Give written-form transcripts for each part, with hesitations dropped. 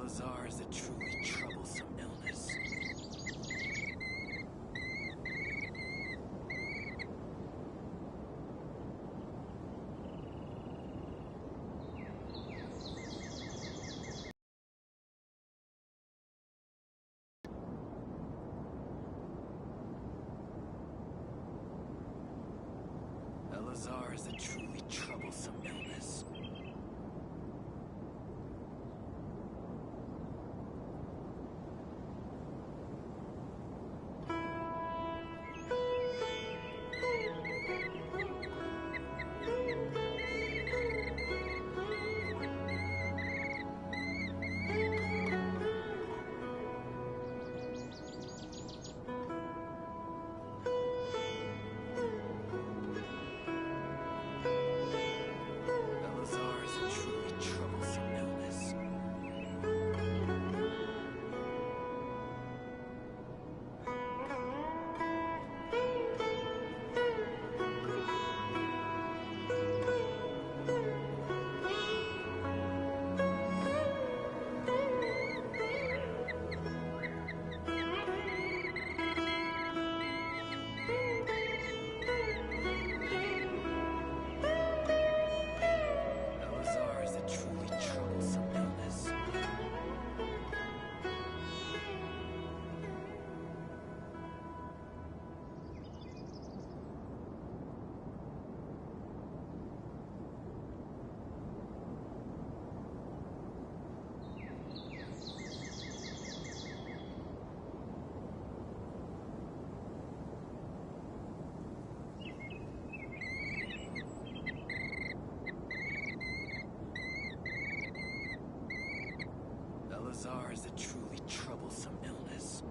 Elazar is a truly troublesome illness. Elazar is a truly troublesome illness. Elazar is a truly troublesome illness.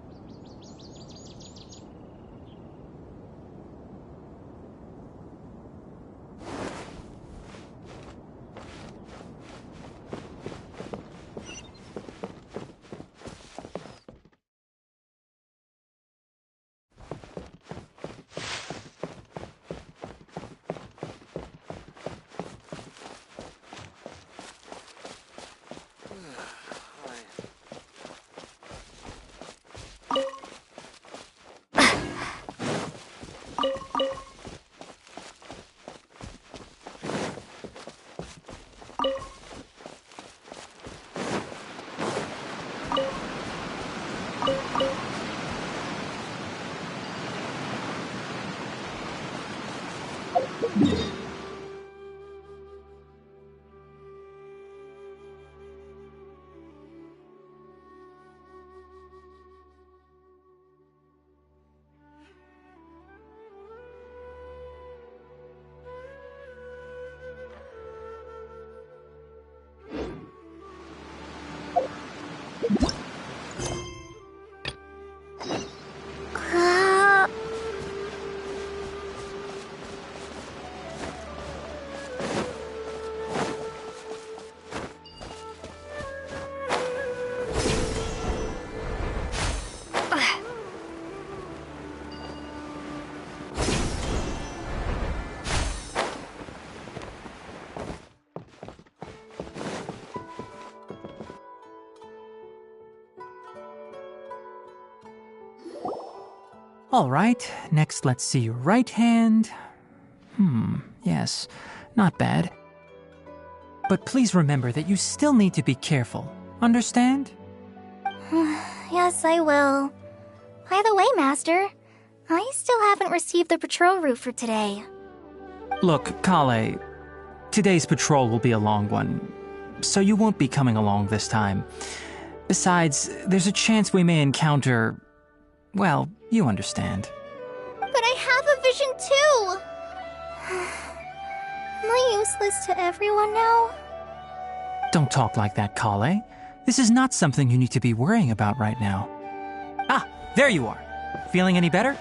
All right, next let's see your right hand. Yes, not bad. But please remember that you still need to be careful. Understand? Yes, I will. By the way, Master, I still haven't received the patrol route for today. Look, Kale, today's patrol will be a long one, so you won't be coming along this time. Besides, there's a chance we may encounter... well, you understand. But I have a vision too! Am I useless to everyone now? Don't talk like that, Kale. This is not something you need to be worrying about right now. Ah, there you are. Feeling any better?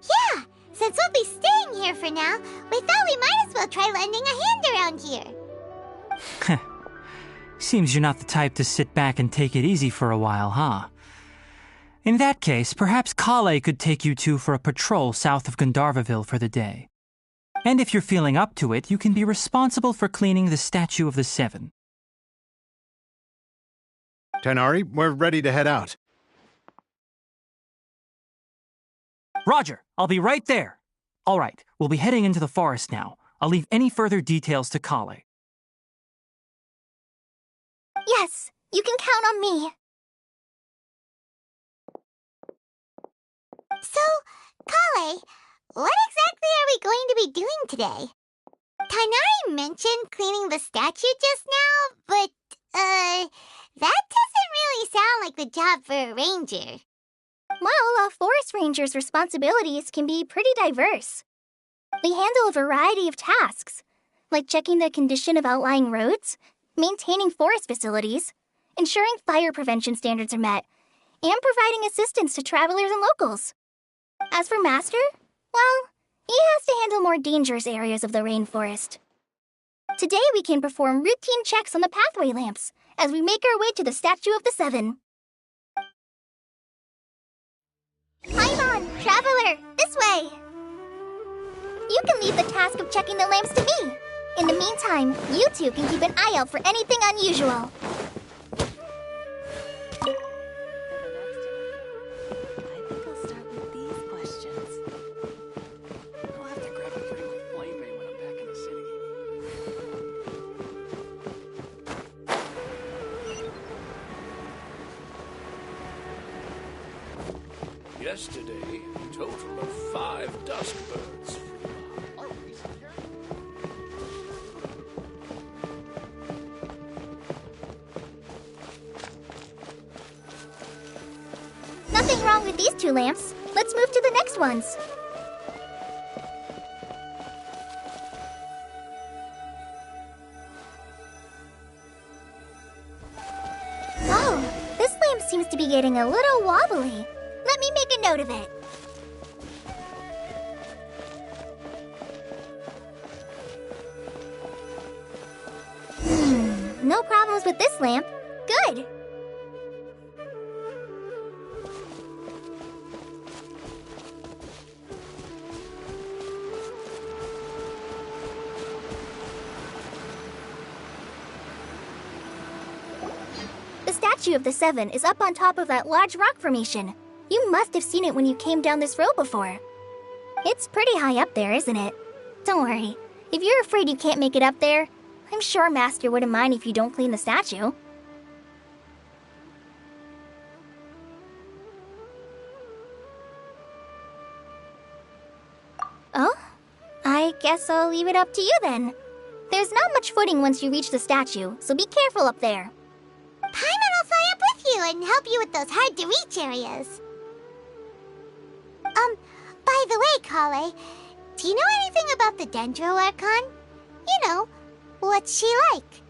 Yeah! Since we'll be staying here for now, we thought we might as well try lending a hand around here. Seems you're not the type to sit back and take it easy for a while, huh? In that case, perhaps Kale could take you two for a patrol south of Gandharvaville for the day. And if you're feeling up to it, you can be responsible for cleaning the Statue of the Seven. Tighnari, we're ready to head out. Roger, I'll be right there. All right, we'll be heading into the forest now. I'll leave any further details to Kale. Yes, you can count on me. So, Kale, what exactly are we going to be doing today? Tighnari mentioned cleaning the statue just now, but, that doesn't really sound like the job for a ranger. Well, a forest ranger's responsibilities can be pretty diverse. They handle a variety of tasks, like checking the condition of outlying roads, maintaining forest facilities, ensuring fire prevention standards are met, and providing assistance to travelers and locals. As for Master, well, he has to handle more dangerous areas of the rainforest. Today we can perform routine checks on the pathway lamps as we make our way to the Statue of the Seven. Paimon, traveler, this way! You can leave the task of checking the lamps to me. In the meantime, you two can keep an eye out for anything unusual. I think I'll start with these questions. I'll have to grab a drink with Flame May when I'm back in the city. Yesterday, a total of 5 dusk birds. Nothing wrong with these 2 lamps. Let's move to the next ones. Oh, this lamp seems to be getting a little wobbly. Let me make a note of it. No problems with this lamp. Good. The Statue of the Seven is up on top of that large rock formation. You must have seen it when you came down this road before. It's pretty high up there, isn't it? Don't worry. If you're afraid you can't make it up there, I'm sure Master wouldn't mind if you don't clean the statue. Oh? I guess I'll leave it up to you then. There's not much footing once you reach the statue, so be careful up there. Paimon will fly up with you and help you with those hard-to-reach areas. By the way, Kale, do you know anything about the Dendro Archon? You know, what's she like?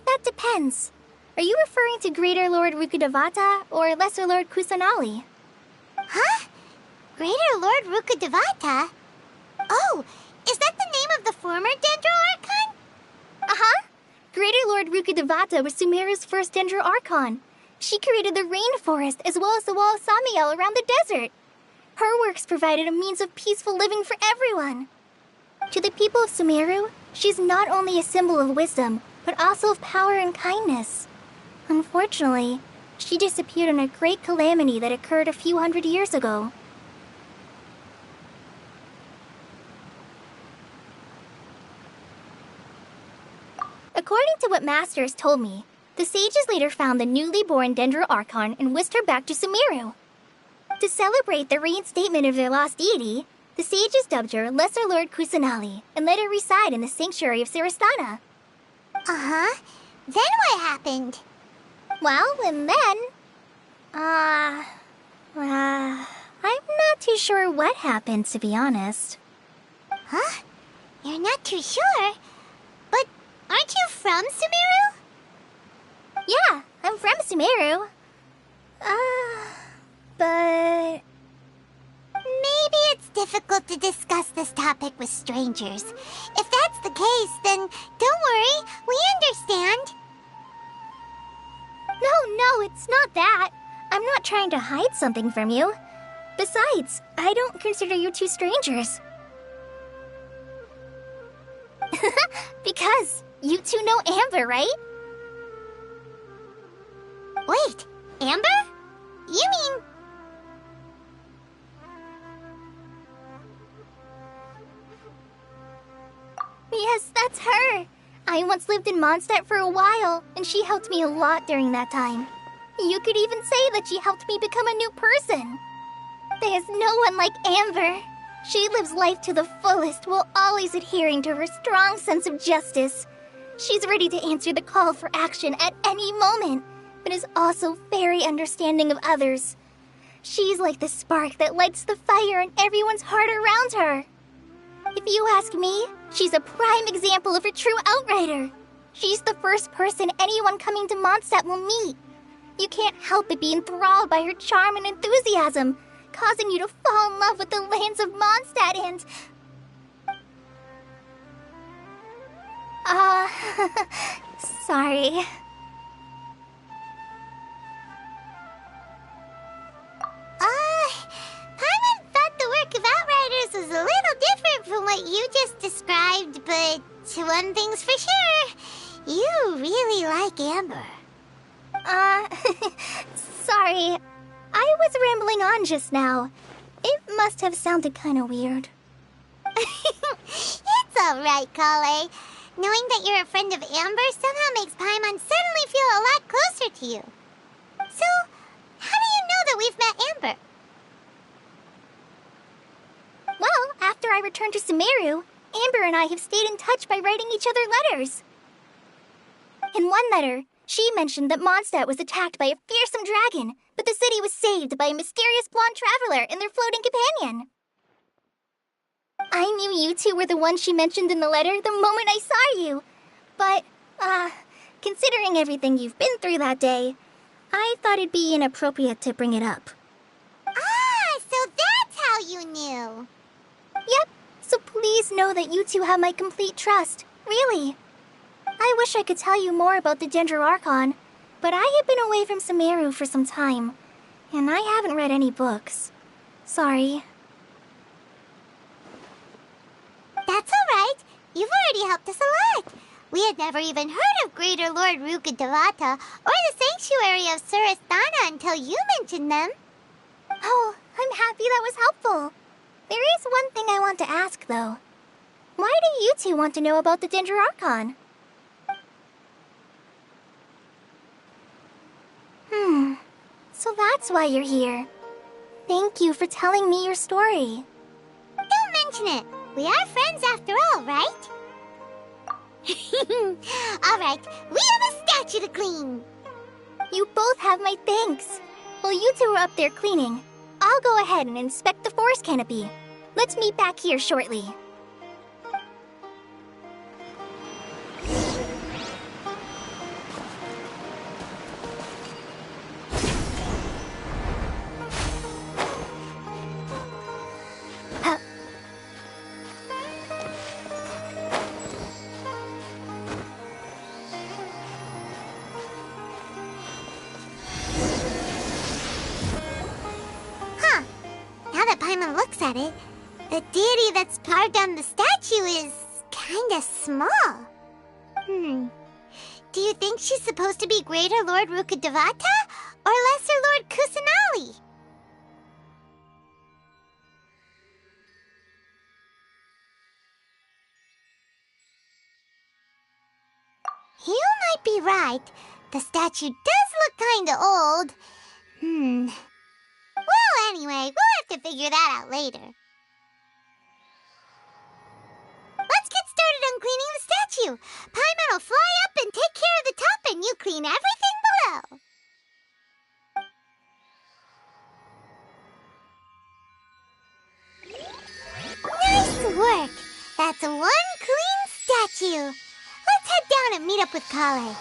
That depends. Are you referring to Greater Lord Rukkhadevata or Lesser Lord Kusanali? Huh? Greater Lord Rukkhadevata? Oh, is that the name of the former Dendro Archon? Uh-huh. Greater Lord Rukkhadevata was Sumeru's first Dendro Archon. She created the rainforest as well as the wall of Samiel around the desert. Her works provided a means of peaceful living for everyone. To the people of Sumeru, she's not only a symbol of wisdom, but also of power and kindness. Unfortunately, she disappeared in a great calamity that occurred a few hundred years ago. According to what Master has told me, the sages later found the newly born Dendro Archon and whisked her back to Sumeru. To celebrate the reinstatement of their lost deity, the sages dubbed her Lesser Lord Kusanali and let her reside in the sanctuary of Sirastana. Uh-huh. Then what happened? Well, and then... I'm not too sure what happened, to be honest. Huh? You're not too sure? But aren't you from Sumeru? Yeah, I'm from Sumeru. But... Maybe it's difficult to discuss this topic with strangers. If that's the case, then don't worry, we understand. No, it's not that. I'm not trying to hide something from you. Besides, I don't consider you two strangers. Because you two know Amber, right? Wait, Amber? You mean... Yes, that's her. I once lived in Mondstadt for a while, and she helped me a lot during that time. You could even say that she helped me become a new person. There's no one like Amber. She lives life to the fullest while always adhering to her strong sense of justice. She's ready to answer the call for action at any moment, but is also very understanding of others. She's like the spark that lights the fire in everyone's heart around her. If you ask me, she's a prime example of a true outrider. She's the first person anyone coming to Mondstadt will meet. You can't help but be enthralled by her charm and enthusiasm, causing you to fall in love with the lands of Mondstadt and... sorry. Paimon thought the work of Outriders was a little different from what you just described, but one thing's for sure, you really like Amber. Sorry. I was rambling on just now. It must have sounded kind of weird. It's alright, Kale. Knowing that you're a friend of Amber somehow makes Paimon suddenly feel a lot closer to you. So, how do you know that we've met Amber? Well, after I returned to Sumeru, Amber and I have stayed in touch by writing each other letters. In one letter, she mentioned that Mondstadt was attacked by a fearsome dragon, but the city was saved by a mysterious blonde traveler and their floating companion. I knew you two were the ones she mentioned in the letter the moment I saw you. But, considering everything you've been through that day, I thought it'd be inappropriate to bring it up. Ah, so that's how you knew. Yep, so please know that you two have my complete trust, really. I wish I could tell you more about the Dendroarchon, but I have been away from Sumeru for some time, and I haven't read any books. Sorry. That's alright. You've already helped us a lot. We had never even heard of Greater Lord Rukkhadevata or the Sanctuary of Surasthana until you mentioned them. Oh, I'm happy that was helpful. There is one thing I want to ask, though. Why do you two want to know about the Dendroarchon? So that's why you're here. Thank you for telling me your story. Don't mention it. We are friends after all, right? Alright, we have a statue to clean. You both have my thanks. While you two are up there cleaning, I'll go ahead and inspect the forest canopy. Let's meet back here shortly. Looks at it, the deity that's carved on the statue is kinda small. Do you think she's supposed to be Greater Lord Rukkhadevata or Lesser Lord Kusanali? You might be right. The statue does look kinda old. Well, anyway, we'll have to figure that out later. Let's get started on cleaning the statue. Paimon will fly up and take care of the top and you clean everything below. Nice work! That's one clean statue. Let's head down and meet up with Kale.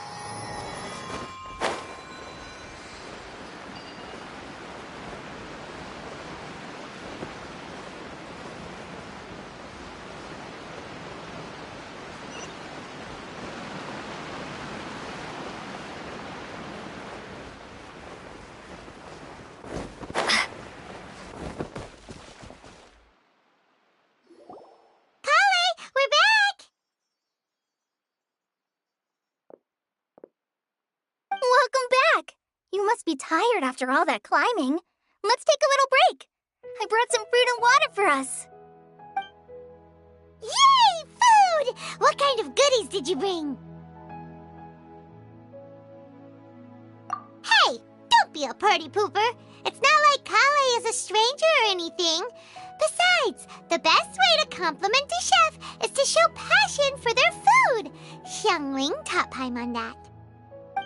must be tired after all that climbing. Let's take a little break. I brought some fruit and water for us. Yay, food! What kind of goodies did you bring? Hey, don't be a party pooper. It's not like Kale is a stranger or anything. Besides, the best way to compliment a chef is to show passion for their food. Xiangling taught Paimon that.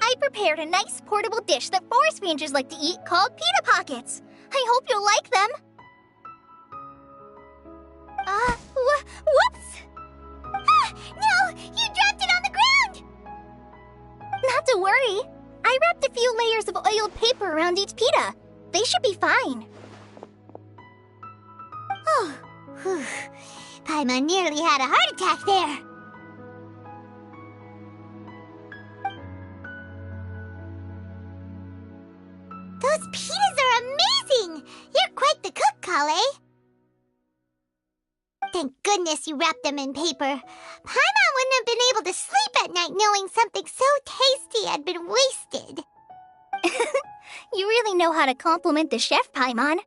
I prepared a nice portable dish that forest rangers like to eat called pita pockets. I hope you'll like them. Whoops! Ah, no! You dropped it on the ground! Not to worry. I wrapped a few layers of oiled paper around each pita. They should be fine. Oh, whew. Paimon nearly had a heart attack there. Those pitas are amazing! You're quite the cook, Kale. Thank goodness you wrapped them in paper. Paimon wouldn't have been able to sleep at night knowing something so tasty had been wasted. You really know how to compliment the chef, Paimon.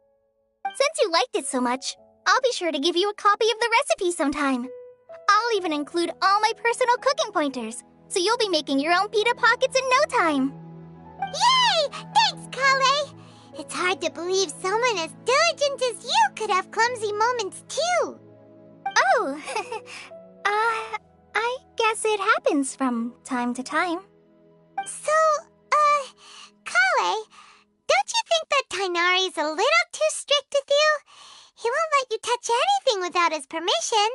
Since you liked it so much, I'll be sure to give you a copy of the recipe sometime. I'll even include all my personal cooking pointers, so you'll be making your own pita pockets in no time. Yay! Thanks, Kale! It's hard to believe someone as diligent as you could have clumsy moments, too. Oh, I guess it happens from time to time. So, Kale, don't you think that Tighnari's a little too strict with you? He won't let you touch anything without his permission.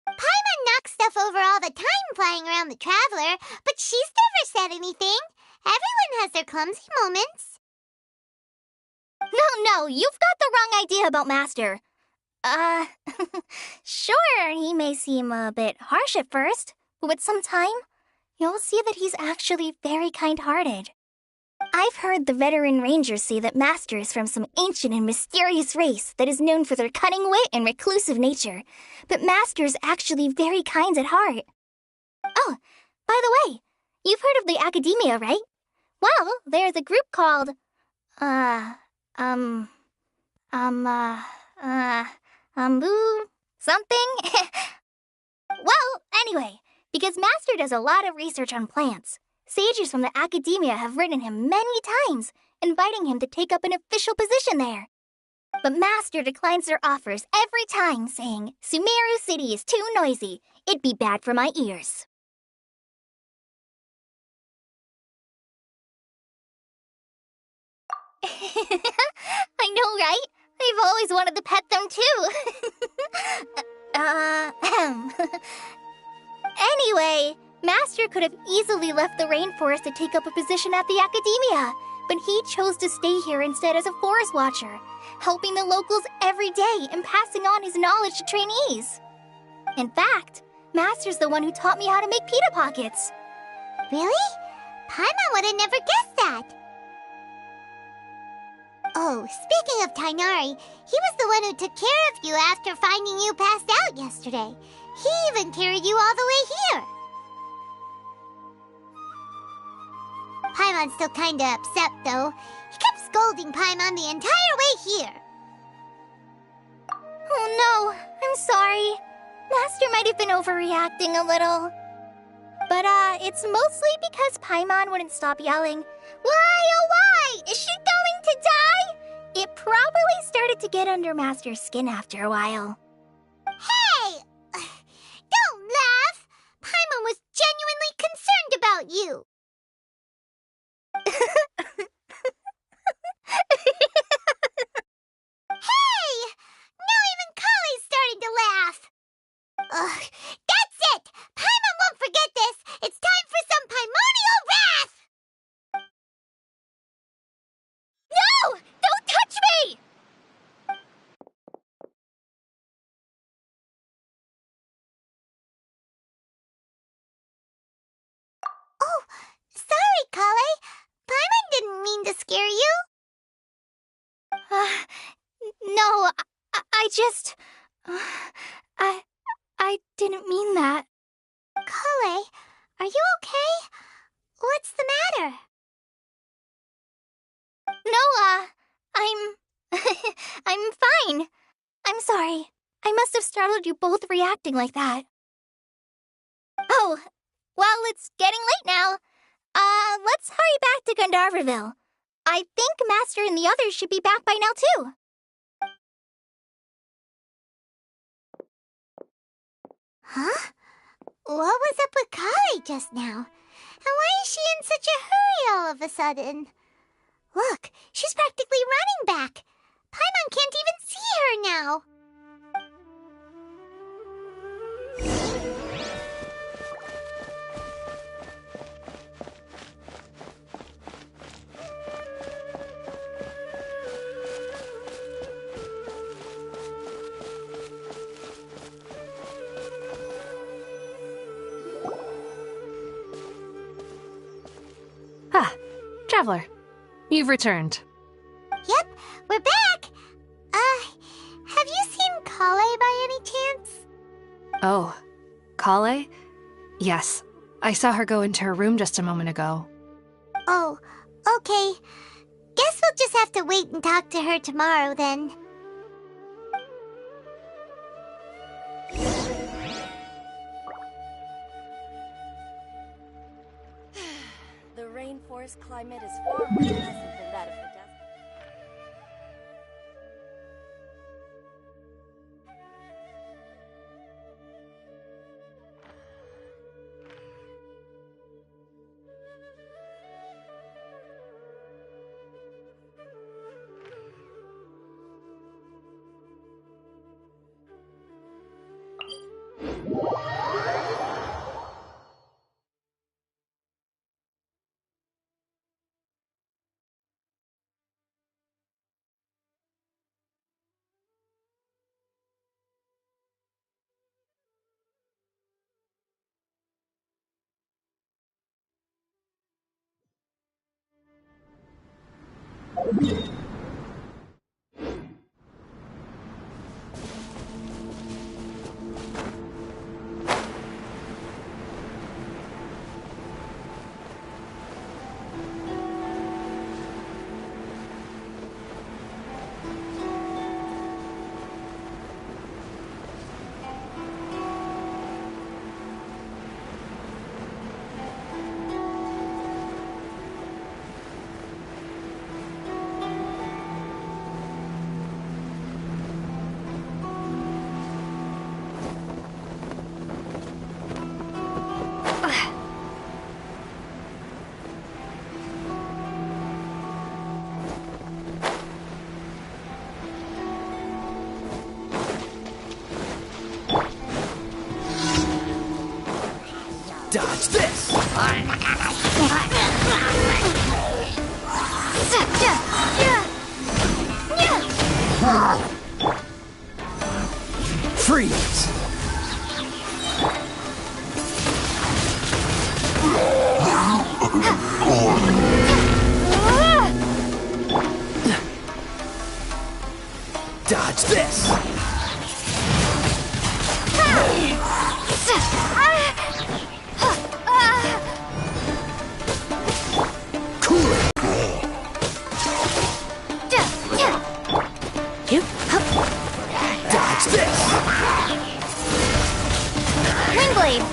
Paimon knocks stuff over all the time flying around the Traveler, but she's never said anything. Everyone has their clumsy moments. No, you've got the wrong idea about Master. Sure, he may seem a bit harsh at first, but with some time, you'll see that he's actually very kind-hearted. I've heard the veteran rangers say that Master is from some ancient and mysterious race that is known for their cunning wit and reclusive nature, but Master is actually very kind at heart. Oh, by the way, you've heard of the Academia, right? Well, there's a group called, something? Well, anyway, because Master does a lot of research on plants, sages from the Academia have written him many times, inviting him to take up an official position there. But Master declines their offers every time, saying, Sumeru City is too noisy. It'd be bad for my ears. I know, right? I've always wanted to pet them too. Anyway, Master could have easily left the rainforest to take up a position at the Academia, but he chose to stay here instead as a forest watcher, helping the locals every day and passing on his knowledge to trainees. In fact, Master's the one who taught me how to make pita pockets. Really? Paimon would have never guessed that. Oh, speaking of Tighnari, he was the one who took care of you after finding you passed out yesterday. He even carried you all the way here. Paimon's still kinda upset, though. He kept scolding Paimon the entire way here. Oh no, I'm sorry. Master might have been overreacting a little. But, it's mostly because Paimon wouldn't stop yelling, Why, oh why? Is she going to die? It probably started to get under Master's skin after a while. Hey! Don't laugh! Paimon was genuinely concerned about you. Hey! Now even Kale's starting to laugh. Ugh, that's it! Paimon won't forget this! It's time for some primordial wrath! No! Don't touch me! Oh, sorry, Kale. Paimon didn't mean to scare you. No, I just... I didn't mean that. Kale, are you okay? What's the matter? I'm... I'm fine. I'm sorry. I must have startled you both reacting like that. Oh, well, it's getting late now. Let's hurry back to Gandharville. I think Master and the others should be back by now, too. Huh? What was up with Kali just now? And why is she in such a hurry all of a sudden? Look, she's practically running back. Paimon can't even see her now. Ah, Traveler, you've returned. Yep, we're back. Have you seen Kale by any chance? Oh, Kale? Yes, I saw her go into her room just a moment ago. Oh, okay. Guess we'll just have to wait and talk to her tomorrow then. The rainforest climate is far more pleasant than that of the desert. Dodge this! Freeze! Dodge this! Cool it! Dodge this! Wingblade!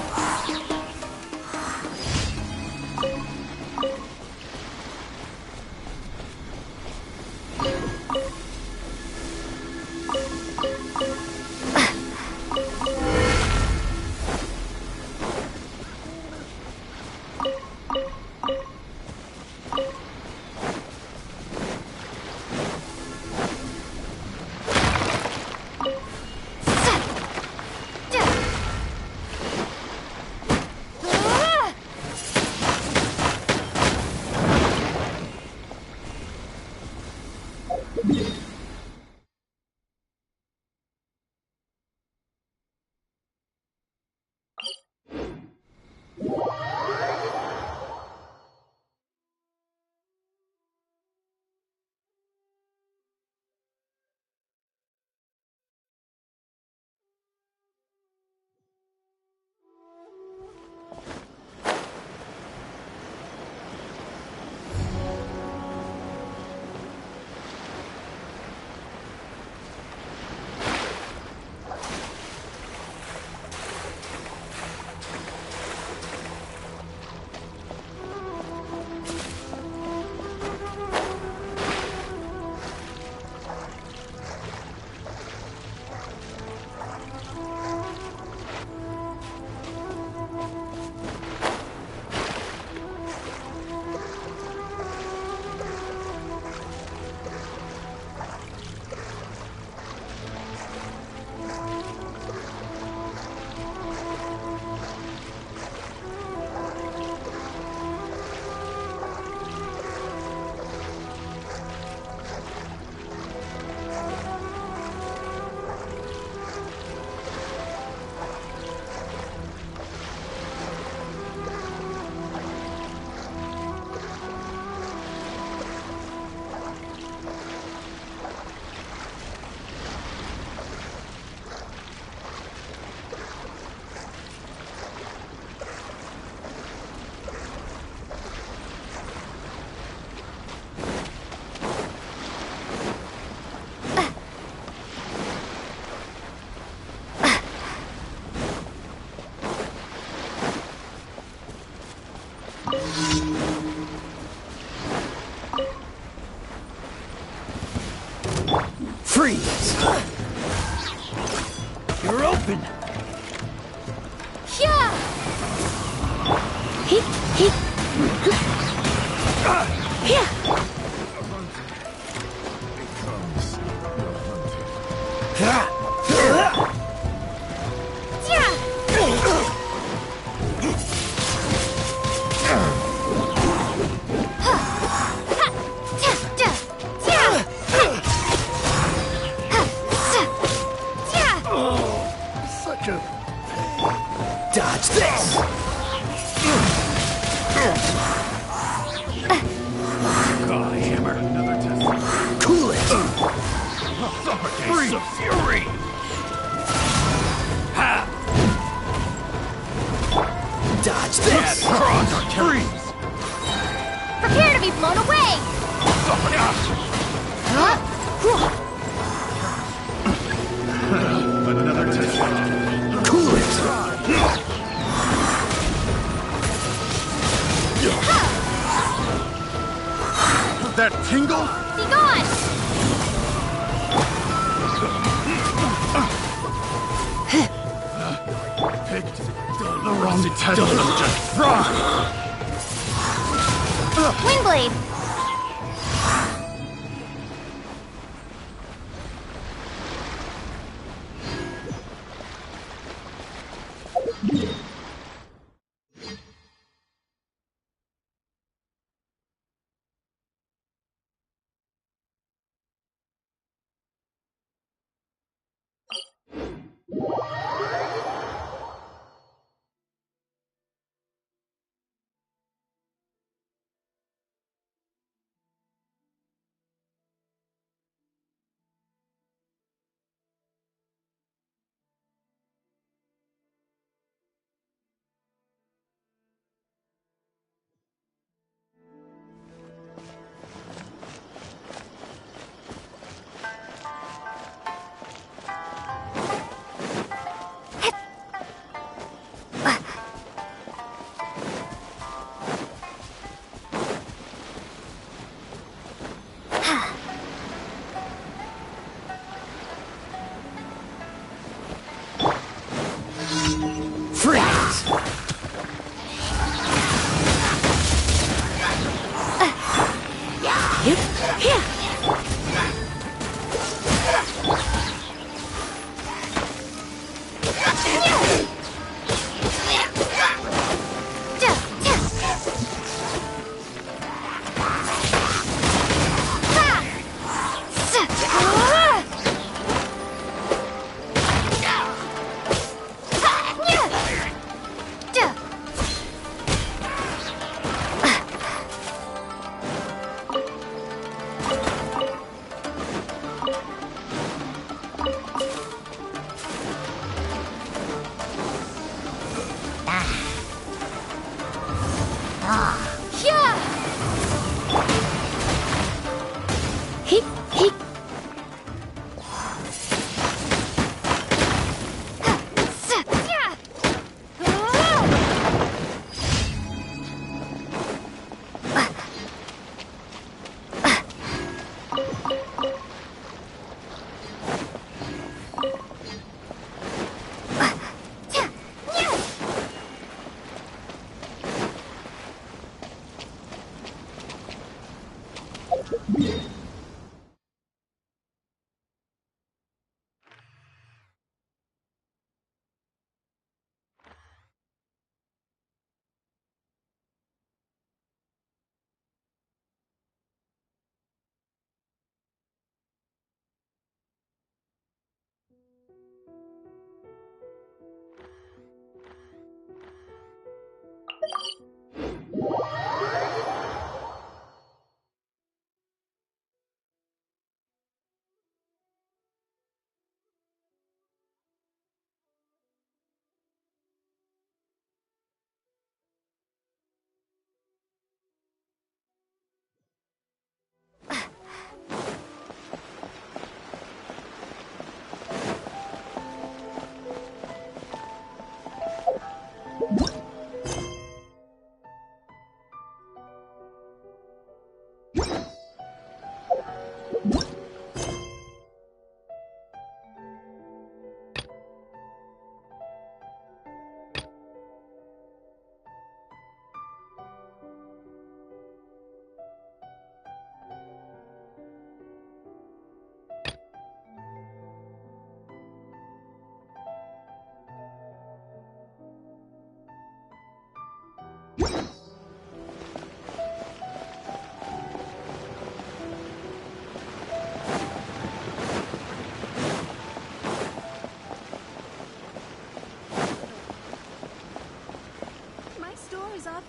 Freeze! You're open! Yeah! He. Yeah! Such a... Dodge this! Hammer. Another test. Cool it! Freeze! Fury! Ha! Dodge this! Cross! Freeze! Prepare to be blown away! Another test. Cool it! That tingle? Be gone! Picked the wrong test. Just wrong! Windblade! Freeze!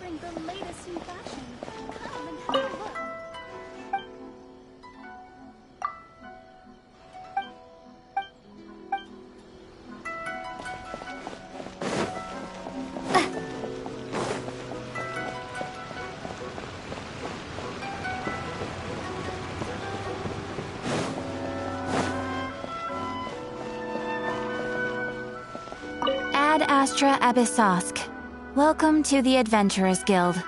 offering the latest in fashion. Come and have a look. Ad Astra Abyssosk. Welcome to the Adventurers Guild.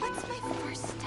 What's my first step?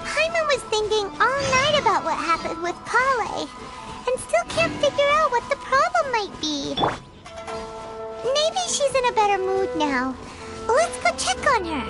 Hyman was thinking all night about what happened with Kale, and still can't figure out what the problem might be. Maybe she's in a better mood now. Let's go check on her.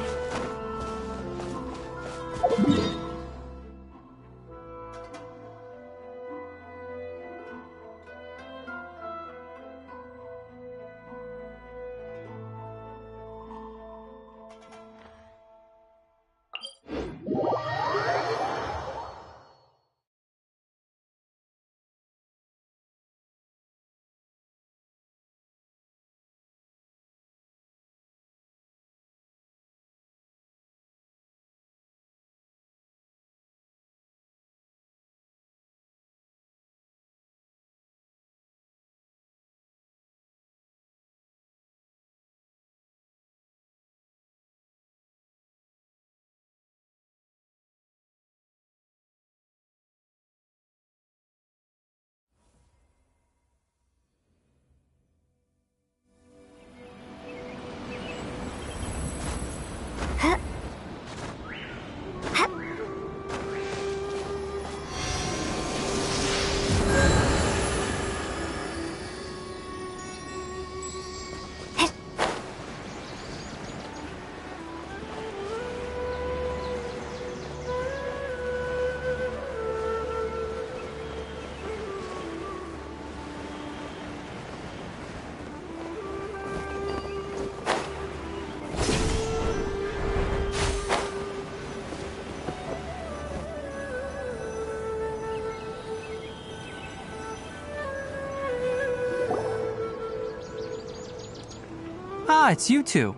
Ah, it's you two.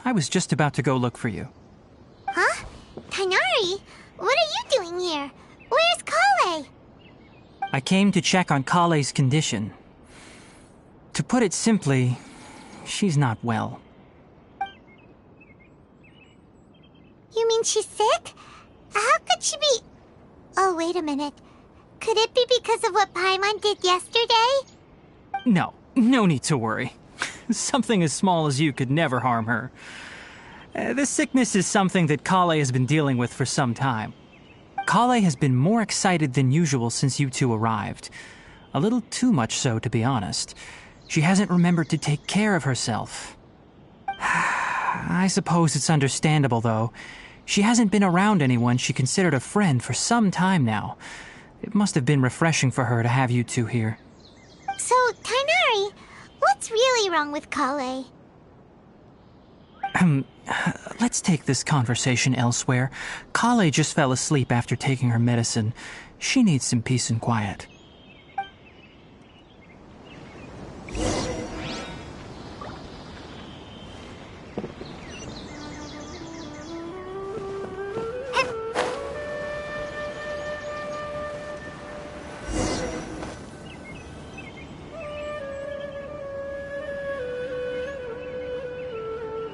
I was just about to go look for you. Huh? Tighnari, what are you doing here? Where's Kale? I came to check on Kale's condition. To put it simply, she's not well. You mean she's sick? How could she be... Oh, wait a minute. Could it be because of what Paimon did yesterday? No need to worry. Something as small as you could never harm her. This sickness is something that Kale has been dealing with for some time. Kale has been more excited than usual since you two arrived. A little too much so, to be honest. She hasn't remembered to take care of herself. I suppose it's understandable, though. She hasn't been around anyone she considered a friend for some time now. It must have been refreshing for her to have you two here. So, Tighnari, what's really wrong with Kale? Let's take this conversation elsewhere. Kale just fell asleep after taking her medicine. She needs some peace and quiet.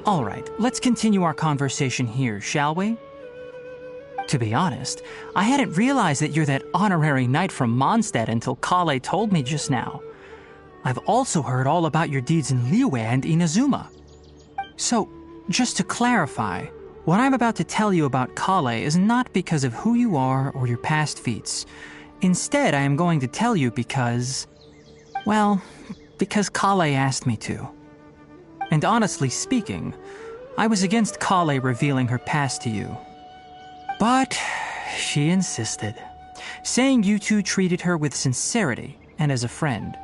All right, let's continue our conversation here, shall we? To be honest, I hadn't realized that you're that honorary knight from Mondstadt until Kale told me just now. I've also heard all about your deeds in Liyue and Inazuma. So, just to clarify, what I'm about to tell you about Kale is not because of who you are or your past feats. Instead, I am going to tell you because... well, because Kale asked me to. And honestly speaking, I was against Kale revealing her past to you. But she insisted, saying you two treated her with sincerity and as a friend.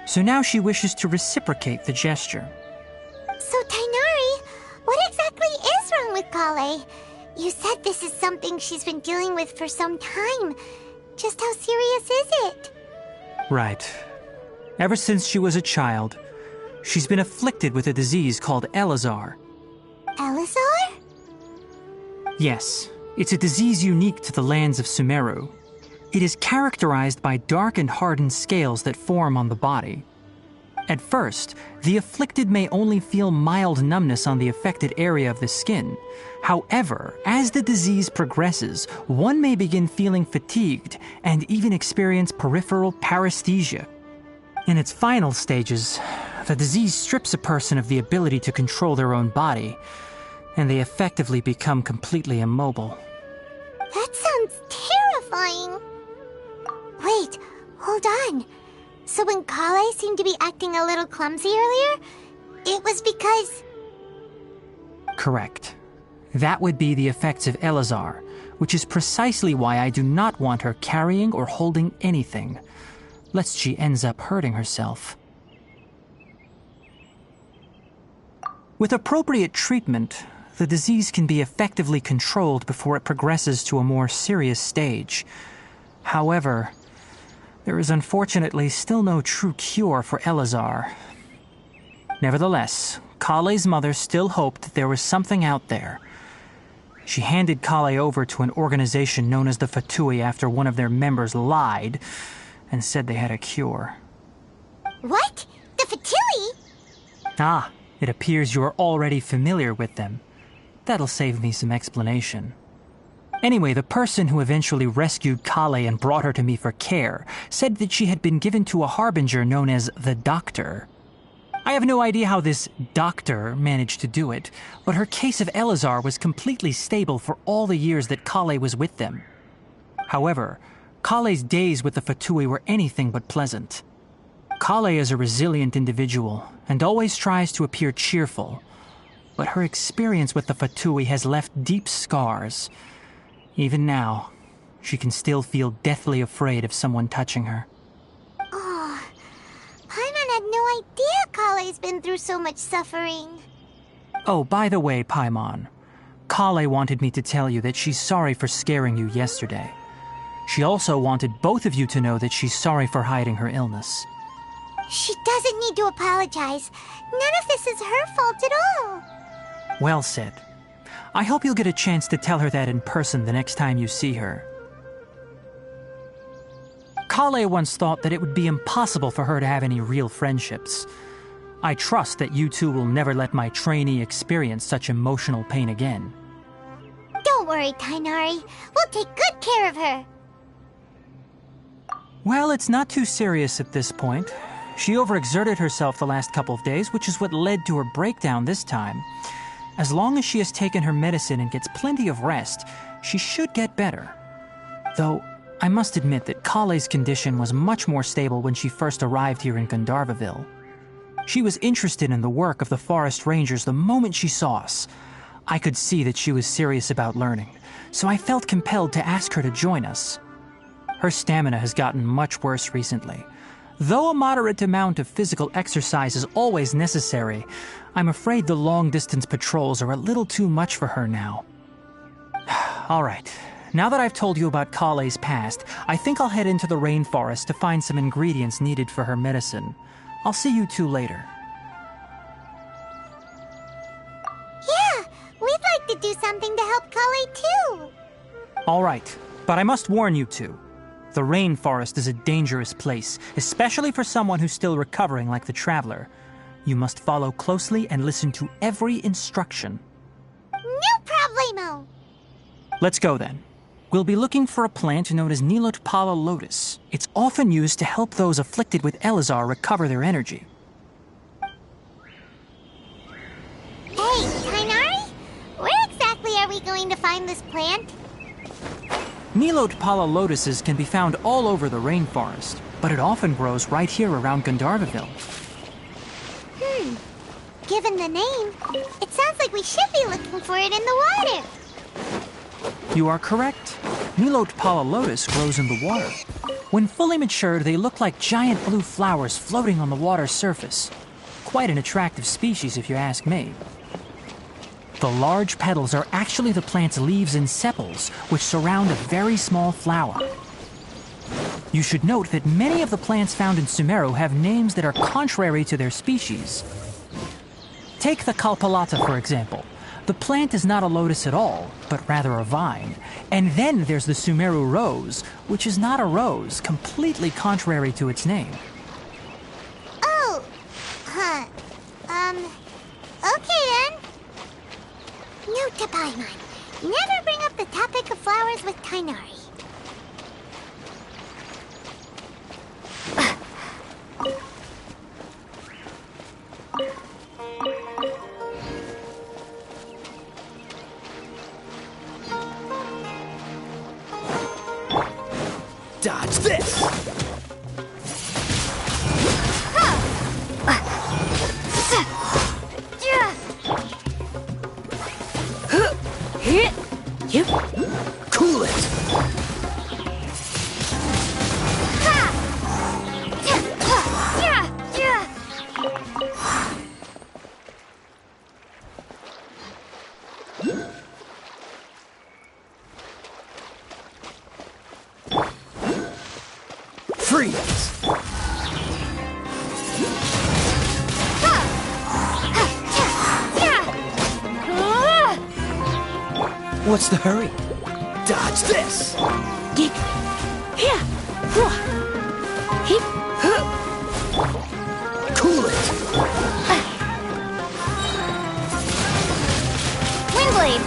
So now she wishes to reciprocate the gesture. So, Tighnari, what exactly is wrong with Kale? You said this is something she's been dealing with for some time. Just how serious is it? Right. Ever since she was a child, she's been afflicted with a disease called Elazar. Elazar? Yes, it's a disease unique to the lands of Sumeru. It is characterized by dark and hardened scales that form on the body. At first, the afflicted may only feel mild numbness on the affected area of the skin. However, as the disease progresses, one may begin feeling fatigued and even experience peripheral paresthesia. In its final stages, the disease strips a person of the ability to control their own body, and they effectively become completely immobile. That sounds terrifying. Wait, hold on. So when Kale seemed to be acting a little clumsy earlier, it was because... Correct. That would be the effects of Elazar, which is precisely why I do not want her carrying or holding anything, lest she ends up hurting herself. With appropriate treatment, the disease can be effectively controlled before it progresses to a more serious stage. However, there is unfortunately still no true cure for Elazar. Nevertheless, Kale's mother still hoped that there was something out there. She handed Kale over to an organization known as the Fatui after one of their members lied and said they had a cure. What? The Fatui? Ah, it appears you are already familiar with them. That'll save me some explanation. Anyway, the person who eventually rescued Kale and brought her to me for care said that she had been given to a harbinger known as the Doctor. I have no idea how this doctor managed to do it, but her case of Elazar was completely stable for all the years that Kale was with them. However, Kale's days with the Fatui were anything but pleasant. Kale is a resilient individual and always tries to appear cheerful, but her experience with the Fatui has left deep scars. Even now, she can still feel deathly afraid of someone touching her. Oh, Paimon had no idea Kale's been through so much suffering. Oh, by the way, Paimon, Kale wanted me to tell you that she's sorry for scaring you yesterday. She also wanted both of you to know that she's sorry for hiding her illness. She doesn't need to apologize. None of this is her fault at all. Well said. I hope you'll get a chance to tell her that in person the next time you see her. Kale once thought that it would be impossible for her to have any real friendships. I trust that you two will never let my trainee experience such emotional pain again. Don't worry, Tainari. We'll take good care of her. Well, it's not too serious at this point. She overexerted herself the last couple of days, which is what led to her breakdown this time. As long as she has taken her medicine and gets plenty of rest, she should get better. Though, I must admit that Kale's condition was much more stable when she first arrived here in Gandharvaville. She was interested in the work of the forest rangers the moment she saw us. I could see that she was serious about learning, so I felt compelled to ask her to join us. Her stamina has gotten much worse recently. Though a moderate amount of physical exercise is always necessary, I'm afraid the long-distance patrols are a little too much for her now. All right, now that I've told you about Kale's past, I think I'll head into the rainforest to find some ingredients needed for her medicine. I'll see you two later. Yeah, we'd like to do something to help Kale too. All right, but I must warn you two. The rainforest is a dangerous place, especially for someone who's still recovering like the traveler. You must follow closely and listen to every instruction. No problemo. Let's go then. We'll be looking for a plant known as Nilotpala lotus. It's often used to help those afflicted with Elazar recover their energy. Hey, Tainari? Where exactly are we going to find this plant? Nilotpala lotuses can be found all over the rainforest, but it often grows right here around Gandharvaville. Given the name, it sounds like we should be looking for it in the water. You are correct. Nilotpala lotus grows in the water. When fully matured, they look like giant blue flowers floating on the water's surface. Quite an attractive species, if you ask me. The large petals are actually the plant's leaves and sepals, which surround a very small flower. You should note that many of the plants found in Sumeru have names that are contrary to their species. Take the Kalpalata, for example. The plant is not a lotus at all, but rather a vine. And then there's the Sumeru rose, which is not a rose, completely contrary to its name. Oh, okay then. Note to Paimon, never bring up the topic of flowers with Tainari. Dodge this! Cool it! Freeze! What's the hurry? Dodge this! Cool it! Windblade!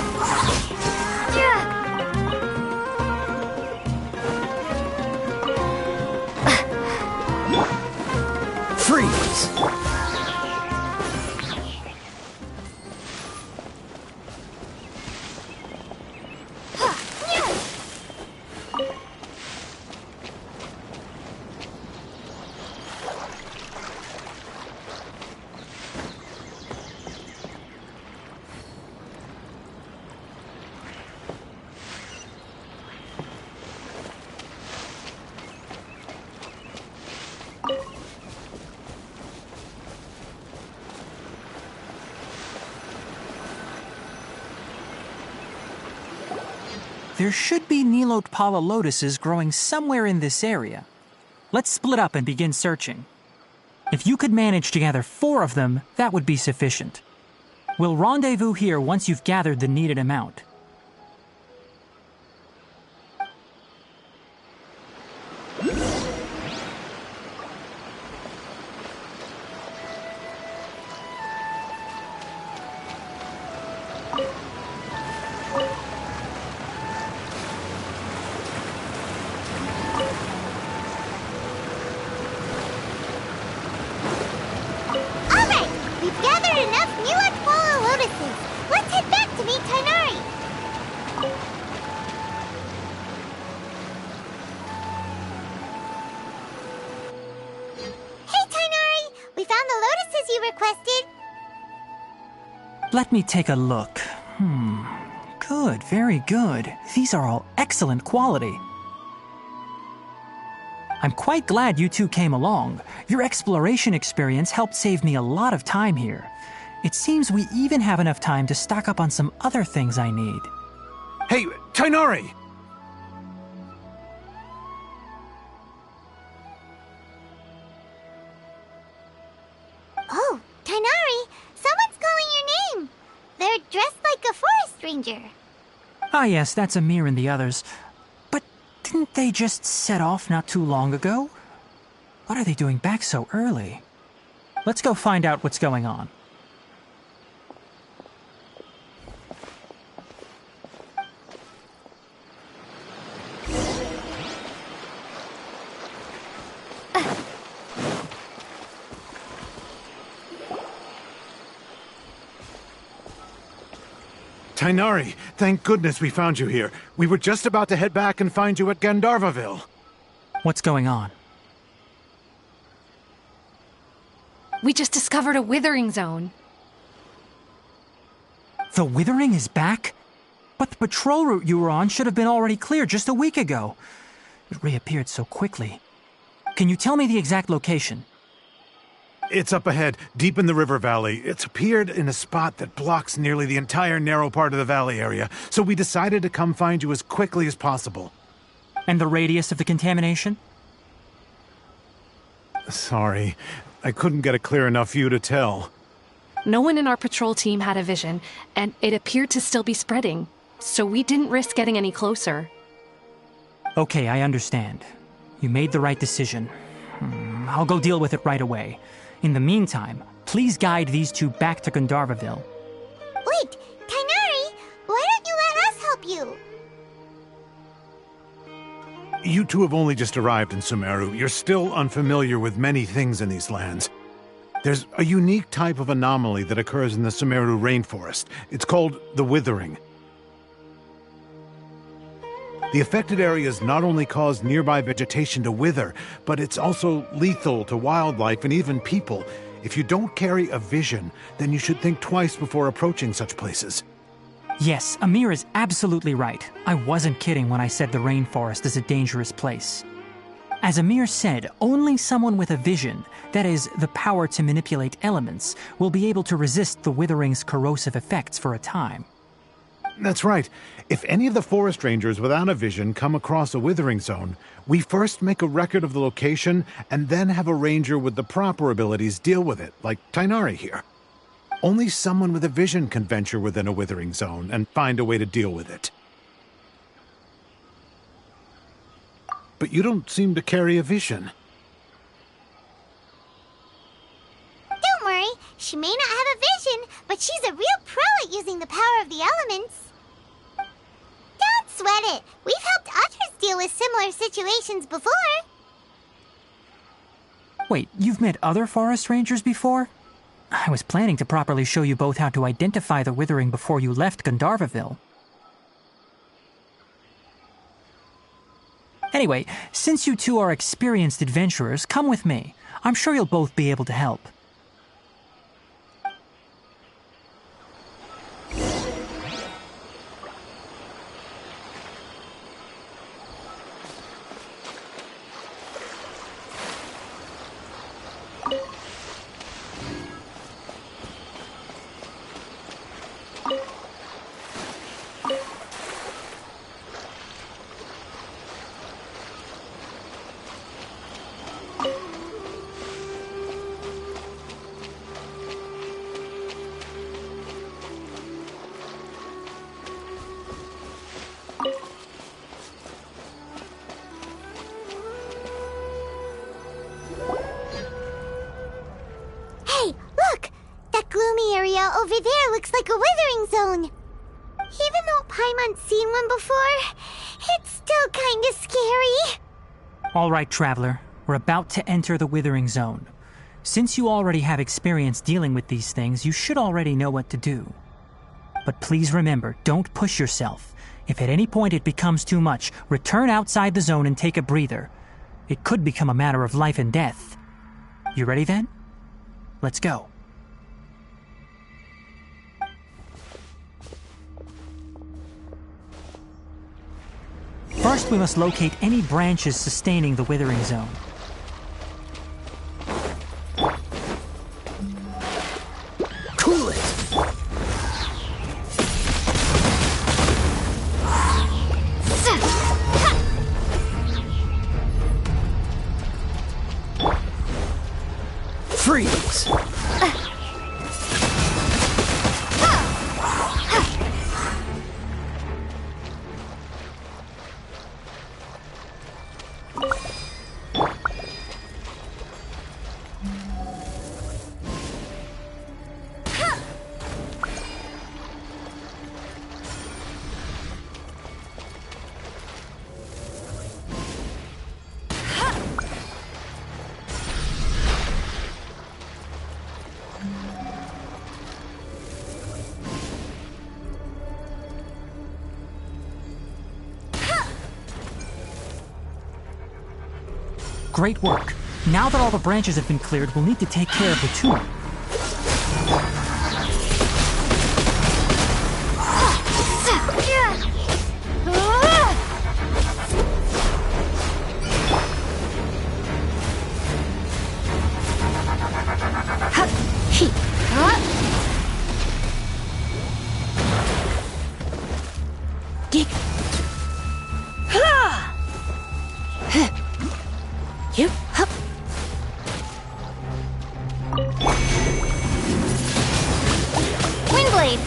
Freeze! There should be Nilotpala lotuses growing somewhere in this area. Let's split up and begin searching. If you could manage to gather 4 of them, that would be sufficient. We'll rendezvous here once you've gathered the needed amount. Let me take a look. Good, very good. These are all excellent quality. I'm quite glad you two came along. Your exploration experience helped save me a lot of time here. It seems we even have enough time to stock up on some other things I need. Hey, Tainari! Oh, Tainari! Someone's calling your name! They're dressed like a forest ranger. Ah yes, that's Amir and the others. But didn't they just set off not too long ago? What are they doing back so early? Let's go find out what's going on. Tainari, thank goodness we found you here. We were just about to head back and find you at Gandharvaville. What's going on? We just discovered a withering zone. The withering is back? But the patrol route you were on should have been already cleared just a week ago. It reappeared so quickly. Can you tell me the exact location? It's up ahead, deep in the river valley. It's appeared in a spot that blocks nearly the entire narrow part of the valley area, so we decided to come find you as quickly as possible. And the radius of the contamination? Sorry, I couldn't get a clear enough view to tell. No one in our patrol team had a vision, and it appeared to still be spreading, so we didn't risk getting any closer. Okay, I understand. You made the right decision. I'll go deal with it right away. In the meantime, please guide these two back to Gandharvaville. Wait, Tainari, why don't you let us help you? You two have only just arrived in Sumeru. You're still unfamiliar with many things in these lands. There's a unique type of anomaly that occurs in the Sumeru rainforest. It's called the withering. The affected areas not only cause nearby vegetation to wither, but it's also lethal to wildlife and even people. If you don't carry a vision, then you should think twice before approaching such places. Yes, Amir is absolutely right. I wasn't kidding when I said the rainforest is a dangerous place. As Amir said, only someone with a vision, that is, the power to manipulate elements, will be able to resist the withering's corrosive effects for a time. That's right. If any of the forest rangers without a vision come across a withering zone, we first make a record of the location and then have a ranger with the proper abilities deal with it, like Tainari here. Only someone with a vision can venture within a withering zone and find a way to deal with it. But you don't seem to carry a vision. Don't worry, she may not have a vision, but she's a real pro at using the power of the elements. Don't sweat it. We've helped others deal with similar situations before. Wait, you've met other forest rangers before? I was planning to properly show you both how to identify the withering before you left Gandharvaville. Anyway, since you two are experienced adventurers, come with me. I'm sure you'll both be able to help. Hey, look! That gloomy area over there looks like a withering zone. Even though Paimon's seen one before, it's still kinda scary. All right, Traveler. We're about to enter the withering zone. Since you already have experience dealing with these things, you should already know what to do. But please remember, don't push yourself. If at any point it becomes too much, return outside the zone and take a breather. It could become a matter of life and death. You ready then? Let's go. First, we must locate any branches sustaining the withering zone. Cool it! Freeze! Great work. Now that all the branches have been cleared, we'll need to take care of the tumor. Windblade!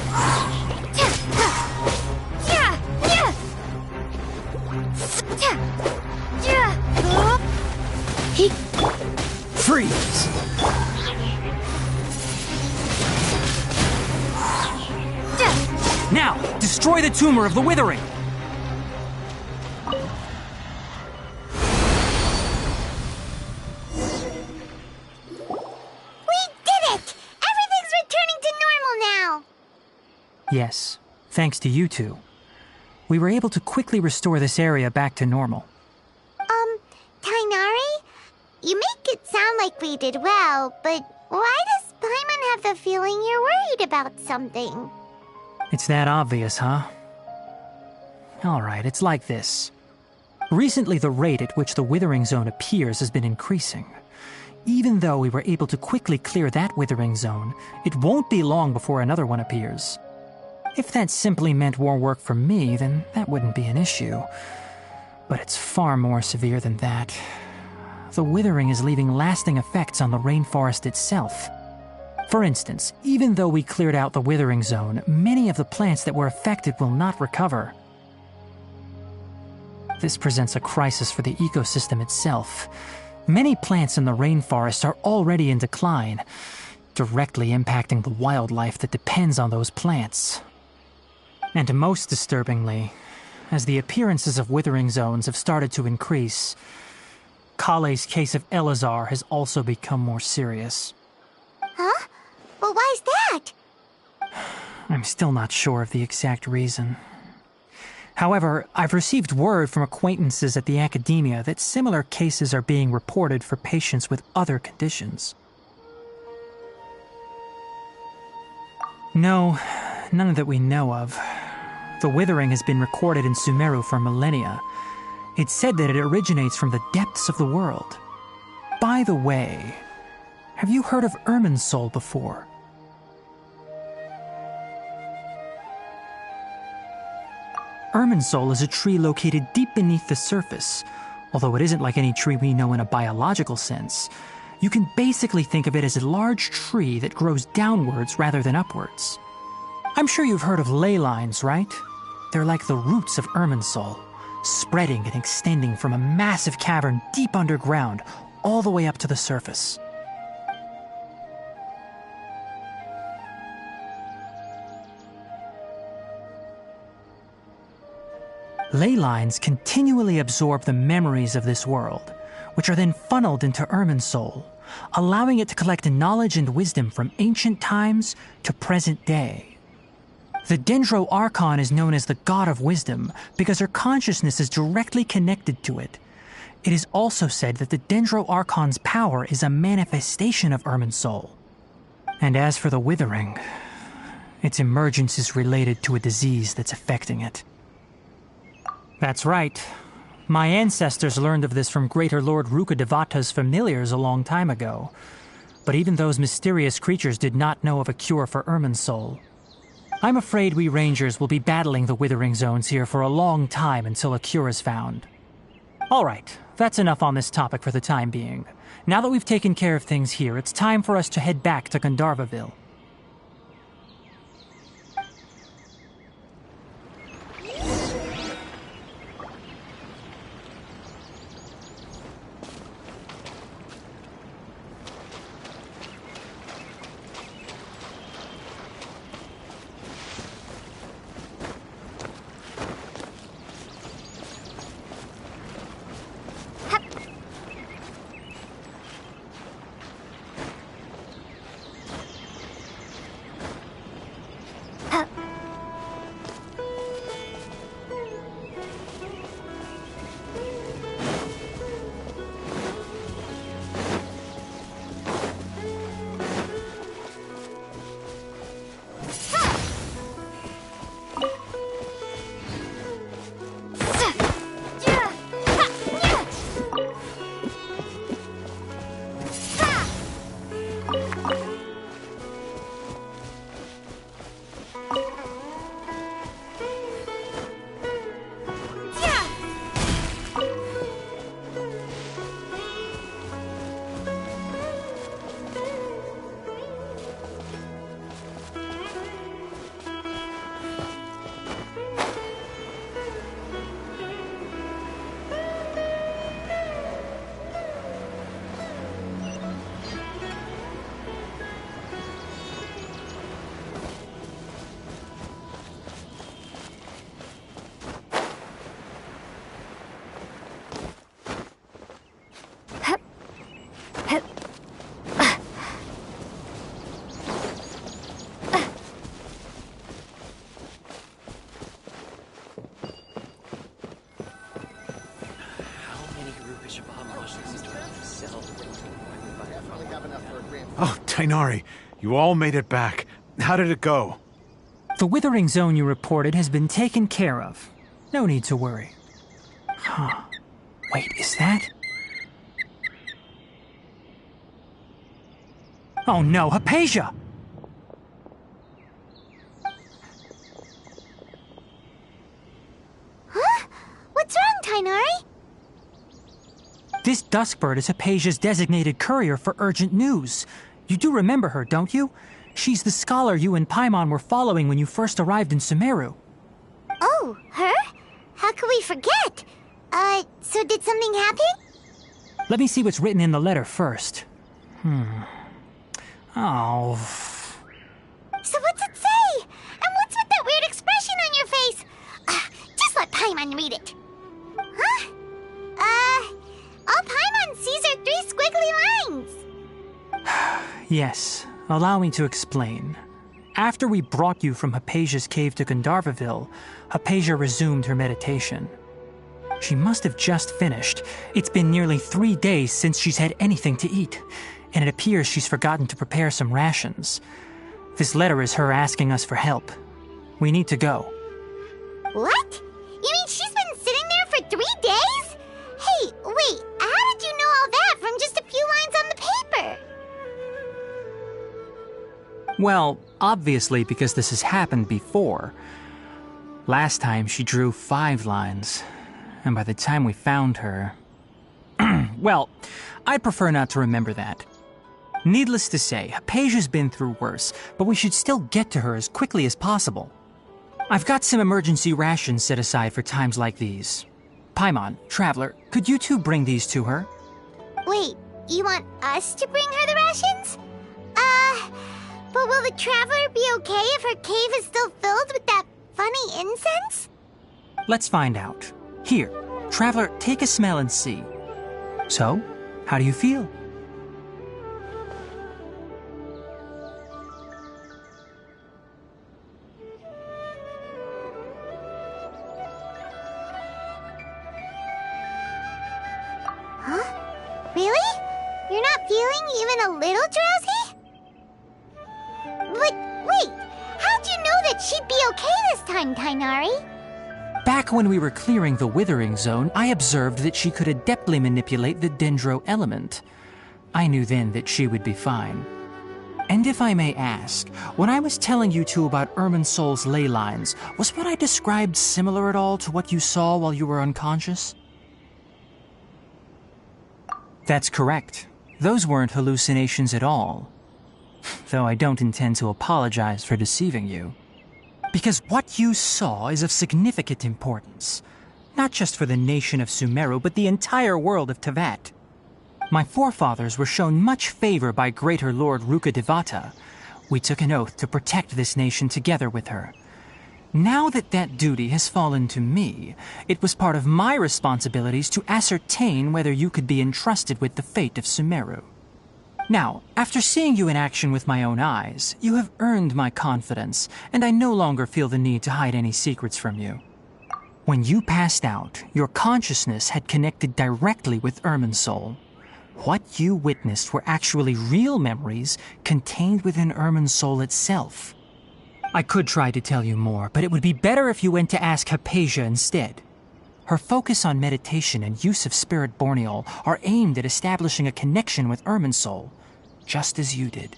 Freeze! Now, destroy the tumor of the withering! Yes, thanks to you two. We were able to quickly restore this area back to normal. Tighnari? You make it sound like we did well, but why does Paimon have the feeling you're worried about something? It's that obvious, huh? Alright, it's like this. Recently, the rate at which the withering zone appears has been increasing. Even though we were able to quickly clear that withering zone, it won't be long before another one appears. If that simply meant more work for me, then that wouldn't be an issue. But it's far more severe than that. The withering is leaving lasting effects on the rainforest itself. For instance, even though we cleared out the withering zone, many of the plants that were affected will not recover. This presents a crisis for the ecosystem itself. Many plants in the rainforest are already in decline, directly impacting the wildlife that depends on those plants. And most disturbingly, as the appearances of withering zones have started to increase, Kale's case of Elazar has also become more serious. Huh? Well, why's that? I'm still not sure of the exact reason. However, I've received word from acquaintances at the academia that similar cases are being reported for patients with other conditions. No, none that we know of. The withering has been recorded in Sumeru for millennia. It's said that it originates from the depths of the world. By the way, have you heard of Irminsul before? Irminsul is a tree located deep beneath the surface. Although it isn't like any tree we know in a biological sense, you can basically think of it as a large tree that grows downwards rather than upwards. I'm sure you've heard of ley lines, right? They're like the roots of Irminsul, spreading and extending from a massive cavern deep underground all the way up to the surface. Ley lines continually absorb the memories of this world, which are then funneled into Irminsul, allowing it to collect knowledge and wisdom from ancient times to present day. The Dendro Archon is known as the God of Wisdom because her consciousness is directly connected to it. It is also said that the Dendro Archon's power is a manifestation of Irminsul. And as for the Withering, its emergence is related to a disease that's affecting it. That's right. My ancestors learned of this from Greater Lord Rukkhadevata's familiars a long time ago. But even those mysterious creatures did not know of a cure for Irminsul. I'm afraid we Rangers will be battling the Withering Zones here for a long time until a cure is found. Alright, that's enough on this topic for the time being. Now that we've taken care of things here, it's time for us to head back to Gandharvaville. Oh, Tighnari, you all made it back. How did it go? The Withering Zone you reported has been taken care of. No need to worry. Huh. Wait, is that? Oh no, Hypatia! Huh? What's wrong, Tighnari? This Duskbird is Hypatia's designated courier for urgent news. You do remember her, don't you? She's the scholar you and Paimon were following when you first arrived in Sumeru. Oh, her? How could we forget? So did something happen? Let me see what's written in the letter first. Oh. So what's it say? And what's with that weird expression on your face? Just let Paimon read it. Huh? All Paimon sees are 3 squiggly lines. Yes, allow me to explain. After we brought you from Hypatia's cave to Gandharvaville, Hypatia resumed her meditation. She must have just finished. It's been nearly 3 days since she's had anything to eat, and it appears she's forgotten to prepare some rations. This letter is her asking us for help. We need to go. What? You mean she's been sitting there for 3 days? Hey, wait, how did you know all that from just a few lines on the paper? Well, obviously because this has happened before. Last time she drew 5 lines, and by the time we found her... Well, I'd prefer not to remember that. Needless to say, Hypatia's been through worse, but we should still get to her as quickly as possible. I've got some emergency rations set aside for times like these. Paimon, Traveler, could you two bring these to her? Wait, you want us to bring her the rations? But will the Traveler be okay if her cave is still filled with that funny incense? Let's find out. Here, traveler, take a smell and see. So, how do you feel? Huh? Really? You're not feeling even a little drowsy? But wait, how'd you know that she'd be okay this time, Tighnari? Back when we were clearing the withering zone, I observed that she could adeptly manipulate the dendro element. I knew then that she would be fine. And if I may ask, when I was telling you two about Irminsol's ley lines, was what I described similar at all to what you saw while you were unconscious? That's correct. Those weren't hallucinations at all. Though I don't intend to apologize for deceiving you. Because what you saw is of significant importance. Not just for the nation of Sumeru, but the entire world of Teyvat. My forefathers were shown much favor by Greater Lord Rukkhadevata. We took an oath to protect this nation together with her. Now that that duty has fallen to me, it was part of my responsibilities to ascertain whether you could be entrusted with the fate of Sumeru. Now, after seeing you in action with my own eyes, you have earned my confidence, and I no longer feel the need to hide any secrets from you. When you passed out, your consciousness had connected directly with Irminsol. What you witnessed were actually real memories contained within Irminsol itself. I could try to tell you more, but it would be better if you went to ask Hypatia instead. Her focus on meditation and use of Spirit Borneol are aimed at establishing a connection with Irminsol, just as you did.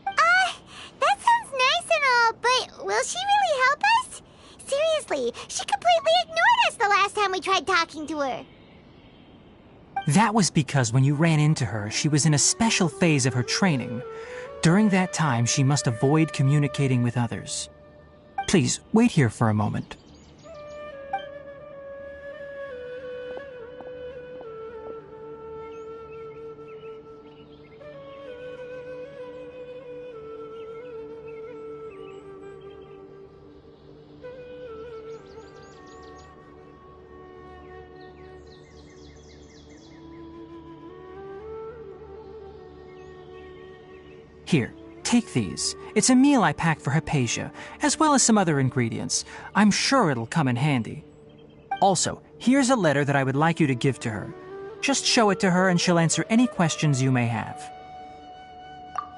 That sounds nice and all, but will she really help us? Seriously, she completely ignored us the last time we tried talking to her. That was because when you ran into her, she was in a special phase of her training. During that time, she must avoid communicating with others. Please, wait here for a moment. Here, take these. It's a meal I packed for Hypatia, as well as some other ingredients. I'm sure it'll come in handy. Also, here's a letter that I would like you to give to her. Just show it to her and she'll answer any questions you may have.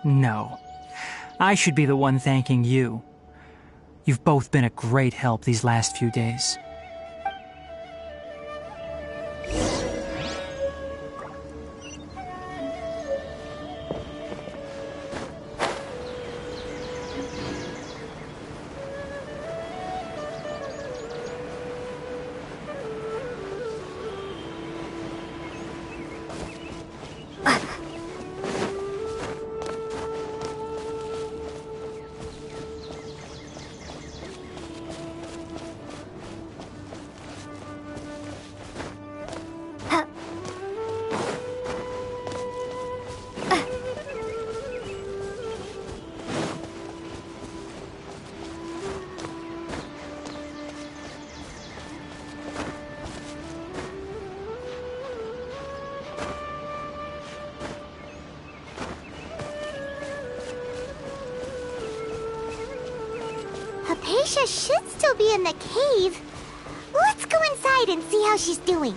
No, I should be the one thanking you. You've both been a great help these last few days. Hypatia should still be in the cave. Let's go inside and see how she's doing.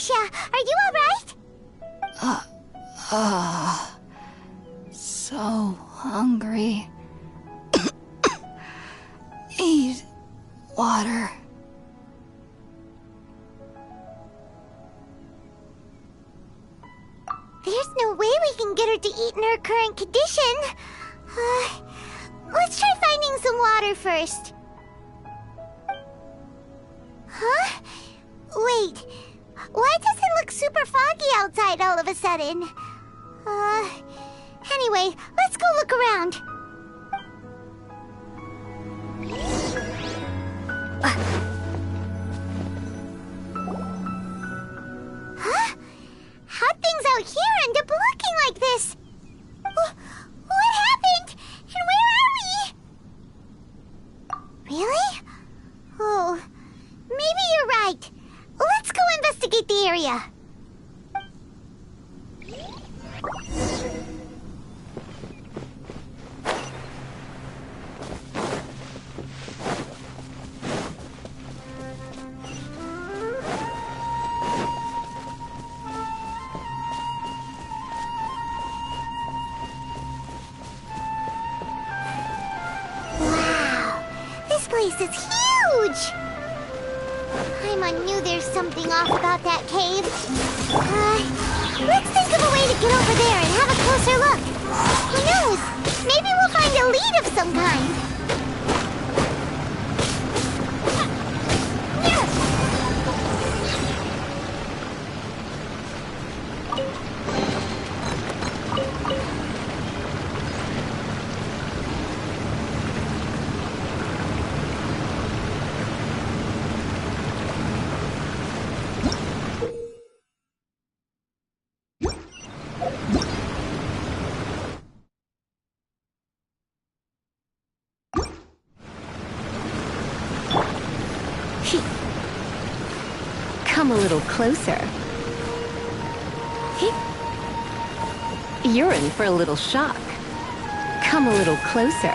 Asha, are you alright? So hungry. Need water. There's no way we can get her to eat in her current condition. Let's try finding some water first. Huh? Wait. Why does it look super foggy outside all of a sudden? Anyway, let's go look around. Huh? How'd things out here end up looking like this? What happened? And where are we? Really? Oh, maybe you're right. Let's go investigate the area. This place is huge! I knew there's something off about that cave. Let's think of a way to get over there and have a closer look. Who knows? Maybe we'll find a lead of some kind. Come a little closer. You're in for a little shock. Come a little closer.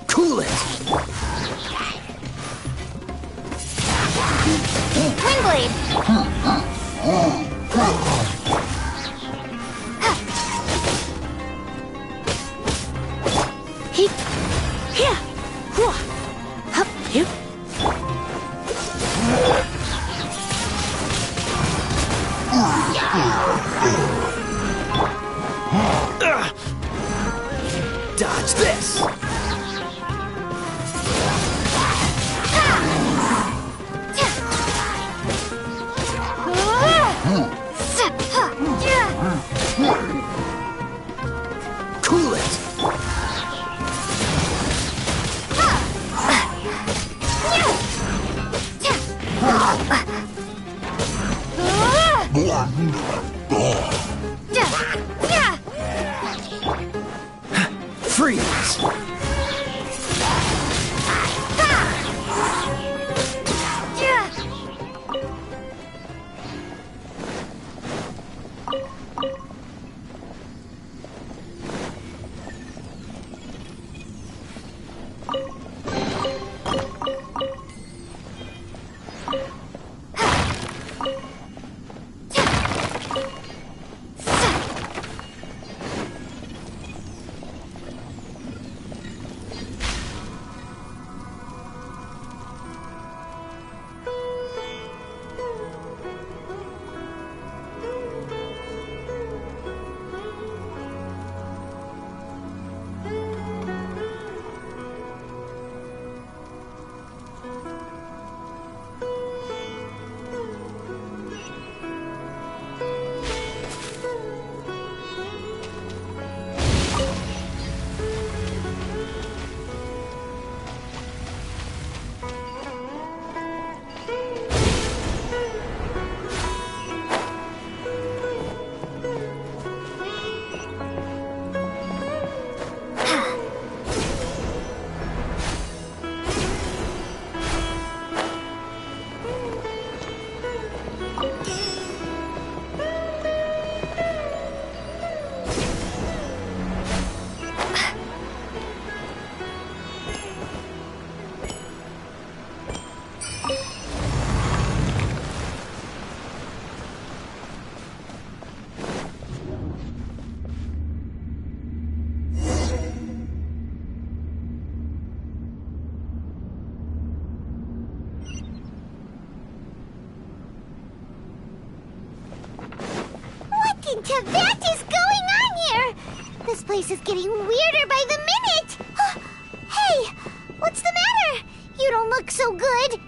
Cool it! Windblade! Dodge this! Cool it! Freeze! That is going on here! This place is getting weirder by the minute! Hey, what's the matter? You don't look so good.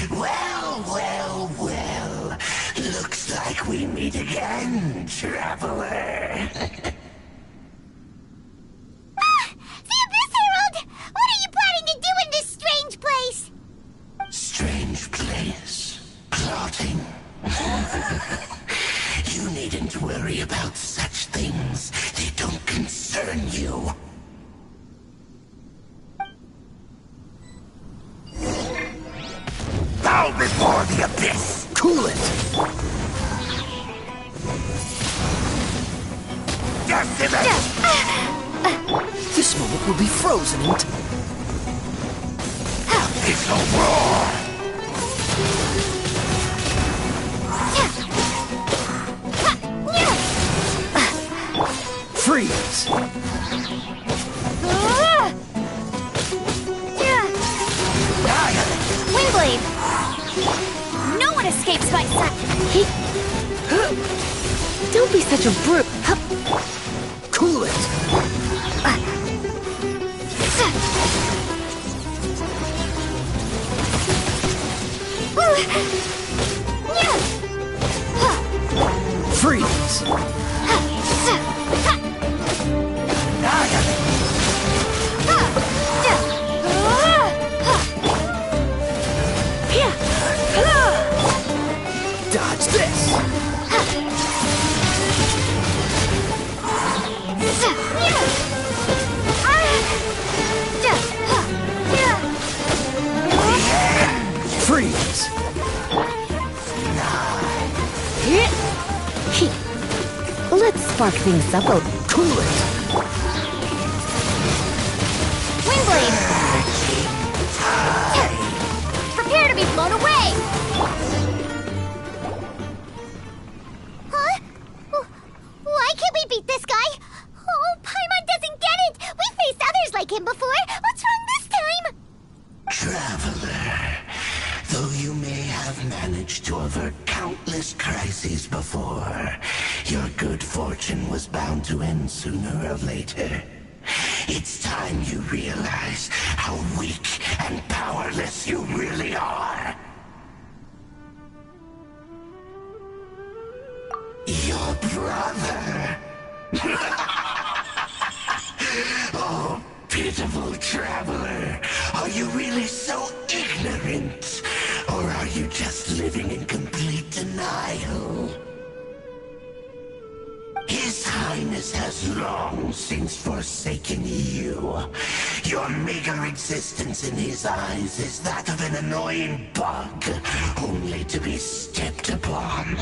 Well. Looks like we meet again, traveler. The Abyss Herald! What are you planning to do in this strange place? Strange place. Plotting. You needn't worry about such things. They don't concern you. this! Cool it! This moment will be frozen in time. It's a roar! Freeze! Windblade! No one escapes my sight! Don't be such a brute. Cool it! Freeze! Dodge this! Freeze! Let's spark things up a Cool it! Windblade! Prepare to be blown away! Huh? Why can't we beat this guy? Oh, Paimon doesn't get it! We faced others like him before! What's wrong this time? Traveler, though you may have managed to avert countless crises before, your good fortune was bound to end sooner or later. It's time you realize how weak and powerless you really are. Your brother. Oh, pitiful traveler. Are you really so ignorant? Or are you just living in complete denial? His Highness has long since forsaken you. Your meager existence in his eyes is that of an annoying bug, only to be stepped upon.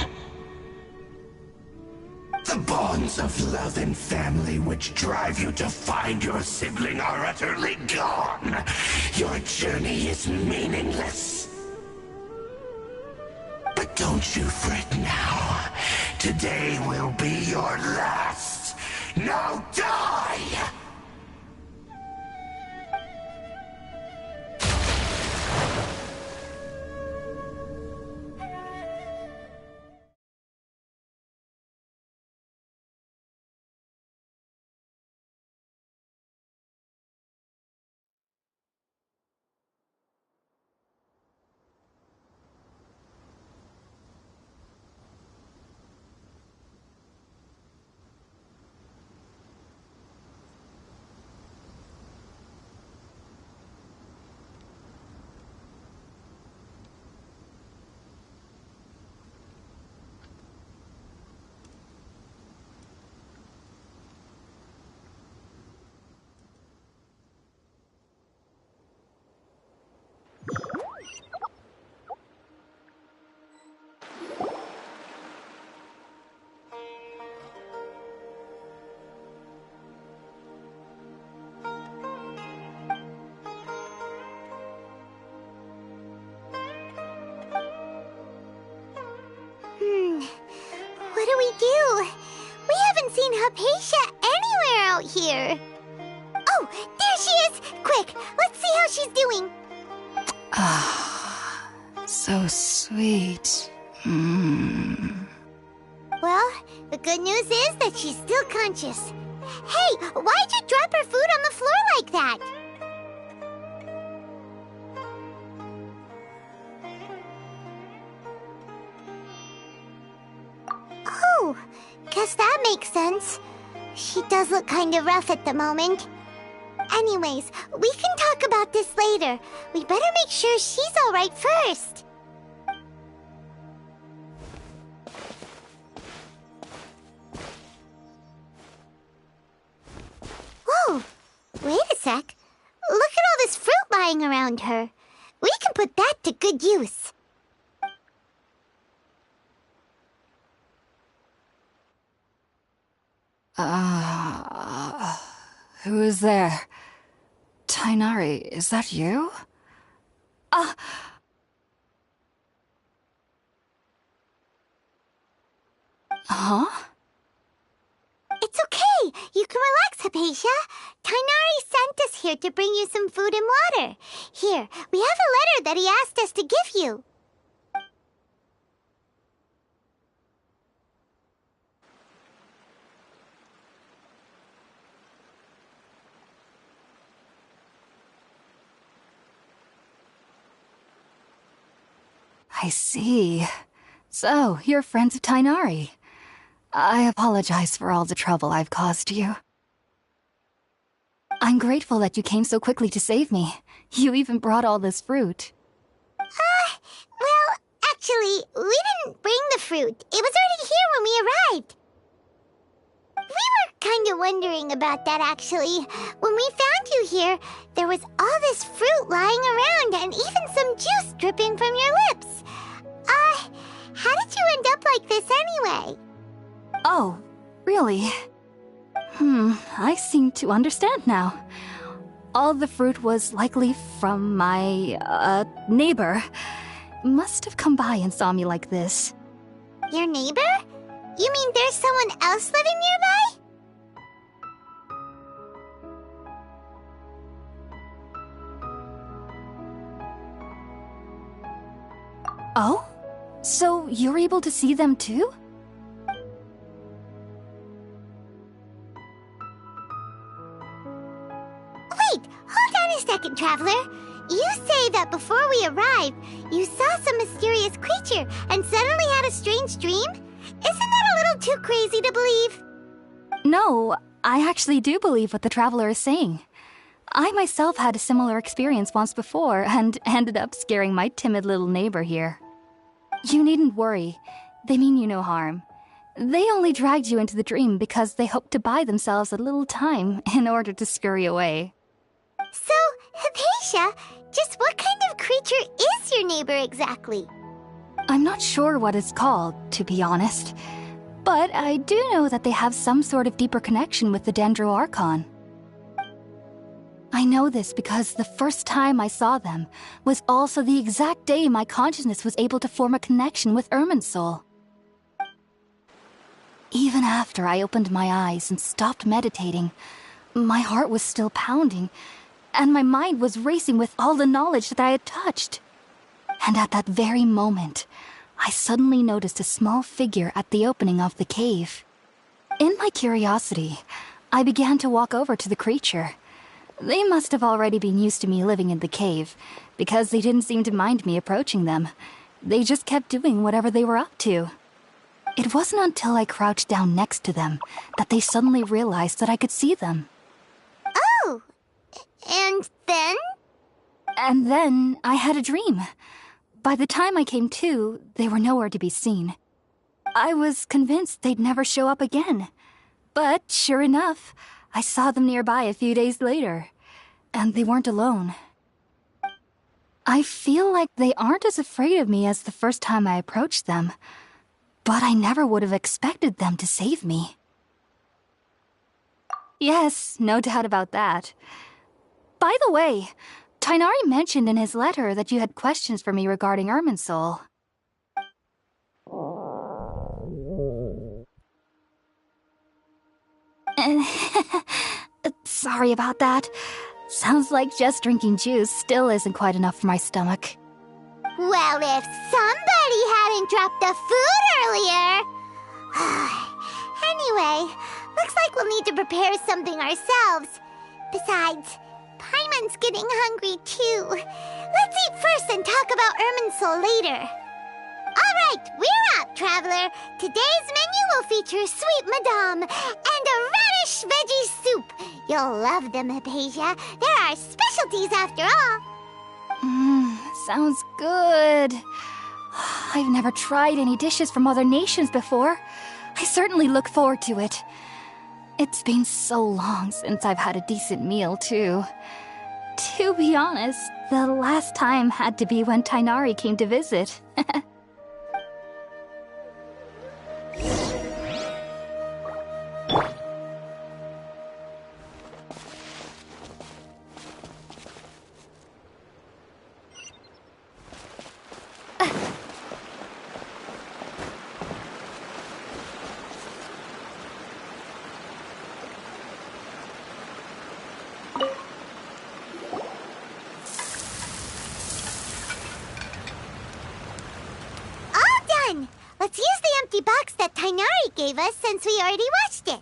The bonds of love and family which drive you to find your sibling are utterly gone. Your journey is meaningless. But don't you fret now. Today will be your last. Now die! What do we do? We haven't seen Hypatia anywhere out here. Oh, there she is! Quick, let's see how she's doing. Ah, so sweet. Well, the good news is that she's still conscious. Hey, why'd you drop her food on the floor like that? Oh, guess that makes sense. She does look kind of rough at the moment. Anyways, we can talk about this later. We better make sure she's alright first. Whoa, wait a sec. Look at all this fruit lying around her. We can put that to good use. Who is there? Tighnari, is that you? Huh? It's okay. You can relax, Hypatia. Tighnari sent us here to bring you some food and water. Here, we have a letter that he asked us to give you. I see. So, you're friends of Tighnari. I apologize for all the trouble I've caused you. I'm grateful that you came so quickly to save me. You even brought all this fruit. Well, actually, we didn't bring the fruit. It was already here when we arrived. We were kind of wondering about that, actually. When we found you here, there was all this fruit lying around and even some juice dripping from your lips. How did you end up like this anyway? Oh, really? I seem to understand now. All the fruit was likely from my, neighbor. Must have come by and saw me like this. Your neighbor? You mean there's someone else living nearby? Oh? So you're able to see them too? Wait, hold on a second, Traveler. You say that before we arrived, you saw some mysterious creature and suddenly had a strange dream? Isn't that a little too crazy to believe? No, I actually do believe what the Traveler is saying. I myself had a similar experience once before and ended up scaring my timid little neighbor here. You needn't worry. They mean you no harm. They only dragged you into the dream because they hoped to buy themselves a little time in order to scurry away. So, Hypatia, just what kind of creature is your neighbor exactly? I'm not sure what it's called, to be honest. But I do know that they have some sort of deeper connection with the Dendro Archon. I know this because the first time I saw them was also the exact day my consciousness was able to form a connection with Irminsul. Even after I opened my eyes and stopped meditating, my heart was still pounding, and my mind was racing with all the knowledge that I had touched. And at that very moment, I suddenly noticed a small figure at the opening of the cave. In my curiosity, I began to walk over to the creature. They must have already been used to me living in the cave, because they didn't seem to mind me approaching them. They just kept doing whatever they were up to. It wasn't until I crouched down next to them that they suddenly realized that I could see them. Oh! And then? And then I had a dream. By the time I came to, they were nowhere to be seen. I was convinced they'd never show up again. But sure enough, I saw them nearby a few days later, and they weren't alone. I feel like they aren't as afraid of me as the first time I approached them, but I never would have expected them to save me. Yes, no doubt about that. By the way, Tighnari mentioned in his letter that you had questions for me regarding Irminsul. Sorry about that. Sounds like just drinking juice still isn't quite enough for my stomach. Well, if somebody hadn't dropped the food earlier... Anyway, looks like we'll need to prepare something ourselves. Besides, Paimon's getting hungry too. Let's eat first and talk about Irminsul later. Alright, we're up, Traveler. Today's menu will feature Sweet Madame and a radish veggie soup. You'll love them, Hypatia. They're our specialties after all. Sounds good. I've never tried any dishes from other nations before. I certainly look forward to it. It's been so long since I've had a decent meal, too. To be honest, the last time had to be when Tighnari came to visit. fun! Let's use the empty box that Tainari gave us since we already watched it.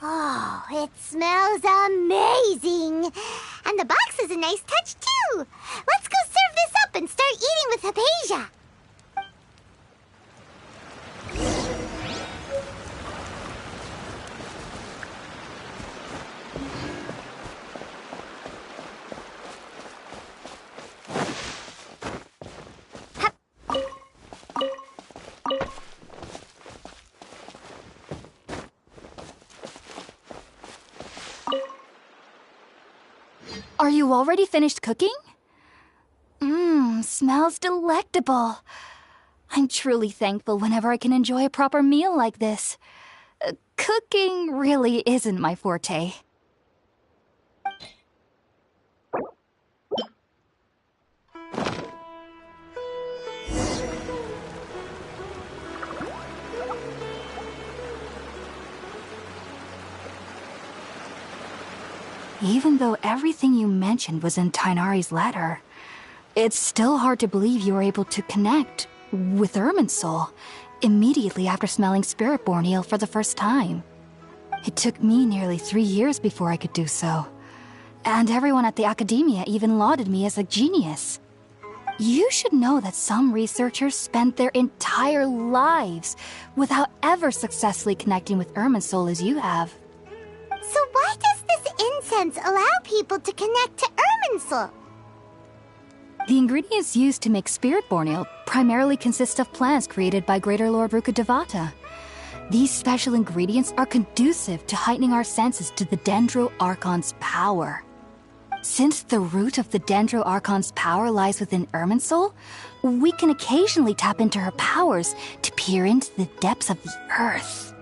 Oh, it smells amazing! And the box is a nice touch, too! Let's go serve this up and start eating with Hypatia! Are you already finished cooking? Smells delectable. I'm truly thankful whenever I can enjoy a proper meal like this. Cooking really isn't my forte. Even though everything you mentioned was in Tainari's letter, it's still hard to believe you were able to connect with Irminsul immediately after smelling Spirit-born eel for the first time. It took me nearly 3 years before I could do so, and everyone at the Academia even lauded me as a genius. You should know that some researchers spent their entire lives without ever successfully connecting with Irminsul as you have. So why does this incense allow people to connect to Irminsul? The ingredients used to make Spirit-born eel primarily consist of plants created by Greater Lord Rukkhadevata. These special ingredients are conducive to heightening our senses to the Dendro Archon's power. Since the root of the Dendro Archon's power lies within Irminsul, we can occasionally tap into her powers to peer into the depths of the earth.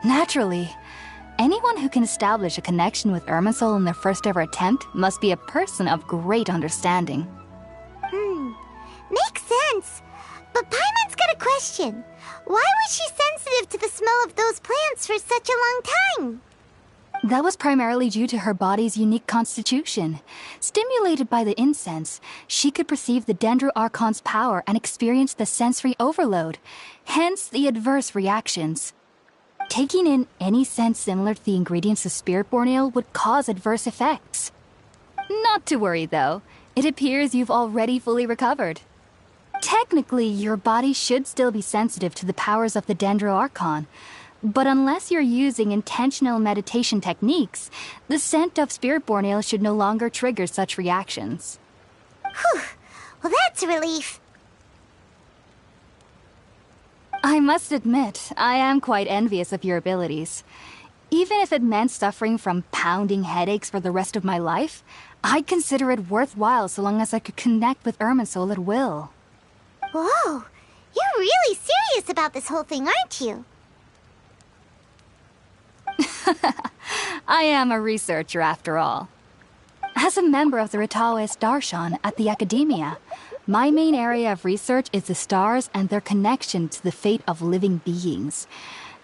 Naturally. Anyone who can establish a connection with Irminsul in their first ever attempt must be a person of great understanding. Makes sense. But Paimon's got a question. Why was she sensitive to the smell of those plants for such a long time? That was primarily due to her body's unique constitution. Stimulated by the incense, she could perceive the Dendro-Archon's power and experience the sensory overload, hence the adverse reactions. Taking in any scent similar to the ingredients of Spiritborn Ale would cause adverse effects. Not to worry, though. It appears you've already fully recovered. Technically, your body should still be sensitive to the powers of the Dendro-Archon, but unless you're using intentional meditation techniques, the scent of Spiritborn Ale should no longer trigger such reactions. Whew. Well, that's a relief. I must admit, I am quite envious of your abilities. Even if it meant suffering from pounding headaches for the rest of my life, I'd consider it worthwhile so long as I could connect with Irminsul at will. Whoa! You're really serious about this whole thing, aren't you? I am a researcher, after all. As a member of the Ritaoist Darshan at the Academia, my main area of research is the stars and their connection to the fate of living beings.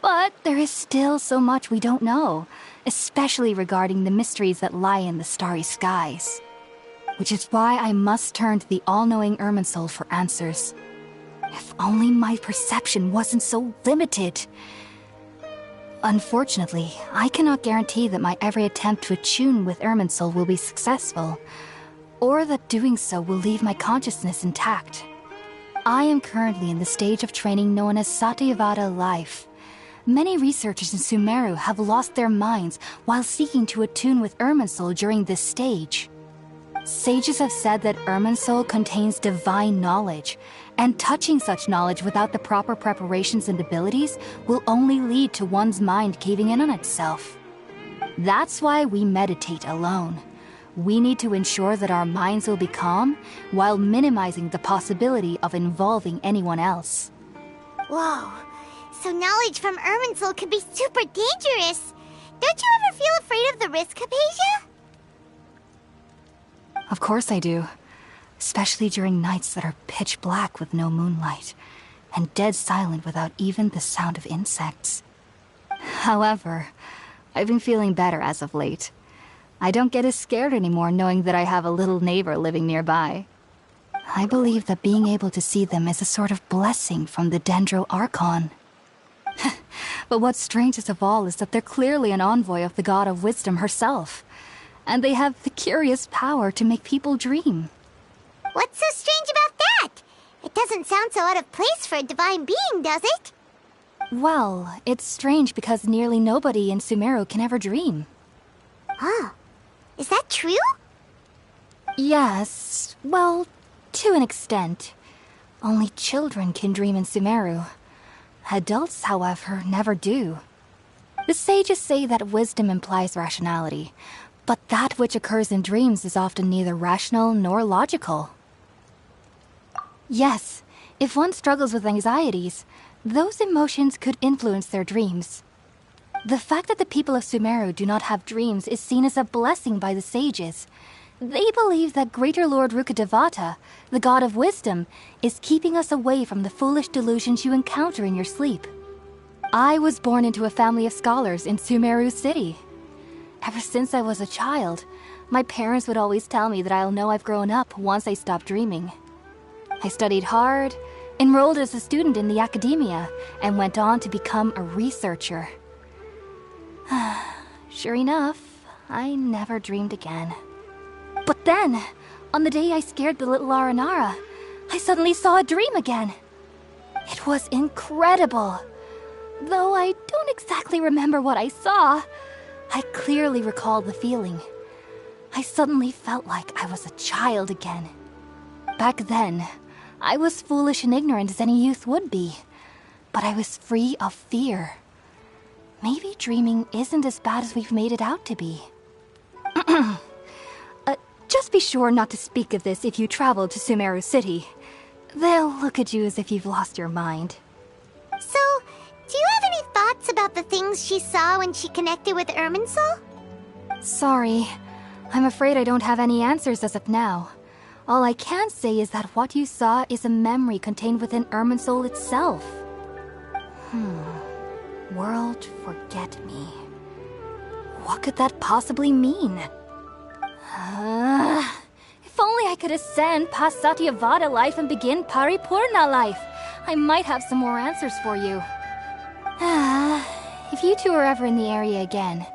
But there is still so much we don't know, especially regarding the mysteries that lie in the starry skies. Which is why I must turn to the all-knowing Irminsul for answers. If only my perception wasn't so limited. Unfortunately, I cannot guarantee that my every attempt to attune with Irminsul will be successful, or that doing so will leave my consciousness intact. I am currently in the stage of training known as Satyavada life. Many researchers in Sumeru have lost their minds while seeking to attune with Irminsul during this stage. Sages have said that Irminsul contains divine knowledge, and touching such knowledge without the proper preparations and abilities will only lead to one's mind caving in on itself. That's why we meditate alone. We need to ensure that our minds will be calm while minimizing the possibility of involving anyone else. Whoa. So knowledge from Irminsul could be super dangerous. Don't you ever feel afraid of the risk, Hypatia? Of course I do. Especially during nights that are pitch black with no moonlight, and dead silent without even the sound of insects. However, I've been feeling better as of late. I don't get as scared anymore knowing that I have a little neighbor living nearby. I believe that being able to see them is a sort of blessing from the Dendro-Archon. But what's strangest of all is that they're clearly an envoy of the God of Wisdom herself, and they have the curious power to make people dream. What's so strange about that? It doesn't sound so out of place for a divine being, does it? Well, it's strange because nearly nobody in Sumeru can ever dream. Huh. Is that true? Yes, well, to an extent. Only children can dream in Sumeru. Adults, however, never do. The sages say that wisdom implies rationality, but that which occurs in dreams is often neither rational nor logical. Yes, if one struggles with anxieties, those emotions could influence their dreams. The fact that the people of Sumeru do not have dreams is seen as a blessing by the sages. They believe that Greater Lord Rukkhadevata, the god of wisdom, is keeping us away from the foolish delusions you encounter in your sleep. I was born into a family of scholars in Sumeru City. Ever since I was a child, my parents would always tell me that I'll know I've grown up once I stop dreaming. I studied hard, enrolled as a student in the academia, and went on to become a researcher. Sure enough, I never dreamed again. But then, on the day I scared the little Aranara, I suddenly saw a dream again. It was incredible. Though I don't exactly remember what I saw, I clearly recall the feeling. I suddenly felt like I was a child again. Back then, I was foolish and ignorant as any youth would be, but I was free of fear. Maybe dreaming isn't as bad as we've made it out to be. Just be sure not to speak of this if you travel to Sumeru City. They'll look at you as if you've lost your mind. So, do you have any thoughts about the things she saw when she connected with Irminsul? Sorry. I'm afraid I don't have any answers as of now. All I can say is that what you saw is a memory contained within Irminsul itself. World forget me. What could that possibly mean? If only I could ascend past Satyavada life and begin Paripurna life. I might have some more answers for you. If you two are ever in the area again,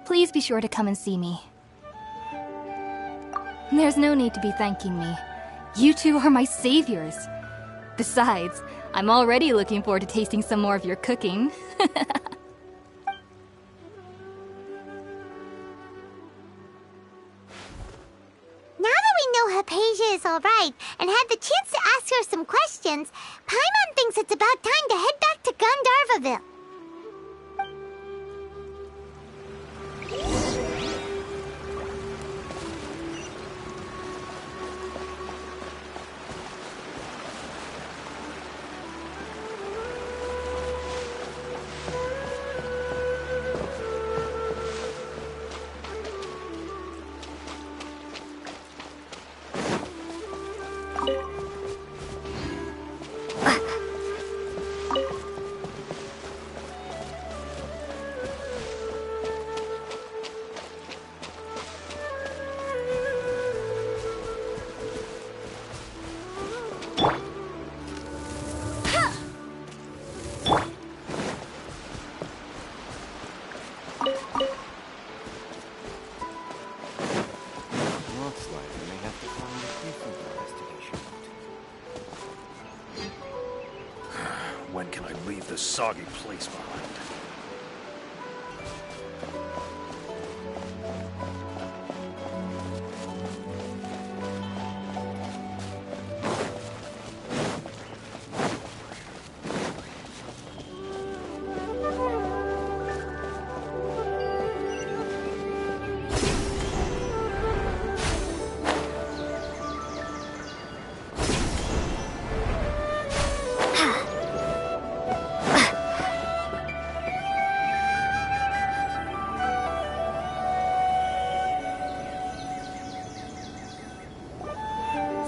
please be sure to come and see me. There's no need to be thanking me. You two are my saviors. Besides, I'm already looking forward to tasting some more of your cooking. Now that we know Hypatia is alright and had the chance to ask her some questions, Paimon thinks it's about time to head back to Gandharvaville. When can I leave this soggy place behind?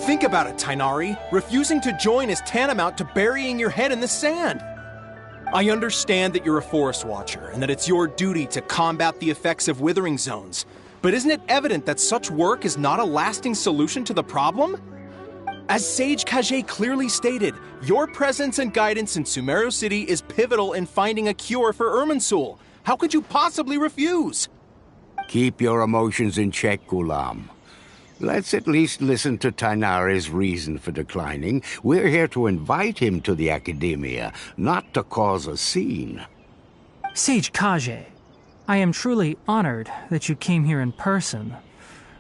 Think about it, Tainari. Refusing to join is tantamount to burying your head in the sand. I understand that you're a forest watcher and that it's your duty to combat the effects of withering zones. But isn't it evident that such work is not a lasting solution to the problem? As Sage Kage clearly stated, your presence and guidance in Sumeru City is pivotal in finding a cure for Irminsul. How could you possibly refuse? Keep your emotions in check, Ghulam. Let's at least listen to Tainari's reason for declining. We're here to invite him to the Academia, not to cause a scene. Sage Kage, I am truly honored that you came here in person,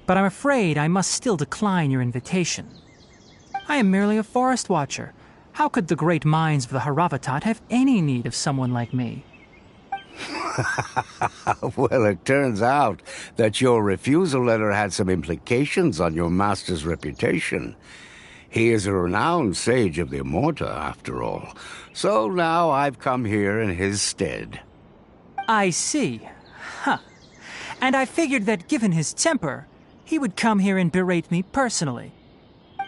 but I'm afraid I must still decline your invitation. I am merely a forest watcher. How could the great minds of the Haravatat have any need of someone like me? Well, it turns out that your refusal letter had some implications on your master's reputation. He is a renowned sage of the Immorta, after all. So now I've come here in his stead. I see. Huh. And I figured that given his temper, he would come here and berate me personally.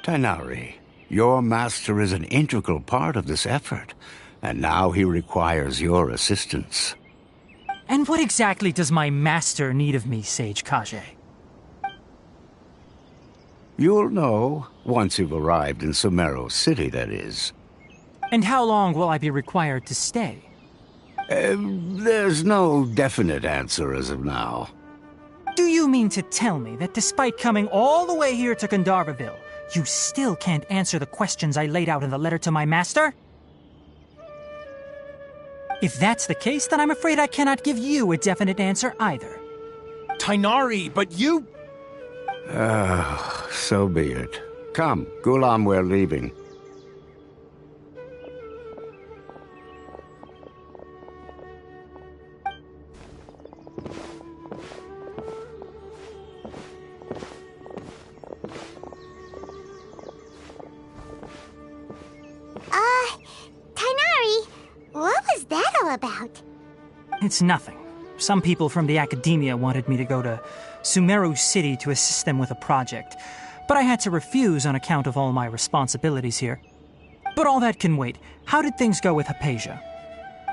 Tainari, your master is an integral part of this effort, and now he requires your assistance. And what exactly does my master need of me, Sage Kage? You'll know, once you've arrived in Sumeru City, that is. And how long will I be required to stay? There's no definite answer as of now. Do you mean to tell me that despite coming all the way here to Gandharvaville, you still can't answer the questions I laid out in the letter to my master? If that's the case, then I'm afraid I cannot give you a definite answer either. Tainari, but you... So be it. Come, Ghulam, we're leaving. Tainari, what was that all about? It's nothing. Some people from the academia wanted me to go to Sumeru City to assist them with a project, but I had to refuse on account of all my responsibilities here. But all that can wait. How did things go with Hypatia?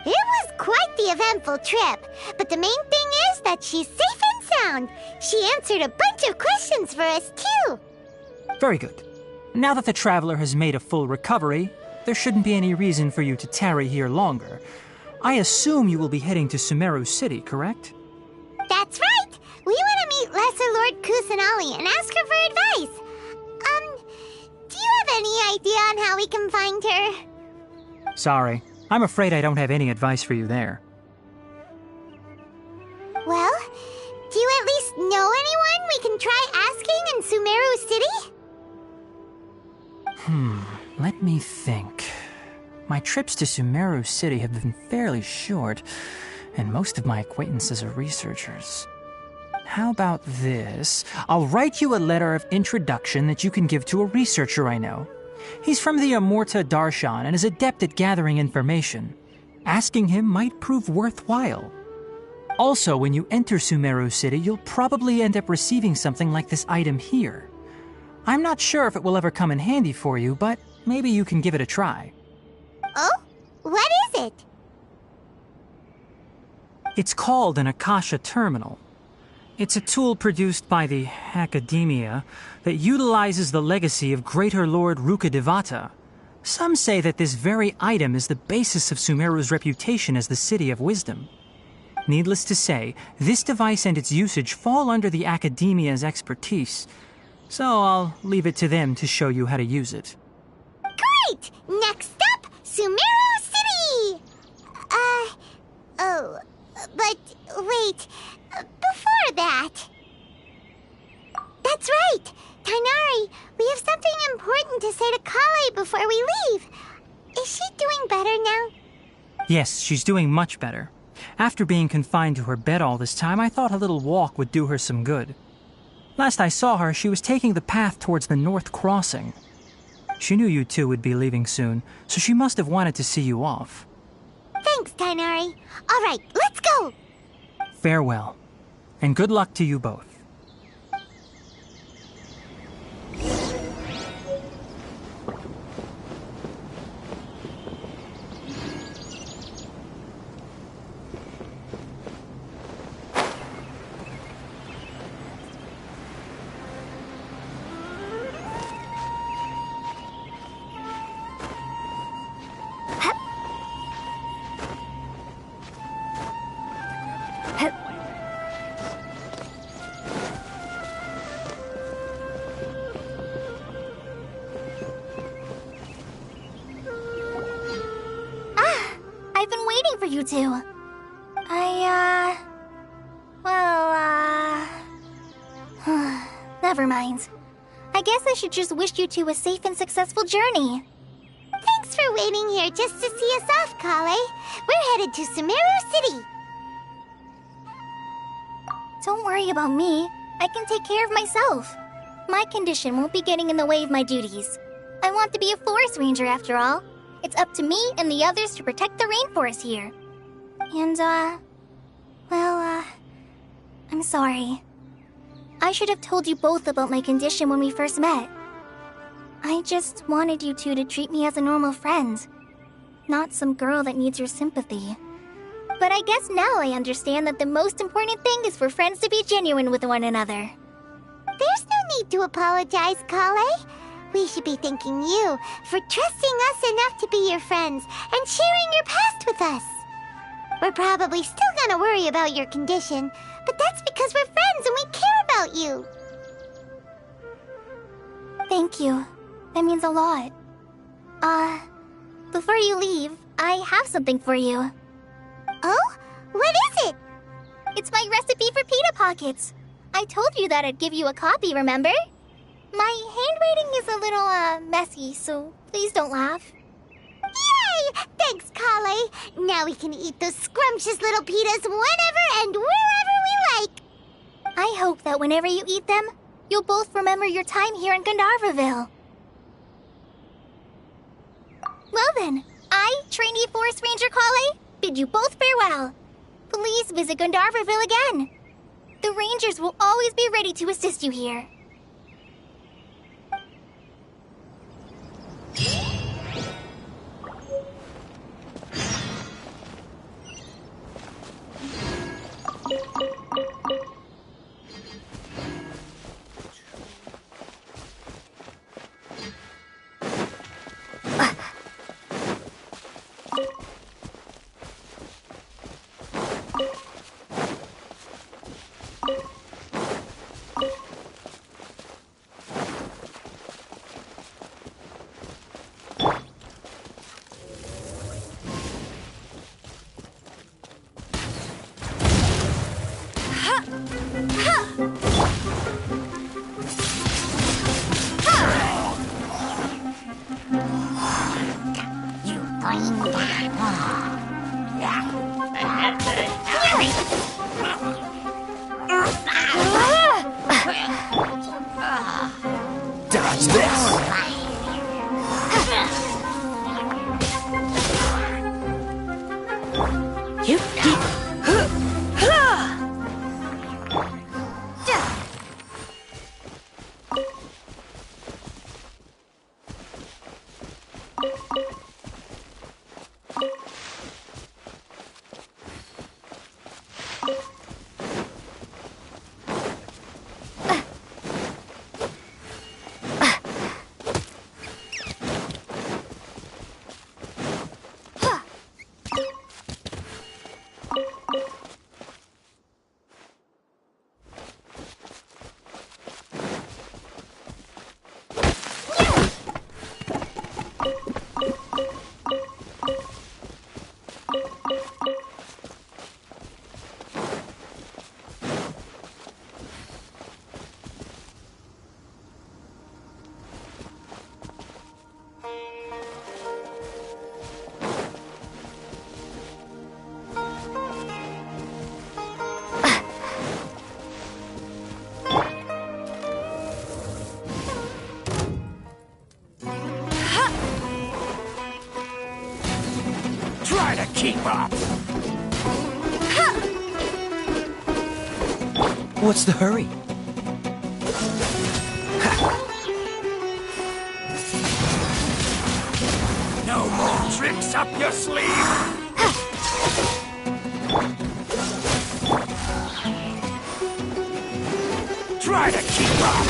It was quite the eventful trip, but the main thing is that she's safe and sound. She answered a bunch of questions for us, too. Very good. Now that the traveler has made a full recovery, there shouldn't be any reason for you to tarry here longer. I assume you will be heading to Sumeru City, correct? That's right! We want to meet Lesser Lord Kusanali and ask her for advice. Do you have any idea on how we can find her? Sorry. I'm afraid I don't have any advice for you there. Well, do you at least know anyone we can try asking in Sumeru City? Let me think. My trips to Sumeru City have been fairly short, and most of my acquaintances are researchers. How about this? I'll write you a letter of introduction that you can give to a researcher I know. He's from the Amurta Darshan and is adept at gathering information. Asking him might prove worthwhile. Also, when you enter Sumeru City, you'll probably end up receiving something like this item here. I'm not sure if it will ever come in handy for you, but maybe you can give it a try. Oh? What is it? It's called an Akasha Terminal. It's a tool produced by the academia that utilizes the legacy of Greater Lord Rukkhadevata. Some say that this very item is the basis of Sumeru's reputation as the City of Wisdom. Needless to say, this device and its usage fall under the academia's expertise, so I'll leave it to them to show you how to use it. Great! Next up, Sumeru City! But wait, before that... That's right! Tainari, we have something important to say to Kale before we leave. Is she doing better now? Yes, she's doing much better. After being confined to her bed all this time, I thought a little walk would do her some good. Last I saw her, she was taking the path towards the North Crossing. She knew you two would be leaving soon, so she must have wanted to see you off. Thanks, Tainari. All right, let's go! Farewell, and good luck to you both. I've been waiting for you two. Never mind. I guess I should just wish you two a safe and successful journey. Thanks for waiting here just to see us off, Kale. We're headed to Sumeru City. Don't worry about me. I can take care of myself. My condition won't be getting in the way of my duties. I want to be a forest ranger after all. It's up to me and the others to protect the rainforest here. And, I'm sorry. I should have told you both about my condition when we first met. I just wanted you two to treat me as a normal friend, not some girl that needs your sympathy. But I guess now I understand that the most important thing is for friends to be genuine with one another. There's no need to apologize, Kale. We should be thanking you for trusting us enough to be your friends and sharing your past with us. We're probably still gonna worry about your condition, but that's because we're friends and we care about you. Thank you. That means a lot. Before you leave, I have something for you. Oh? What is it? It's my recipe for pita pockets. I told you that I'd give you a copy, remember? My handwriting is a little, messy, so please don't laugh. Yay! Thanks, Kale. Now we can eat those scrumptious little pitas whenever and wherever we like. I hope that whenever you eat them, you'll both remember your time here in Gandharvaville. Well then, I, trainee Forest Ranger Kale, bid you both farewell. please visit Gandharvaville again. The Rangers will always be ready to assist you here. Dodge this! Try to keep up! What's the hurry? No more tricks up your sleeve! Try to keep up!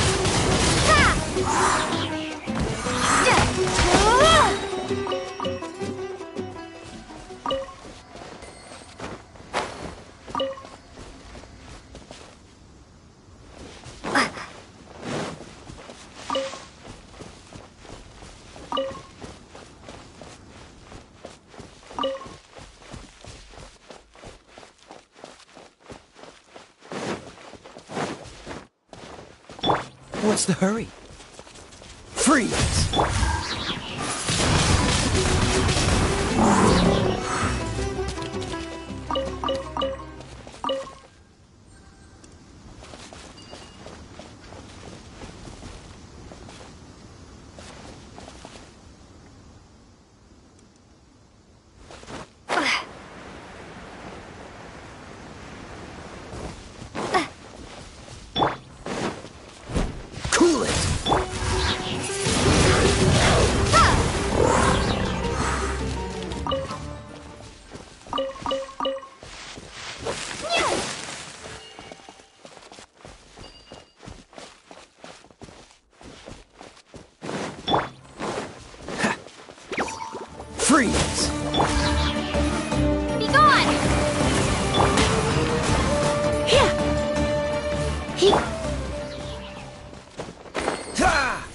What's the hurry? Freeze! Freeze! Be gone! Here! Here! Ha!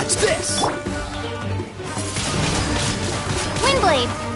Dodge this! Windblade!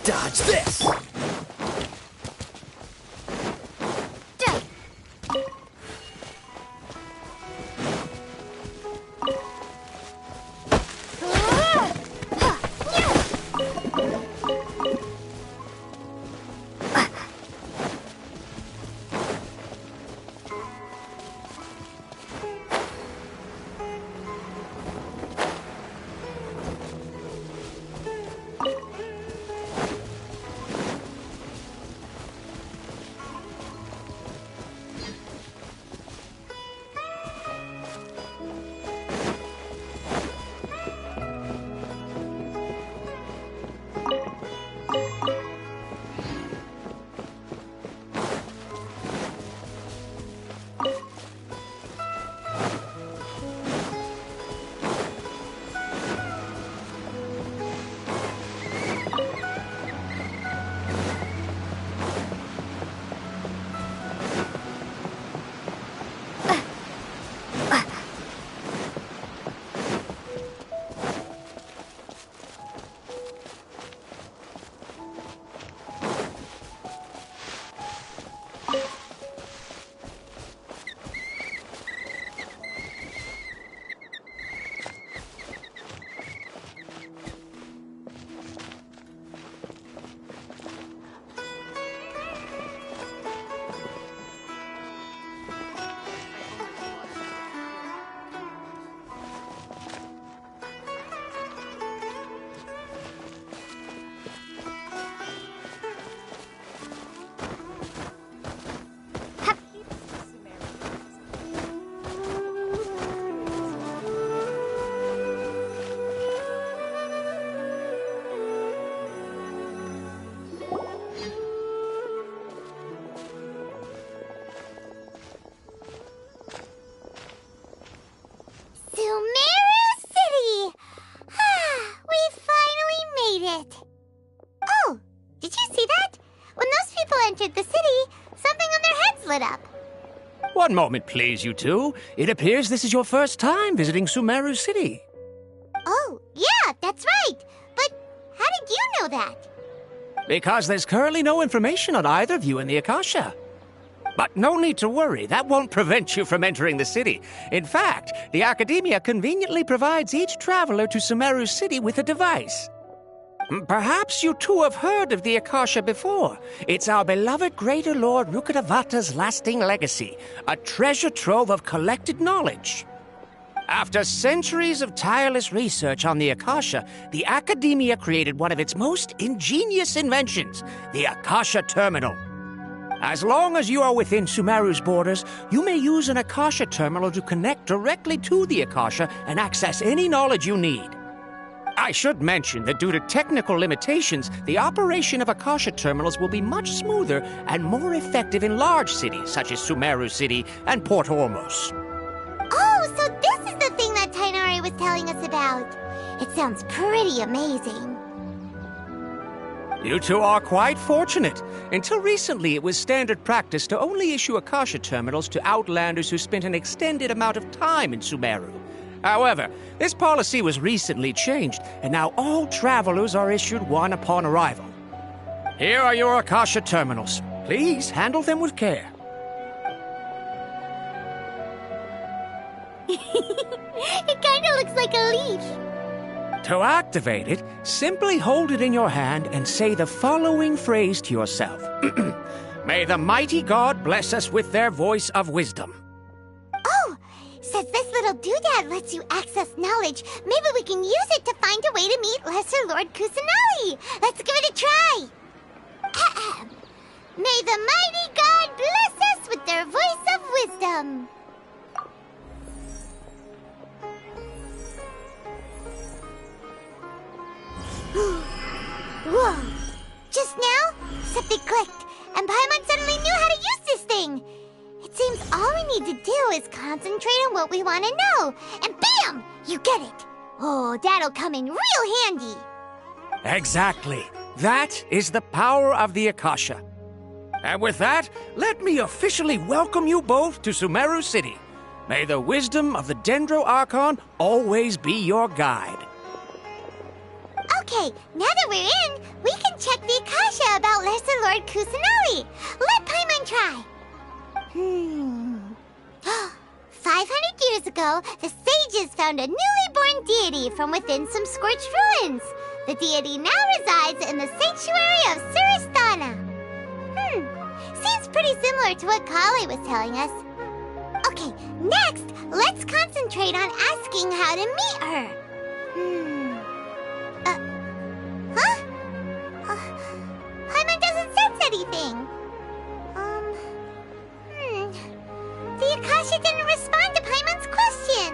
Dodge this! One moment, please, you two. It appears this is your first time visiting Sumeru City. Oh, yeah, that's right. But how did you know that? Because there's currently no information on either of you in the Akasha. But no need to worry, that won't prevent you from entering the city. In fact, the Academia conveniently provides each traveler to Sumeru City with a device. Perhaps you two have heard of the Akasha before. It's our beloved Greater Lord Rukkhadevata's lasting legacy, a treasure trove of collected knowledge. After centuries of tireless research on the Akasha, the Academia created one of its most ingenious inventions, the Akasha Terminal. As long as you are within Sumeru's borders, you may use an Akasha Terminal to connect directly to the Akasha and access any knowledge you need. I should mention that due to technical limitations, the operation of Akasha terminals will be much smoother and more effective in large cities such as Sumeru City and Port Ormos. Oh, so this is the thing that Tainari was telling us about. It sounds pretty amazing. You two are quite fortunate. Until recently, it was standard practice to only issue Akasha terminals to outlanders who spent an extended amount of time in Sumeru. However, this policy was recently changed, and now all travelers are issued one upon arrival. Here are your Akasha terminals. Please handle them with care. It kinda looks like a leaf. To activate it, simply hold it in your hand and say the following phrase to yourself. May the mighty God bless us with their voice of wisdom. Oh, since this little doodad lets you access knowledge, maybe we can use it to find a way to meet Lesser Lord Kusanali. Let's give it a try. Ahem. May the mighty God bless us with their voice of wisdom. Whoa! Just now, something clicked, and Paimon suddenly knew how to use this thing. It seems all we need to do is concentrate on what we want to know, and bam! You get it. Oh, that'll come in real handy. Exactly. That is the power of the Akasha. And with that, let me officially welcome you both to Sumeru City. May the wisdom of the Dendro Archon always be your guide. Okay, now that we're in, we can check the Akasha about Lesser Lord Kusanali. Let Paimon try. 500 years ago, the sages found a newly born deity from within some scorched ruins. The deity now resides in the sanctuary of Suristana. Seems pretty similar to what Kale was telling us. Okay, next, let's concentrate on asking how to meet her. Paimon doesn't sense anything. The Akasha didn't respond to Paimon's question.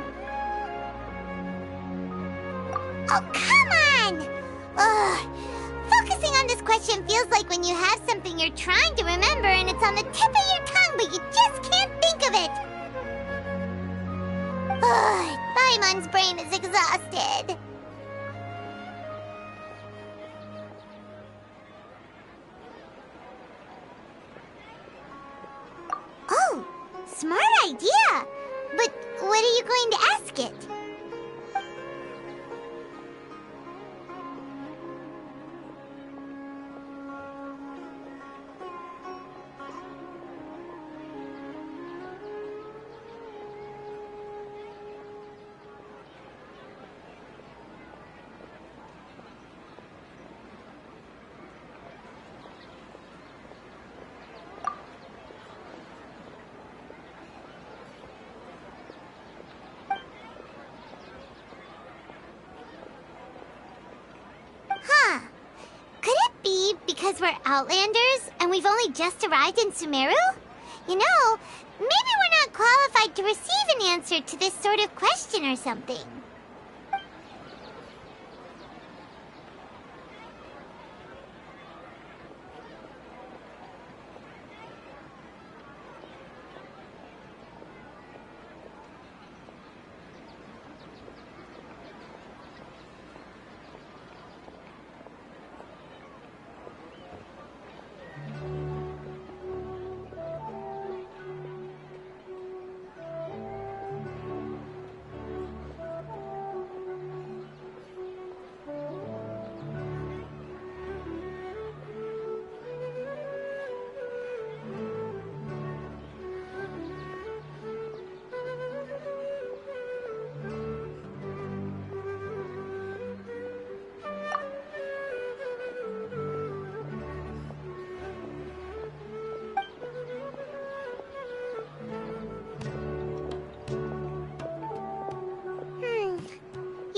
Oh, come on! Ugh. Focusing on this question feels like when you have something you're trying to remember and it's on the tip of your tongue, but you just can't think of it. Ugh. Paimon's brain is exhausted. Oh, smart idea! But what are you going to ask it? Because we're Outlanders and we've only just arrived in Sumeru? You know, maybe we're not qualified to receive an answer to this sort of question or something.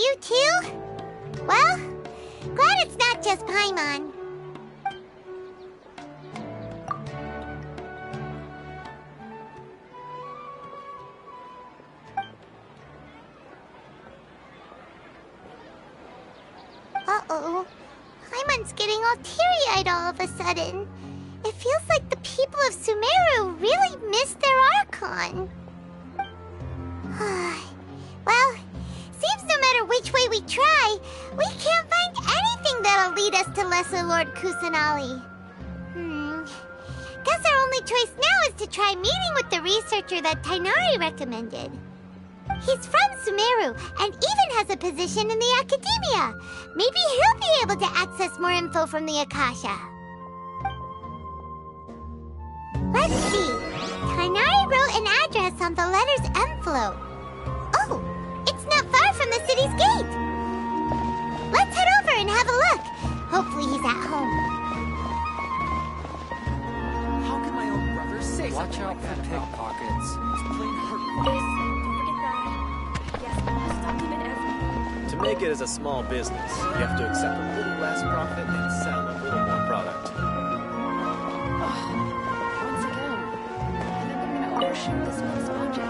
You too? Well, glad it's not just Paimon. Uh-oh. Paimon's getting all teary-eyed all of a sudden. It feels like the people of Sumeru really missed their Archon. Well, seems no matter which way we try, we can't find anything that'll lead us to Lesser Lord Kusanali. Guess our only choice now is to try meeting with the researcher that Tainari recommended. He's from Sumeru and even has a position in the Academia. Maybe he'll be able to access more info from the Akasha. Let's see. Tainari wrote an address on the letter's envelope. Oh, it's not far from the city's gate. Let's head over and have a look. Hopefully he's at home. How can my own brother say Watch out for pickpockets. It's plain hurtful. To make it as a small business, you have to accept a little less profit and sell a little more product. Once again, I think I'm gonna overshoot this month's budget.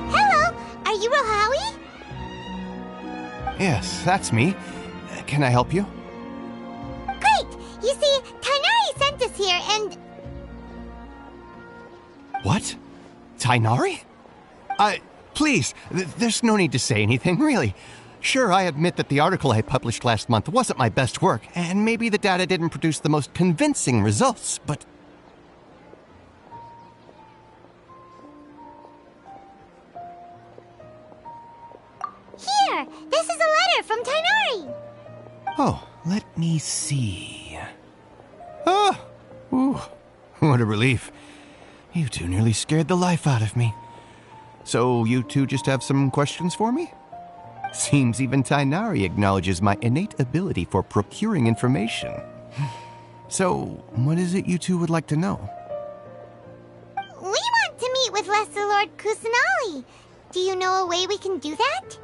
Hello, are you Rohawi? Yes, that's me. Can I help you? Great! You see, Tainari sent us here and... What? Tainari? Please, there's no need to say anything, really. Sure, I admit that the article I published last month wasn't my best work, and maybe the data didn't produce the most convincing results, but... Here! This is a letter from Tainari! Oh, let me see. Oh! Ooh, what a relief. You two nearly scared the life out of me. So you two just have some questions for me? Seems even Tainari acknowledges my innate ability for procuring information. So, what is it you two would like to know? We want to meet with Lesser Lord Kusanali. Do you know a way we can do that?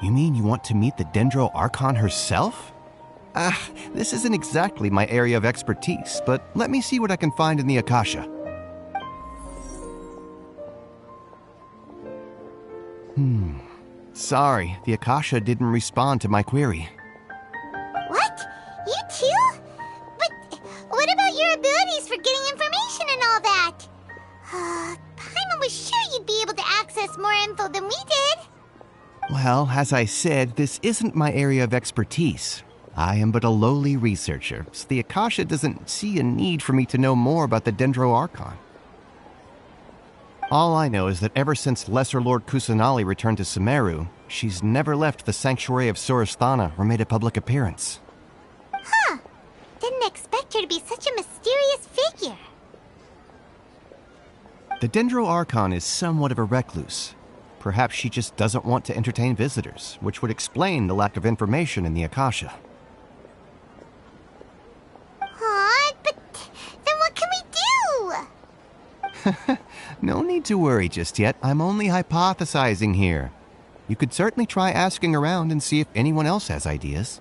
You mean you want to meet the Dendro Archon herself? This isn't exactly my area of expertise, but let me see what I can find in the Akasha. Sorry, the Akasha didn't respond to my query. What? You too? But what about your abilities for getting information and all that? Paimon was sure you'd be able to access more info than we did. Well, as I said, this isn't my area of expertise. I am but a lowly researcher, so the Akasha doesn't see a need for me to know more about the Dendro Archon. All I know is that ever since Lesser Lord Kusanali returned to Sumeru, she's never left the Sanctuary of Sorasthana or made a public appearance. Huh. Didn't expect her to be such a mysterious figure. The Dendro Archon is somewhat of a recluse. Perhaps she just doesn't want to entertain visitors, which would explain the lack of information in the Akasha. But then what can we do? No need to worry just yet. I'm only hypothesizing here. You could certainly try asking around and see if anyone else has ideas.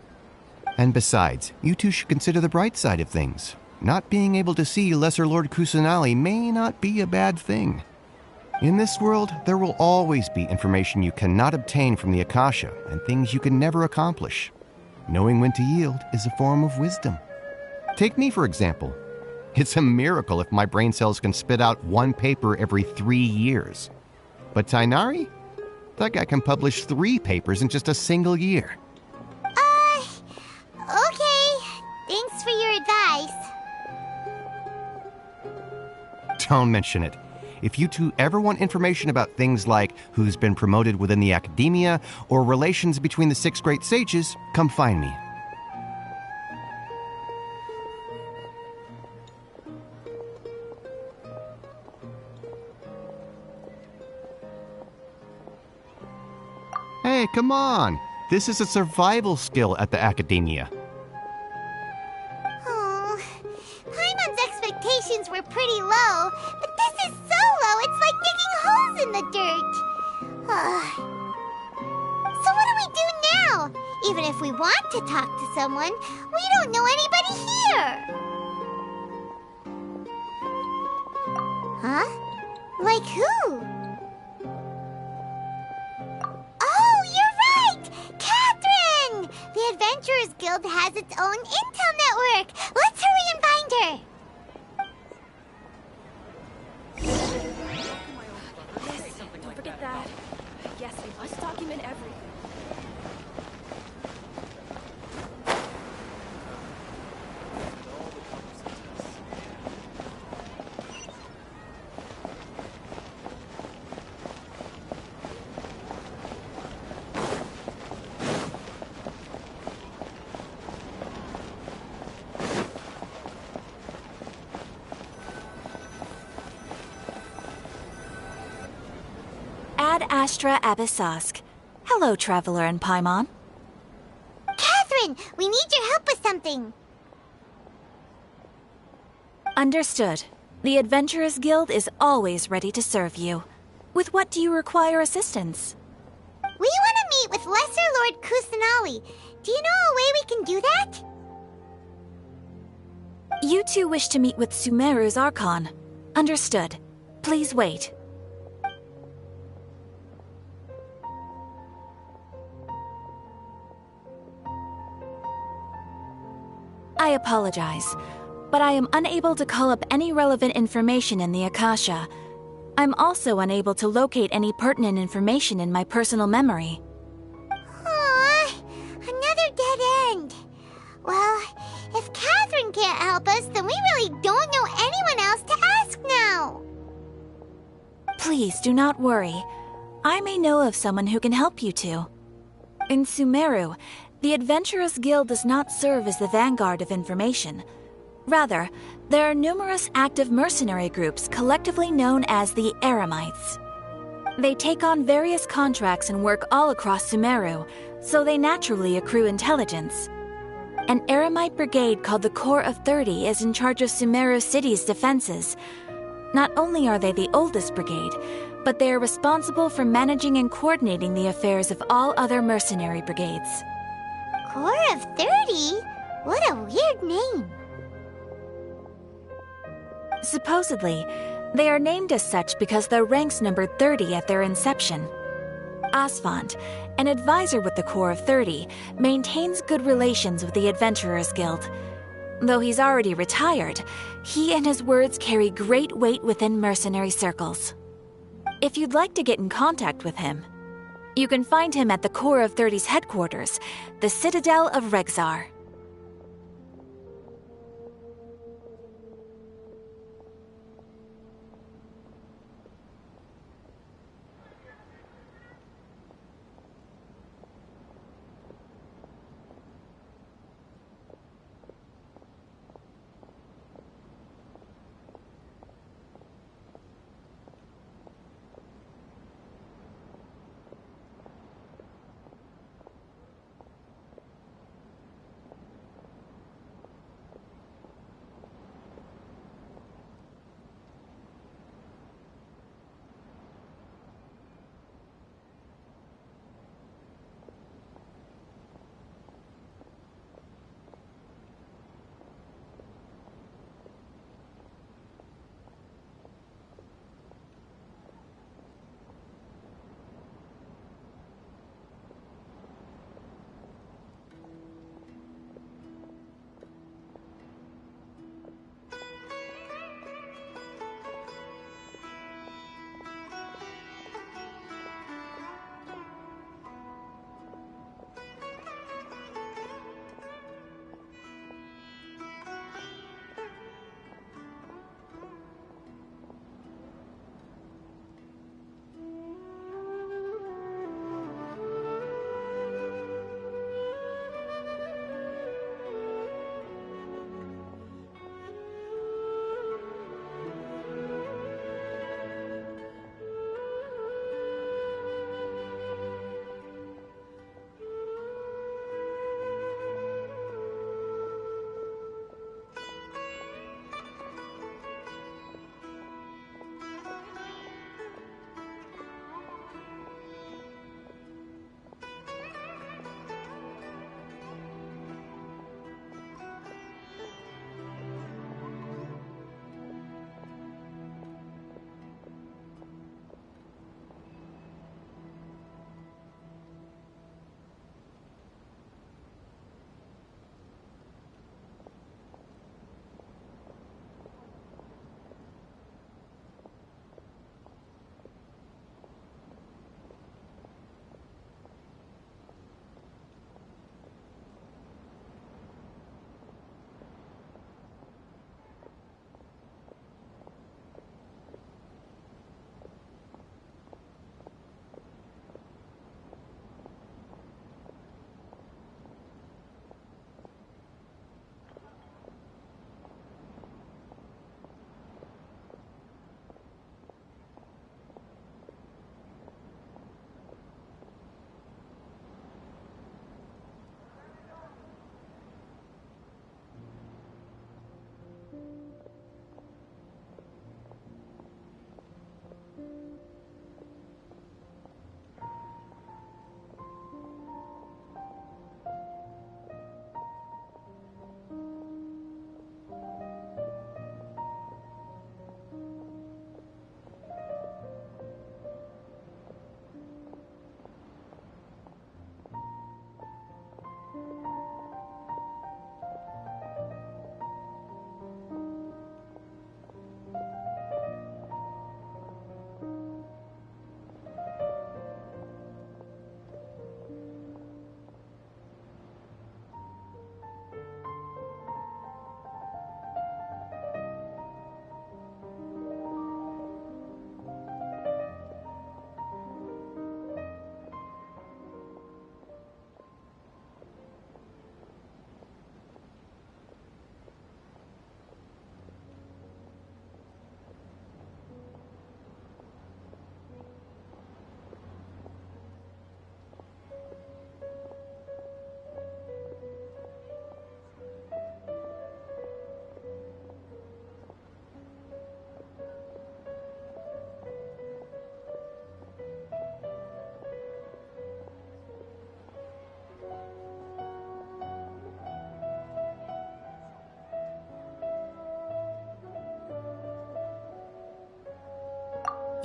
And besides, you two should consider the bright side of things. Not being able to see Lesser Lord Kusanali may not be a bad thing. In this world, there will always be information you cannot obtain from the Akasha and things you can never accomplish. Knowing when to yield is a form of wisdom. Take me, for example. It's a miracle if my brain cells can spit out one paper every 3 years. But Tainari? That guy can publish 3 papers in just a single year. Okay. Thanks for your advice. Don't mention it. If you two ever want information about things like who's been promoted within the Academia or relations between the 6 great sages, come find me. Hey, come on! This is a survival skill at the Academia. Oh, Paimon's expectations were pretty low, but this is so low it's like digging holes in the dirt. So what do we do now? Even if we want to talk to someone, we don't know anybody here. Huh? Like who? Oh, you're right! Catherine! The Adventurers Guild has its own intel network. Let's hurry and find her. Yes, don't forget that. Yes, we must document everything. Ad Astra Abyssosk. Hello, Traveler and Paimon. Catherine, we need your help with something. Understood. The Adventurers Guild is always ready to serve you. With what do you require assistance? We want to meet with Lesser Lord Kusanali. Do you know a way we can do that? You two wish to meet with Sumeru's Archon. Understood. Please wait. I apologize, but I am unable to call up any relevant information in the Akasha. I'm also unable to locate any pertinent information in my personal memory. Aww, another dead end. Well, if Catherine can't help us, then we really don't know anyone else to ask now. Please do not worry. I may know of someone who can help you two. In Sumeru, the Adventurers Guild does not serve as the vanguard of information. Rather, there are numerous active mercenary groups collectively known as the Eremites. They take on various contracts and work all across Sumeru, so they naturally accrue intelligence. An Eremite brigade called the Corps of 30 is in charge of Sumeru City's defenses. Not only are they the oldest brigade, but they are responsible for managing and coordinating the affairs of all other mercenary brigades. Corps of 30? What a weird name. Supposedly, they are named as such because their ranks numbered 30 at their inception. Asfand, an advisor with the Corps of 30, maintains good relations with the Adventurers Guild. Though he's already retired, he and his words carry great weight within mercenary circles. If you'd like to get in contact with him, you can find him at the Corps of 30's headquarters, the Citadel of Rexar.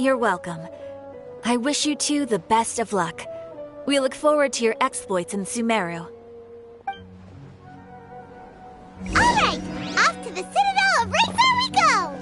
You're welcome. I wish you two the best of luck. We look forward to your exploits in Sumeru. Alright, off to the Citadel of Razor we go!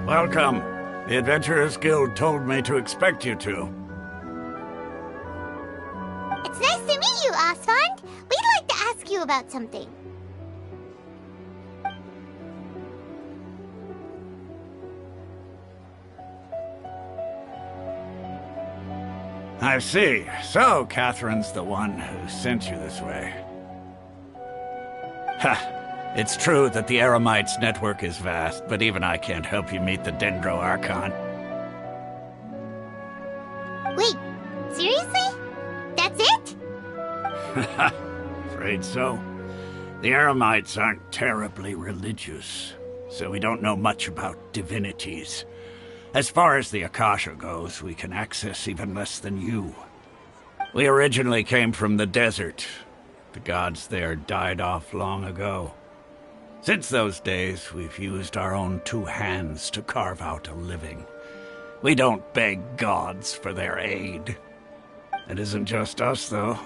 Welcome. The Adventurers Guild told me to expect you two. It's nice to meet you, Osfond. We'd like to ask you about something. I see. So, Catherine's the one who sent you this way. Ha! It's true that the Eremites' network is vast, but even I can't help you meet the Dendro Archon. Wait, seriously? That's it? Afraid so. The Eremites aren't terribly religious, so we don't know much about divinities. As far as the Akasha goes, we can access even less than you. We originally came from the desert. The gods there died off long ago. Since those days, we've used our own two hands to carve out a living. We don't beg gods for their aid. It isn't just us, though.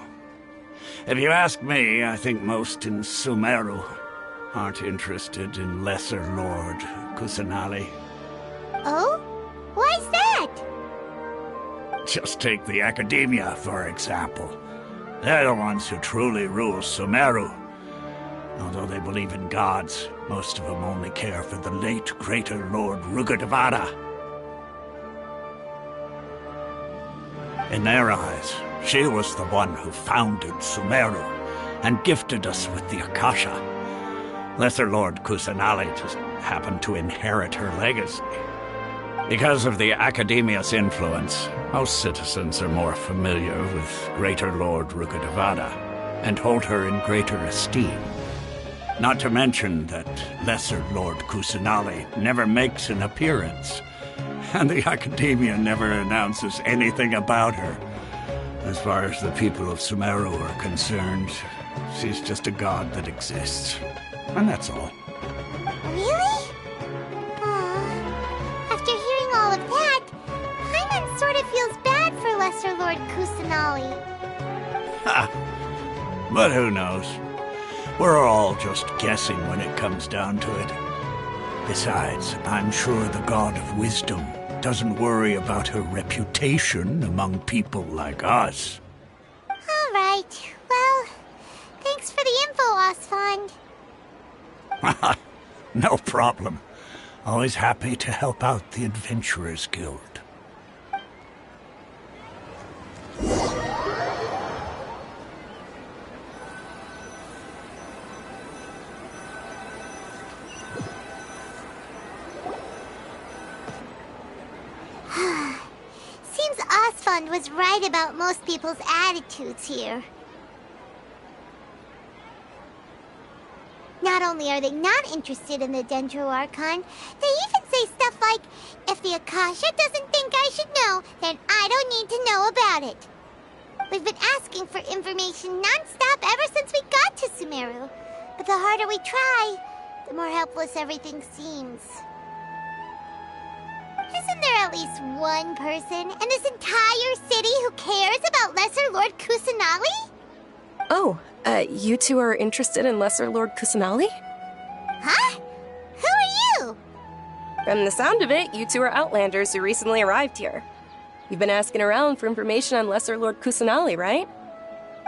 If you ask me, I think most in Sumeru aren't interested in Lesser Lord Kusanali. Oh? Why's that? Just take the Academia, for example. They're the ones who truly rule Sumeru. Although they believe in gods, most of them only care for the late Greater Lord Rugadavada. In their eyes, she was the one who founded Sumeru and gifted us with the Akasha. Lesser Lord Kusanali just happened to inherit her legacy. Because of the Academia's influence, most citizens are more familiar with Greater Lord Rugadavada and hold her in greater esteem. Not to mention that Lesser Lord Kusanali never makes an appearance, and the Academia never announces anything about her. As far as the people of Sumeru are concerned, she's just a god that exists. And that's all. Really? After hearing all of that, Paimon sort of feels bad for Lesser Lord Kusanali. Ha! But who knows? We're all just guessing when it comes down to it. Besides, I'm sure the God of Wisdom doesn't worry about her reputation among people like us. All right. Well, thanks for the info, Osfond. No problem. Always happy to help out the Adventurers Guild. Seems Osfond was right about most people's attitudes here. Not only are they not interested in the Dendro Archon, they even say stuff like, if the Akasha doesn't think I should know, then I don't need to know about it. We've been asking for information non-stop ever since we got to Sumeru. But the harder we try, the more helpless everything seems. Isn't there at least one person in this entire city who cares about Lesser Lord Kusanali? Oh, you two are interested in Lesser Lord Kusanali? Huh? Who are you? From the sound of it, you two are Outlanders who recently arrived here. You've been asking around for information on Lesser Lord Kusanali, right?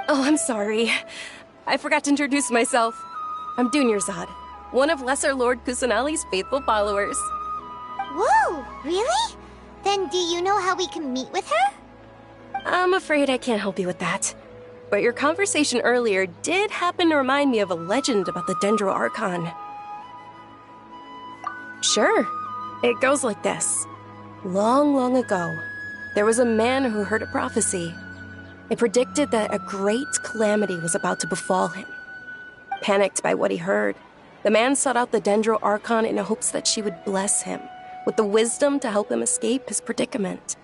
Oh, I'm sorry. I forgot to introduce myself. I'm Dunyarzad, one of Lesser Lord Kusanali's faithful followers. Whoa, really? Then do you know how we can meet with her? I'm afraid I can't help you with that. But your conversation earlier did happen to remind me of a legend about the Dendro Archon. Sure. It goes like this. Long, long ago, there was a man who heard a prophecy. It predicted that a great calamity was about to befall him. Panicked by what he heard, the man sought out the Dendro Archon in hopes that she would bless him with the wisdom to help him escape his predicament.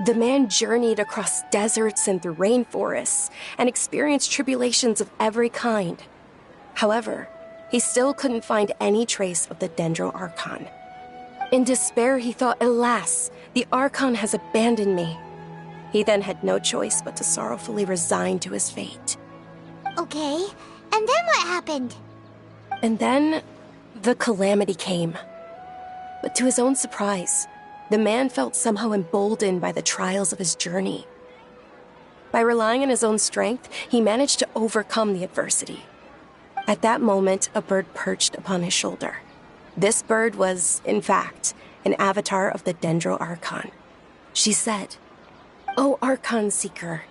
The man journeyed across deserts and through rainforests and experienced tribulations of every kind. However, he still couldn't find any trace of the Dendro Archon. In despair, he thought, alas, the Archon has abandoned me. He then had no choice but to sorrowfully resign to his fate. Okay, and then what happened? And then, the calamity came. But to his own surprise, the man felt somehow emboldened by the trials of his journey. By relying on his own strength, he managed to overcome the adversity. At that moment, a bird perched upon his shoulder. This bird was, in fact, an avatar of the Dendro Archon. She said, "O Archon Seeker,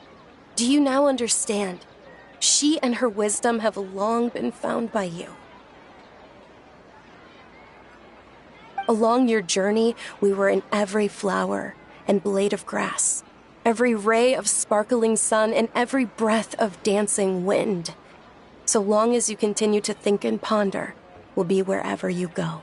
do you now understand? She and her wisdom have long been found by you. Along your journey, we were in every flower and blade of grass, every ray of sparkling sun, and every breath of dancing wind. So long as you continue to think and ponder, we'll be wherever you go."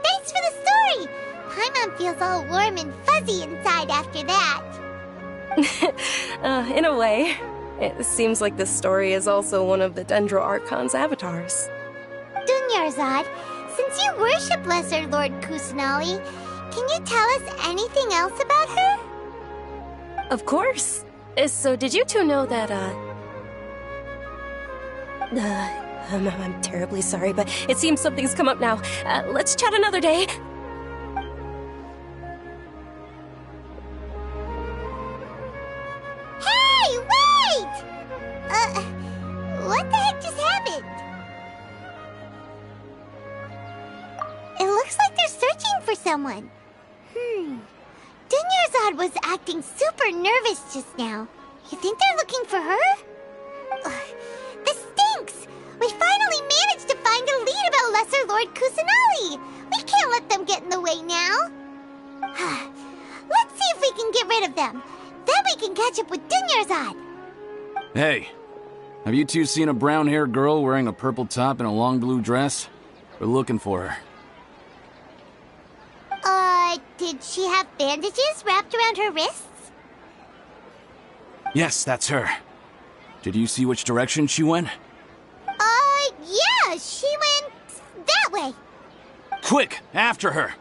Thanks for the story! Paimon feels all warm and fuzzy inside after that. In a way. It seems like this story is also one of the Dendro Archon's avatars. Dunyarzad, since you worship Lesser Lord Kusanali, can you tell us anything else about her? Of course. So did you two know that, I'm terribly sorry, but it seems something's come up now. Let's chat another day. Hey, wait! What the heck just happened? It looks like they're searching for someone. Dunyarzad was acting super nervous just now. You think they're looking for her? This stinks! We finally managed to find a lead about Lesser Lord Kusanali! We can't let them get in the way now! Let's see if we can get rid of them. Then we can catch up with Dunyarzad! Hey, have you two seen a brown-haired girl wearing a purple top and a long blue dress? We're looking for her. Did she have bandages wrapped around her wrists? Yes, that's her. Did you see which direction she went? Yeah, she went that way. Quick, after her!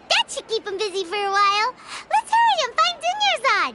That should keep him busy for a while. Let's hurry and find Dunyarzad.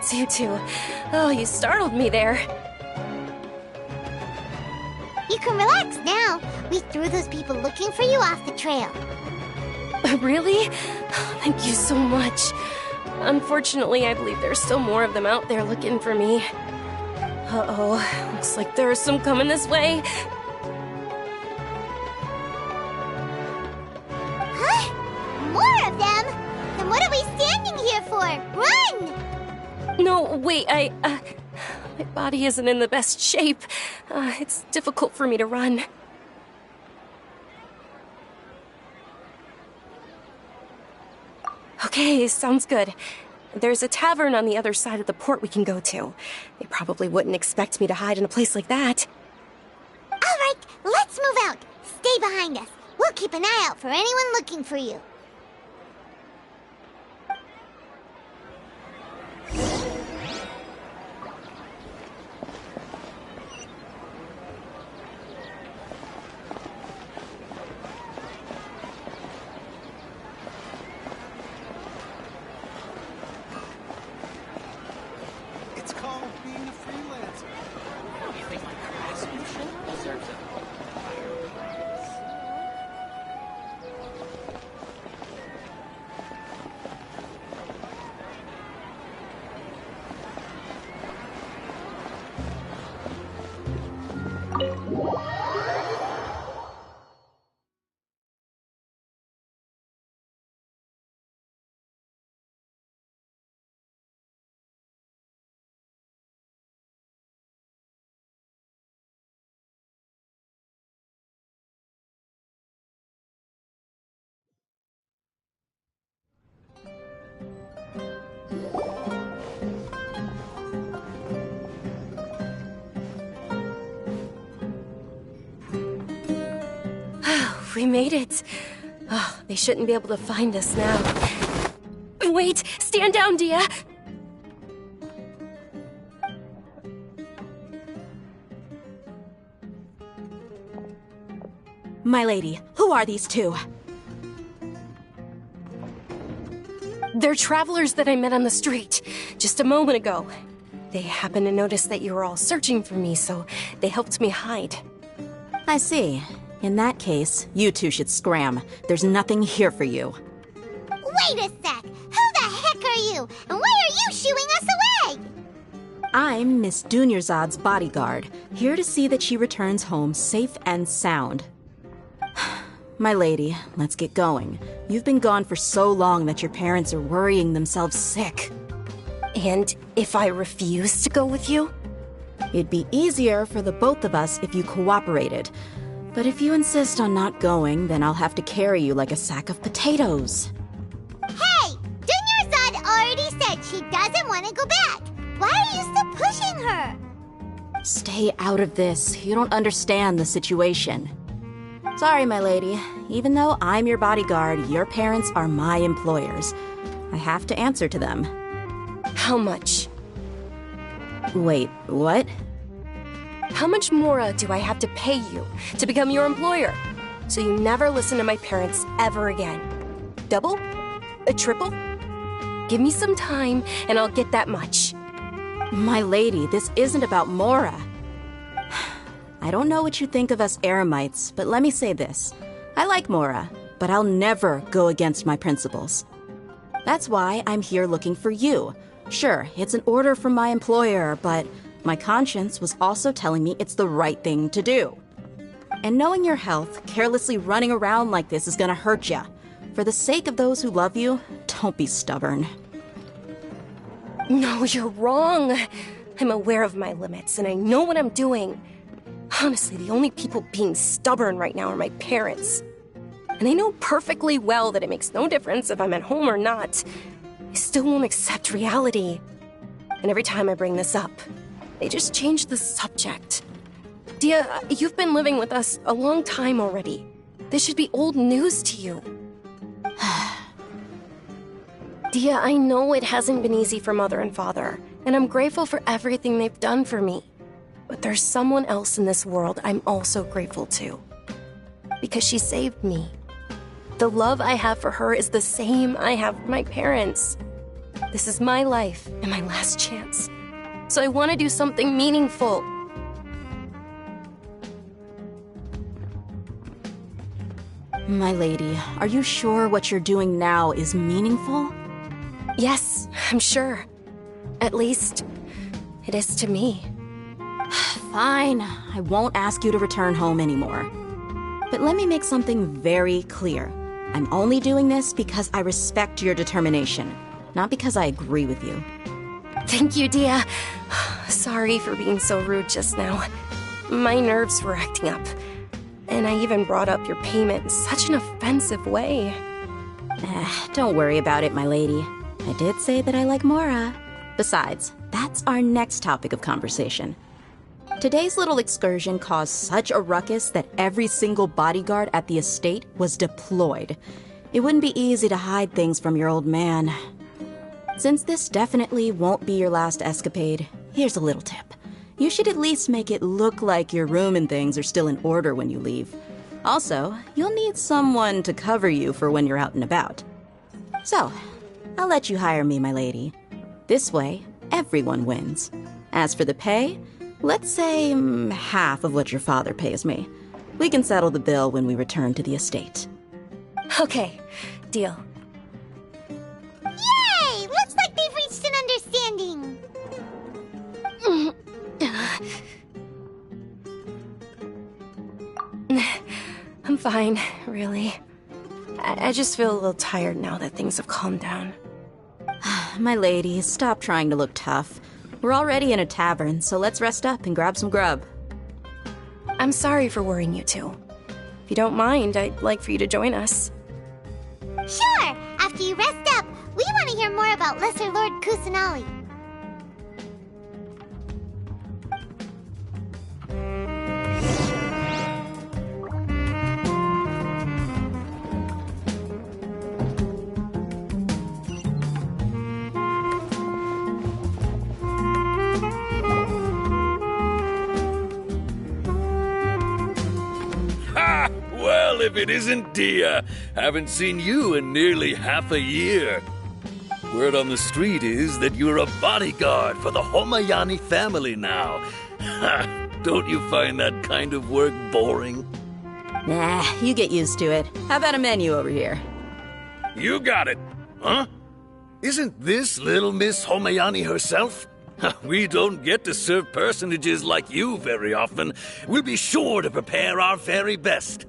Thanks, you two. Oh, you startled me there. You can relax now. We threw those people looking for you off the trail. Really? Thank you so much. Unfortunately, I believe there's still more of them out there looking for me. Uh-oh, looks like there's some coming this way. Huh? More of them? Then what are we standing here for? Run! No, wait, my body isn't in the best shape. It's difficult for me to run. Okay, sounds good. There's a tavern on the other side of the port we can go to. They probably wouldn't expect me to hide in a place like that. All right, let's move out. Stay behind us. We'll keep an eye out for anyone looking for you. We made it. Oh, they shouldn't be able to find us now. Wait! Stand down, Dia! My lady, who are these two? They're travelers that I met on the street just a moment ago. They happened to notice that you were all searching for me, so they helped me hide. I see. In that case, you two should scram. There's nothing here for you. Wait a sec! Who the heck are you? And why are you shooing us away? I'm Miss Dunyarzad's bodyguard, here to see that she returns home safe and sound. My lady, let's get going. You've been gone for so long that your parents are worrying themselves sick. And if I refuse to go with you? It'd be easier for the both of us if you cooperated. But if you insist on not going, then I'll have to carry you like a sack of potatoes. Hey! Dunyarzad already said she doesn't want to go back. Why are you still pushing her? Stay out of this. You don't understand the situation. Sorry, my lady. Even though I'm your bodyguard, your parents are my employers. I have to answer to them. How much? Wait, what? How much more do I have to pay you to become your employer? So you never listen to my parents ever again. Double? A triple? Give me some time and I'll get that much. My lady, this isn't about Mora. I don't know what you think of us Eremites, but let me say this. I like Mora, but I'll never go against my principles. That's why I'm here looking for you. Sure, it's an order from my employer, but my conscience was also telling me it's the right thing to do. And knowing your health, carelessly running around like this is gonna hurt ya. For the sake of those who love you, don't be stubborn. No, you're wrong. I'm aware of my limits and I know what I'm doing. Honestly, the only people being stubborn right now are my parents. And I know perfectly well that it makes no difference if I'm at home or not. I still won't accept reality. And every time I bring this up, they just change the subject. Dia, you've been living with us a long time already. This should be old news to you. Dia, I know it hasn't been easy for Mother and Father, and I'm grateful for everything they've done for me. But there's someone else in this world I'm also grateful to. Because she saved me. The love I have for her is the same I have for my parents. This is my life and my last chance. So I want to do something meaningful. My lady, are you sure what you're doing now is meaningful? Yes, I'm sure. At least, it is to me. Fine, I won't ask you to return home anymore. But let me make something very clear. I'm only doing this because I respect your determination, not because I agree with you. Thank you, Dia. Sorry for being so rude just now. My nerves were acting up. And I even brought up your payment in such an offensive way. Don't worry about it, my lady. I did say that I like Mora. Besides, that's our next topic of conversation. Today's little excursion caused such a ruckus that every single bodyguard at the estate was deployed. It wouldn't be easy to hide things from your old man. Since this definitely won't be your last escapade, here's a little tip. You should at least make it look like your room and things are still in order when you leave. Also, you'll need someone to cover you for when you're out and about. So, I'll let you hire me, my lady. This way, everyone wins. As for the pay, let's say half of what your father pays me. We can settle the bill when we return to the estate. Okay, deal. Yay! Looks like they've reached an understanding. I'm fine, really. I just feel a little tired now that things have calmed down. My lady, stop trying to look tough. We're already in a tavern, so let's rest up and grab some grub. I'm sorry for worrying you two. If you don't mind, I'd like for you to join us. Sure! After you rest up, we want to hear more about Lesser Lord Kusanali. Well, if it isn't Dia, haven't seen you in nearly half a year. Word on the street is that you're a bodyguard for the Homayani family now. Don't you find that kind of work boring? Nah, you get used to it. How about a menu over here? You got it. Huh? Isn't this little Miss Homayani herself? We don't get to serve personages like you very often. We'll be sure to prepare our very best.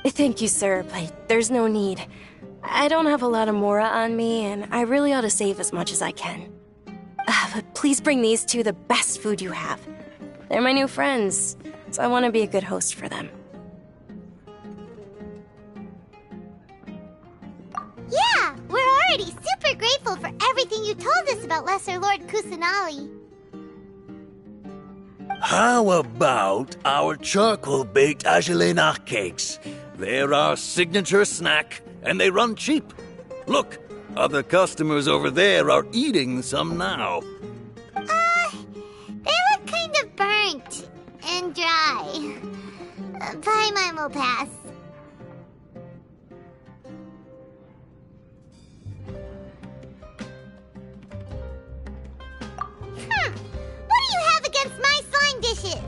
Thank you, sir, but there's no need. I don't have a lot of Mora on me, and I really ought to save as much as I can. But please bring these two the best food you have. They're my new friends, so I want to be a good host for them. Yeah, we're already super grateful for everything you told us about Lesser Lord Kusanali. How about our charcoal-baked agelenach cakes? They're our signature snack, and they run cheap. Look, other customers over there are eating some now. They look kind of burnt and dry. Paimon will pass. What do you have against my slime dishes?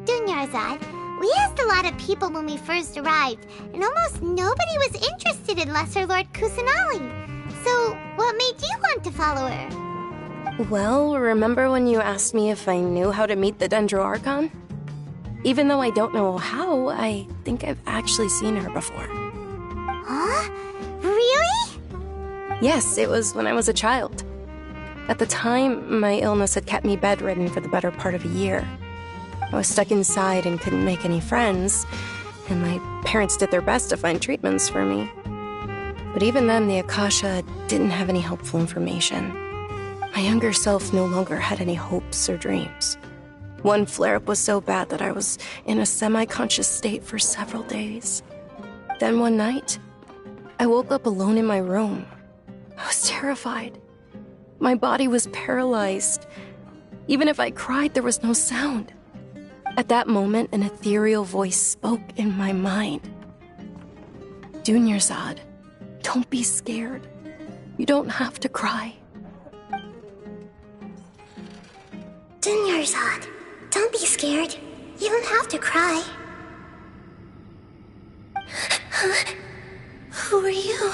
Dunyarzad, we asked a lot of people when we first arrived, and almost nobody was interested in Lesser Lord Kusanali. So, what made you want to follow her? Well, remember when you asked me if I knew how to meet the Dendroarchon? Even though I don't know how, I think I've actually seen her before. Huh? Really? Yes, it was when I was a child. At the time, my illness had kept me bedridden for the better part of a year. I was stuck inside and couldn't make any friends, and my parents did their best to find treatments for me. But even then, the Akasha didn't have any helpful information. My younger self no longer had any hopes or dreams. One flare-up was so bad that I was in a semi-conscious state for several days. Then one night, I woke up alone in my room. I was terrified. My body was paralyzed. Even if I cried, there was no sound. At that moment, an ethereal voice spoke in my mind. Dunyarzad, don't be scared. You don't have to cry. Dunyarzad, don't be scared. You don't have to cry. Who are you?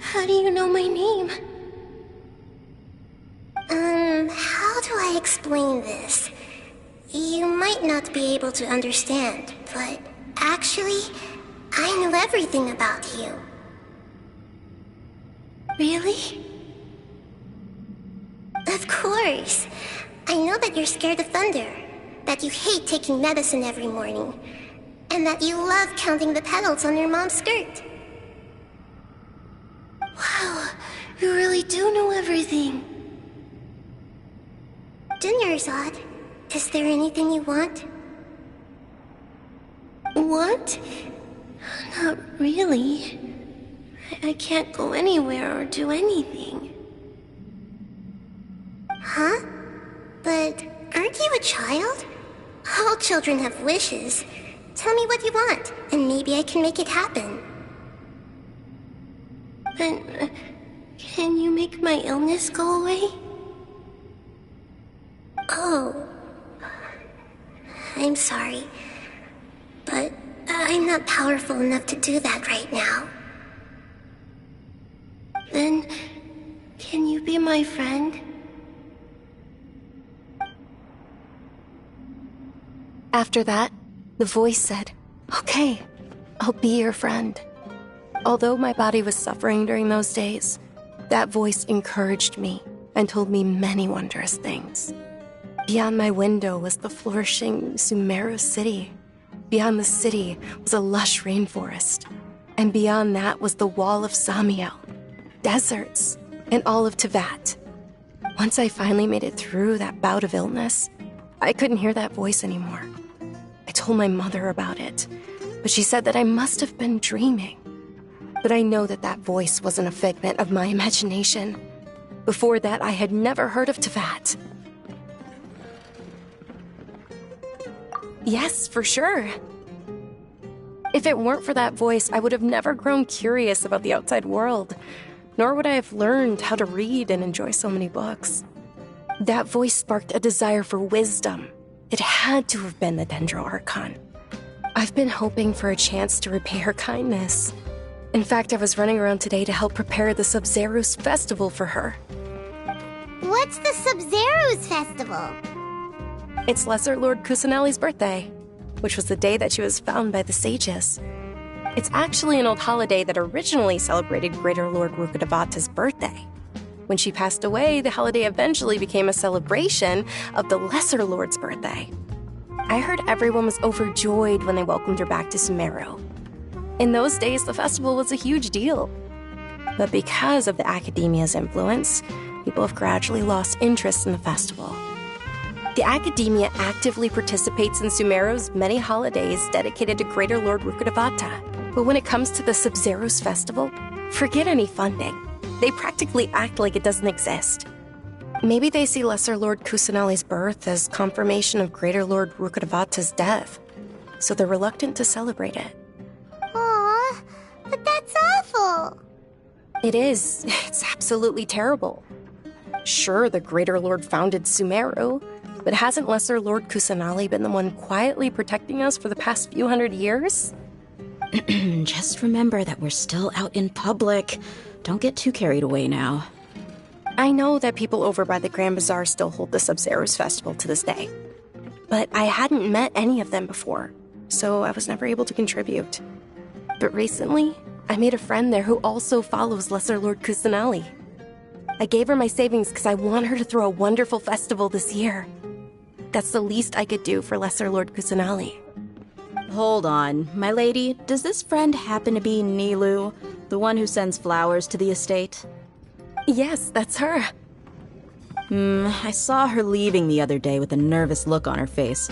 How do you know my name? How do I explain this? You might not be able to understand, but actually, I know everything about you. Really? Of course. I know that you're scared of thunder, that you hate taking medicine every morning, and that you love counting the petals on your mom's skirt. Wow, you really do know everything. Dunyarzad, is there anything you want? Want? Not really. I can't go anywhere or do anything. Huh? But aren't you a child? All children have wishes. Tell me what you want, and maybe I can make it happen. But can you make my illness go away? Oh. I'm sorry. But I'm not powerful enough to do that right now. Then, can you be my friend? After that, the voice said, "Okay, I'll be your friend." Although my body was suffering during those days, that voice encouraged me and told me many wondrous things. Beyond my window was the flourishing Sumeru city. Beyond the city was a lush rainforest. And beyond that was the wall of Samiel, deserts, and all of Teyvat. Once I finally made it through that bout of illness, I couldn't hear that voice anymore. I told my mother about it, but she said that I must have been dreaming. But I know that that voice wasn't a figment of my imagination. Before that, I had never heard of Teyvat. Yes, for sure. If it weren't for that voice, I would have never grown curious about the outside world, nor would I have learned how to read and enjoy so many books. That voice sparked a desire for wisdom. It had to have been the Dendro Archon. I've been hoping for a chance to repay her kindness. In fact, I was running around today to help prepare the Sub-Zerus festival for her. What's the Sub-Zerus festival? It's Lesser Lord Kusanali's birthday, which was the day that she was found by the sages. It's actually an old holiday that originally celebrated Greater Lord Rukkhadevata's birthday. When she passed away, the holiday eventually became a celebration of the Lesser Lord's birthday. I heard everyone was overjoyed when they welcomed her back to Sumeru. In those days, the festival was a huge deal. But because of the Academia's influence, people have gradually lost interest in the festival. The Academia actively participates in Sumeru's many holidays dedicated to Greater Lord Rukkhadevata. But when it comes to the Sub-Zerus festival, forget any funding. They practically act like it doesn't exist. Maybe they see Lesser Lord Kusanali's birth as confirmation of Greater Lord Rukkhadevata's death, so they're reluctant to celebrate it. Aww, but that's awful. It is. It's absolutely terrible. Sure, the Greater Lord founded Sumeru, but hasn't Lesser Lord Kusanali been the one quietly protecting us for the past few hundred years? Just remember that we're still out in public. Don't get too carried away now. I know that people over by the Grand Bazaar still hold the Sub-Zerus festival to this day. But I hadn't met any of them before, so I was never able to contribute. But recently, I made a friend there who also follows Lesser Lord Kusanali. I gave her my savings because I want her to throw a wonderful festival this year. That's the least I could do for Lesser Lord Kusanali. Hold on, my lady. Does this friend happen to be Nilu, the one who sends flowers to the estate? Yes, that's her. I saw her leaving the other day with a nervous look on her face.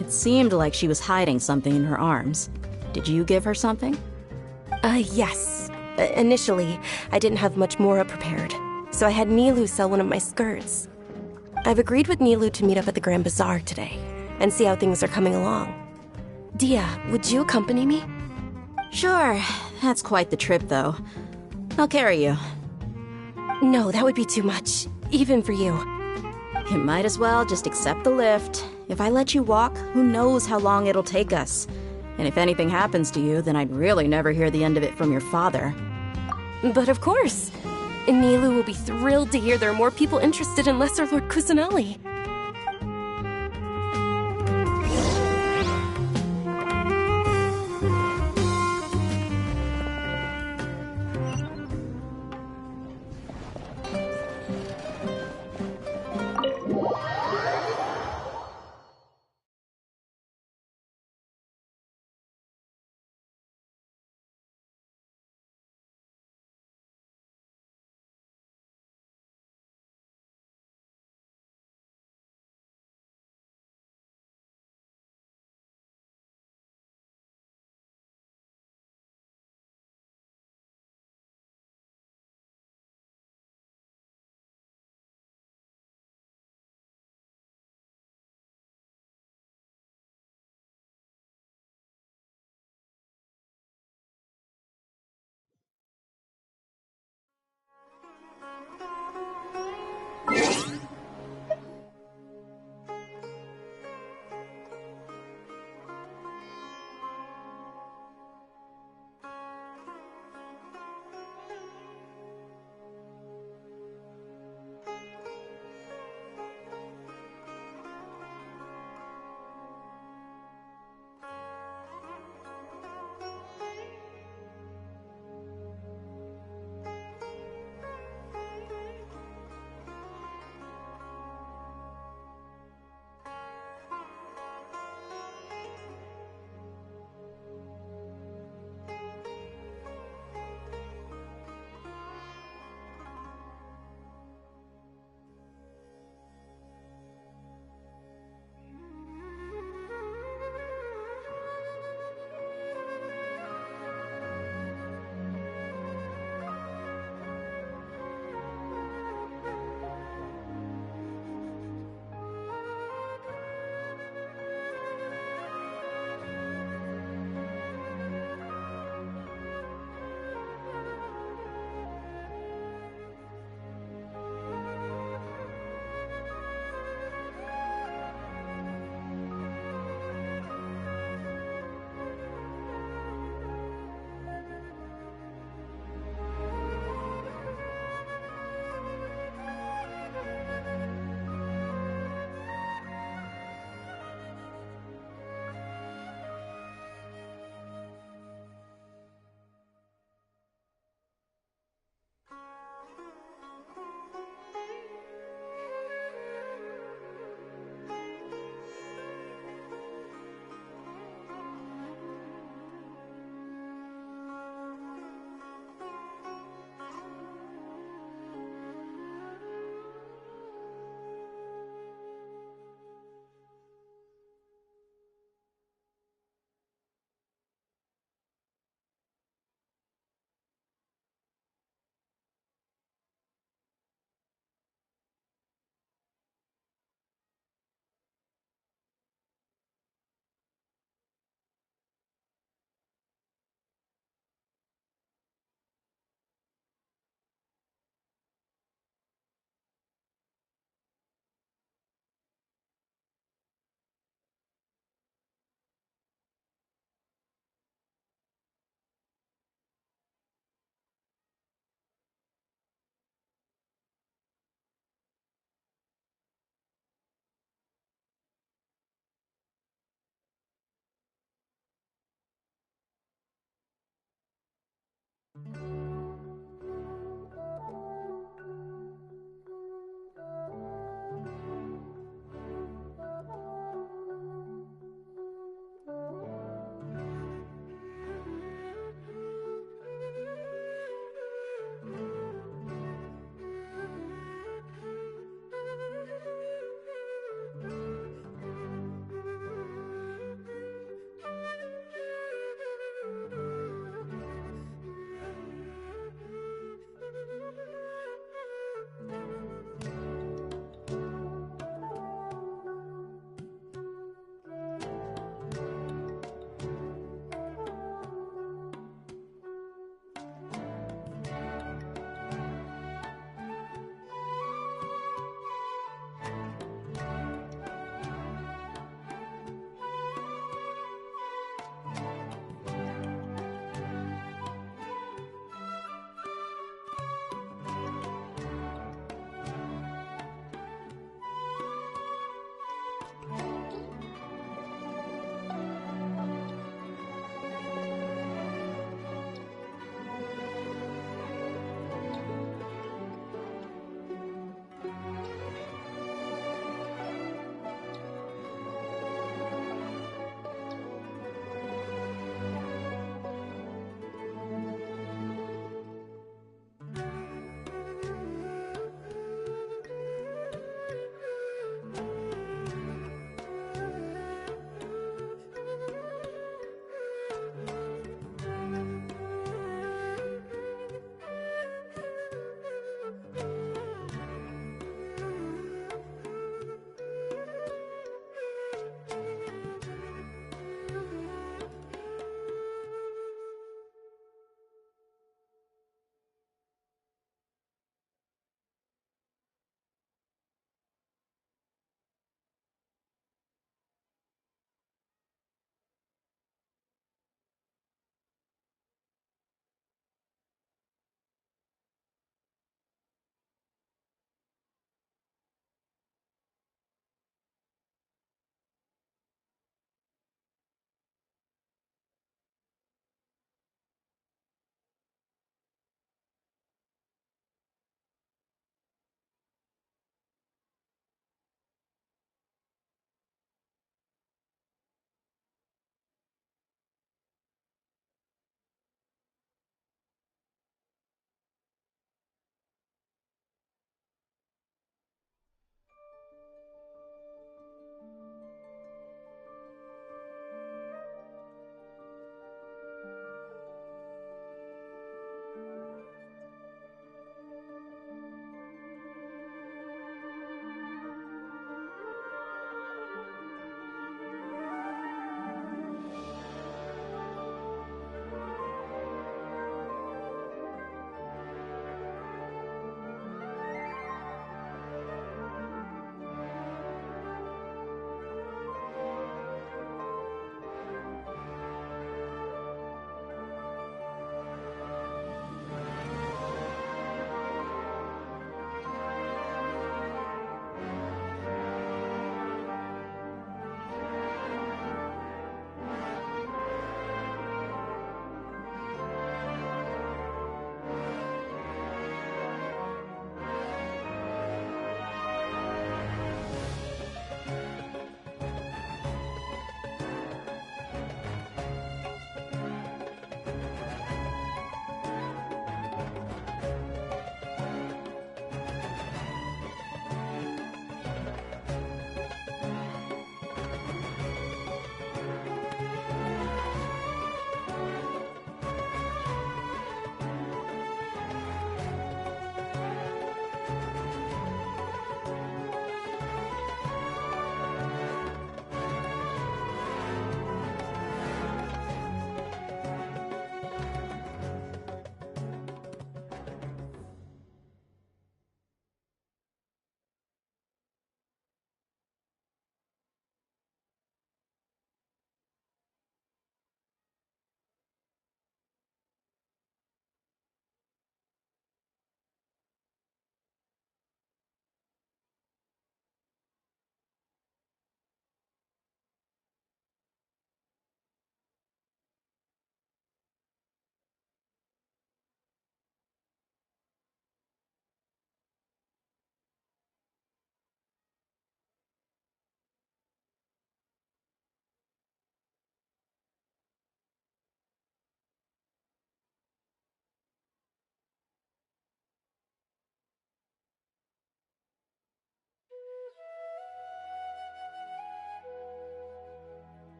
It seemed like she was hiding something in her arms. Did you give her something? Yes. Initially, I didn't have much Mora prepared, so I had Nilu sell one of my skirts. I've agreed with Nilu to meet up at the Grand Bazaar today and see how things are coming along. Dia, would you accompany me? Sure. That's quite the trip, though. I'll carry you. No, that would be too much. Even for you. You might as well just accept the lift. If I let you walk, who knows how long it'll take us. And if anything happens to you, then I'd really never hear the end of it from your father. But of course. Nilu will be thrilled to hear there are more people interested in Lesser Lord Kusanali.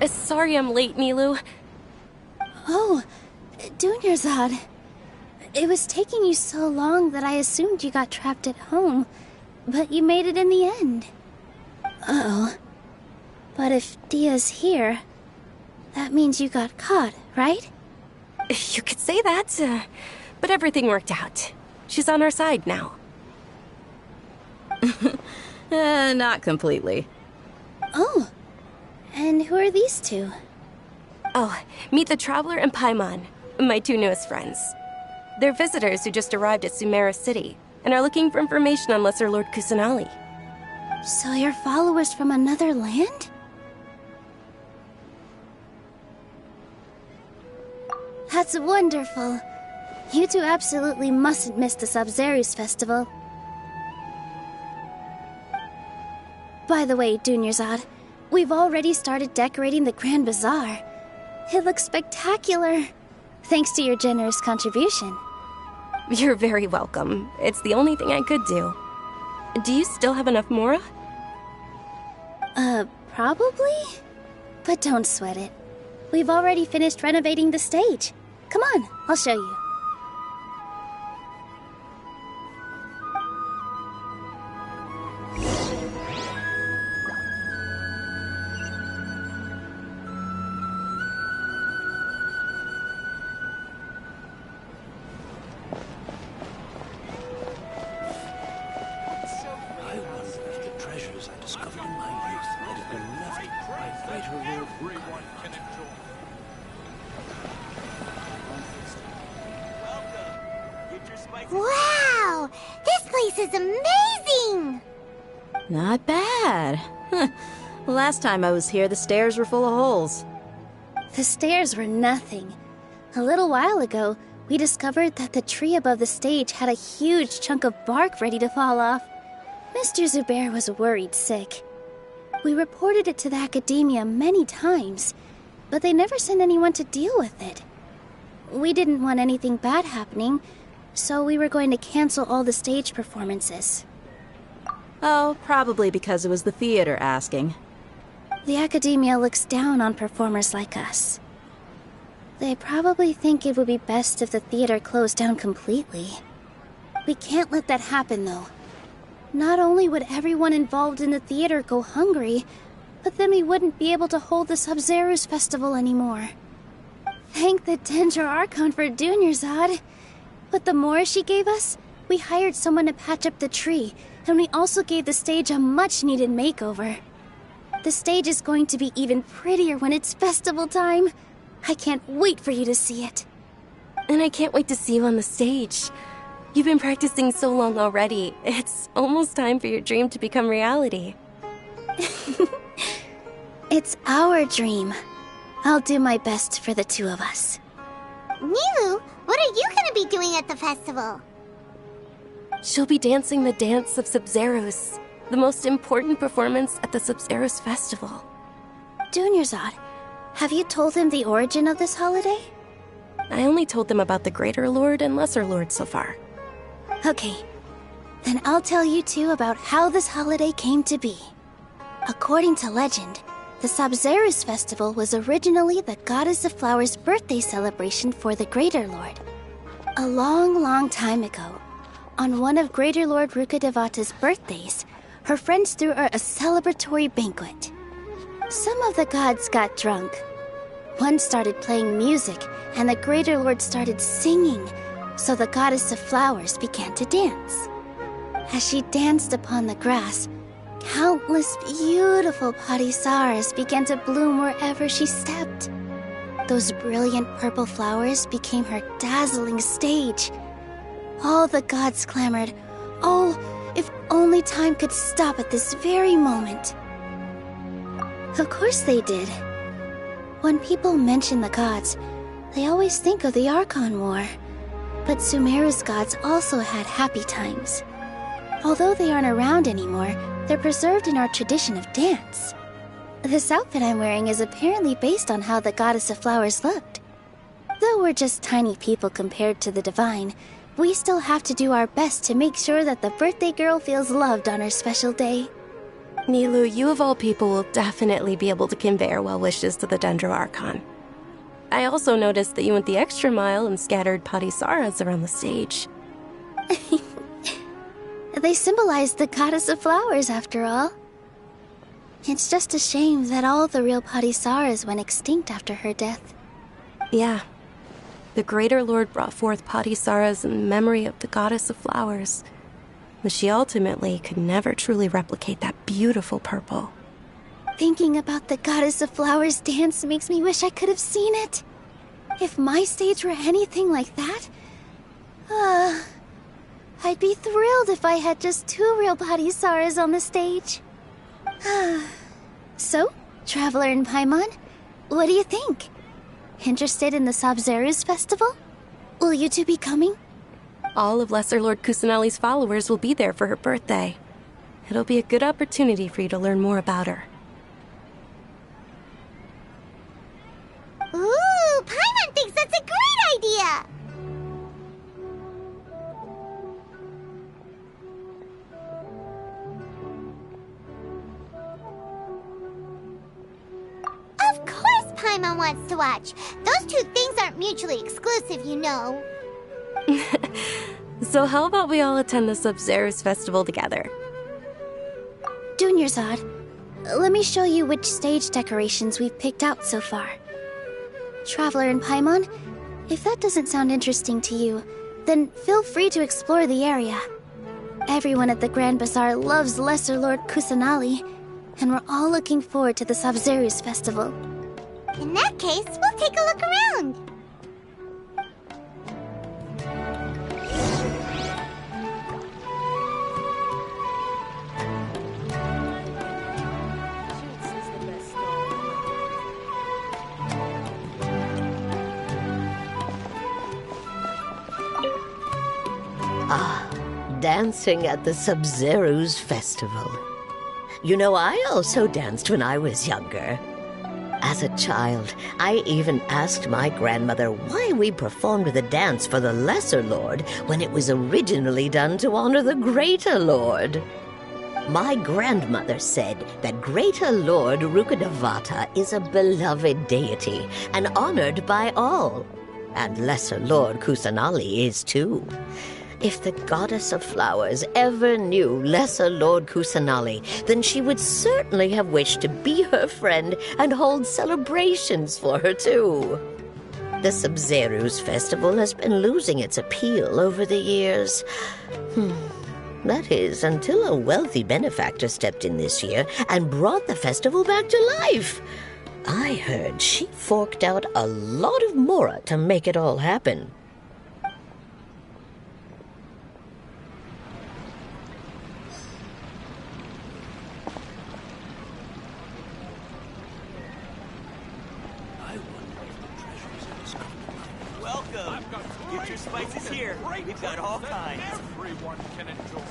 Sorry I'm late, Milu. Oh, Dunyarzad. It was taking you so long that I assumed you got trapped at home, but you made it in the end. Uh-oh. But if Dia's here, that means you got caught, right? You could say that, but everything worked out. She's on our side now. Not completely. Oh, and who are these two? Oh, meet the Traveler and Paimon, my two newest friends. They're visitors who just arrived at Sumeru City and are looking for information on Lesser Lord Kusanali. So you're followers from another land? That's wonderful. You two absolutely mustn't miss the Sub-Zerus festival. By the way, Dunyarzad, we've already started decorating the Grand Bazaar. It looks spectacular, thanks to your generous contribution. You're very welcome. It's the only thing I could do. Do you still have enough Mora? Probably? But don't sweat it. We've already finished renovating the stage. Come on, I'll show you. Wow! This place is amazing! Not bad. Last time I was here, the stairs were full of holes. The stairs were nothing. A little while ago, we discovered that the tree above the stage had a huge chunk of bark ready to fall off. Mr. Zubair was worried sick. We reported it to the academia many times, but they never sent anyone to deal with it. We didn't want anything bad happening, so we were going to cancel all the stage performances. Oh, probably because it was the theater asking. The academia looks down on performers like us. They probably think it would be best if the theater closed down completely. We can't let that happen, though. Not only would everyone involved in the theater go hungry, but then we wouldn't be able to hold the Sub-Zerus festival anymore. Thank the Dendra Archon for Dunyarzad. With the Mora she gave us, we hired someone to patch up the tree, and we also gave the stage a much-needed makeover. The stage is going to be even prettier when it's festival time. I can't wait for you to see it. And I can't wait to see you on the stage. You've been practicing so long already. It's almost time for your dream to become reality. It's our dream. I'll do my best for the two of us. Milu, what are you gonna be doing at the festival? She'll be dancing the dance of Sub-Zerus, the most important performance at the Sub-Zerus festival. Dunyarzad, have you told him the origin of this holiday? I only told them about the Greater Lord and Lesser Lord so far. Okay, then I'll tell you two about how this holiday came to be. According to legend, the Sub-Zerus festival was originally the Goddess of Flowers' birthday celebration for the Greater Lord. A long, long time ago, on one of Greater Lord Rukadevata's birthdays, her friends threw her a celebratory banquet. Some of the gods got drunk. One started playing music, and the Greater Lord started singing, so the Goddess of Flowers began to dance. As she danced upon the grass, countless beautiful parisaras began to bloom wherever she stepped. Those brilliant purple flowers became her dazzling stage. All the gods clamored, "Oh, if only time could stop at this very moment." Of course they did. When people mention the gods, they always think of the Archon War. But Sumeru's gods also had happy times. Although they aren't around anymore, they're preserved in our tradition of dance. This outfit I'm wearing is apparently based on how the Goddess of Flowers looked. Though we're just tiny people compared to the divine, we still have to do our best to make sure that the birthday girl feels loved on her special day. Nilu, you of all people will definitely be able to convey our well wishes to the Dendro Archon. I also noticed that you went the extra mile and scattered Patisaras around the stage. They symbolize the goddess of flowers, after all. It's just a shame that all the real Patisaras went extinct after her death. Yeah. The Greater Lord brought forth Patisaras in memory of the goddess of flowers, but she ultimately could never truly replicate that beautiful purple. Thinking about the goddess of flowers dance makes me wish I could have seen it. If my stage were anything like that, I'd be thrilled if I had just 2 real Patisaras on the stage. So, Traveler and Paimon, what do you think? Interested in the Sabzeruz festival? Will you two be coming? All of Lesser Lord Kusanali's followers will be there for her birthday. It'll be a good opportunity for you to learn more about her. Ooh, Paimon thinks that's a great idea! Of course Paimon wants to watch. Those two things aren't mutually exclusive, you know. So how about we all attend the Sabzeruz festival together? Dunyarzad, let me show you which stage decorations we've picked out so far. Traveler and Paimon, if that doesn't sound interesting to you, then feel free to explore the area. Everyone at the Grand Bazaar loves Lesser Lord Kusanali, and we're all looking forward to the Sabzeruz festival. In that case, we'll take a look around. Dancing at the Sabzeruz festival. You know, I also danced when I was younger. As a child, I even asked my grandmother why we performed the dance for the Lesser Lord when it was originally done to honor the Greater Lord. My grandmother said that Greater Lord Rukkhadevata is a beloved deity and honored by all. And Lesser Lord Kusanali is too. If the goddess of flowers ever knew Lesser Lord Kusanali, then she would certainly have wished to be her friend and hold celebrations for her too. The Sabzeruz festival has been losing its appeal over the years. That is, until a wealthy benefactor stepped in this year and brought the festival back to life. I heard she forked out a lot of mora to make it all happen. Welcome! Get your spices here. We've got all kinds. Everyone can enjoy.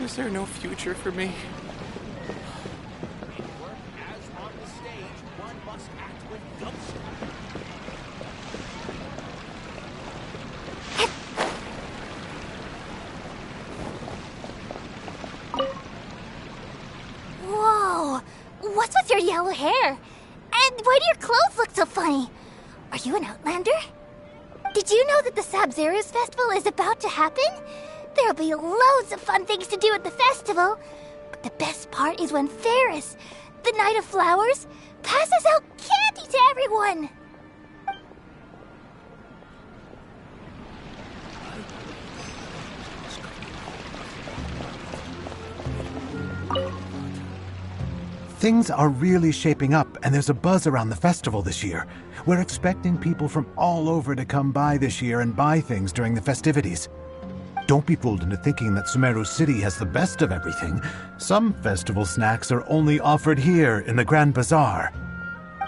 Is there no future for me? Whoa! What's with your yellow hair? And why do your clothes look so funny? Are you an Outlander? Did you know that the Sabzeruz festival is about to happen? There'll be loads of fun things to do at the festival. But the best part is when Ferris, the Knight of Flowers, passes out candy to everyone. Things are really shaping up, and there's a buzz around the festival this year. We're expecting people from all over to come by this year and buy things during the festivities. Don't be fooled into thinking that Sumeru City has the best of everything. Some festival snacks are only offered here in the Grand Bazaar.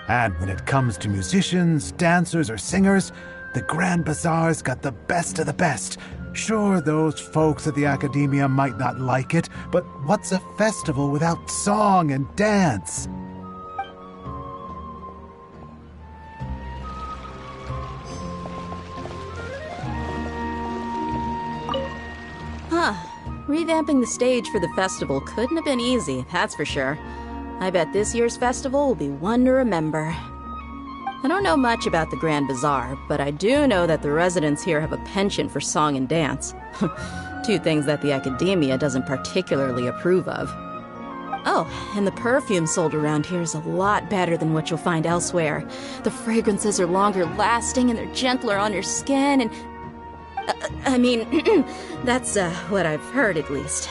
And when it comes to musicians, dancers, or singers, the Grand Bazaar's got the best of the best. Sure, those folks at the Academia might not like it, but what's a festival without song and dance? Revamping the stage for the festival couldn't have been easy, that's for sure. I bet this year's festival will be one to remember. I don't know much about the Grand Bazaar, but I do know that the residents here have a penchant for song and dance. Two things that the academia doesn't particularly approve of. Oh, and the perfume sold around here is a lot better than what you'll find elsewhere. The fragrances are longer lasting and they're gentler on your skin and... I mean, that's what I've heard at least.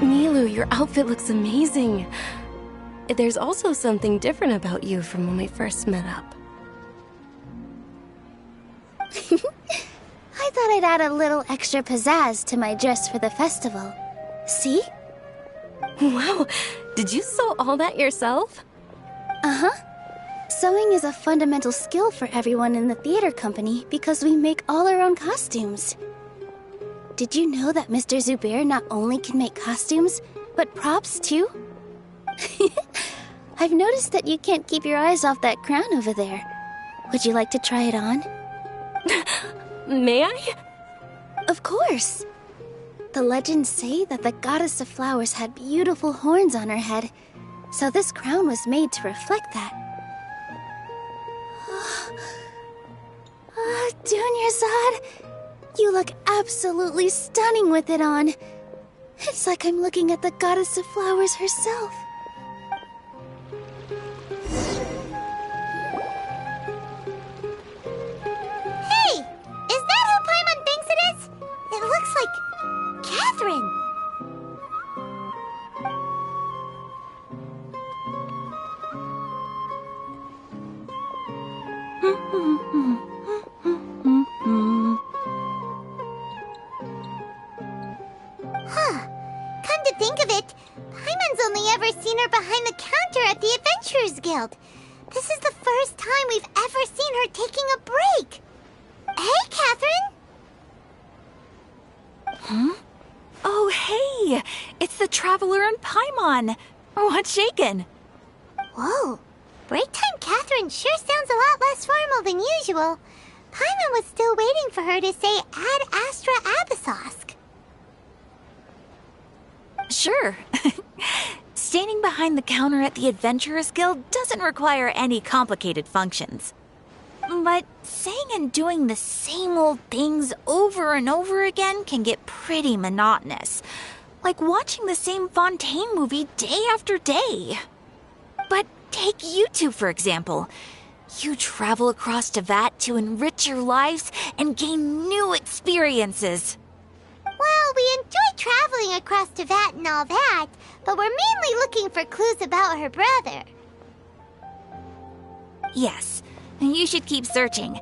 Nilu, your outfit looks amazing. There's also something different about you from when we first met up. I thought I'd add a little extra pizzazz to my dress for the festival. See? Wow, did you sew all that yourself? Uh-huh. Sewing is a fundamental skill for everyone in the theater company because we make all our own costumes. Did you know that Mr. Zubair not only can make costumes, but props too? I've noticed that you can't keep your eyes off that crown over there. Would you like to try it on? May I? Of course. The legends say that the goddess of flowers had beautiful horns on her head, so this crown was made to reflect that. Dunyarzad, you look absolutely stunning with it on. It's like I'm looking at the goddess of flowers herself. Hey! Is that who Paimon thinks it is? It looks like... Catherine! Huh. Come to think of it, Paimon's only ever seen her behind the counter at the Adventurers Guild. This is the first time we've ever seen her taking a break. Hey, Catherine! Huh? Oh, hey! It's the Traveler and Paimon! What's shaken? Whoa. Break time Catherine sure sounds a lot less formal than usual. Paimon was still waiting for her to say Ad Astra Abyssosque. Sure. Standing behind the counter at the Adventurers Guild doesn't require any complicated functions. But saying and doing the same old things over and over again can get pretty monotonous. Like watching the same Fontaine movie day after day. But take you two, for example. You travel across Teyvat to enrich your lives and gain new experiences. Well, we enjoy traveling across Teyvat and all that, but we're mainly looking for clues about her brother. Yes, you should keep searching.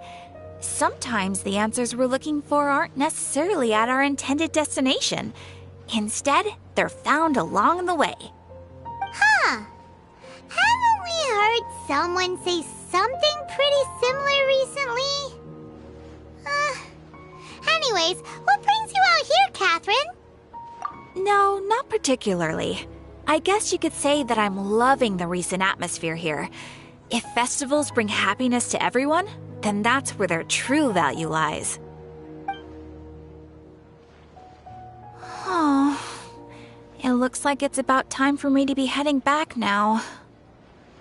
Sometimes the answers we're looking for aren't necessarily at our intended destination. Instead, they're found along the way. Huh. Haven't we heard someone say something pretty similar recently? Anyways, what brings you out here, Catherine? No, not particularly. I guess you could say that I'm loving the recent atmosphere here. If festivals bring happiness to everyone, then that's where their true value lies. Oh, it looks like it's about time for me to be heading back now.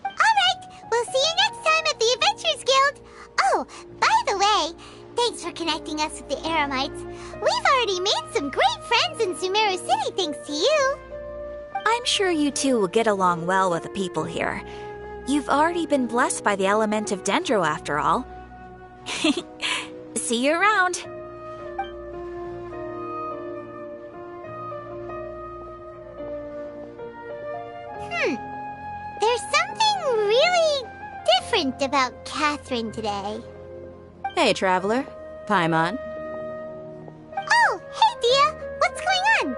Alright, we'll see you next time at the Adventurers Guild. Oh, by the way, thanks for connecting us with the Eremites. We've already made some great friends in Sumeru City thanks to you. I'm sure you two will get along well with the people here. You've already been blessed by the element of Dendro after all. See you around. There's something really different about Catherine today. Hey, Traveler. Paimon. Oh, hey, Dia. What's going on?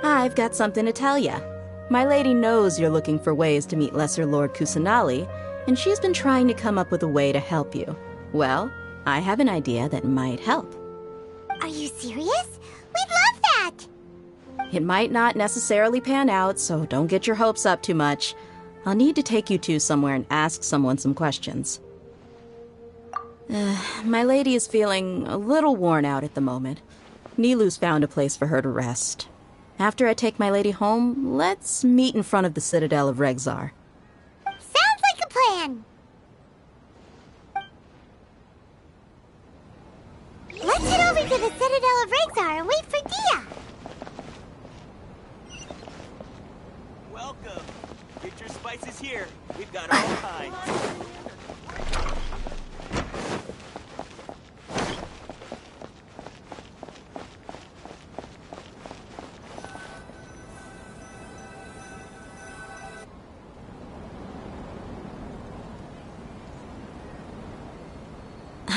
I've got something to tell ya. My lady knows you're looking for ways to meet Lesser Lord Kusanali, and she's been trying to come up with a way to help you. Well, I have an idea that might help. Are you serious? We'd love that! It might not necessarily pan out, so don't get your hopes up too much. I'll need to take you two somewhere and ask someone some questions. My lady is feeling a little worn out at the moment. Nilu's found a place for her to rest. After I take my lady home, let's meet in front of the Citadel of Regzar. Sounds like a plan. Let's head over to the Citadel of Regzar and wait for Dia. Welcome. Get your spices here. We've got all kinds.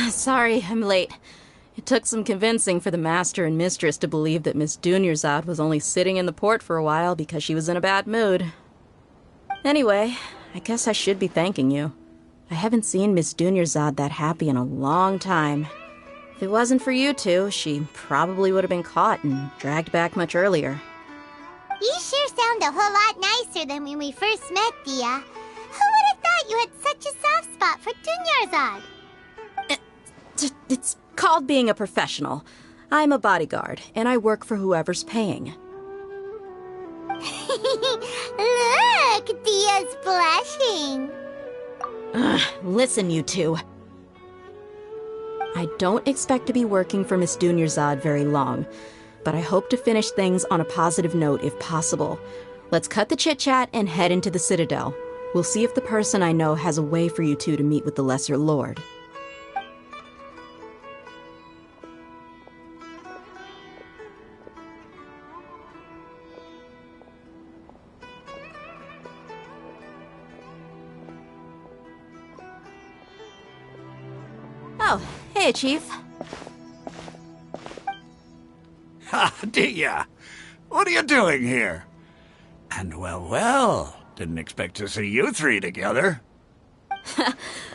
Sorry, I'm late. It took some convincing for the master and mistress to believe that Miss Dunyarzad was only sitting in the port for a while because she was in a bad mood. Anyway, I guess I should be thanking you. I haven't seen Miss Dunyarzad that happy in a long time. If it wasn't for you two, she probably would have been caught and dragged back much earlier. You sure sound a whole lot nicer than when we first met, Dia. Who would have thought you had such a soft spot for Dunyarzad? It's called being a professional. I'm a bodyguard, and I work for whoever's paying. Look, Dia's blushing. Listen, you two. I don't expect to be working for Miss Dunyarzad very long, but I hope to finish things on a positive note if possible. Let's cut the chit-chat and head into the Citadel. We'll see if the person I know has a way for you two to meet with the Lesser Lord. Oh, hey, Chief. Ha, Dia! What are you doing here? And well, didn't expect to see you three together.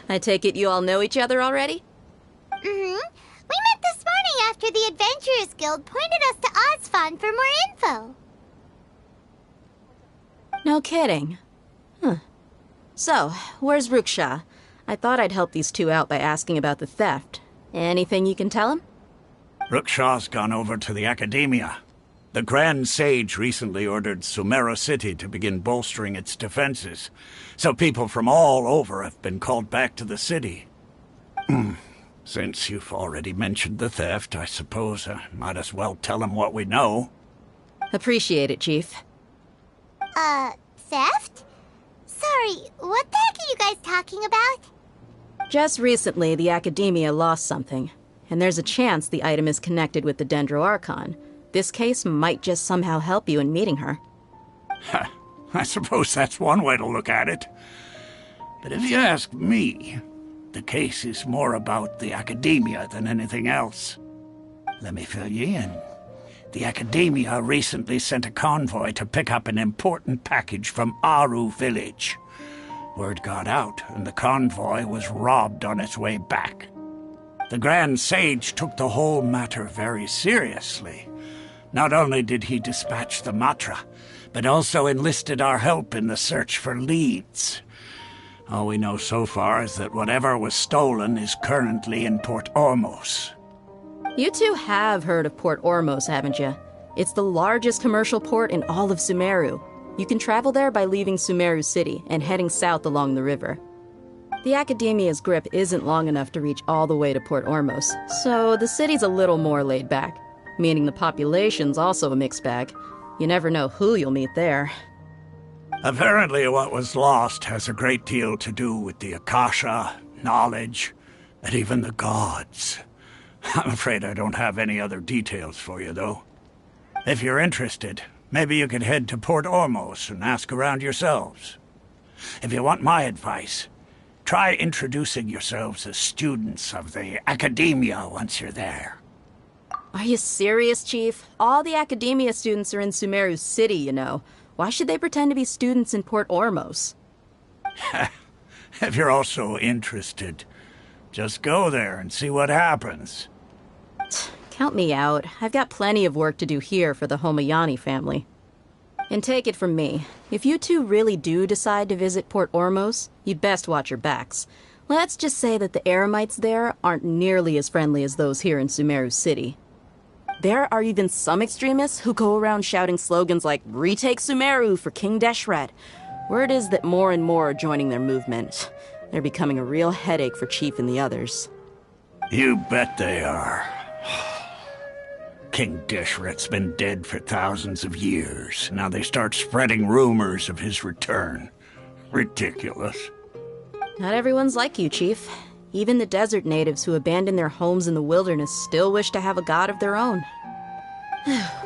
I take it you all know each other already? Mm-hmm. We met this morning after the Adventurers Guild pointed us to Ozfon for more info. No kidding. Huh. So, where's Ruksha? I thought I'd help these two out by asking about the theft. Anything you can tell him? Ruksha's gone over to the Academia. The Grand Sage recently ordered Sumeru City to begin bolstering its defenses, so people from all over have been called back to the city. Since you've already mentioned the theft, I suppose I might as well tell him what we know. Appreciate it, Chief. Theft? Sorry, what the heck are you guys talking about? Just recently, the Academia lost something, and there's a chance the item is connected with the Dendro Archon. This case might just somehow help you in meeting her. I suppose that's one way to look at it. But if you ask me, the case is more about the Academia than anything else. Let me fill you in. The Academia recently sent a convoy to pick up an important package from Aru village. Word got out, and the convoy was robbed on its way back. The Grand Sage took the whole matter very seriously. Not only did he dispatch the Matra, but also enlisted our help in the search for leads. All we know so far is that whatever was stolen is currently in Port Ormos. You two have heard of Port Ormos, haven't you? It's the largest commercial port in all of Sumeru. You can travel there by leaving Sumeru City and heading south along the river. The Academia's grip isn't long enough to reach all the way to Port Ormos, so the city's a little more laid back, meaning the population's also a mixed bag. You never know who you'll meet there. Apparently what was lost has a great deal to do with the Akasha, knowledge, and even the gods. I'm afraid I don't have any other details for you, though. If you're interested, maybe you could head to Port Ormos and ask around yourselves. If you want my advice, try introducing yourselves as students of the Academia once you're there. Are you serious, Chief? All the Academia students are in Sumeru City, you know. Why should they pretend to be students in Port Ormos? If you're also interested, just go there and see what happens. count me out. I've got plenty of work to do here for the Homayani family. And take it from me, if you two really do decide to visit Port Ormos, you'd best watch your backs. Let's just say that the Eremites there aren't nearly as friendly as those here in Sumeru City. There are even some extremists who go around shouting slogans like, "Retake Sumeru for King Deshret." Word is that more and more are joining their movement. They're becoming a real headache for Chief and the others. You bet they are. King Deshret's been dead for thousands of years. Now they start spreading rumors of his return. Ridiculous. Not everyone's like you, Chief. Even the desert natives who abandoned their homes in the wilderness still wish to have a god of their own.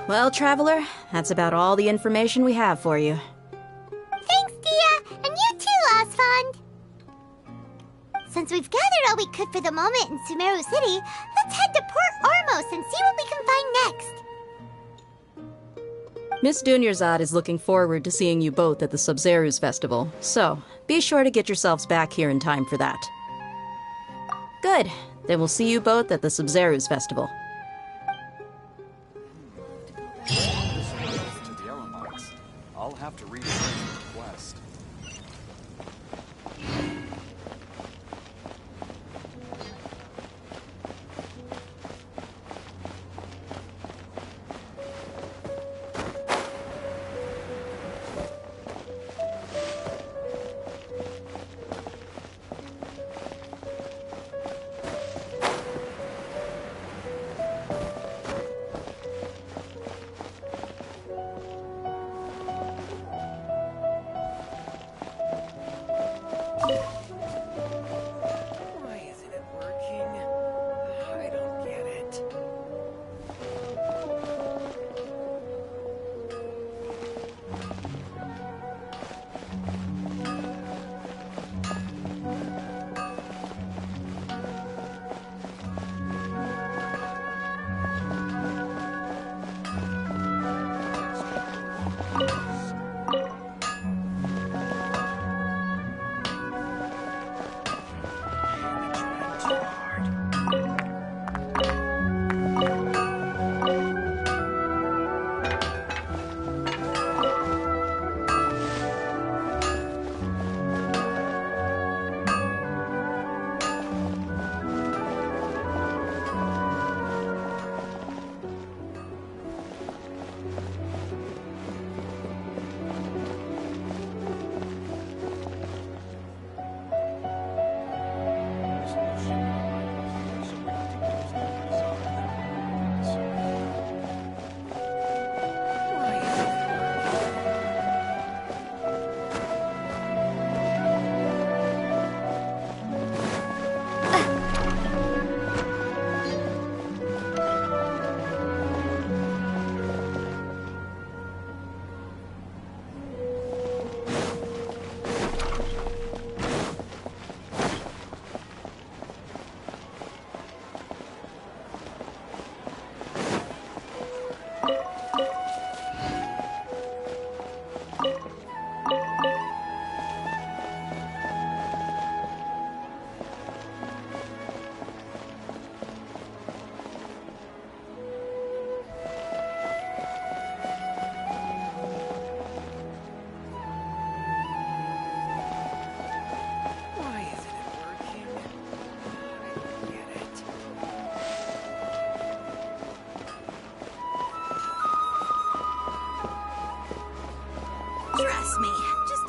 Well, Traveler, that's about all the information we have for you. Thanks, Dia, and you too, Osfond. Since we've gathered all we could for the moment in Sumeru City, let's head to Port Ormos and see what we can find next. Miss Dunyarzad is looking forward to seeing you both at the Sub-Zeru's festival, so be sure to get yourselves back here in time for that. Good. Then we'll see you both at the Sub-Zeru's festival. I'll have to read the request. Trust me. Just...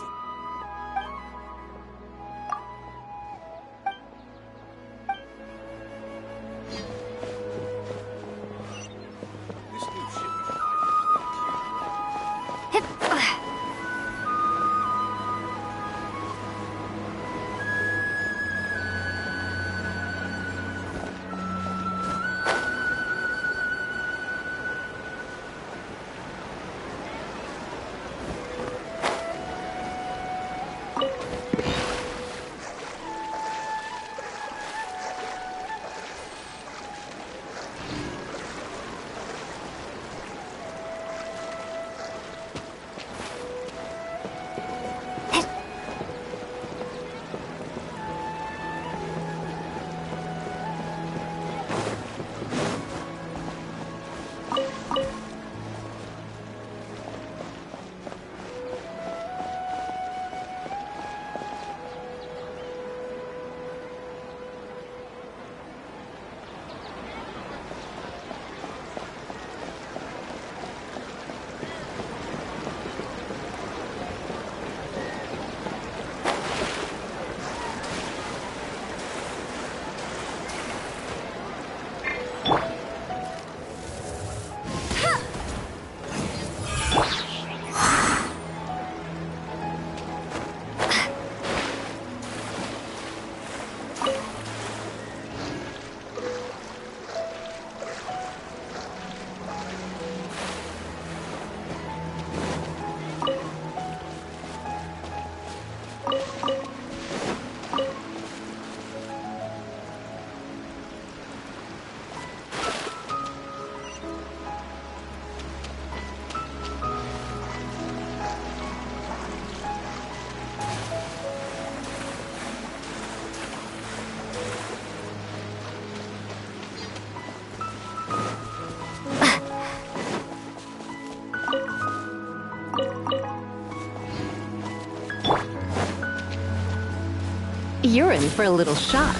You're in for a little shock.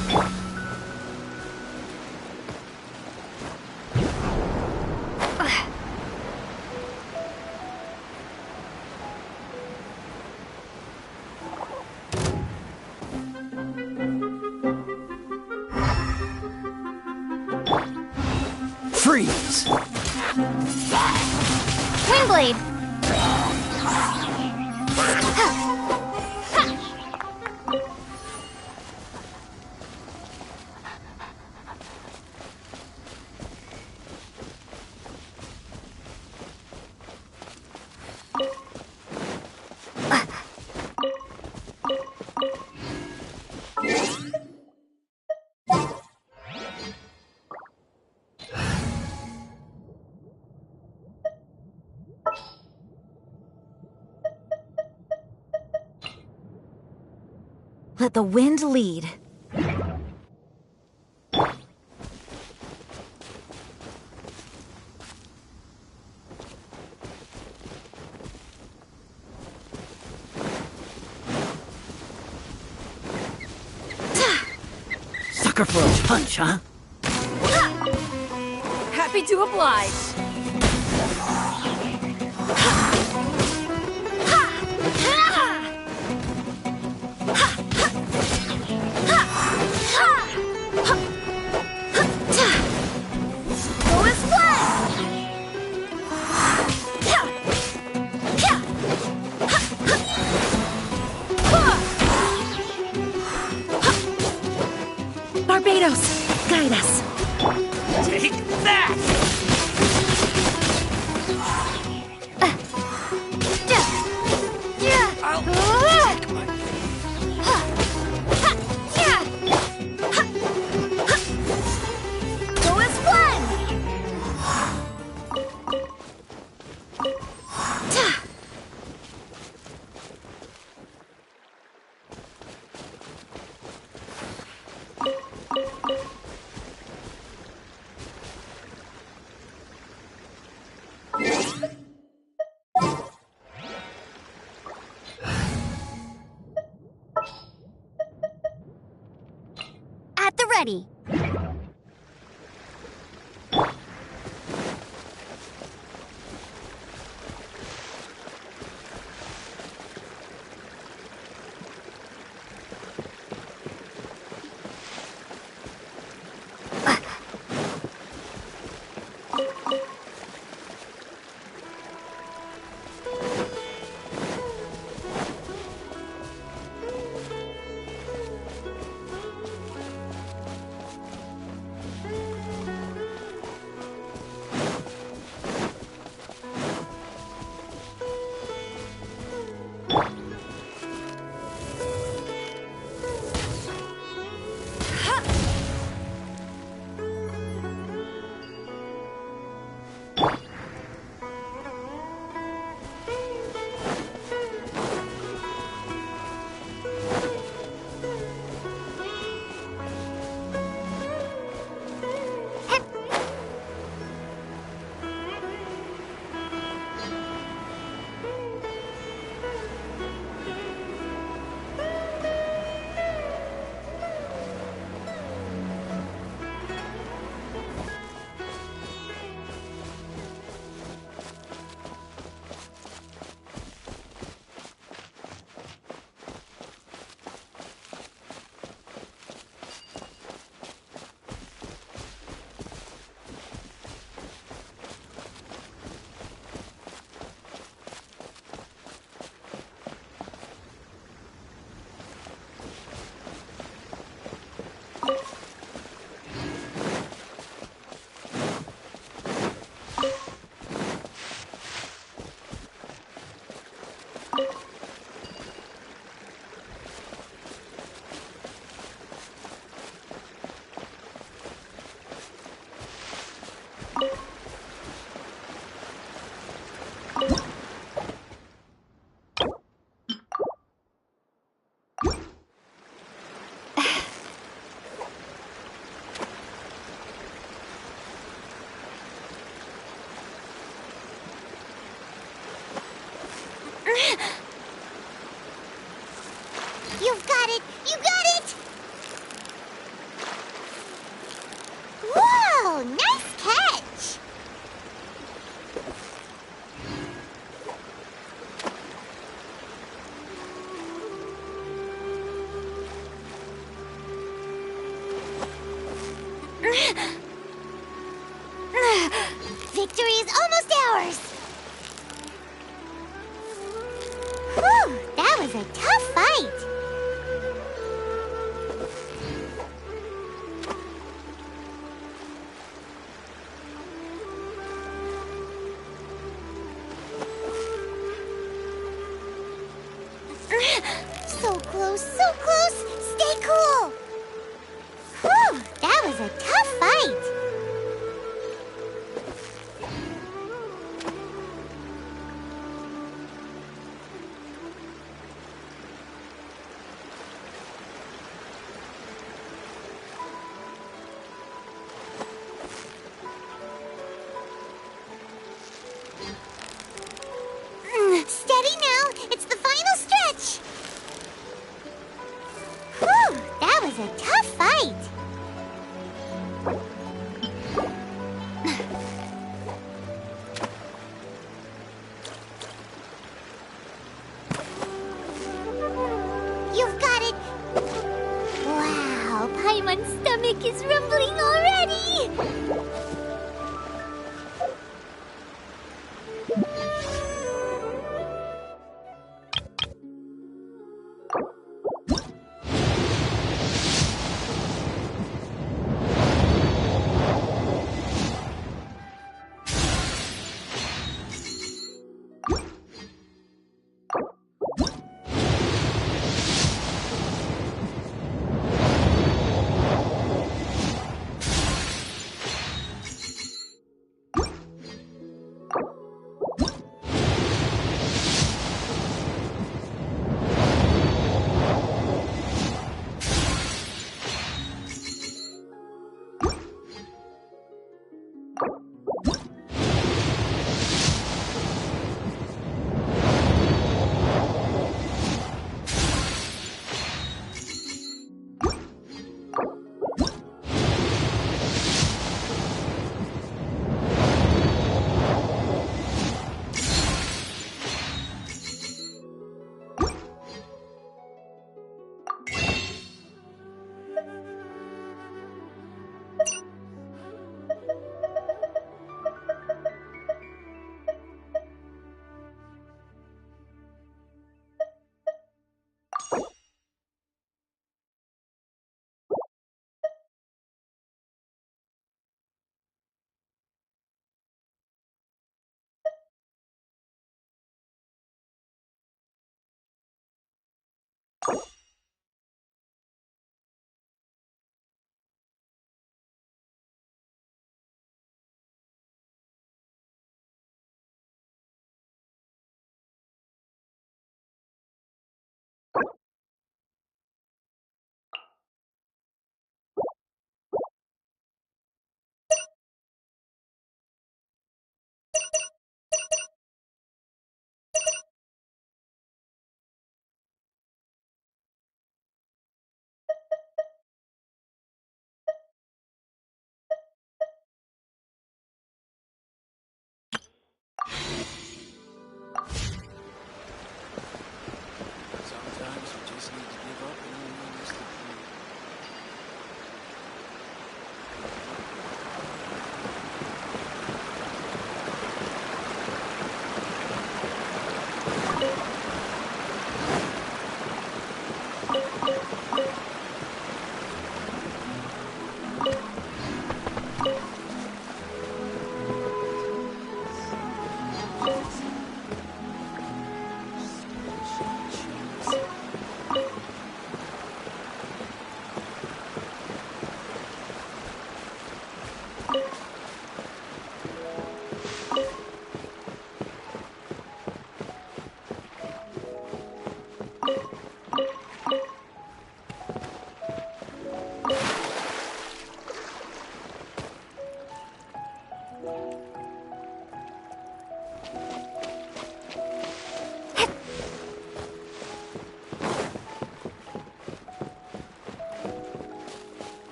Freeze! Windblade! Let the wind lead. Sucker for a punch, huh? Happy to oblige. Barbados, guide us. Take that! Go as one! At the ready. Victory is almost ours! Whew, that was a tough fight! So close, so close! Stay cool! Whew, that was a tough fight! Steady now! It's the final stretch! Whew! That was a tough fight! You've got it! Wow! Paimon's stomach is rumbling already!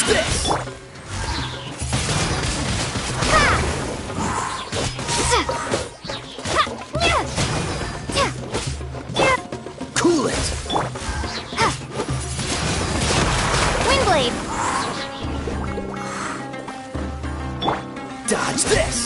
this! Cool it! Windblade! Dodge this!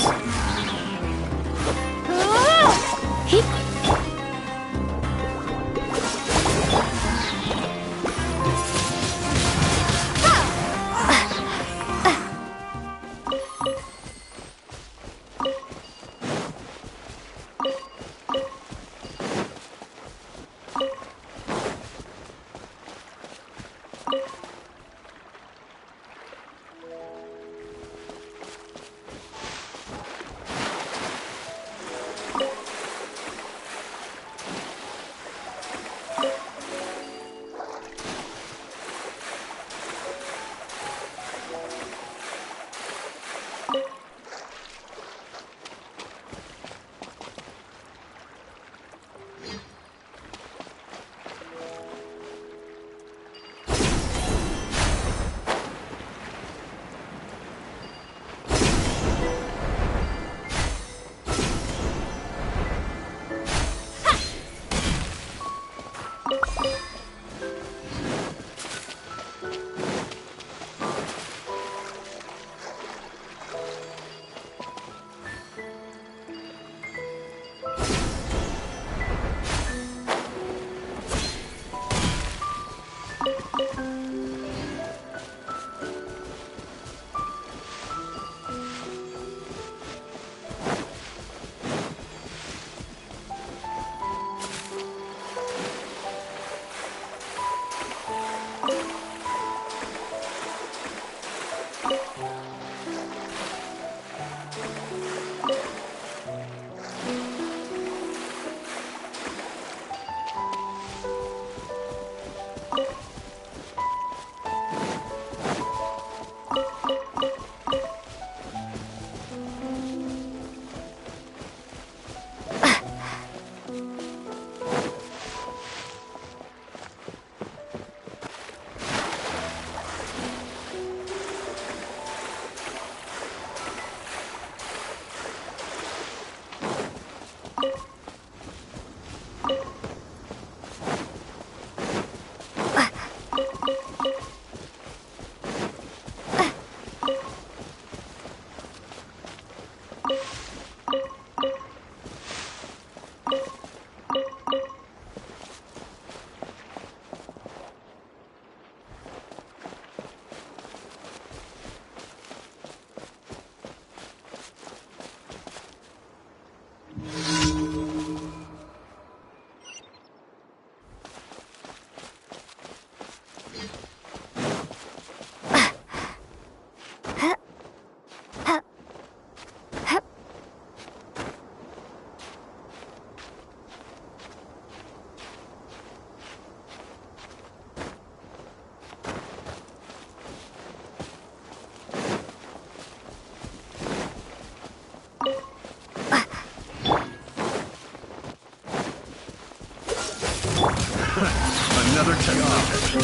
Another technology.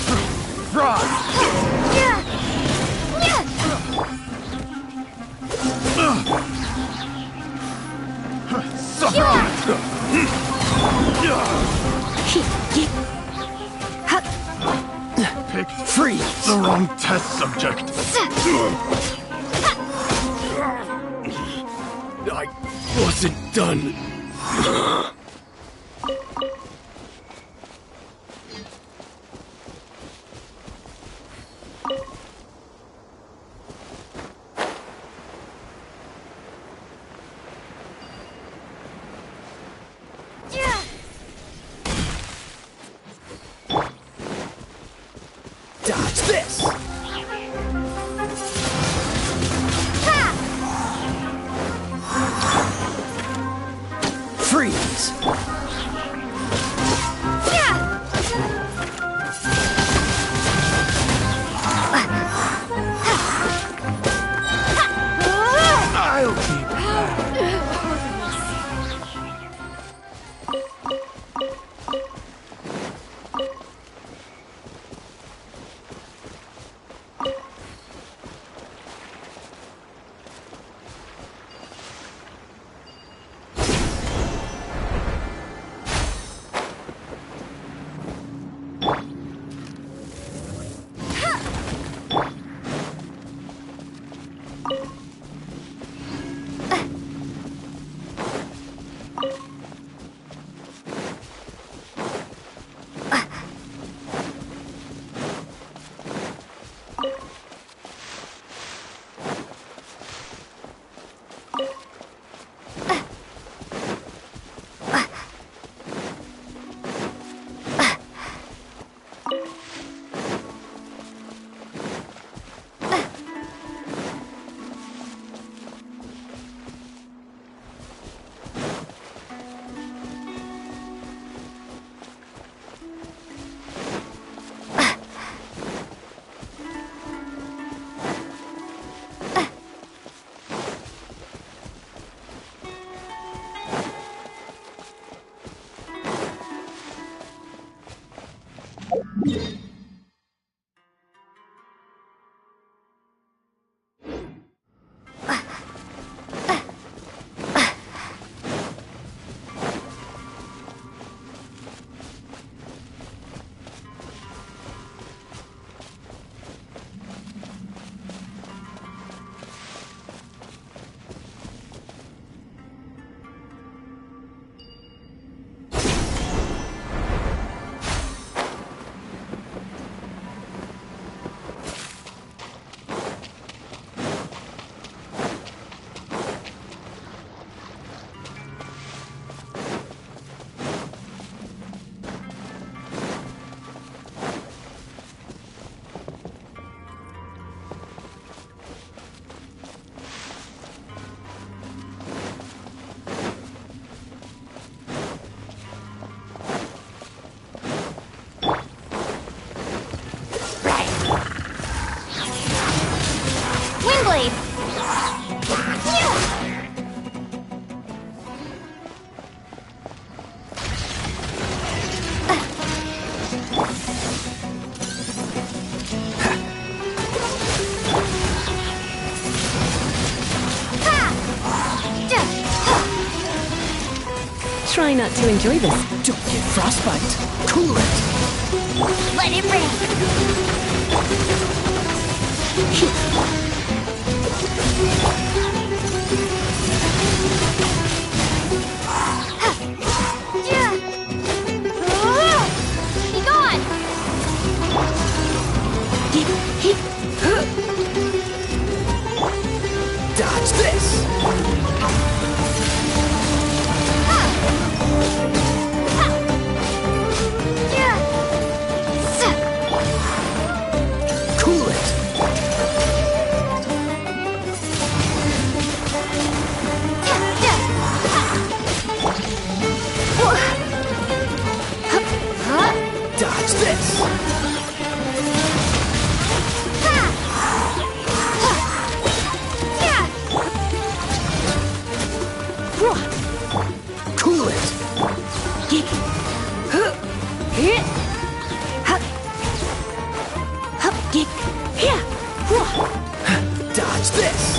Fraud! Pick freeze the wrong test subject. I wasn't done. Dodge this! Freeze! I'll be back. Try not to enjoy this. Don't get frostbite. Cool it. Let it Be gone! Dodge this. Cool it. Dodge this. Cool it. Dodge this.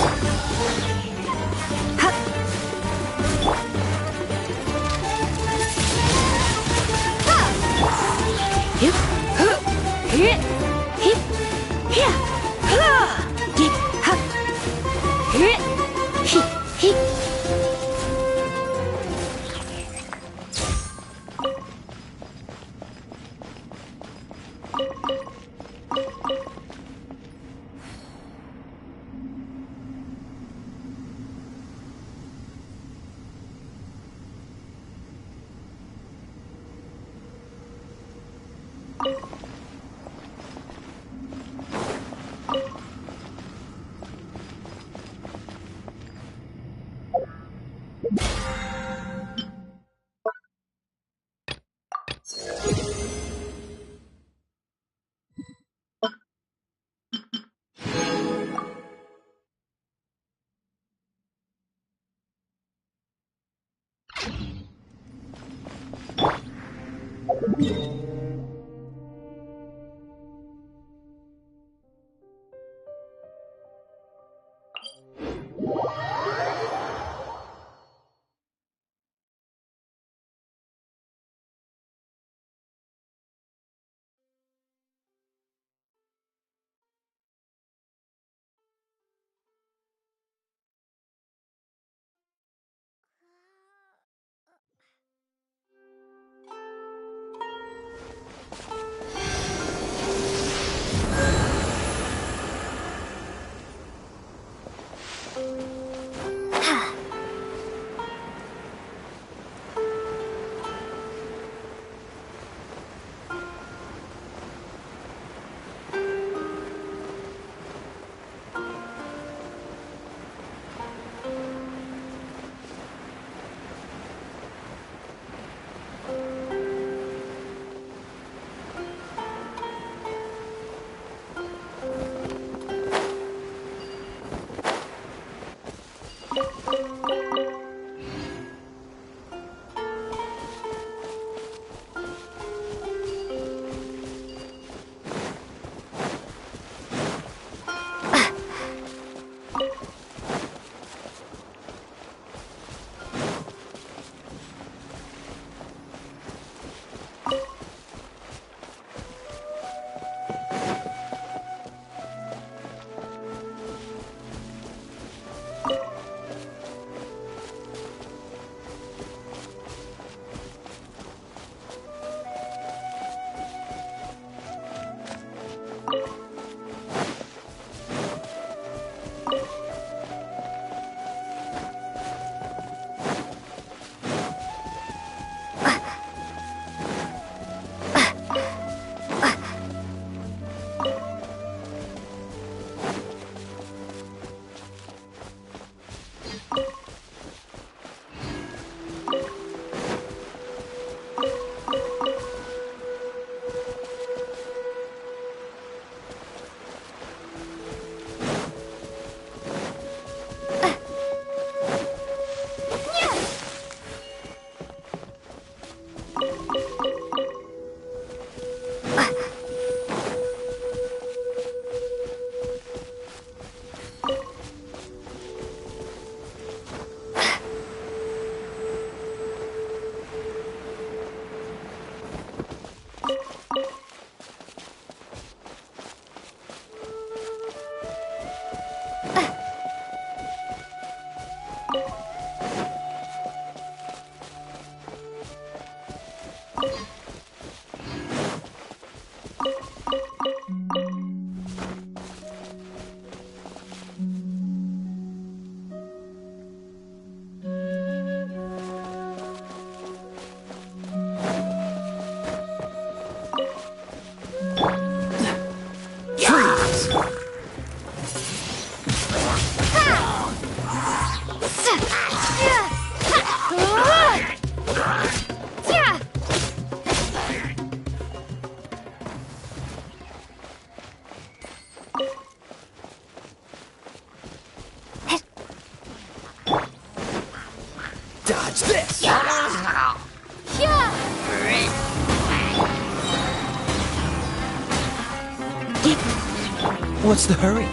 What's the hurry?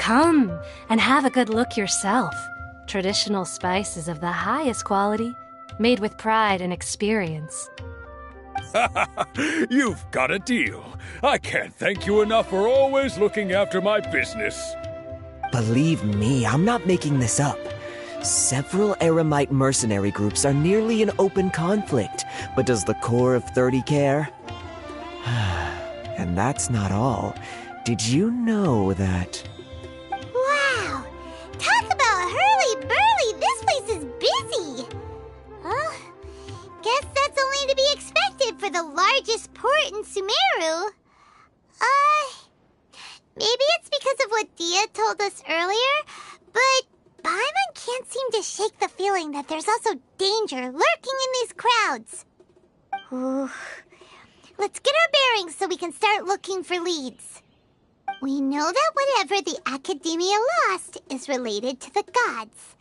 Come and have a good look yourself. Traditional spices of the highest quality, made with pride and experience. You've got a deal. I can't thank you enough for always looking after my business. Believe me, I'm not making this up. Several Eremite mercenary groups are nearly in open conflict, but does the core of 30 care? And that's not all. Did you know that... Wow! Talk about hurly-burly! This place is busy! Guess that's only to be expected for the largest port in Sumeru. Maybe it's because of what Dia told us earlier, but Paimon can't seem to shake the feeling that there's also danger lurking in these crowds. Ooh. Let's get our bearings so we can start looking for leads. We know that whatever the Academia lost is related to the gods.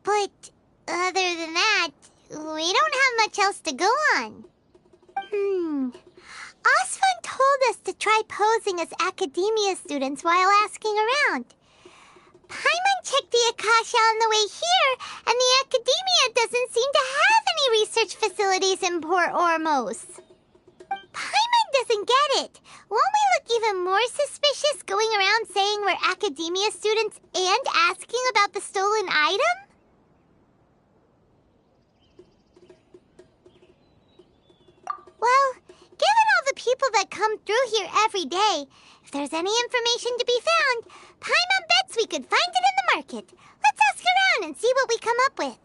But other than that, we don't have much else to go on. Osfun told us to try posing as Academia students while asking around. Paimon checked the Akasha on the way here, and the Academia doesn't seem to have any research facilities in Port Ormos. Paimon doesn't get it. Won't we look even more suspicious going around saying we're Academia students and asking about the stolen item? Well, given all the people that come through here every day, if there's any information to be found, Paimon bets we could find it in the market. Let's ask around and see what we come up with.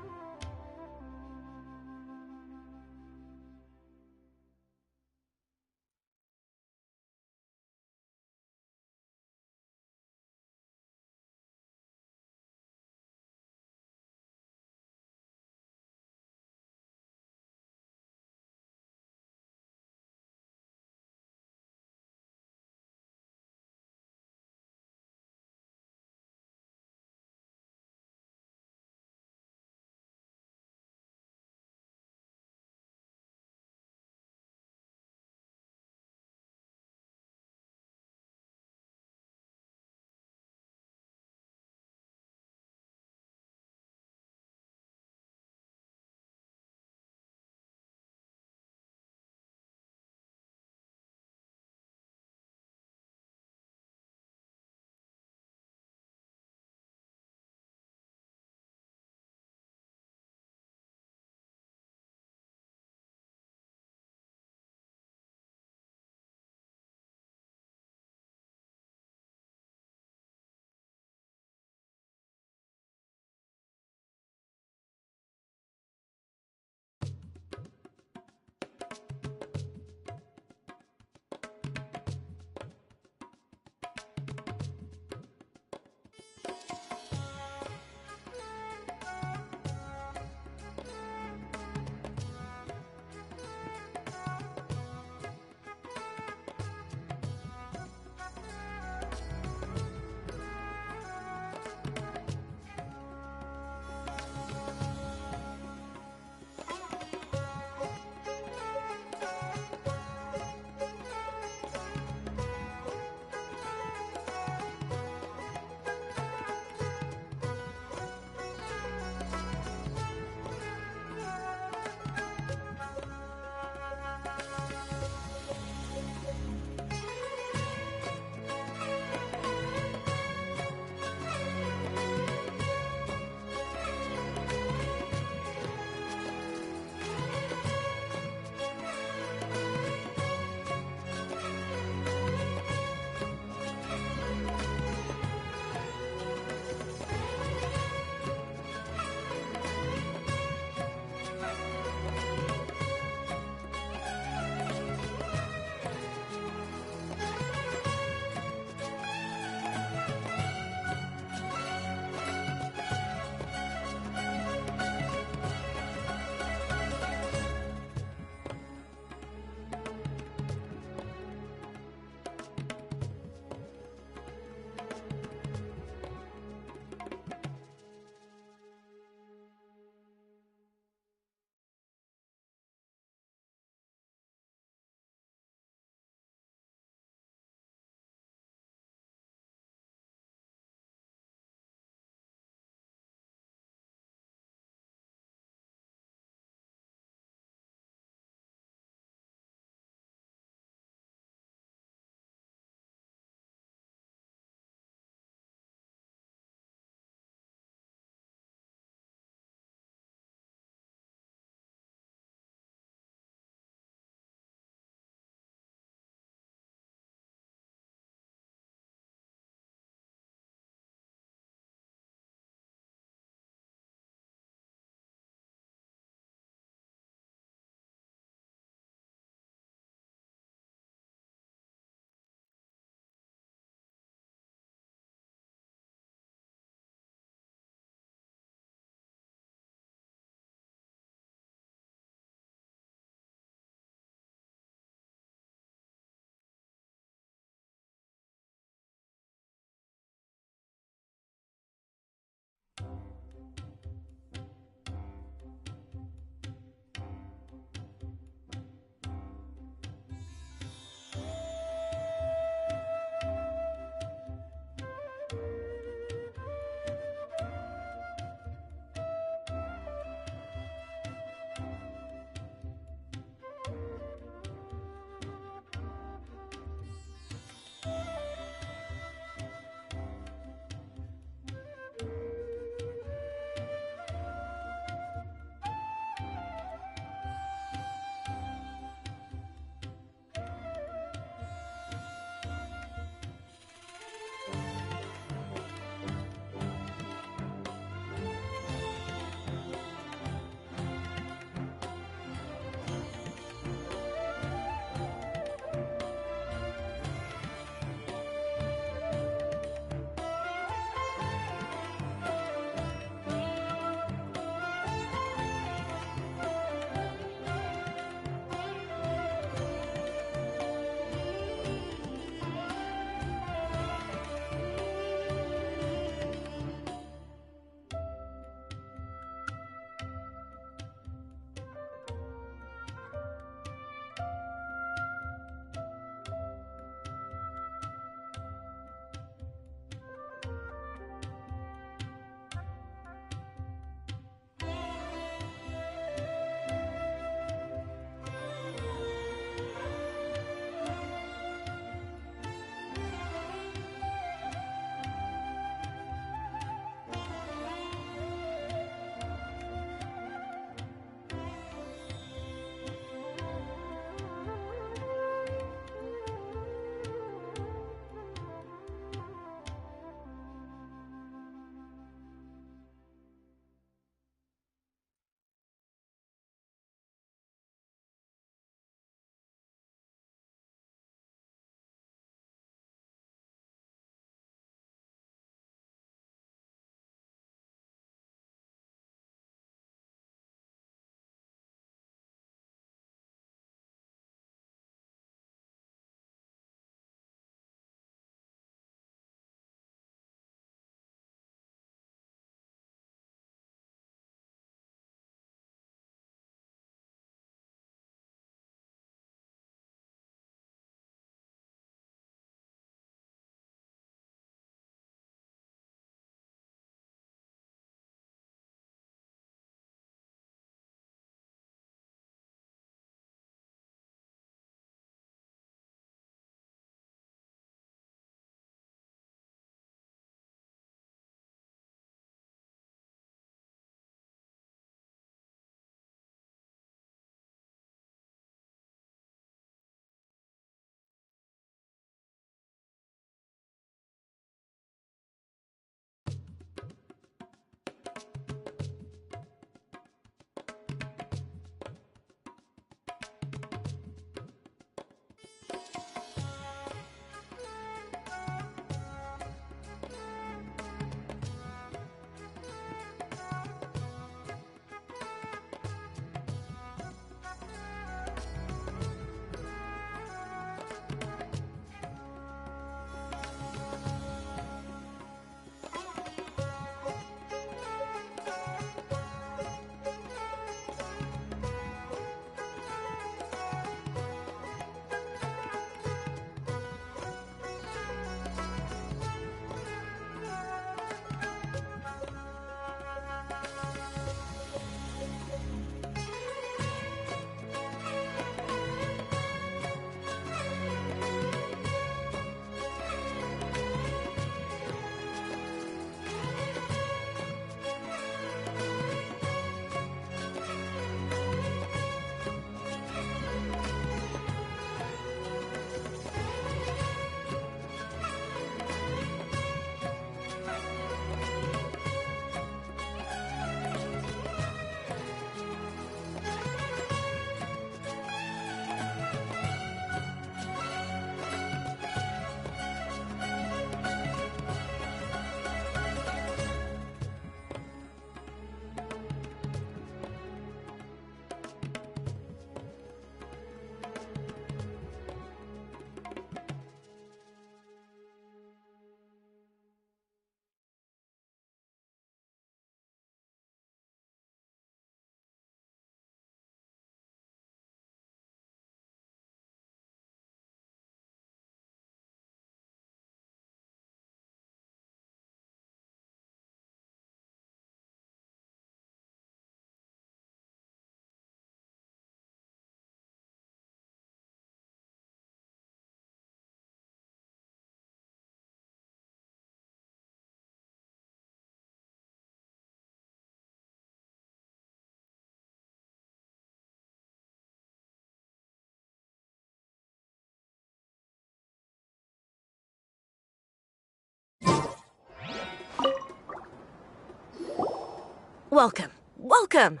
Welcome. Welcome.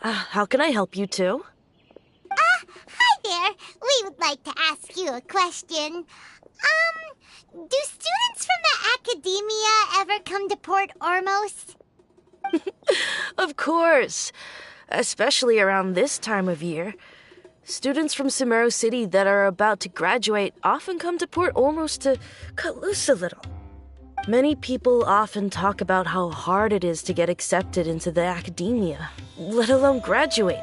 How can I help you two? Hi there. We would like to ask you a question. Do students from the academia ever come to Port Ormos? Of course. Especially around this time of year. Students from Sumeru City that are about to graduate often come to Port Ormos to cut loose a little. Many people often talk about how hard it is to get accepted into the academia, let alone graduate.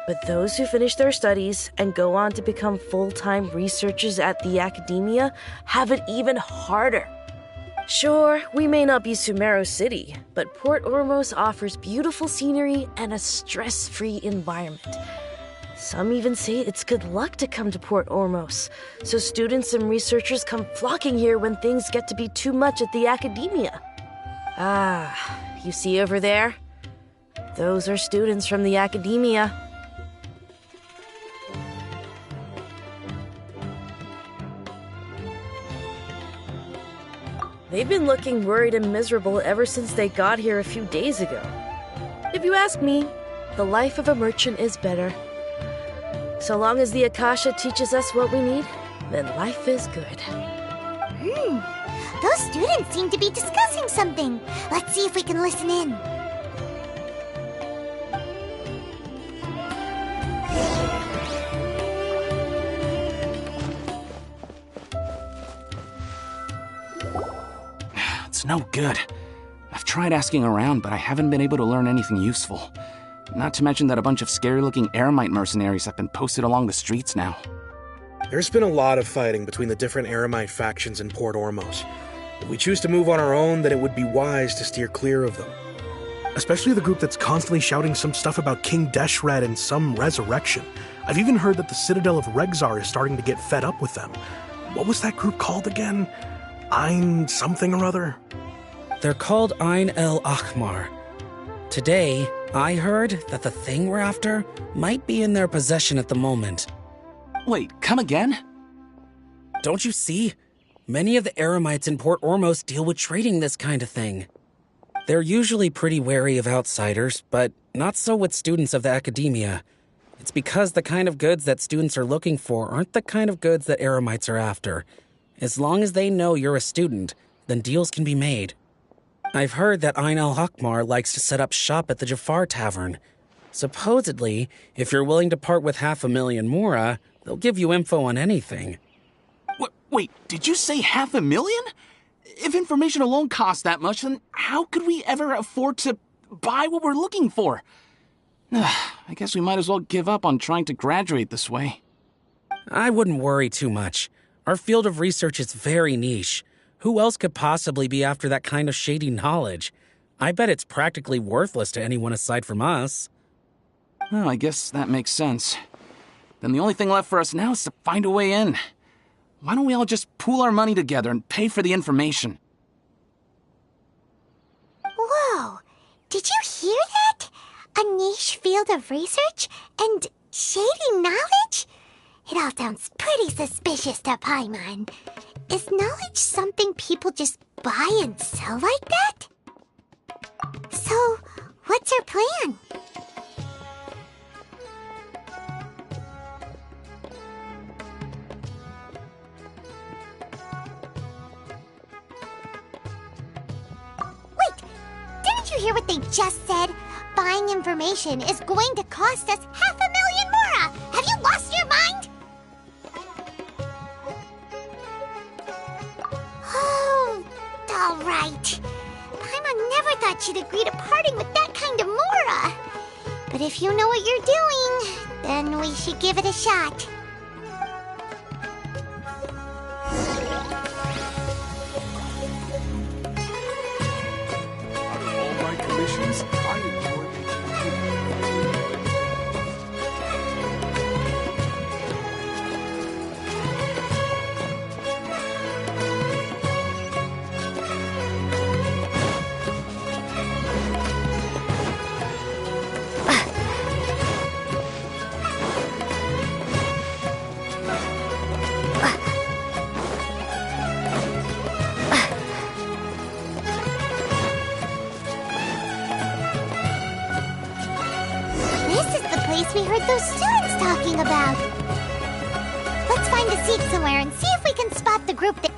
But those who finish their studies and go on to become full-time researchers at the academia have it even harder. Sure, we may not be Sumeru City, but Port Ormos offers beautiful scenery and a stress-free environment. Some even say it's good luck to come to Port Ormos, so students and researchers come flocking here when things get to be too much at the academia. You see over there? Those are students from the academia. They've been looking worried and miserable ever since they got here a few days ago. If you ask me, the life of a merchant is better. So long as the Akasha teaches us what we need, then life is good. Those students seem to be discussing something. Let's see if we can listen in. It's no good. I've tried asking around, but I haven't been able to learn anything useful. Not to mention that a bunch of scary-looking Eremite mercenaries have been posted along the streets now. There's been a lot of fighting between the different Eremite factions in Port Ormos. If we choose to move on our own, then it would be wise to steer clear of them. Especially the group that's constantly shouting some stuff about King Deshret and some resurrection. I've even heard that the Citadel of Regzar is starting to get fed up with them. What was that group called again? Ein something or other? They're called Ein El Akhmar. Today, I heard that the thing we're after might be in their possession at the moment. Wait, come again? Don't you see? Many of the Eremites in Port Ormos deal with trading this kind of thing. They're usually pretty wary of outsiders, but not so with students of the academia. It's because the kind of goods that students are looking for aren't the kind of goods that Eremites are after. As long as they know you're a student, then deals can be made. I've heard that Ein al-Hakmar likes to set up shop at the Jafar Tavern. Supposedly, if you're willing to part with 500,000 Mora, they'll give you info on anything. Wait, did you say 500,000? If information alone costs that much, then how could we ever afford to buy what we're looking for? I guess we might as well give up on trying to graduate this way. I wouldn't worry too much. Our field of research is very niche. Who else could possibly be after that kind of shady knowledge? I bet it's practically worthless to anyone aside from us. Well, I guess that makes sense. Then the only thing left for us now is to find a way in. Why don't we all just pool our money together and pay for the information? Whoa! Did you hear that? A niche field of research and shady knowledge? It all sounds pretty suspicious to Paimon. Is knowledge something people just buy and sell like that? So, what's our plan? Wait! Didn't you hear what they just said? Buying information is going to cost us 500,000 Mora! Have you lost your mind? All right. Paimon never thought she'd agree to parting with that kind of Mora. But if you know what you're doing, then we should give it a shot. Out of all my commissions, I enjoy heard those students talking about. Let's find a seat somewhere and see if we can spot the group that...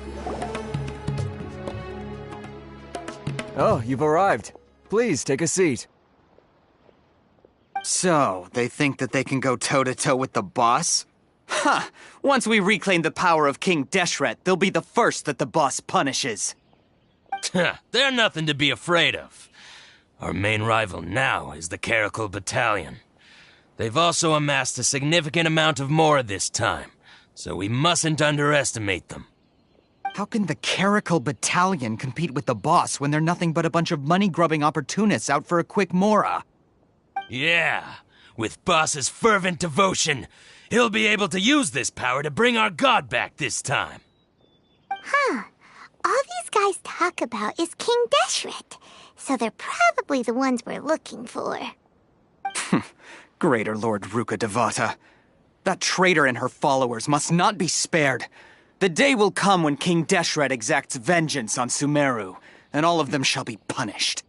Oh, you've arrived. Please, take a seat. So, they think that they can go toe-to-toe with the boss? Ha! Once we reclaim the power of King Deshret, they'll be the first that the boss punishes. They're nothing to be afraid of. Our main rival now is the Caracal Battalion. They've also amassed a significant amount of Mora this time, so we mustn't underestimate them. How can the Caracal Battalion compete with the boss when they're nothing but a bunch of money-grubbing opportunists out for a quick Mora? Yeah, with Boss's fervent devotion, he'll be able to use this power to bring our god back this time. Huh. All these guys talk about is King Deshret, so they're probably the ones we're looking for. Greater Lord Ruka Devata. That traitor and her followers must not be spared. The day will come when King Deshret exacts vengeance on Sumeru, and all of them shall be punished.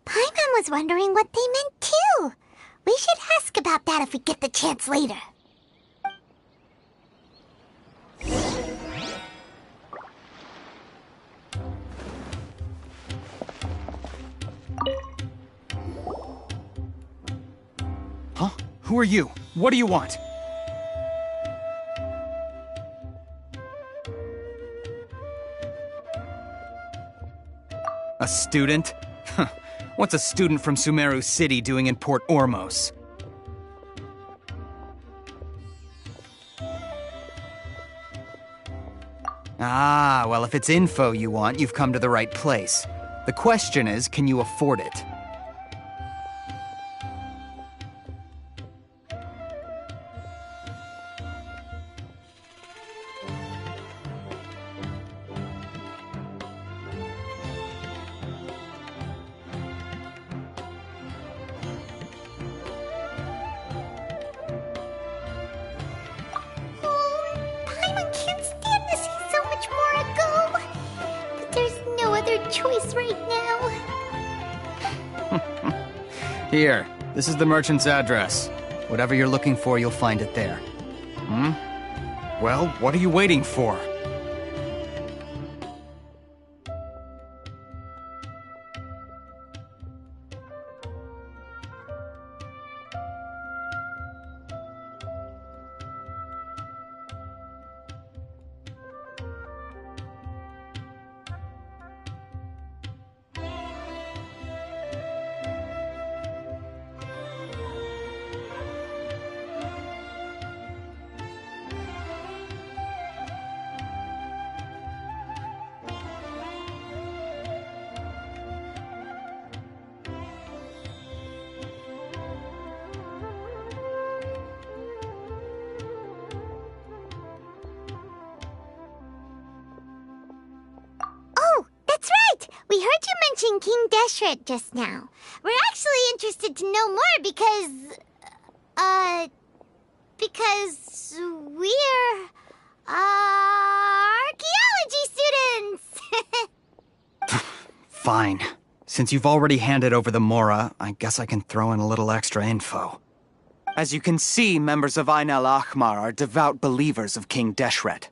Paimon was wondering what they meant too. We should ask about that if we get the chance later. Huh? Who are you? What do you want? A student? What's a student from Sumeru City doing in Port Ormos? Ah, well, if it's info you want, you've come to the right place. The question is, can you afford it? Here, this is the merchant's address. Whatever you're looking for, you'll find it there. Well, what are you waiting for? King Deshret just now. We're actually interested to know more because we're, archaeology students! Fine. Since you've already handed over the Mora, I guess I can throw in a little extra info. As you can see, members of Ain al-Ahmar are devout believers of King Deshret.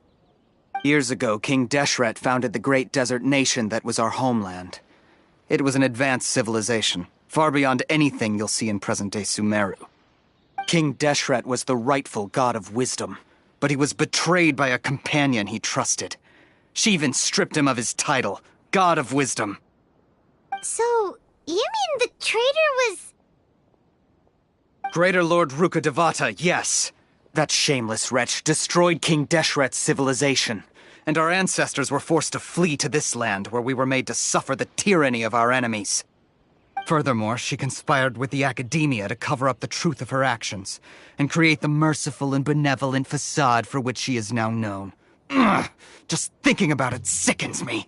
Years ago, King Deshret founded the great desert nation that was our homeland. It was an advanced civilization, far beyond anything you'll see in present-day Sumeru. King Deshret was the rightful god of wisdom, but he was betrayed by a companion he trusted. She even stripped him of his title, God of Wisdom. So, you mean the traitor was... Greater Lord Rukkhadevata, yes. That shameless wretch destroyed King Deshret's civilization, and our ancestors were forced to flee to this land where we were made to suffer the tyranny of our enemies. Furthermore, she conspired with the Academia to cover up the truth of her actions, and create the merciful and benevolent facade for which she is now known. Ugh, just thinking about it sickens me.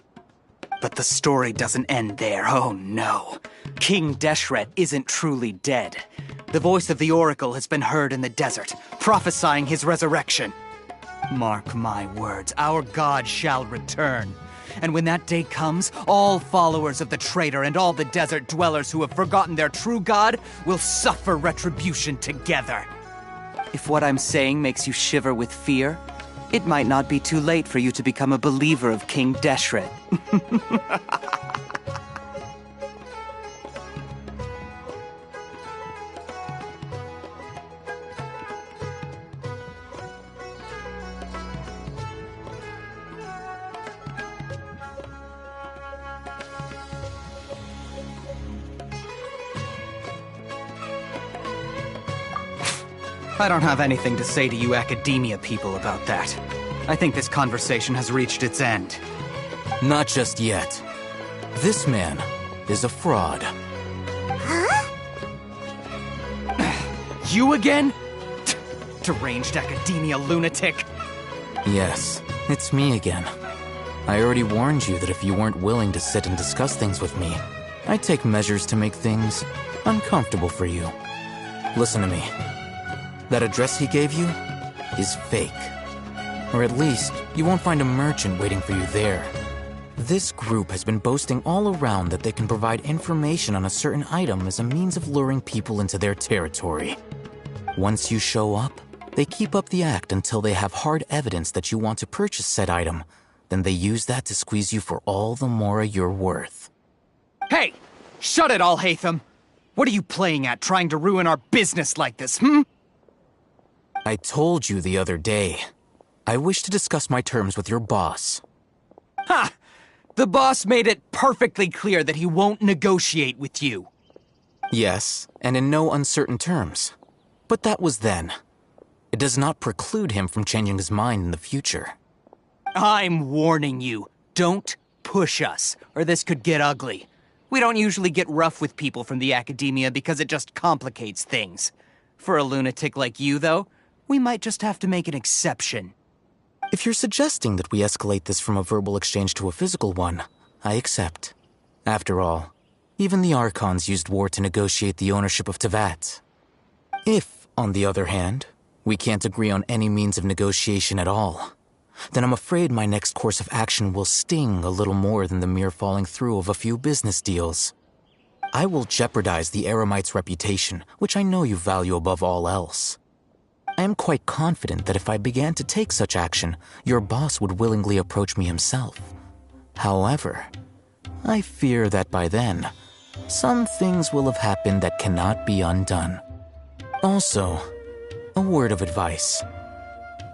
But the story doesn't end there, oh no. King Deshret isn't truly dead. The voice of the Oracle has been heard in the desert, prophesying his resurrection. Mark my words, our god shall return. And when that day comes, all followers of the traitor and all the desert dwellers who have forgotten their true god will suffer retribution together. If what I'm saying makes you shiver with fear, it might not be too late for you to become a believer of King Deshret. I don't have anything to say to you Academia people about that. I think this conversation has reached its end. Not just yet. This man is a fraud. Huh? You again? Deranged Academia lunatic. Yes, it's me again. I already warned you that if you weren't willing to sit and discuss things with me, I'd take measures to make things uncomfortable for you. Listen to me. That address he gave you is fake. Or at least, you won't find a merchant waiting for you there. This group has been boasting all around that they can provide information on a certain item as a means of luring people into their territory. Once you show up, they keep up the act until they have hard evidence that you want to purchase said item. Then they use that to squeeze you for all the more you're worth. Hey! Shut it all, Hatham! What are you playing at, trying to ruin our business like this, I told you the other day. I wish to discuss my terms with your boss. Ha! The boss made it perfectly clear that he won't negotiate with you. Yes, and in no uncertain terms. But that was then. It does not preclude him from changing his mind in the future. I'm warning you. Don't push us, or this could get ugly. We don't usually get rough with people from the academia because it just complicates things. For a lunatic like you, though, we might just have to make an exception. If you're suggesting that we escalate this from a verbal exchange to a physical one, I accept. After all, even the Archons used war to negotiate the ownership of Teyvat. If, on the other hand, we can't agree on any means of negotiation at all, then I'm afraid my next course of action will sting a little more than the mere falling through of a few business deals. I will jeopardize the Eremites' reputation, which I know you value above all else. I am quite confident that if I began to take such action, your boss would willingly approach me himself. However, I fear that by then, some things will have happened that cannot be undone. Also, a word of advice.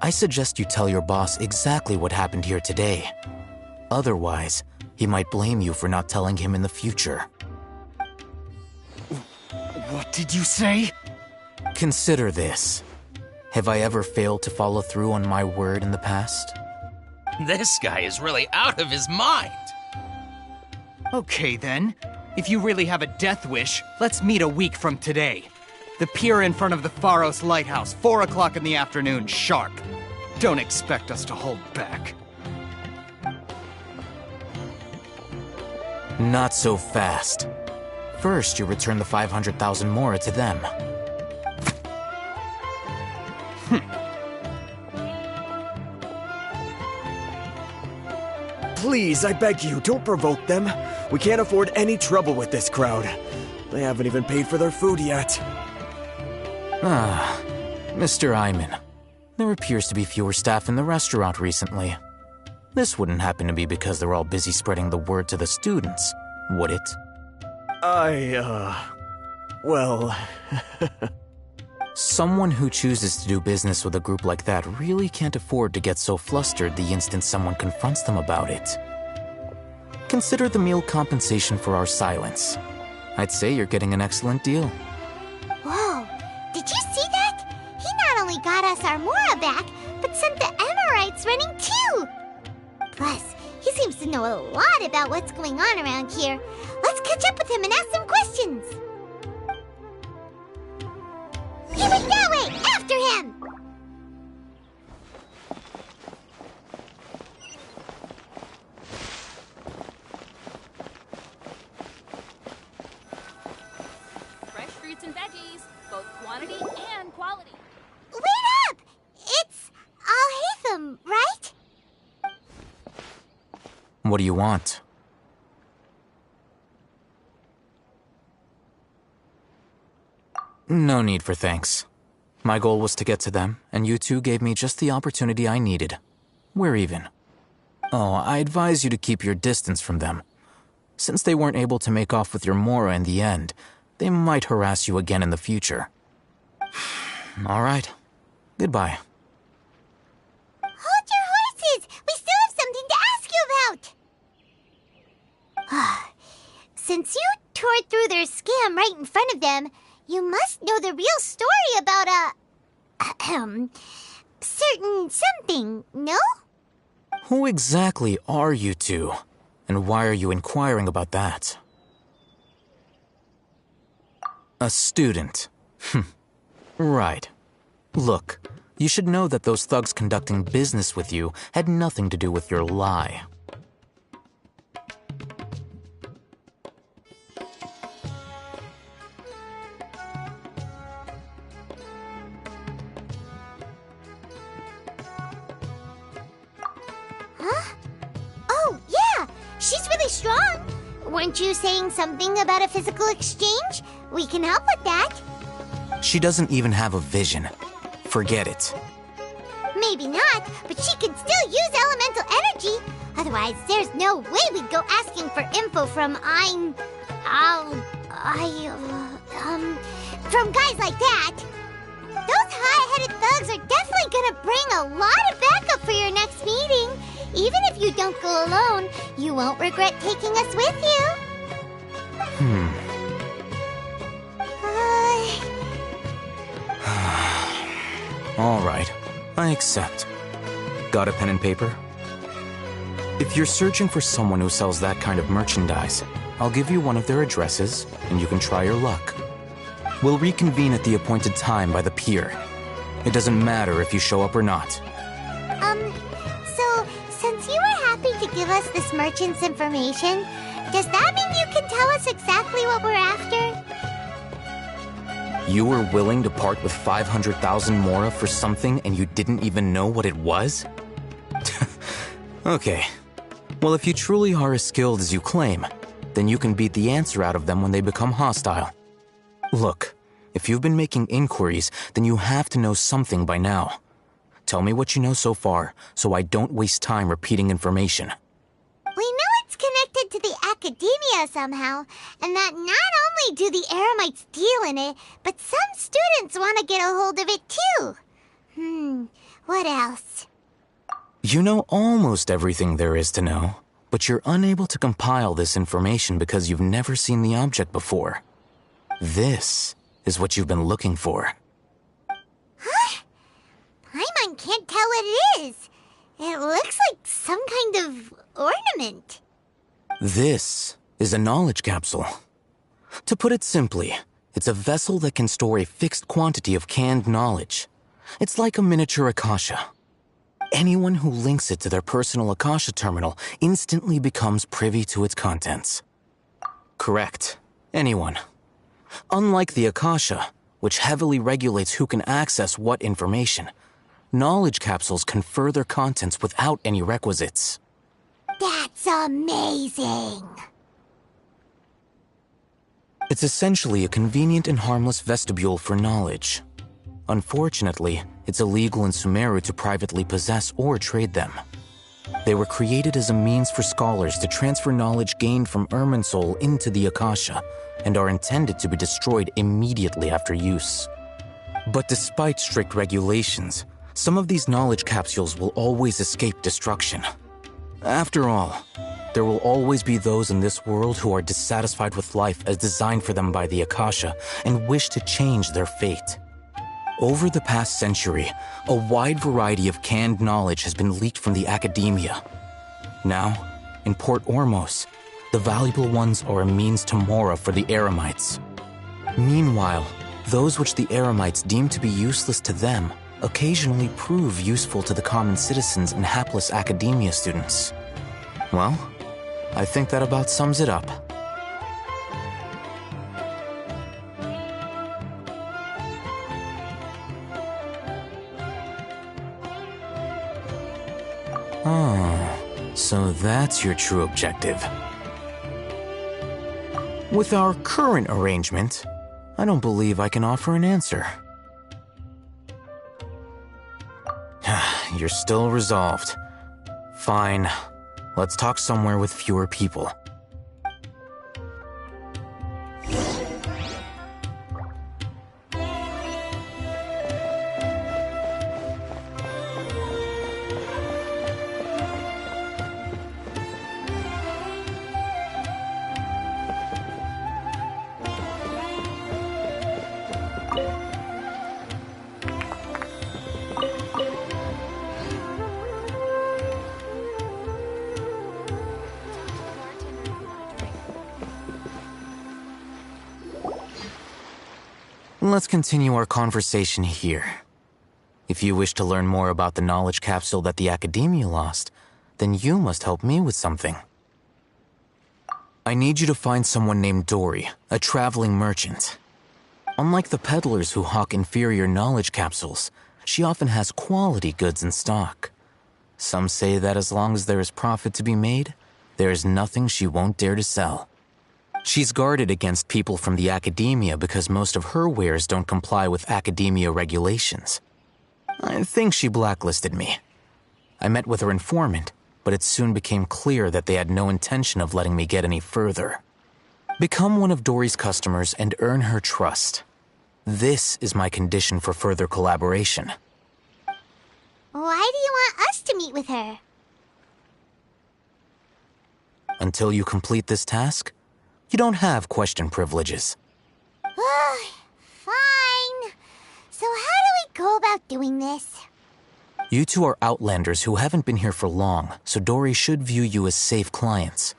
I suggest you tell your boss exactly what happened here today. Otherwise, he might blame you for not telling him in the future. What did you say? Consider this. Have I ever failed to follow through on my word in the past? This guy is really out of his mind. Okay then. If you really have a death wish, let's meet a week from today. The pier in front of the Pharos Lighthouse, 4 o'clock in the afternoon, sharp. Don't expect us to hold back. Not so fast. First, you return the 500,000 mora to them. Please, I beg you, don't provoke them. We can't afford any trouble with this crowd. They haven't even paid for their food yet. Ah, Mr. Iman. There appears to be fewer staff in the restaurant recently. This wouldn't happen to be because they're all busy spreading the word to the students, would it? Well... Someone who chooses to do business with a group like that really can't afford to get so flustered the instant someone confronts them about it. Consider the meal compensation for our silence. I'd say you're getting an excellent deal. Whoa, did you see that? He not only got us our Mora back, but sent the Emirites running too! Plus, he seems to know a lot about what's going on around here. Let's catch up with him and ask some questions! He went that way! After him! Fresh fruits and veggies, both quantity and quality. Wait up! It's Al-Haytham, right? What do you want? No need for thanks. My goal was to get to them, and you two gave me just the opportunity I needed. We're even. Oh, I advise you to keep your distance from them. Since they weren't able to make off with your Mora in the end, they might harass you again in the future. All right. Goodbye. Hold your horses! We still have something to ask you about! Since you tore through their scam right in front of them, you must know the real story about certain something, no? Who exactly are you two? And why are you inquiring about that? A student. Right. Look, you should know that those thugs conducting business with you had nothing to do with your lie. She's really strong. Weren't you saying something about a physical exchange? We can help with that. She doesn't even have a vision. Forget it. Maybe not, but she can still use elemental energy. Otherwise, there's no way we'd go asking for info from from guys like that. Those high-headed thugs are definitely gonna bring a lot of backup for your next meeting. Even if you don't go alone, you won't regret taking us with you. All right, I accept. Got a pen and paper? If you're searching for someone who sells that kind of merchandise, I'll give you one of their addresses, and you can try your luck. We'll reconvene at the appointed time by the pier. It doesn't matter if you show up or not. So, since you were happy to give us this merchant's information, does that mean you can tell us exactly what we're after? You were willing to part with 500,000 mora for something and you didn't even know what it was? Okay. Well, if you truly are as skilled as you claim, then you can beat the answer out of them when they become hostile. Look, if you've been making inquiries, then you have to know something by now. Tell me what you know so far, so I don't waste time repeating information. We know it's connected to the academia somehow, and that not only do the Eremites deal in it, but some students want to get a hold of it too. What else? You know almost everything there is to know, but you're unable to compile this information because you've never seen the object before. This is what you've been looking for. Huh? Paimon can't tell what it is. It looks like some kind of ornament. This is a knowledge capsule. To put it simply, it's a vessel that can store a fixed quantity of canned knowledge. It's like a miniature Akasha. Anyone who links it to their personal Akasha terminal instantly becomes privy to its contents. Correct. Anyone. Unlike the Akasha, which heavily regulates who can access what information, knowledge capsules confer their contents without any requisites. That's amazing! It's essentially a convenient and harmless vestibule for knowledge. Unfortunately, it's illegal in Sumeru to privately possess or trade them. They were created as a means for scholars to transfer knowledge gained from Irminsul into the Akasha, and are intended to be destroyed immediately after use. But despite strict regulations, some of these knowledge capsules will always escape destruction. After all, there will always be those in this world who are dissatisfied with life as designed for them by the Akasha and wish to change their fate. Over the past century, a wide variety of canned knowledge has been leaked from the academia. Now, in Port Ormos, the valuable ones are a means to mora for the Eremites. Meanwhile, those which the Eremites deem to be useless to them occasionally prove useful to the common citizens and hapless academia students. Well, I think that about sums it up. Oh, so that's your true objective. With our current arrangement, I don't believe I can offer an answer. You're still resolved. Fine. Let's talk somewhere with fewer people. Let's continue our conversation here. If you wish to learn more about the knowledge capsule that the Academia lost, then you must help me with something. I need you to find someone named Dory, a traveling merchant. Unlike the peddlers who hawk inferior knowledge capsules, she often has quality goods in stock. Some say that as long as there is profit to be made, There's nothing she won't dare to sell. She's guarded against people from the academia because most of her wares don't comply with academia regulations. I think she blacklisted me. I met with her informant, but it soon became clear that they had no intention of letting me get any further. Become one of Dory's customers and earn her trust. This is my condition for further collaboration. Why do you want us to meet with her? Until you complete this task, you don't have question privileges. Fine. So how do we go about doing this? You two are Outlanders who haven't been here for long, so Dory should view you as safe clients.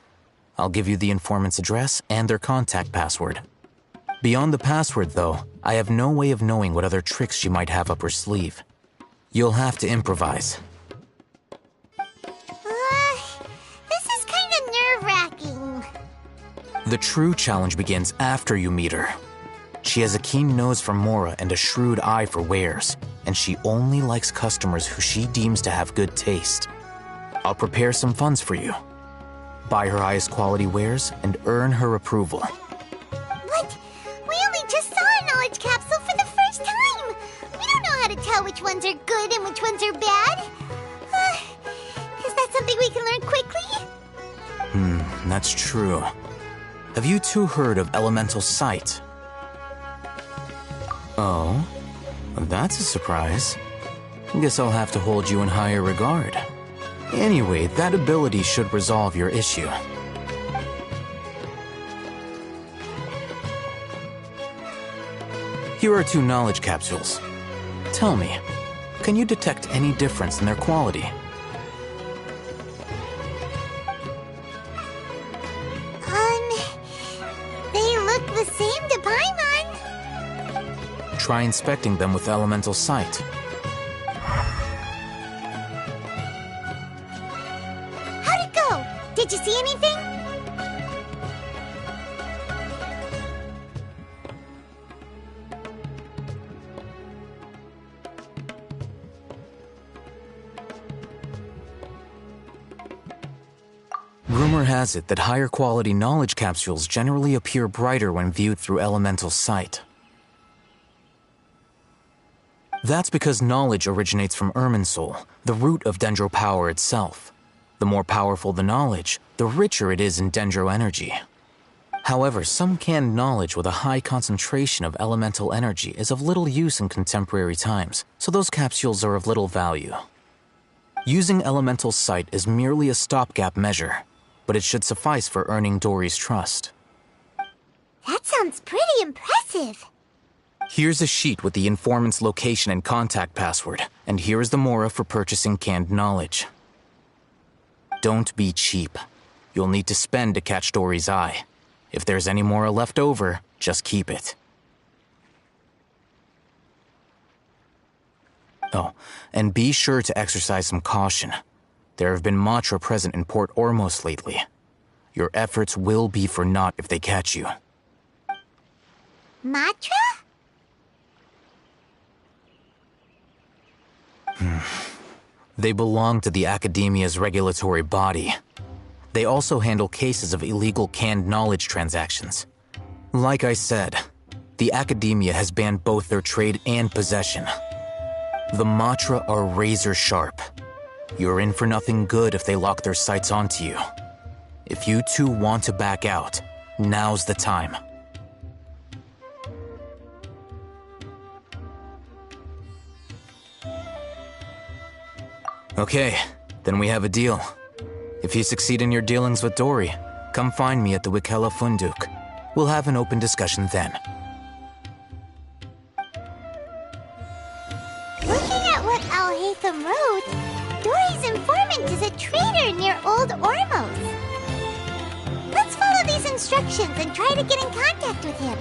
I'll give you the informant's address and their contact password. Beyond the password, though, I have no way of knowing what other tricks she might have up her sleeve. You'll have to improvise. This is kind of nerve-wracking. The true challenge begins after you meet her. She has a keen nose for Mora and a shrewd eye for wares, and she only likes customers who she deems to have good taste. I'll prepare some funds for you. Buy her highest quality wares and earn her approval. But we only just saw a knowledge capsule for the first time. We don't know how to tell which ones are good and which ones are bad. Is that something we can learn quickly? That's true. Have you two heard of elemental sight? Oh, that's a surprise. Guess I'll have to hold you in higher regard. Anyway, that ability should resolve your issue. Here are 2 knowledge capsules. Tell me, can you detect any difference in their quality? They look the same to Paimon. Try inspecting them with elemental sight. How'd it go? Did you see anything? Rumor has it that higher quality knowledge capsules generally appear brighter when viewed through elemental sight. That's because knowledge originates from Irminsul, the root of Dendro power itself. The more powerful the knowledge, the richer it is in Dendro energy. However, some canned knowledge with a high concentration of elemental energy is of little use in contemporary times, so those capsules are of little value. Using elemental sight is merely a stopgap measure, but it should suffice for earning Dory's trust. That sounds pretty impressive. Here's a sheet with the informant's location and contact password, and here is the Mora for purchasing canned knowledge. Don't be cheap. You'll need to spend to catch Dory's eye. If there's any Mora left over, just keep it. Oh, and be sure to exercise some caution. There have been Matra present in Port Ormos lately. Your efforts will be for naught if they catch you. Matra? They belong to the Academia's regulatory body. They also handle cases of illegal canned knowledge transactions. Like I said, the Academia has banned both their trade and possession. The Matra are razor sharp. You're in for nothing good if they lock their sights onto you. If you two want to back out, now's the time. Okay, then we have a deal. If you succeed in your dealings with Dory, come find me at the Wikela Funduk. We'll have an open discussion then. Looking at what Al-Haytham wrote, Dory's informant is a trader near Old Ormos. Let's follow these instructions and try to get in contact with him.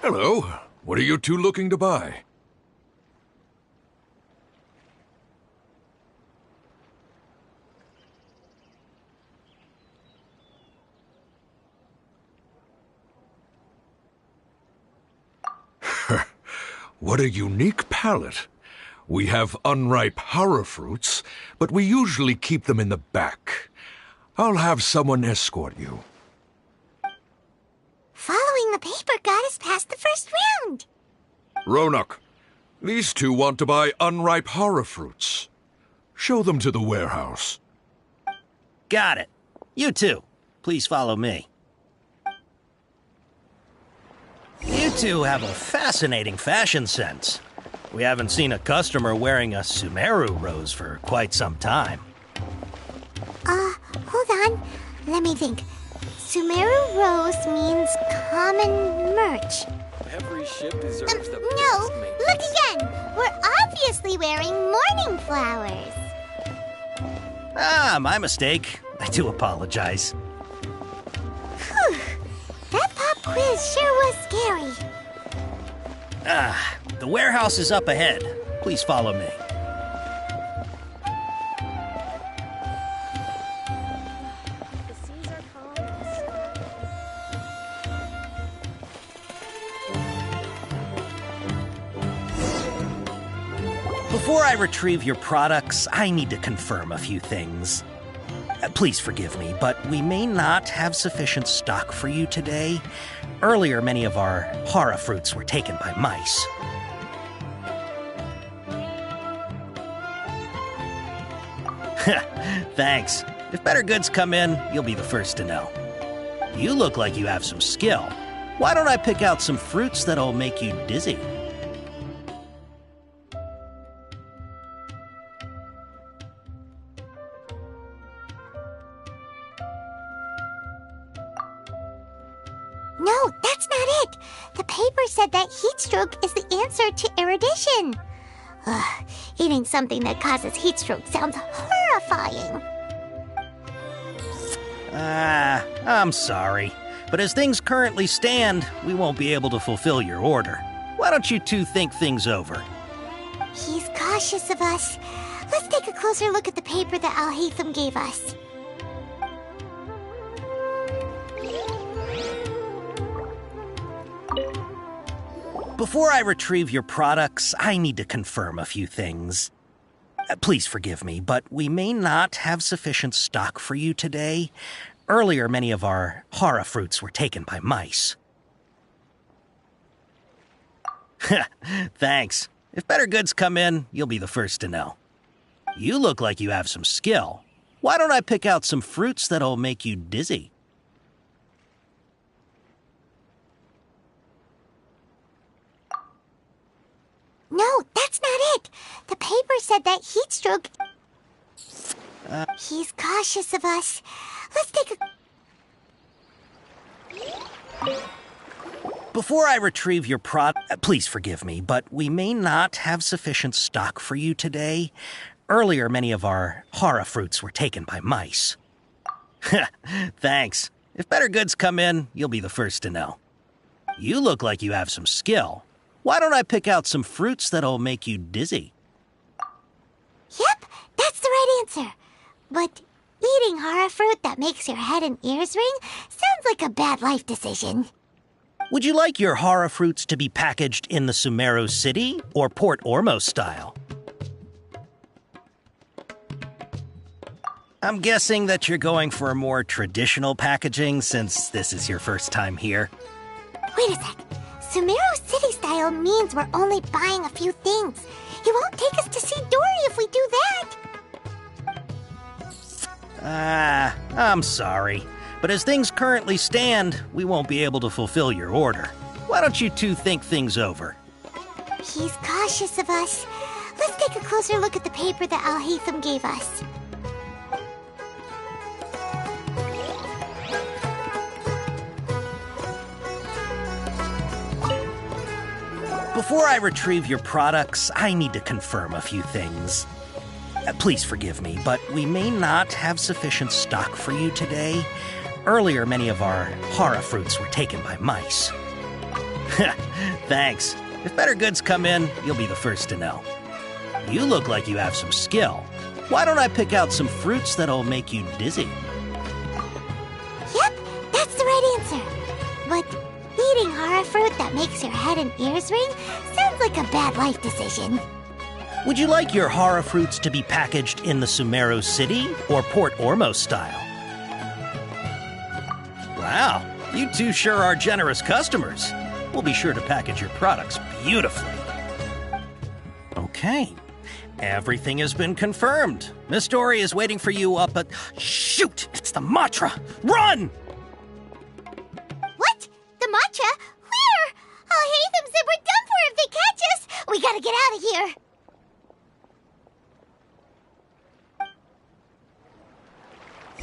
Hello. What are you two looking to buy? What a unique palette. We have unripe horror fruits, but we usually keep them in the back. I'll have someone escort you. Following the paper got us past the first round. Ronak, these two want to buy unripe horror fruits. Show them to the warehouse. Got it. You two, please follow me. You two have a fascinating fashion sense. We haven't seen a customer wearing a Sumeru rose for quite some time. Hold on. Let me think. Sumeru rose means common merch. Every ship deserves the No, look again. We're obviously wearing morning flowers. Ah, my mistake. I do apologize. Phew. That pop quiz sure was scary. Ah, the warehouse is up ahead. Please follow me. Before I retrieve your products, I need to confirm a few things. Please forgive me, but we may not have sufficient stock for you today. Earlier, many of our horror fruits were taken by mice. Thanks. If better goods come in, you'll be the first to know. You look like you have some skill. Why don't I pick out some fruits that'll make you dizzy? No, that's not it. The paper said that heat stroke is the answer to erudition. Ugh, eating something that causes heat stroke sounds horrifying. I'm sorry. But as things currently stand, we won't be able to fulfill your order. Why don't you two think things over? He's cautious of us. Let's take a closer look at the paper that Al-Haytham gave us. Before I retrieve your products, I need to confirm a few things. Please forgive me, but we may not have sufficient stock for you today. Earlier, many of our horror fruits were taken by mice. Thanks. If better goods come in, you'll be the first to know. You look like you have some skill. Why don't I pick out some fruits that'll make you dizzy? No, that's not it. The paper said that heat stroke... He's cautious of us. Let's take a... Before I retrieve your please forgive me, but we may not have sufficient stock for you today. Earlier, many of our horror fruits were taken by mice. Thanks. If better goods come in, you'll be the first to know. You look like you have some skill. Why don't I pick out some fruits that'll make you dizzy? Yep, that's the right answer. But eating horror fruit that makes your head and ears ring sounds like a bad life decision. Would you like your horror fruits to be packaged in the Sumeru City or Port Ormos style? I'm guessing that you're going for a more traditional packaging since this is your first time here. Wait a sec. Sumeru City style means we're only buying a few things. He won't take us to see Dory if we do that. I'm sorry. But as things currently stand, we won't be able to fulfill your order. Why don't you two think things over? He's cautious of us. Let's take a closer look at the paper that Al-Haytham gave us. Before I retrieve your products, I need to confirm a few things. Please forgive me, but we may not have sufficient stock for you today. Earlier, many of our horror fruits were taken by mice. Thanks. If better goods come in, you'll be the first to know. You look like you have some skill. Why don't I pick out some fruits that'll make you dizzy? Yep, that's the right answer. But eating horror fruit that makes your head and ears ring sounds like a bad life decision. Would you like your horror fruits to be packaged in the Sumeru City or Port Ormos style? Wow, you two sure are generous customers. We'll be sure to package your products beautifully. Okay, everything has been confirmed. Miss Dory is waiting for you up at... Shoot, it's the Matra! Run! What? The Matra? Where? Oh, Hatham said we're done for if they catch us. We gotta get out of here.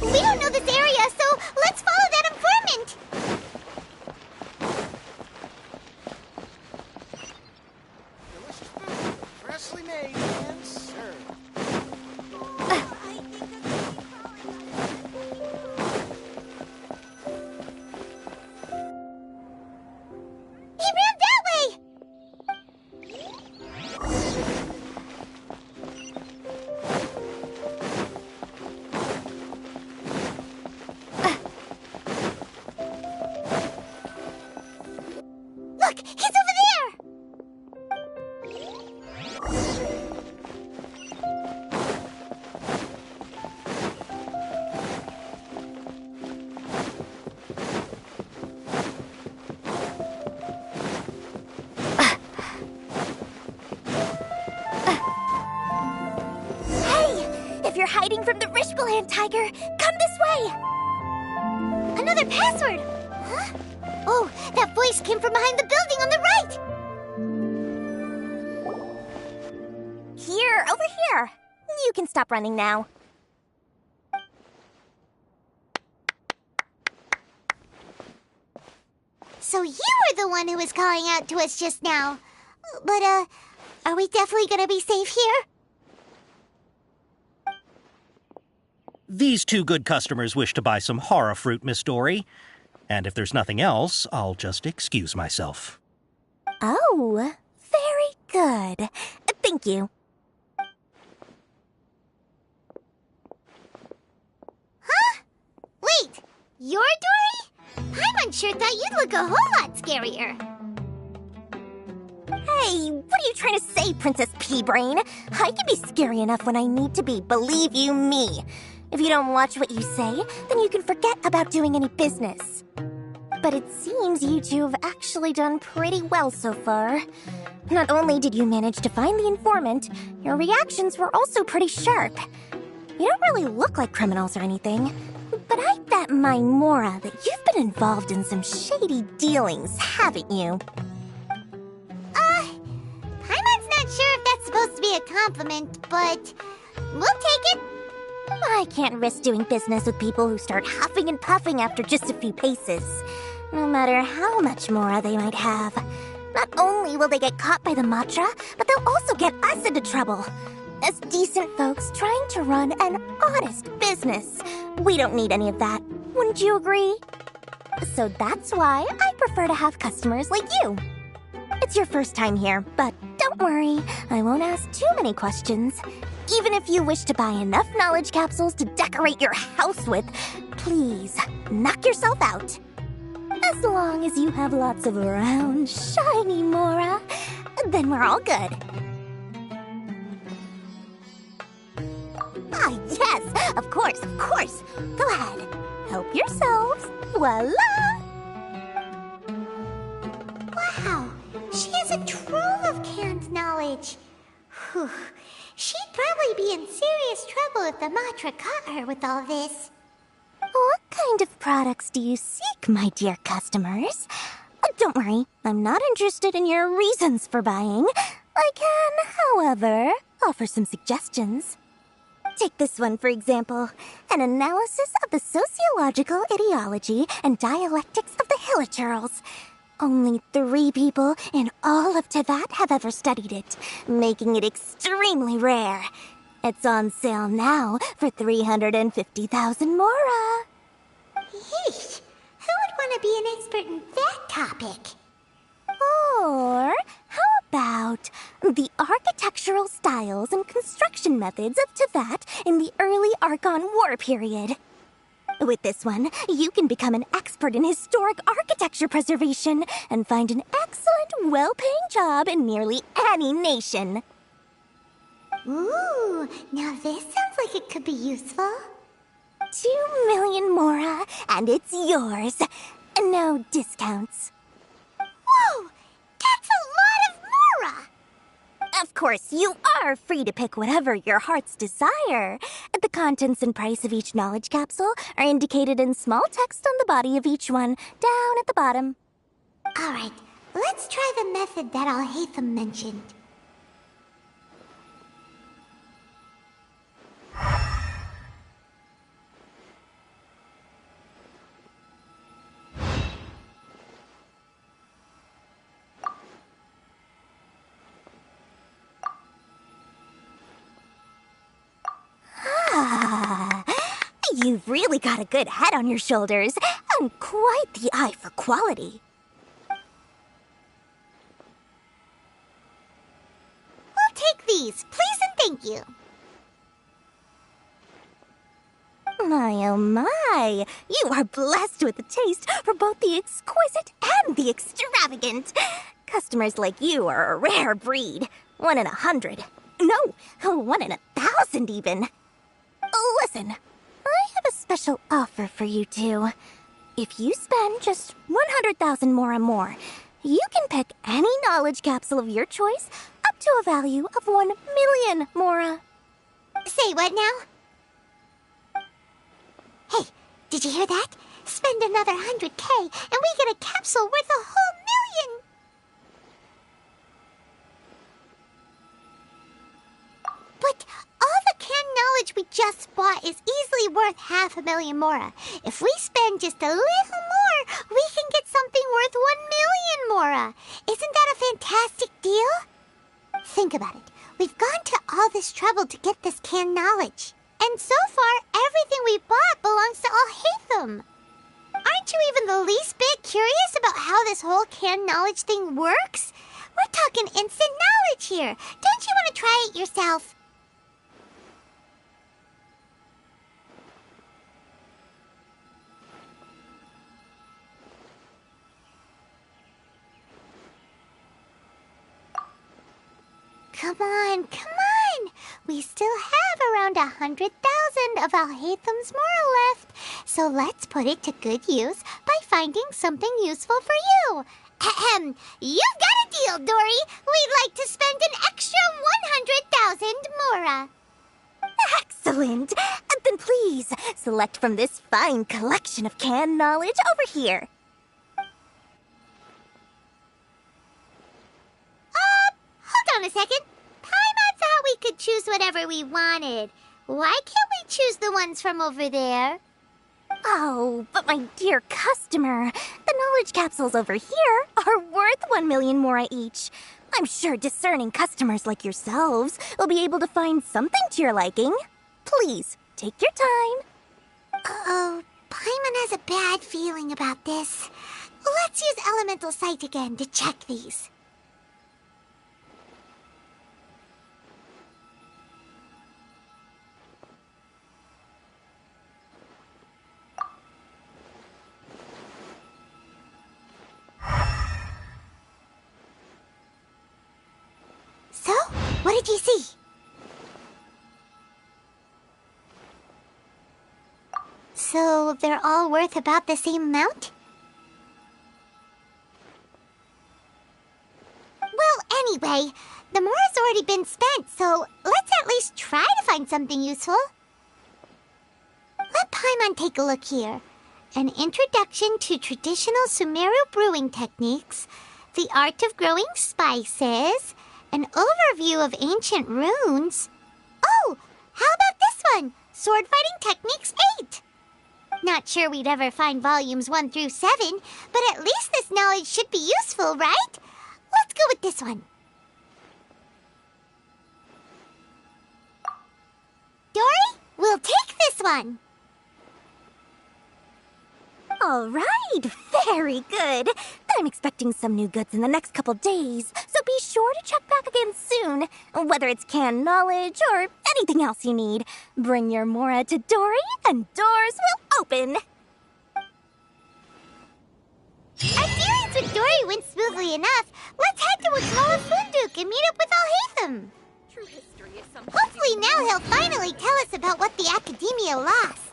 We don't know this area, so let's follow that informant. Delicious food, freshly made and served. He ran that way! Look, he's over there! Hey! If you're hiding from the Rishbaland tiger, come this way! Another password! Huh? Oh, that voice came from behind the building on the right! Here, over here. You can stop running now. So you were the one who was calling out to us just now. But, are we definitely gonna be safe here? These two good customers wish to buy some horror fruit, Miss Dory. And if there's nothing else, I'll just excuse myself. Oh, very good. Thank you. Huh? Wait, you're Dory? Paimon sure thought you'd look a whole lot scarier. Hey, what are you trying to say, Princess Pea-Brain? I can be scary enough when I need to be, believe you me. If you don't watch what you say, then you can forget about doing any business. But it seems you two have actually done pretty well so far. Not only did you manage to find the informant, your reactions were also pretty sharp. You don't really look like criminals or anything, but I bet my Mora that you've been involved in some shady dealings, haven't you? Paimon's not sure if that's supposed to be a compliment, but we'll take it. I can't risk doing business with people who start huffing and puffing after just a few paces. No matter how much Mora they might have. Not only will they get caught by the Matra, but they'll also get us into trouble. As decent folks trying to run an honest business. We don't need any of that. Wouldn't you agree? So that's why I prefer to have customers like you. It's your first time here, but don't worry, I won't ask too many questions. Even if you wish to buy enough knowledge capsules to decorate your house with, please, knock yourself out. As long as you have lots of round, shiny Mora, then we're all good. Ah, yes, of course, of course. Go ahead, help yourselves. Voila! Wow, she has a trove of canned knowledge. Whew. She'd probably be in serious trouble if the Matra caught her with all this. What kind of products do you seek, my dear customers? Don't worry, I'm not interested in your reasons for buying. I can, however, offer some suggestions. Take this one, for example. An analysis of the sociological ideology and dialectics of the Hilichurls. Only 3 people in all of Teyvat have ever studied it, making it extremely rare. It's on sale now for 350,000 Mora. Yeesh, who would want to be an expert in that topic? The architectural styles and construction methods of Teyvat in the early Archon War period. With this one, you can become an expert in historic architecture preservation and find an excellent, well-paying job in nearly any nation. Ooh, now this sounds like it could be useful. 2 million mora, and it's yours. No discounts. Whoa! That's a lot of mora! Of course, you are free to pick whatever your heart's desire. The contents and price of each knowledge capsule are indicated in small text on the body of each one, down at the bottom. Alright, let's try the method that Alhaitham mentioned. You've really got a good head on your shoulders, and quite the eye for quality. We'll take these, please and thank you. My, oh my! You are blessed with a taste for both the exquisite and the extravagant. Customers like you are a rare breed. 1 in 100. No, 1 in 1,000 even. Listen, I have a special offer for you two. If you spend just 100,000 mora more, you can pick any knowledge capsule of your choice up to a value of 1 million mora. Say what now? Hey, did you hear that? Spend another 100K and we get a capsule worth a whole million! But all the canned knowledge we just bought is easily worth 500,000 mora. If we spend just a little more, we can get something worth 1 million mora. Isn't that a fantastic deal? Think about it. We've gone to all this trouble to get this canned knowledge. And so far, everything we bought belongs to Alhaitham. Aren't you even the least bit curious about how this whole canned knowledge thing works? We're talking instant knowledge here. Don't you want to try it yourself? Come on, come on! We still have around 100,000 of Alhaitham's mora left, so let's put it to good use by finding something useful for you. Ahem, you've got a deal, Dory! We'd like to spend an extra 100,000 mora. Excellent! Then please, select from this fine collection of canned knowledge over here. Hold on a second. Paimon thought we could choose whatever we wanted. Why can't we choose the ones from over there? Oh, but my dear customer, the knowledge capsules over here are worth 1 million mora each. I'm sure discerning customers like yourselves will be able to find something to your liking. Please, take your time. Uh-oh, Paimon has a bad feeling about this. Let's use Elemental Sight again to check these. So, what did you see? So, they're all worth about the same amount? Well, anyway, the mora's already been spent, so let's at least try to find something useful. Let Paimon take a look here. An introduction to traditional Sumeru brewing techniques, the art of growing spices, an overview of ancient runes. Oh, how about this one? Sword Fighting Techniques 8. Not sure we'd ever find volumes 1 through 7, but at least this knowledge should be useful, right? Let's go with this one. Dory, we'll take this one. All right, very good. I'm expecting some new goods in the next couple days, so be sure to check back again soon. Whether it's canned knowledge or anything else you need, bring your Mora to Dory and doors will open. Our dealings with Dory went smoothly enough. Let's head to Wakala Funduk and meet up with Alhaitham. Hopefully now he'll finally tell us about what the Academia lost.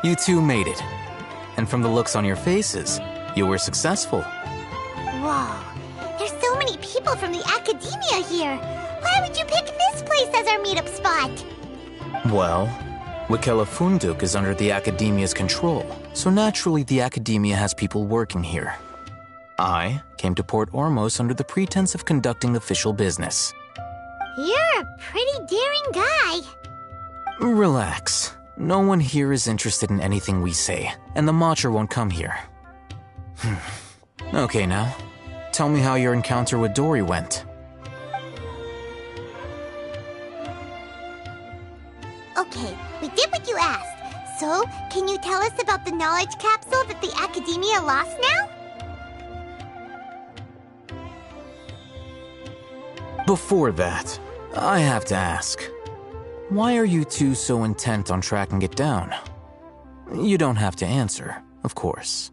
You two made it. And from the looks on your faces, you were successful. Whoa, there's so many people from the Academia here. Why would you pick this place as our meetup spot? Well, Wakala Funduk is under the Academia's control, so naturally the Academia has people working here. I came to Port Ormos under the pretense of conducting official business. You're a pretty daring guy. Relax. No one here is interested in anything we say, and the Matcha won't come here. Okay now, tell me how your encounter with Dory went. Okay, we did what you asked. So, can you tell us about the knowledge capsule that the Academia lost now? Before that, I have to ask. Why are you two so intent on tracking it down? You don't have to answer, of course.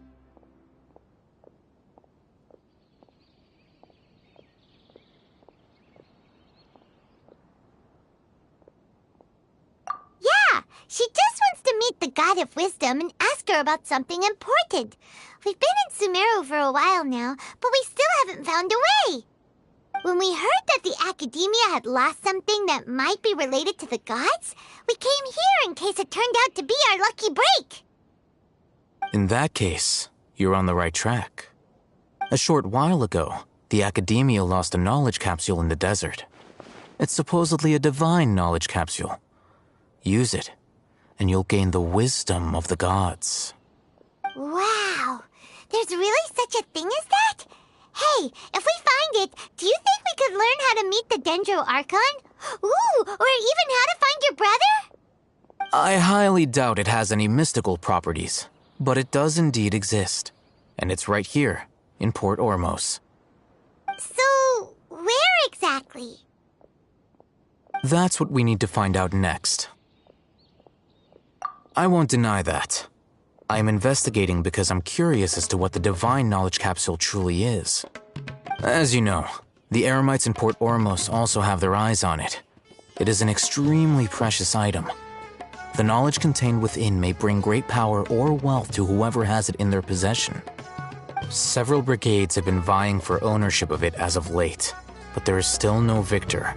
Yeah, she just wants to meet the God of Wisdom and ask her about something important. We've been in Sumeru for a while now, but we still haven't found a way. When we heard that the Academia had lost something that might be related to the gods, we came here in case it turned out to be our lucky break. In that case, you're on the right track. A short while ago, the Academia lost a knowledge capsule in the desert. It's supposedly a divine knowledge capsule. Use it, and you'll gain the wisdom of the gods. Wow, there's really such a thing as that? Hey, if we find it, do you think we could learn how to meet the Dendro Archon? Ooh, or even how to find your brother? I highly doubt it has any mystical properties, but it does indeed exist. And it's right here, in Port Ormos. So, where exactly? That's what we need to find out next. I won't deny that. I am investigating because I'm curious as to what the divine knowledge capsule truly is. As you know, the Eremites in Port Ormos also have their eyes on it. It is an extremely precious item. The knowledge contained within may bring great power or wealth to whoever has it in their possession. Several brigades have been vying for ownership of it as of late, but there is still no victor.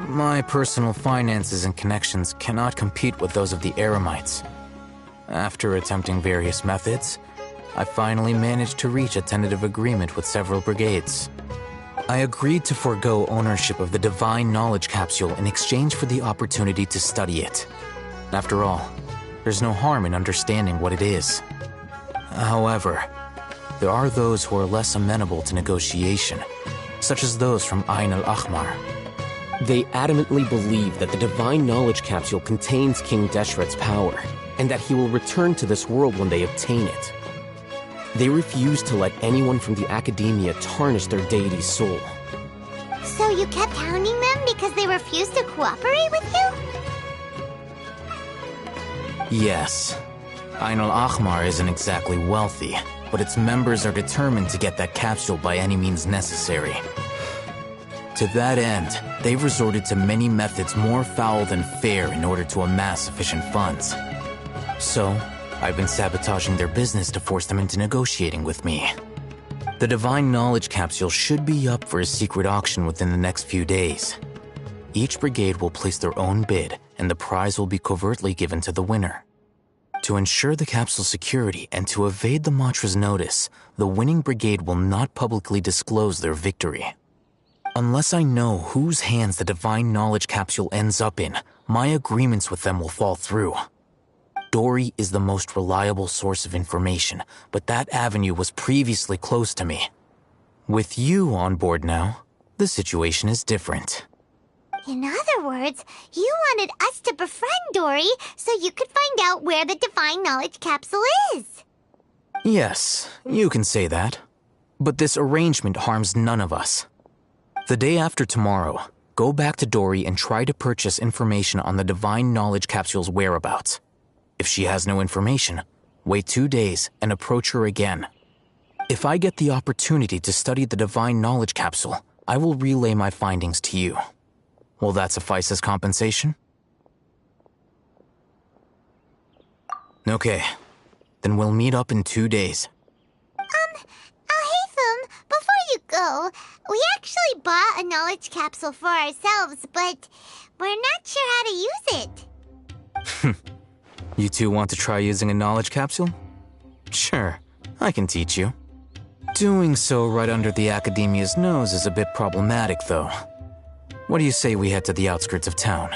My personal finances and connections cannot compete with those of the Eremites. After attempting various methods, I finally managed to reach a tentative agreement with several brigades. I agreed to forego ownership of the divine knowledge capsule in exchange for the opportunity to study it. After all, there's no harm in understanding what it is. However, there are those who are less amenable to negotiation, such as those from Ain al-Ahmar. They adamantly believe that the divine knowledge capsule contains King Deshret's power, and that he will return to this world when they obtain it. They refuse to let anyone from the Academia tarnish their deity's soul. So you kept hounding them because they refused to cooperate with you? Yes. Ain al-Ahmar isn't exactly wealthy, but its members are determined to get that capsule by any means necessary. To that end, they've resorted to many methods more foul than fair in order to amass sufficient funds. So, I've been sabotaging their business to force them into negotiating with me. The Divine Knowledge Capsule should be up for a secret auction within the next few days. Each brigade will place their own bid, and the prize will be covertly given to the winner. To ensure the capsule's security and to evade the Matra's notice, the winning brigade will not publicly disclose their victory. Unless I know whose hands the Divine Knowledge Capsule ends up in, my agreements with them will fall through. Dory is the most reliable source of information, but that avenue was previously closed to me. With you on board now, the situation is different. In other words, you wanted us to befriend Dory so you could find out where the Divine Knowledge Capsule is. Yes, you can say that. But this arrangement harms none of us. The day after tomorrow, go back to Dory and try to purchase information on the Divine Knowledge Capsule's whereabouts. If she has no information, wait 2 days and approach her again. If I get the opportunity to study the Divine Knowledge Capsule, I will relay my findings to you. Will that suffice as compensation? Okay, then we'll meet up in 2 days. Haytham, before you go, we actually bought a knowledge capsule for ourselves, but we're not sure how to use it. You two want to try using a knowledge capsule? Sure, I can teach you. Doing so right under the Academia's nose is a bit problematic, though. What do you say we head to the outskirts of town?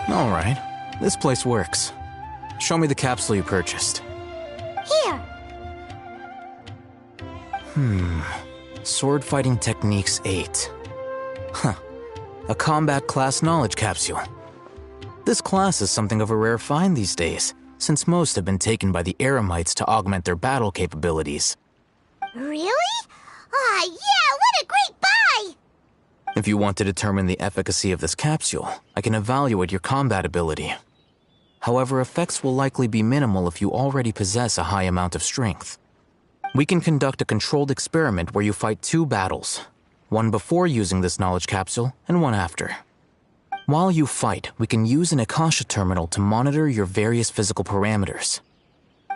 All right, this place works. Show me the capsule you purchased. Here. Sword Fighting Techniques 8. Huh. A combat class knowledge capsule. This class is something of a rare find these days, since most have been taken by the Eremites to augment their battle capabilities. Really? Ah, yeah, what a great buy! If you want to determine the efficacy of this capsule, I can evaluate your combat ability. However, effects will likely be minimal if you already possess a high amount of strength. We can conduct a controlled experiment where you fight 2 battles, one before using this knowledge capsule and one after. While you fight, we can use an Akasha terminal to monitor your various physical parameters.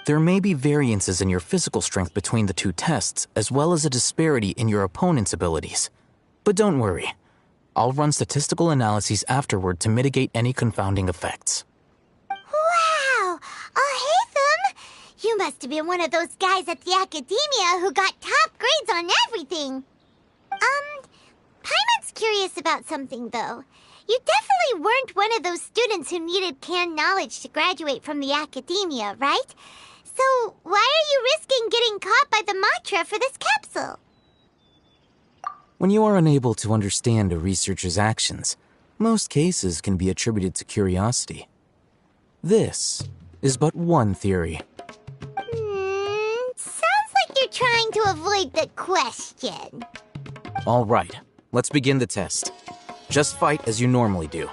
There may be variances in your physical strength between the 2 tests, as well as a disparity in your opponent's abilities. But don't worry, I'll run statistical analyses afterward to mitigate any confounding effects. Wow! Haytham! You must have been one of those guys at the Academia who got top grades on everything. Paimon's curious about something, though. You definitely weren't one of those students who needed canned knowledge to graduate from the Academia, right? So why are you risking getting caught by the Matra for this capsule? When you are unable to understand a researcher's actions, most cases can be attributed to curiosity. This is but one theory. Some trying to avoid the question. All right, let's begin the test. Just fight as you normally do.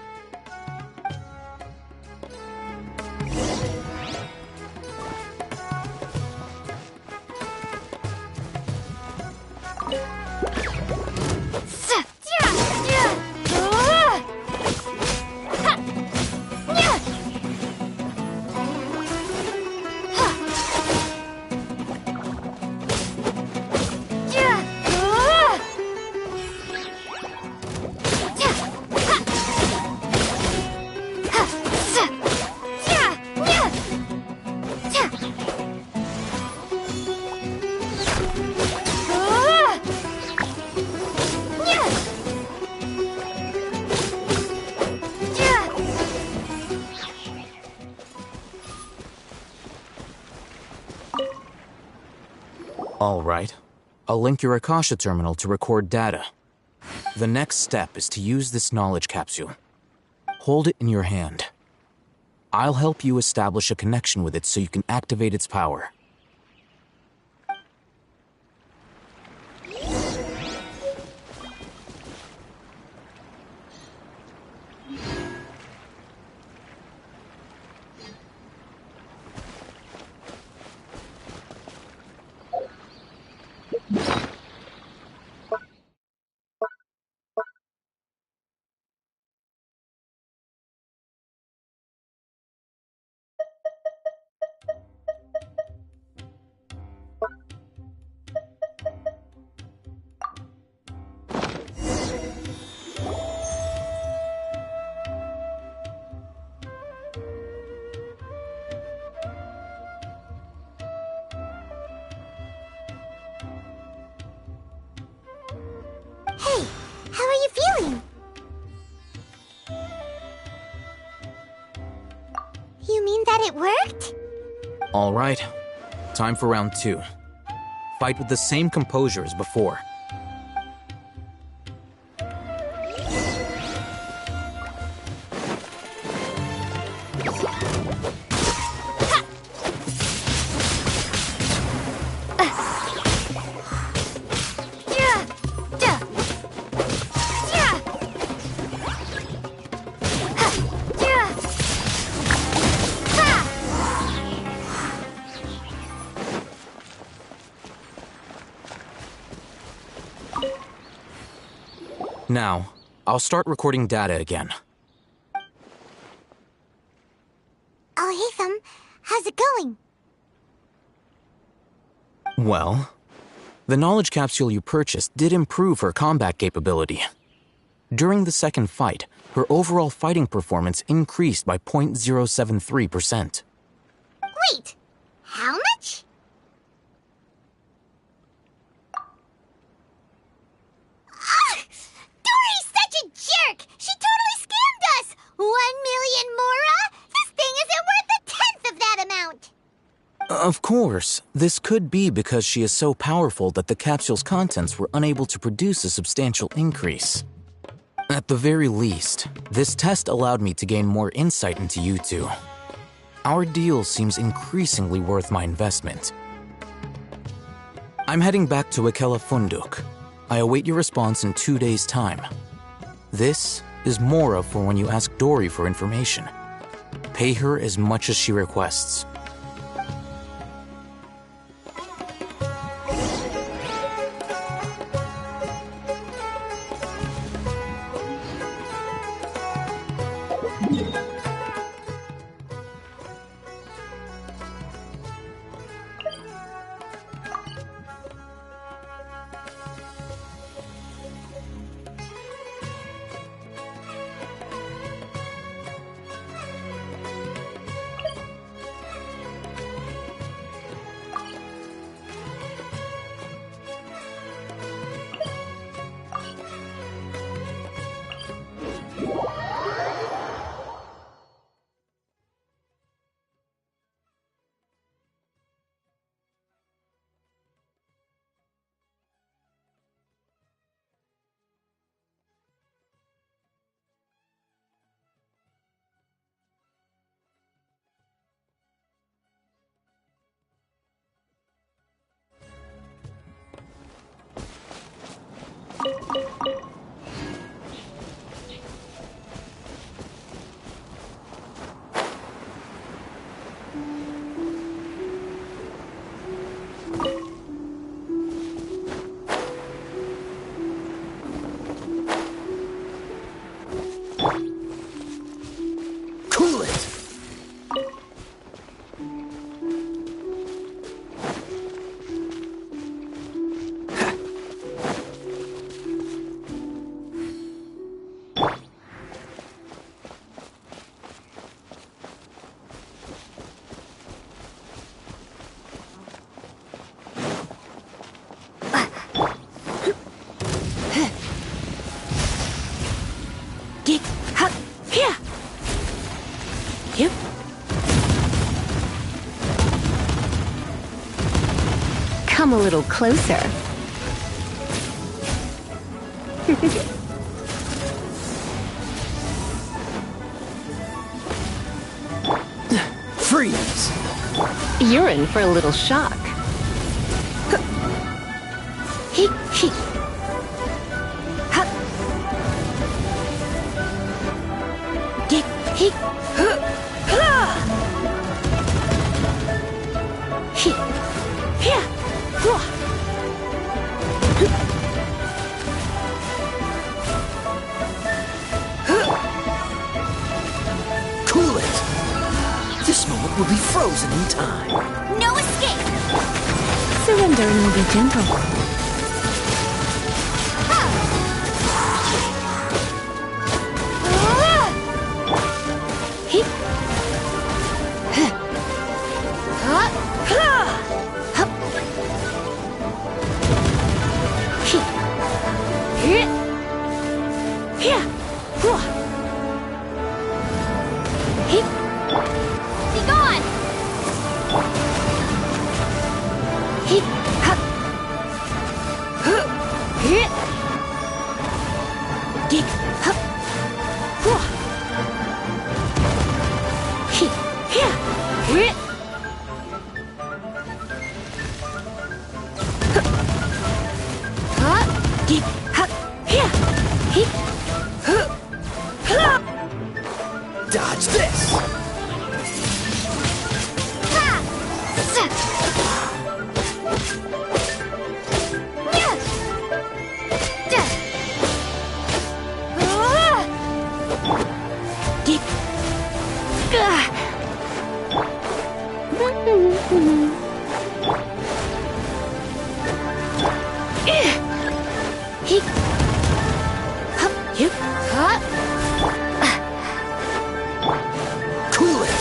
All right. I'll link your Akasha terminal to record data. The next step is to use this knowledge capsule. Hold it in your hand. I'll help you establish a connection with it so you can activate its power. Hey, how are you feeling? You mean that it worked? All right. Time for round 2. Fight with the same composure as before. Now, I'll start recording data again. Oh, hey, how's it going? Well, the knowledge capsule you purchased did improve her combat capability. During the second fight, her overall fighting performance increased by 0.073%. Wait, how much? Jerk! She totally scammed us! 1 million mora? This thing isn't worth a tenth of that amount! Of course, this could be because she is so powerful that the capsule's contents were unable to produce a substantial increase. At the very least, this test allowed me to gain more insight into you two. Our deal seems increasingly worth my investment. I'm heading back to Ikela Funduk. I await your response in 2 days' time. This is Mora for when you ask Dory for information. Pay her as much as she requests. little closer. Freeze! You're in for a little shock. Cool it! This moment will be frozen in time. No escape! Surrender and will be gentle. Be gone! Dodge this! Cool it!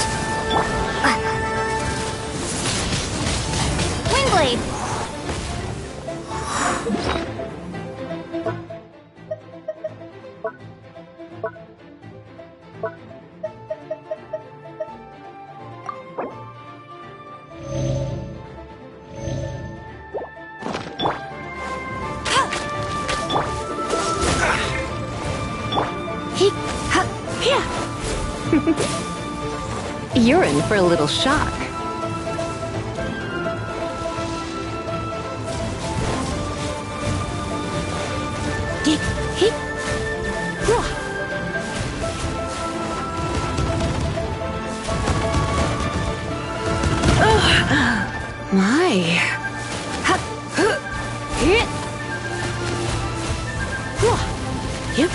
Windblade! You're in for a little shock. My. Yep.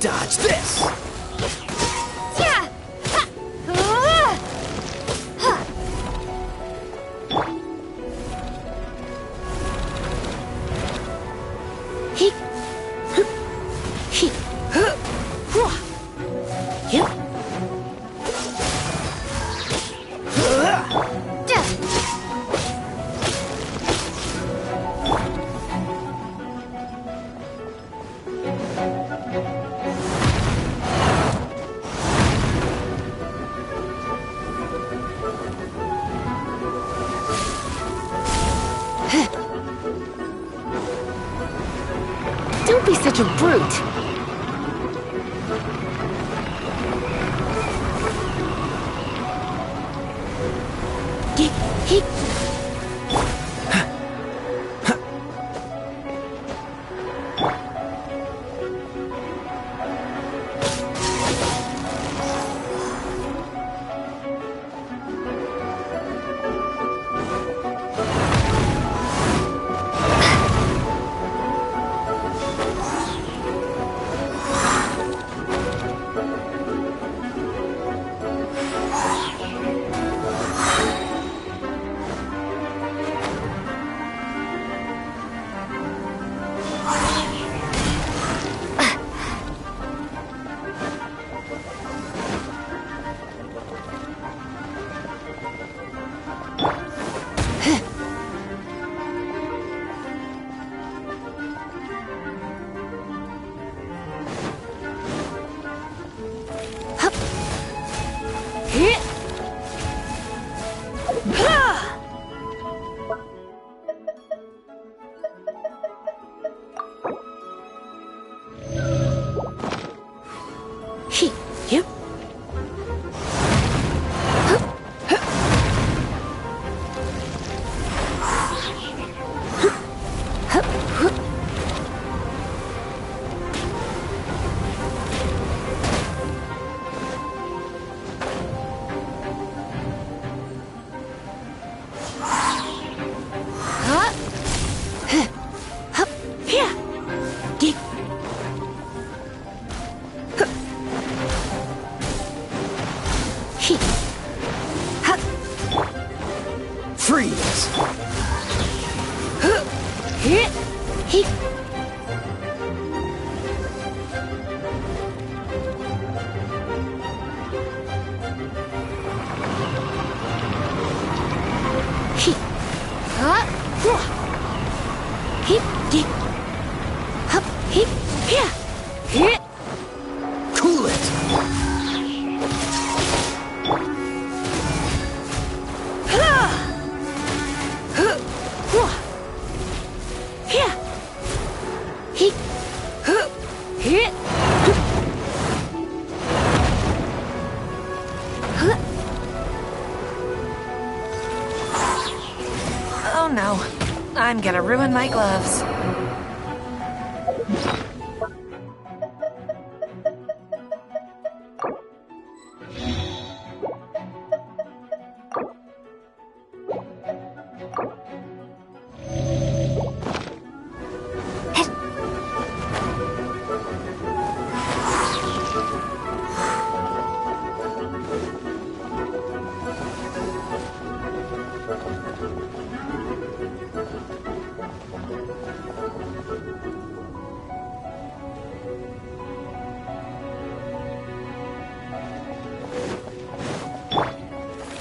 Dodge this! Don't be such a brute! Freeze! Cool it! Oh no, I'm gonna ruin my gloves.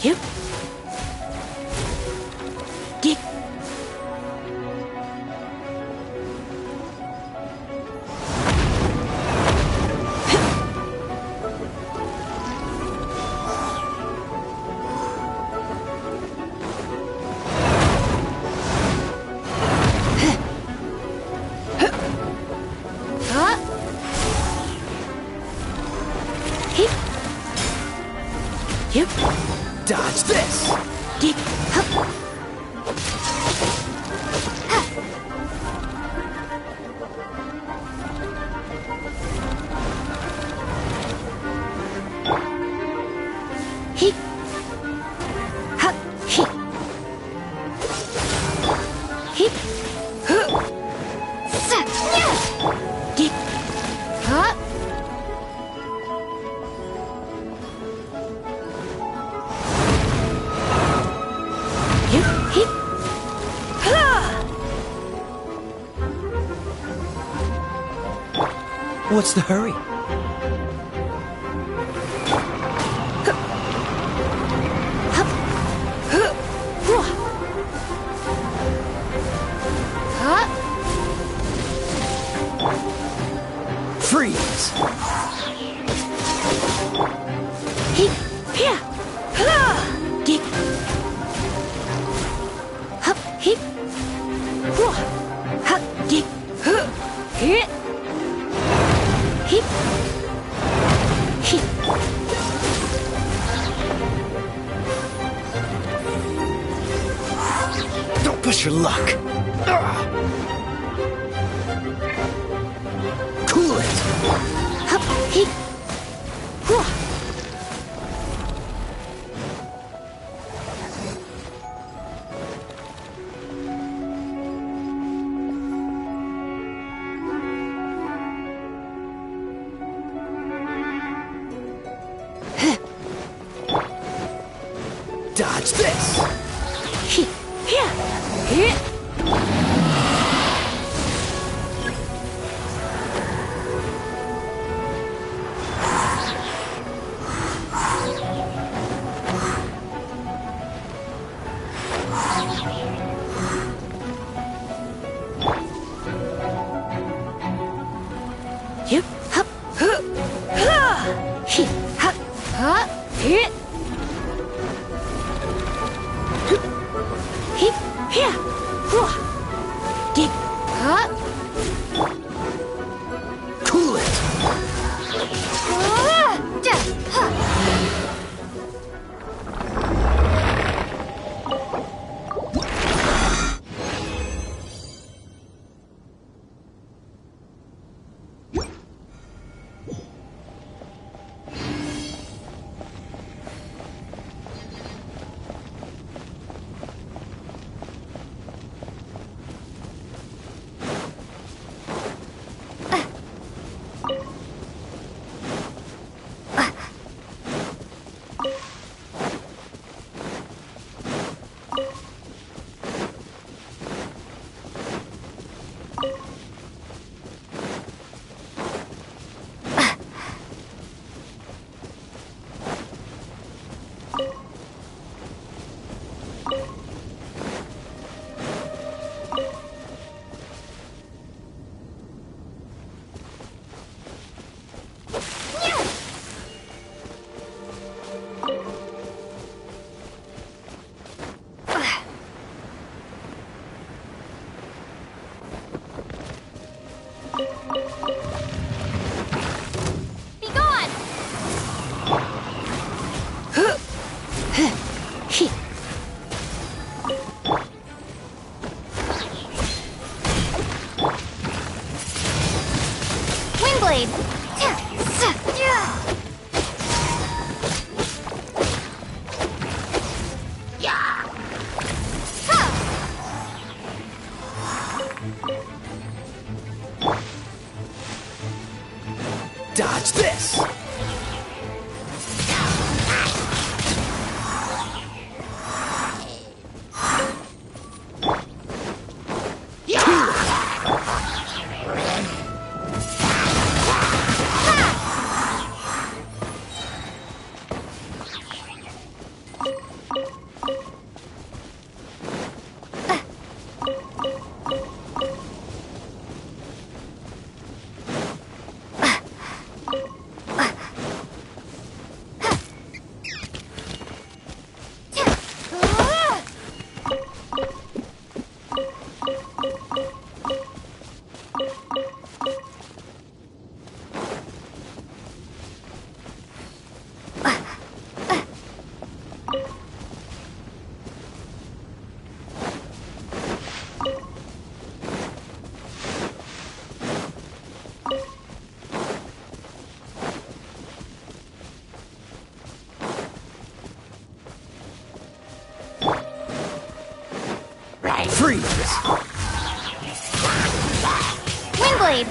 Yep. Dick. Yep. Dodge this! Dick! Hup! Hip! Hup! Hip! Hip! Hup! Dick! Hup! What's the hurry? Freeze! Dick! Hup! Hip! Hup! Dick! Hip! Hip! Hip! Don't push your luck! Cool it! Hup! Hip! Dodge this! Yep. Hup. Hip. Hup. Hup. Hip. Hip. Here. Dig. Hup. Cool it. Be gone! Windblade! Dodge this! Freeze! Windblade!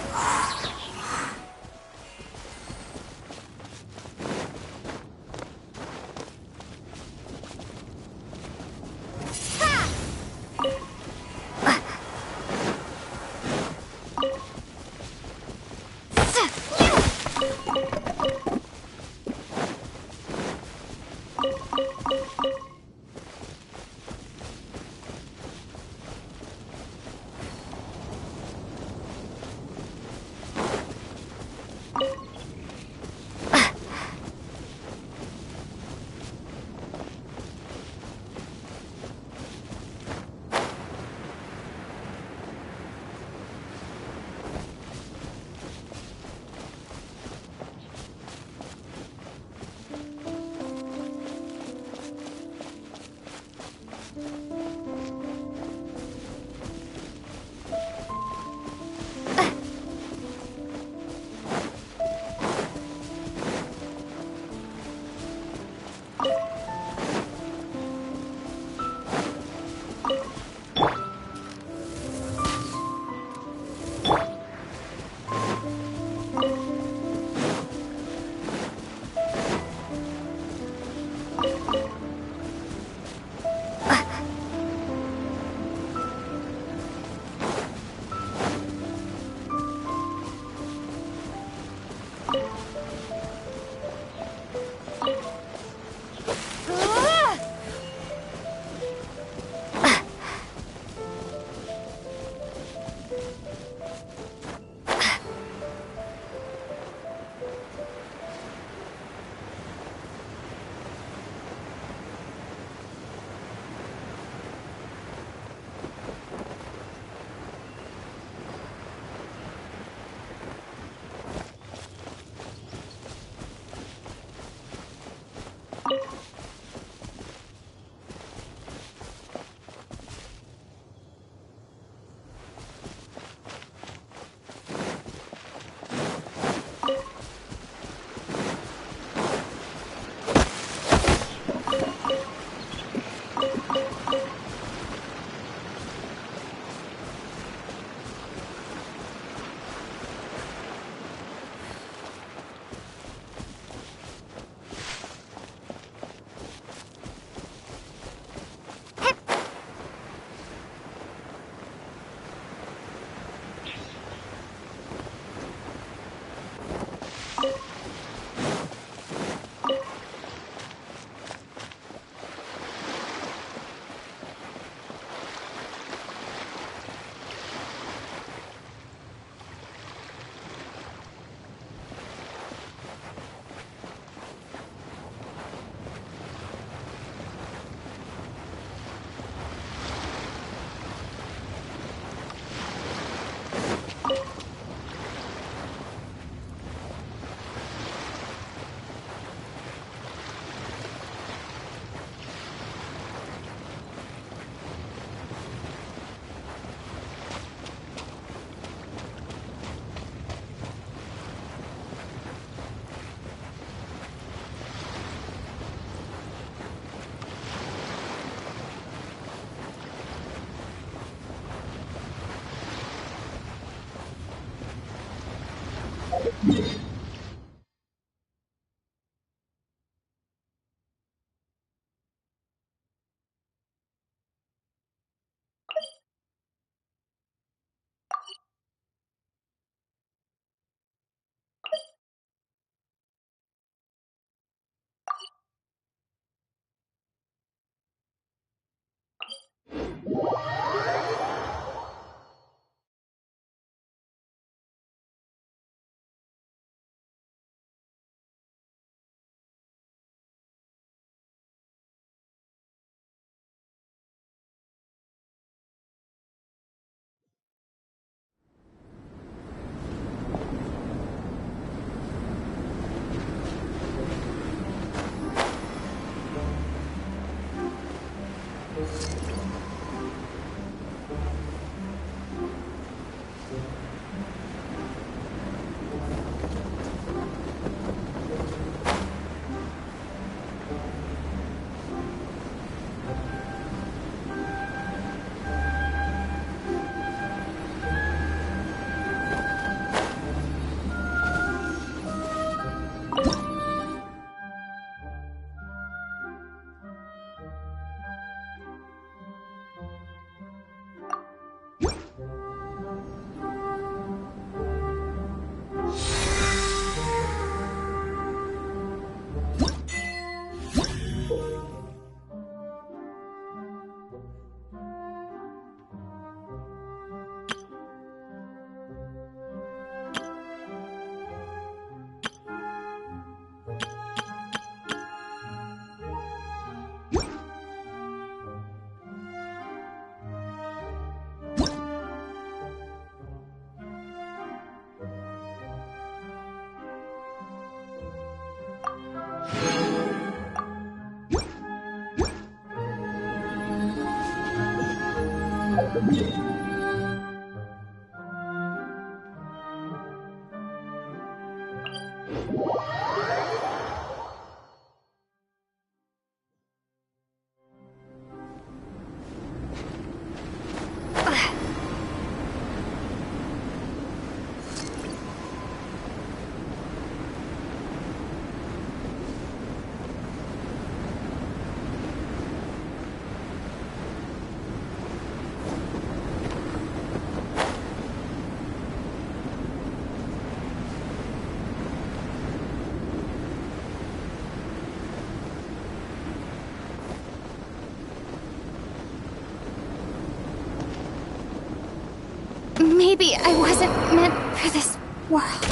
Maybe I wasn't meant for this world.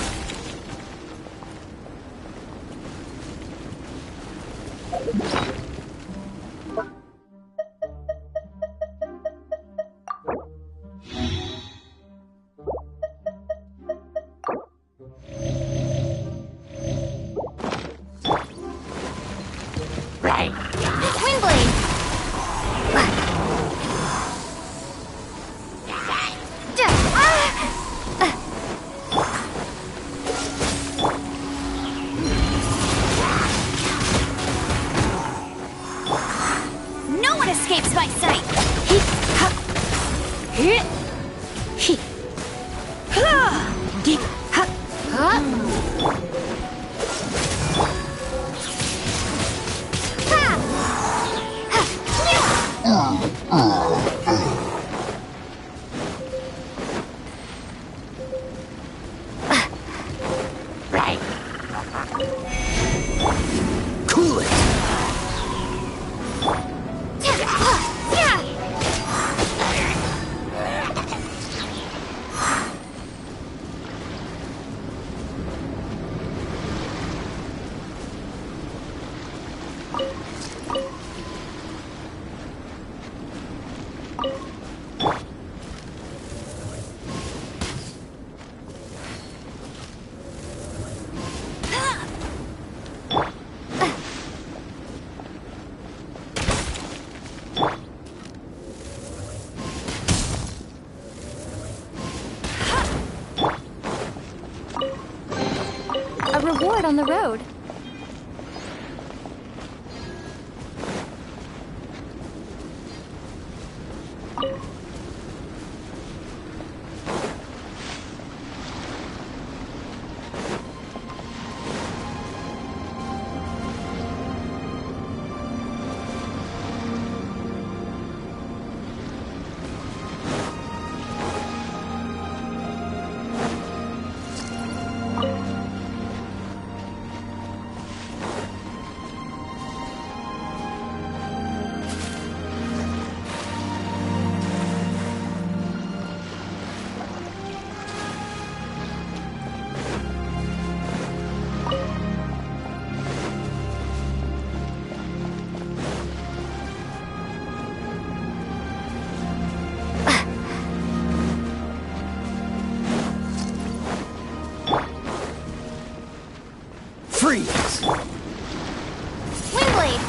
Right. Windblade! No one escapes my sight! Right. Cool it! A reward on the road. Freeze! Windblade!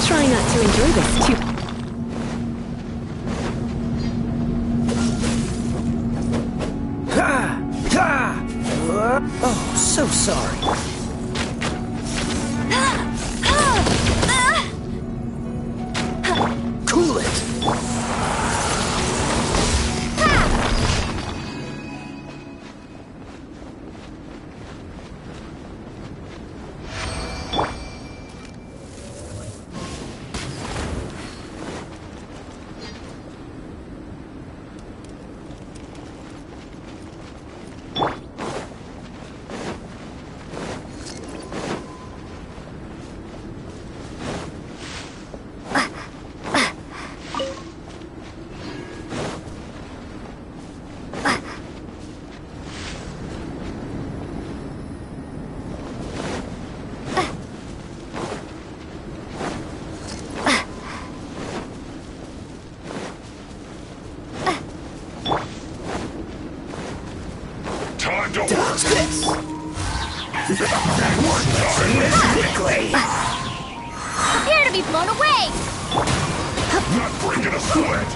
try not to enjoy this too. Oh, so sorry. Cool it. Dodge this! Quickly! Prepare to be blown away! Not breaking a sweat!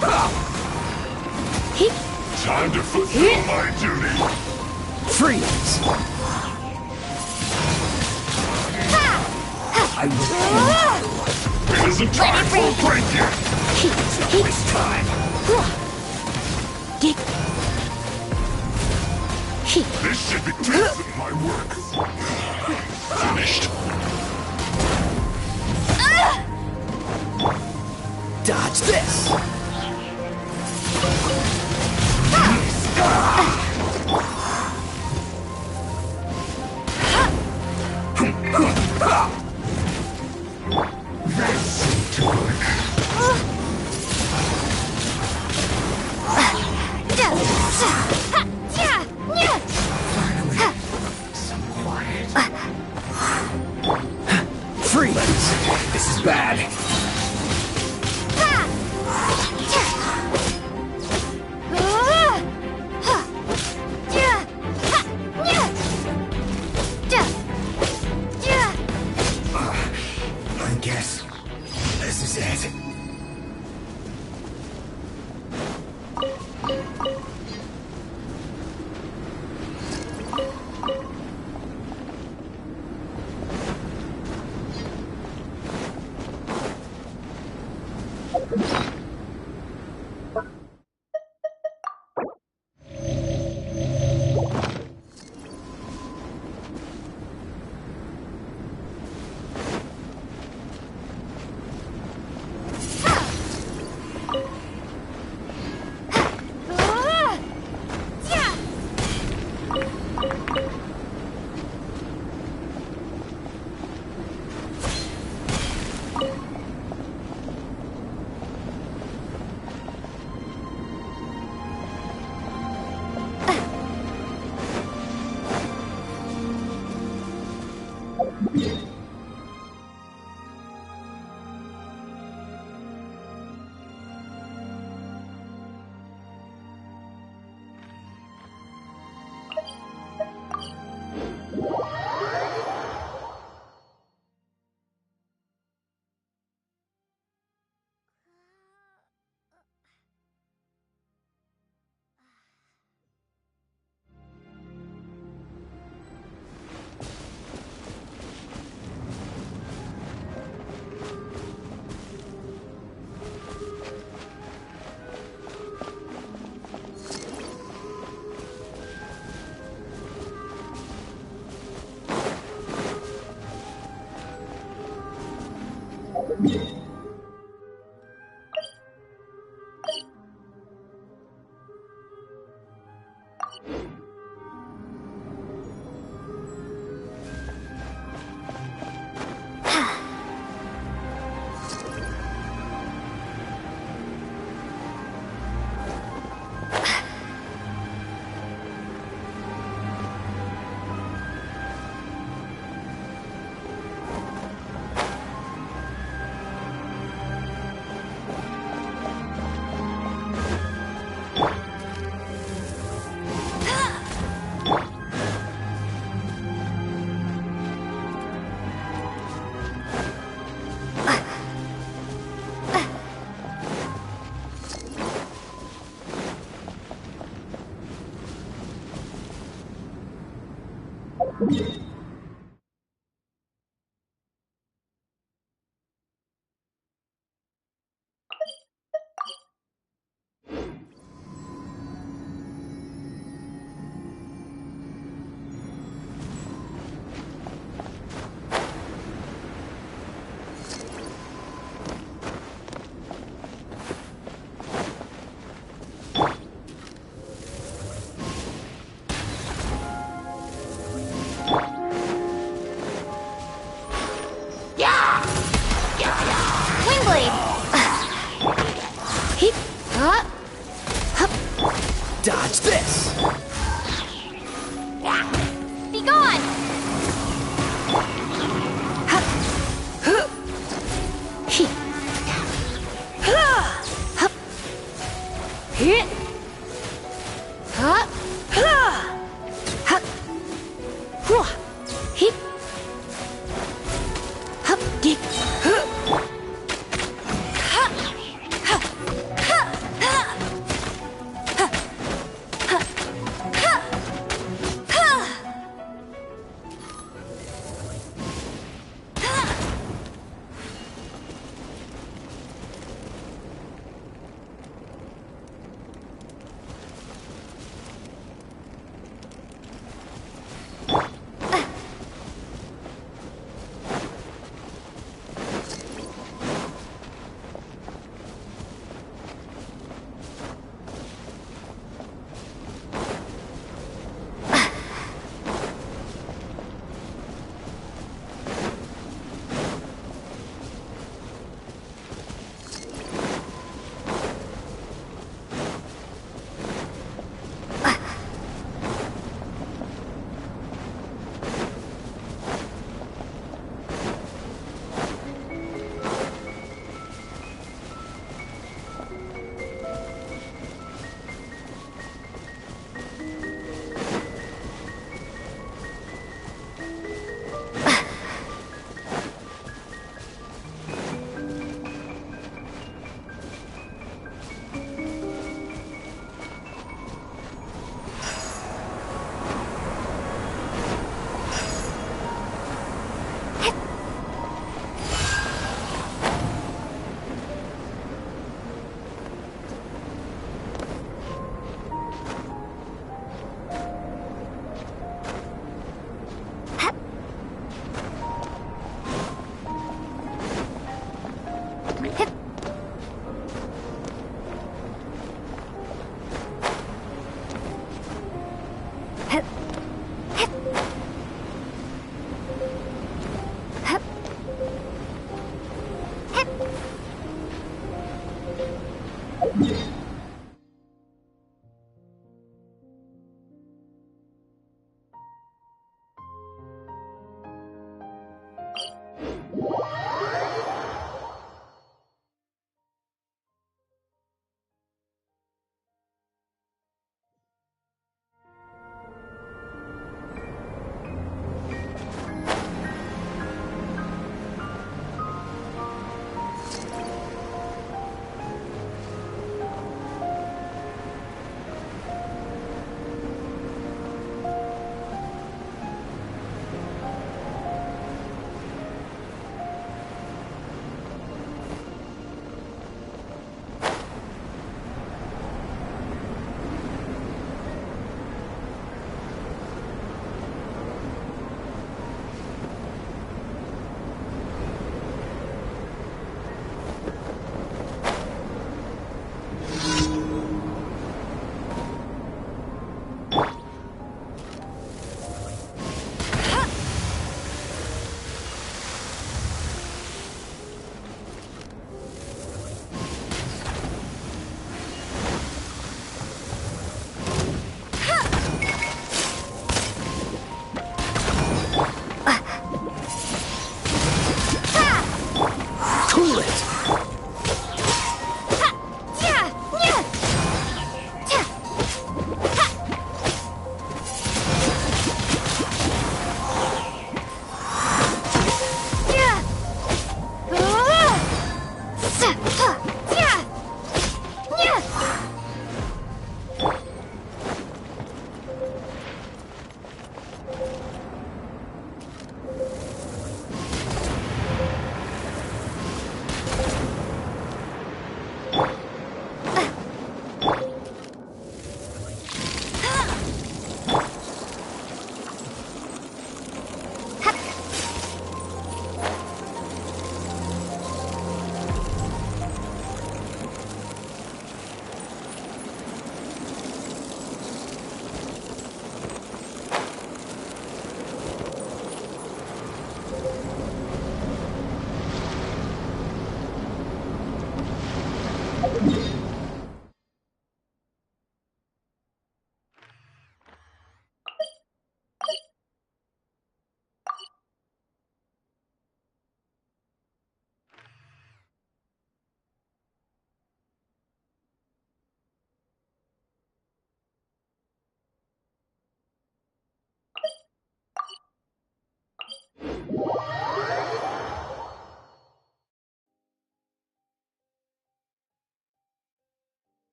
Time to fulfill my duty! Freeze! I will. It isn't time for breaking! It's always time! This should be decent, my work. Finished. Dodge this! Freeze! This is bad. I guess this is it. Dodge this! Be gone!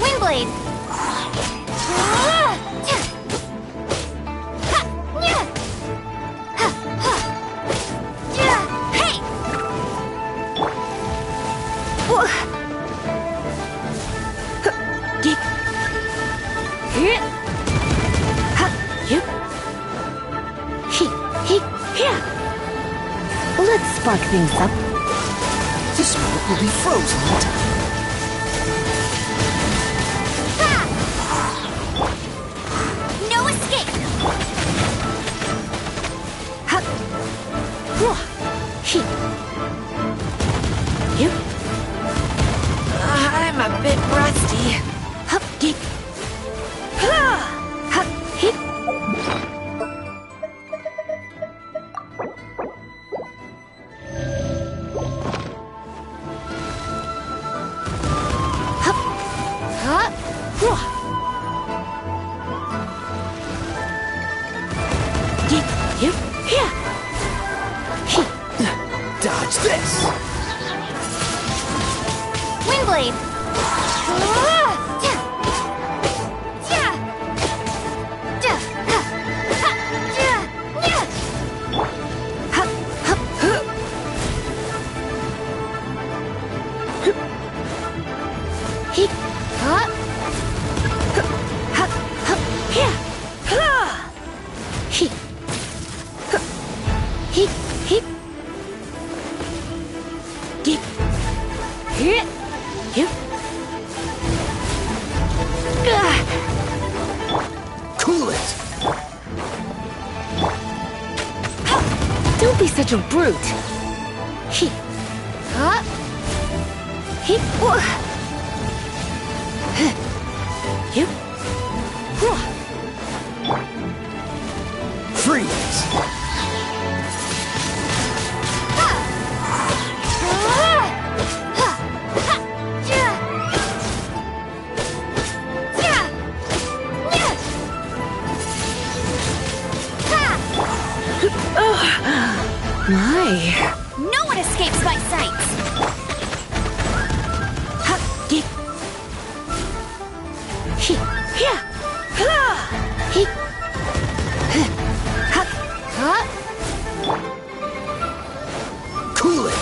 Windblade! Let's spark things up. This moment will be frozen in time. No escape! I'm a bit rusty. Dodge this! Windblade! Cool it! Don't be such a brute. Freeze! My. No one escapes my sights! Cool it!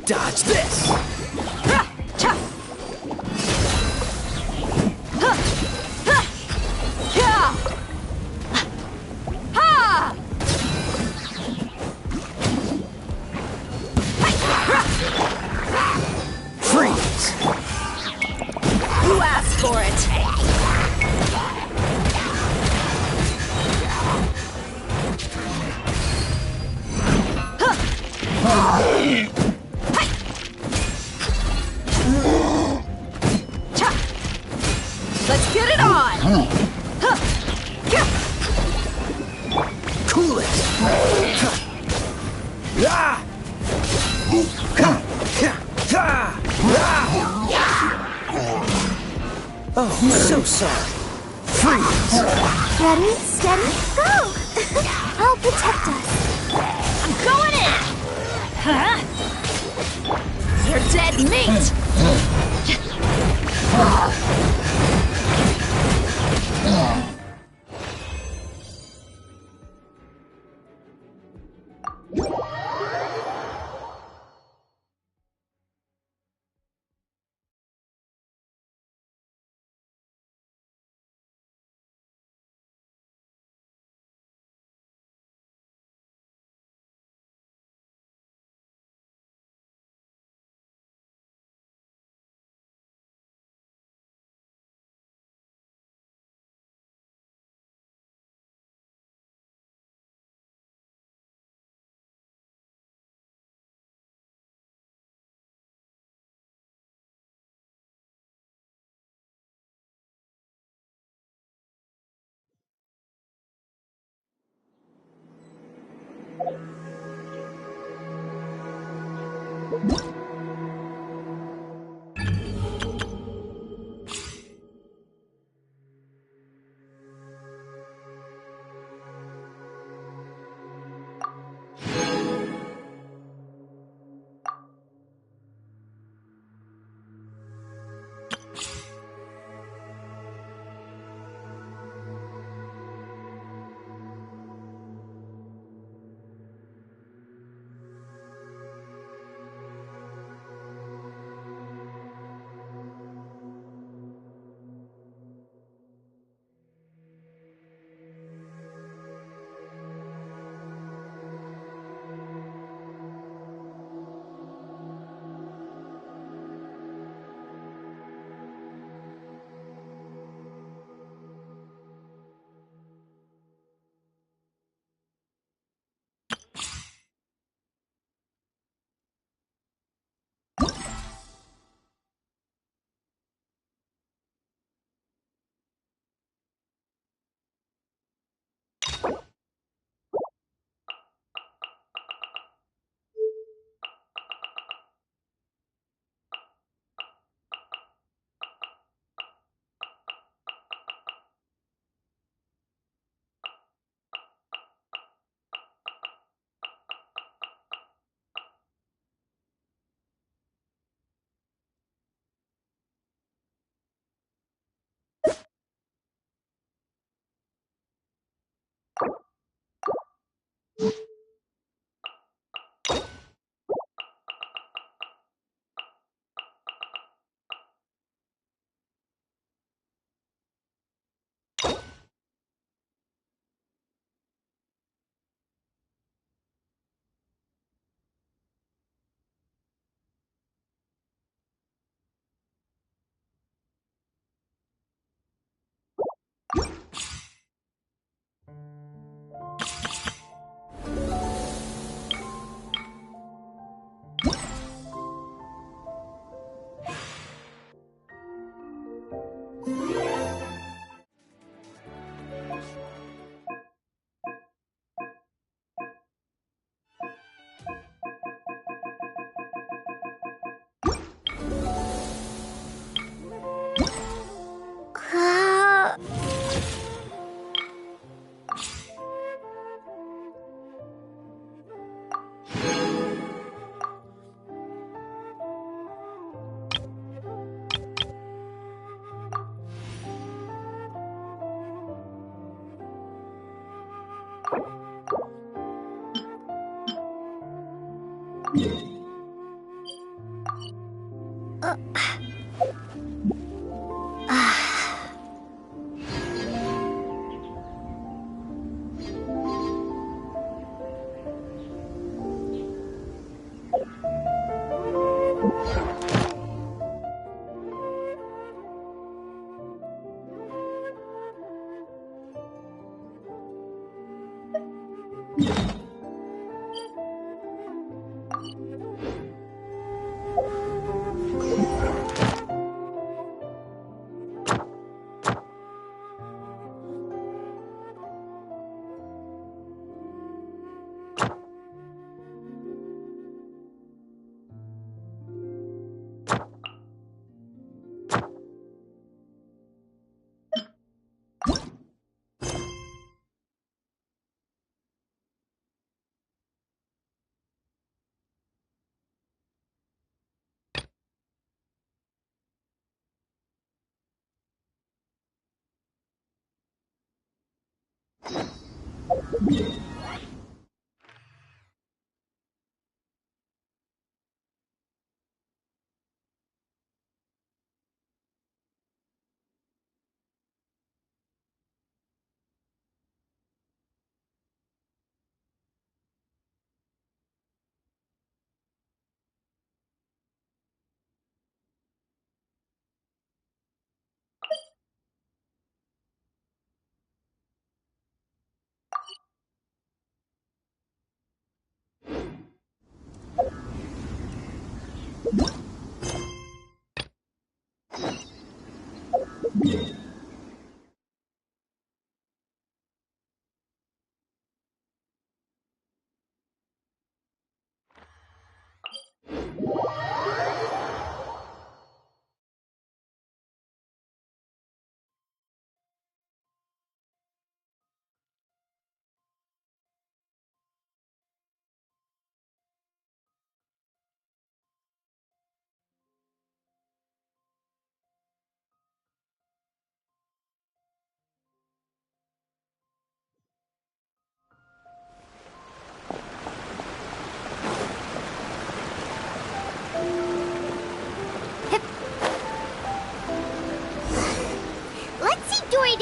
Dodge this! Freeze! You asked for it! Let's get it on! Cool it! Oh, so sorry. Freeze! Ready, steady, go! I'll protect us. I'm going in! Huh? You're dead meat!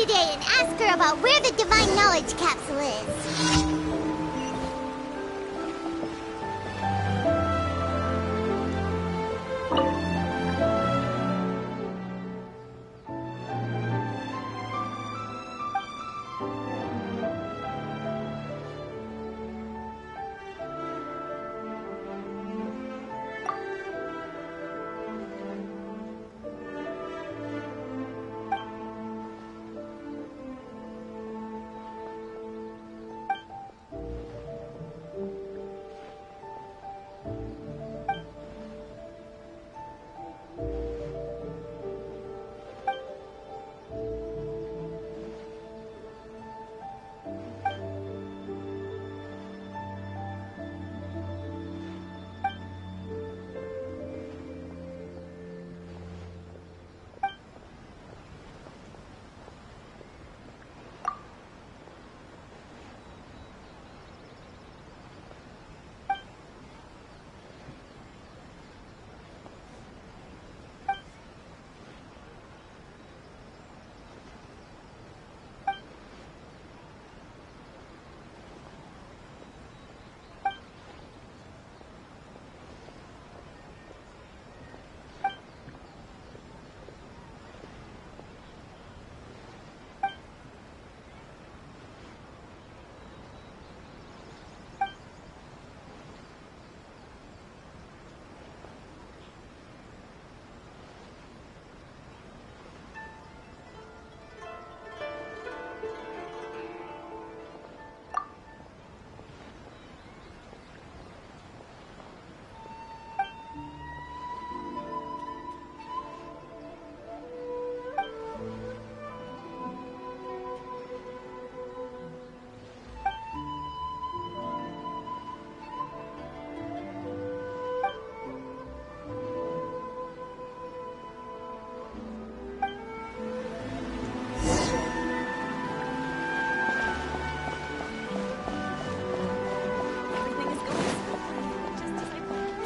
Today and ask her about where the divine knowledge capsule is.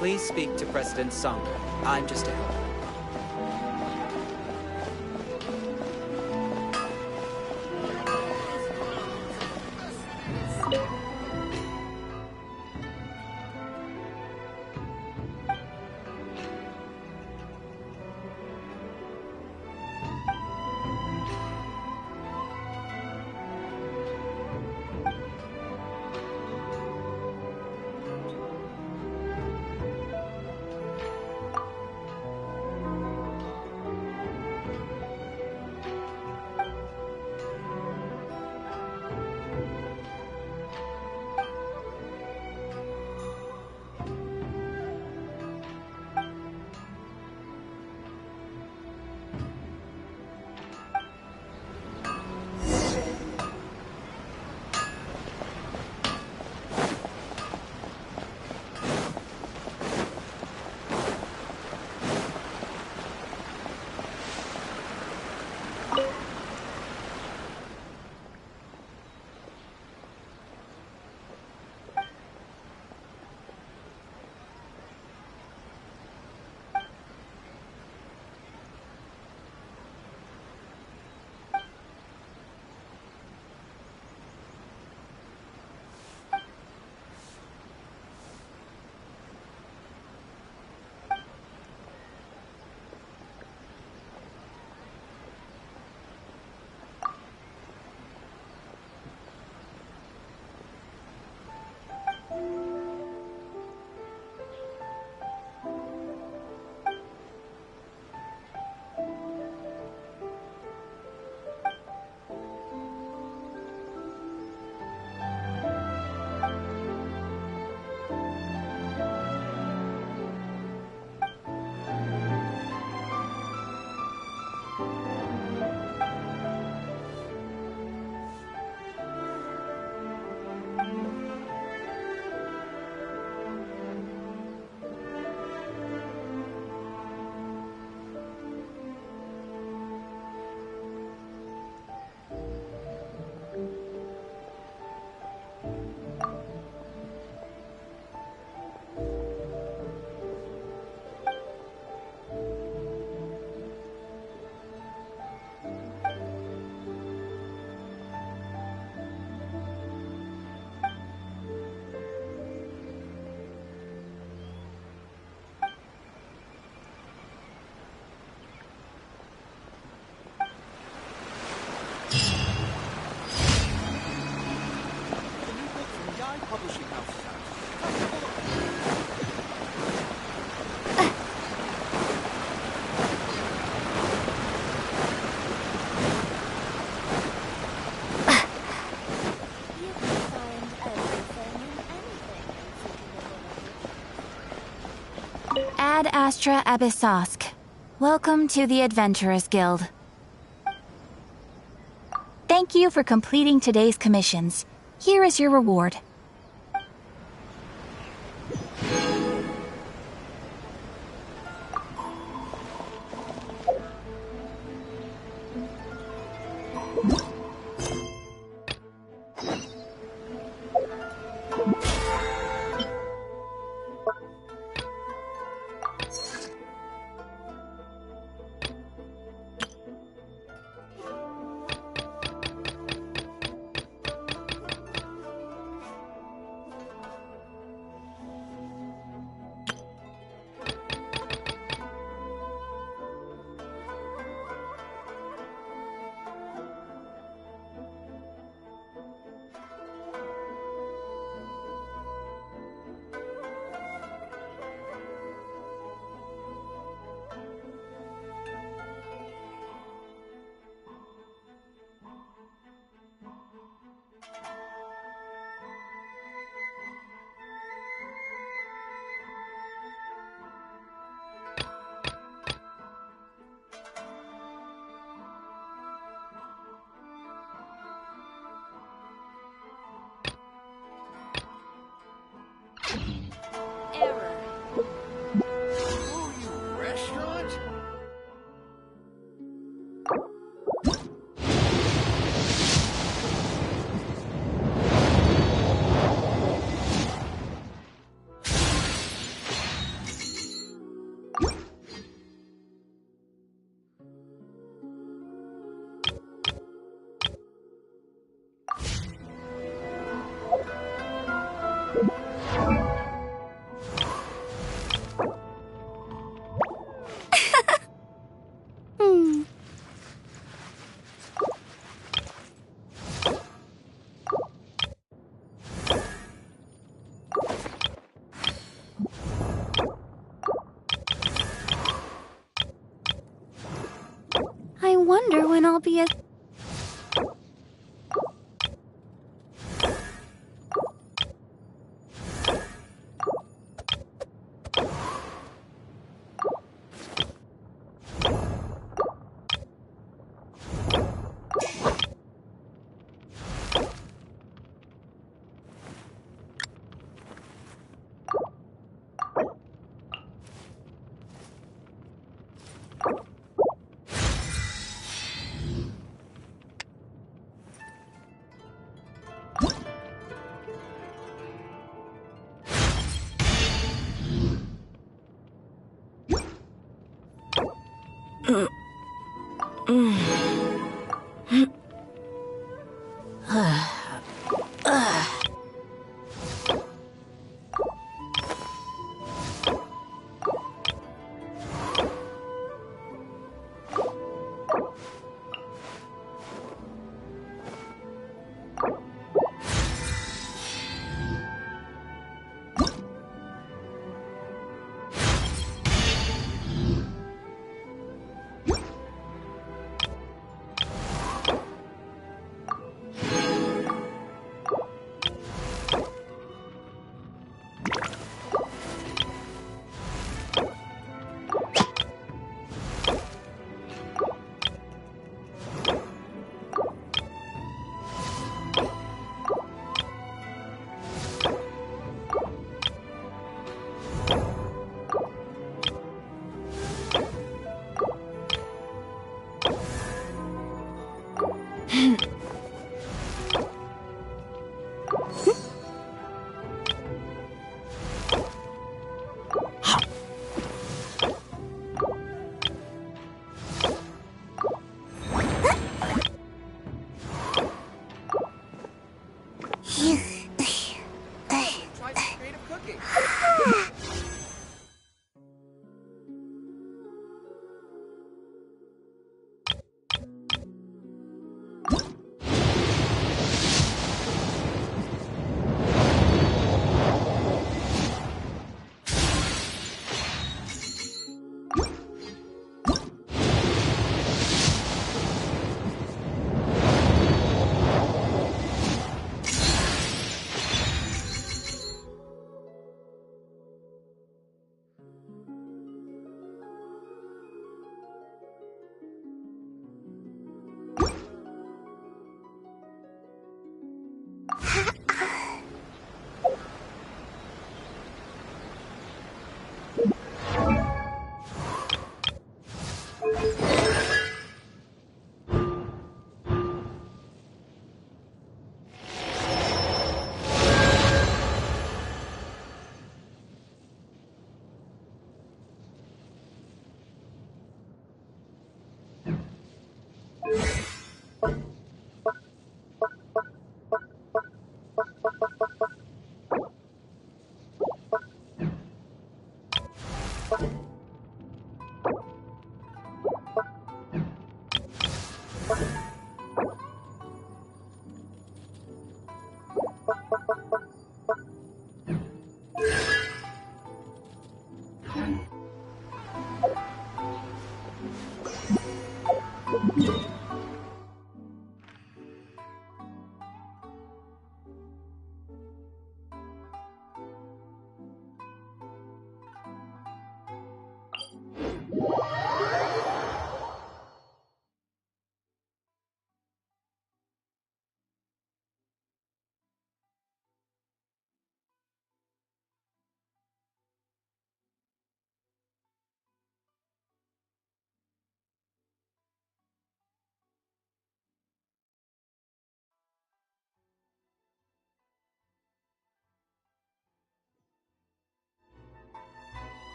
Please speak to President Sung. I'm just a helper. Ad Astra Abyssosk. Welcome to the Adventurers Guild. Thank you for completing today's commissions. Here is your reward. I wonder when I'll be a...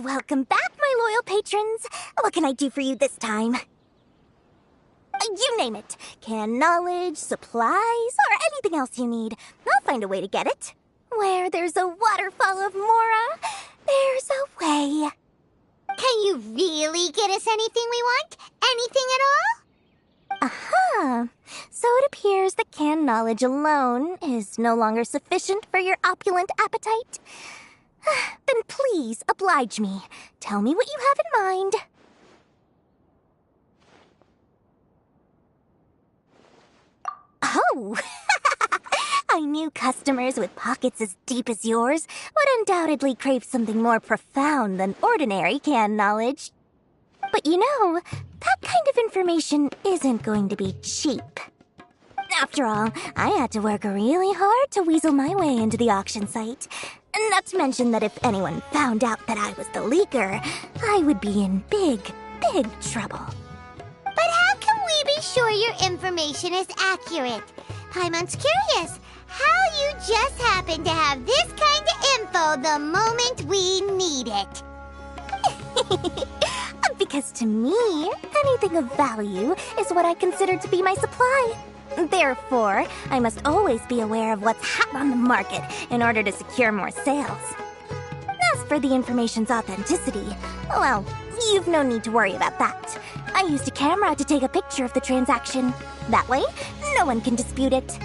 Welcome back, my loyal patrons. What can I do for you this time? You name it. Canned knowledge, supplies, or anything else you need. I'll find a way to get it. Where there's a waterfall of Mora, there's a way. Can you really get us anything we want? Anything at all? Aha! So it appears that canned knowledge alone is no longer sufficient for your opulent appetite. Then please oblige me. Tell me what you have in mind. Oh! I knew customers with pockets as deep as yours would undoubtedly crave something more profound than ordinary canned knowledge. But you know, that kind of information isn't going to be cheap. After all, I had to work really hard to weasel my way into the auction site. Not to mention that if anyone found out that I was the leaker, I would be in big, big trouble. But how can we be sure your information is accurate? Paimon's curious how you just happen to have this kind of info the moment we need it. Because to me, anything of value is what I consider to be my supply. Therefore, I must always be aware of what's hot on the market in order to secure more sales. As for the information's authenticity, well, you've no need to worry about that. I used a camera to take a picture of the transaction. That way, no one can dispute it.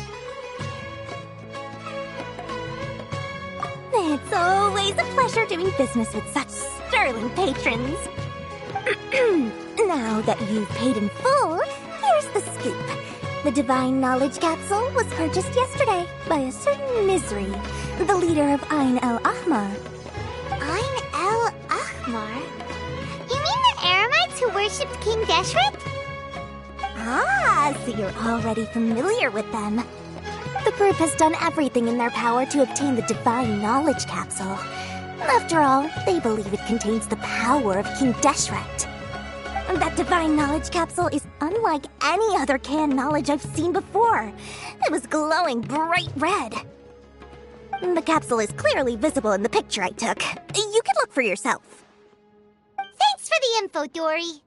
It's always a pleasure doing business with such sterling patrons. Now that you've paid in full, here's the scoop. The Divine Knowledge Capsule was purchased yesterday by a certain Misery, the leader of Ain el-Ahmar. Ain el-Ahmar? You mean the Eremites who worshipped King Deshret? Ah, so you're already familiar with them. The group has done everything in their power to obtain the Divine Knowledge Capsule. After all, they believe it contains the power of King Deshret. That Divine Knowledge Capsule is unlike any other canned knowledge I've seen before. It was glowing bright red. The capsule is clearly visible in the picture I took. You can look for yourself. Thanks for the info, Dory.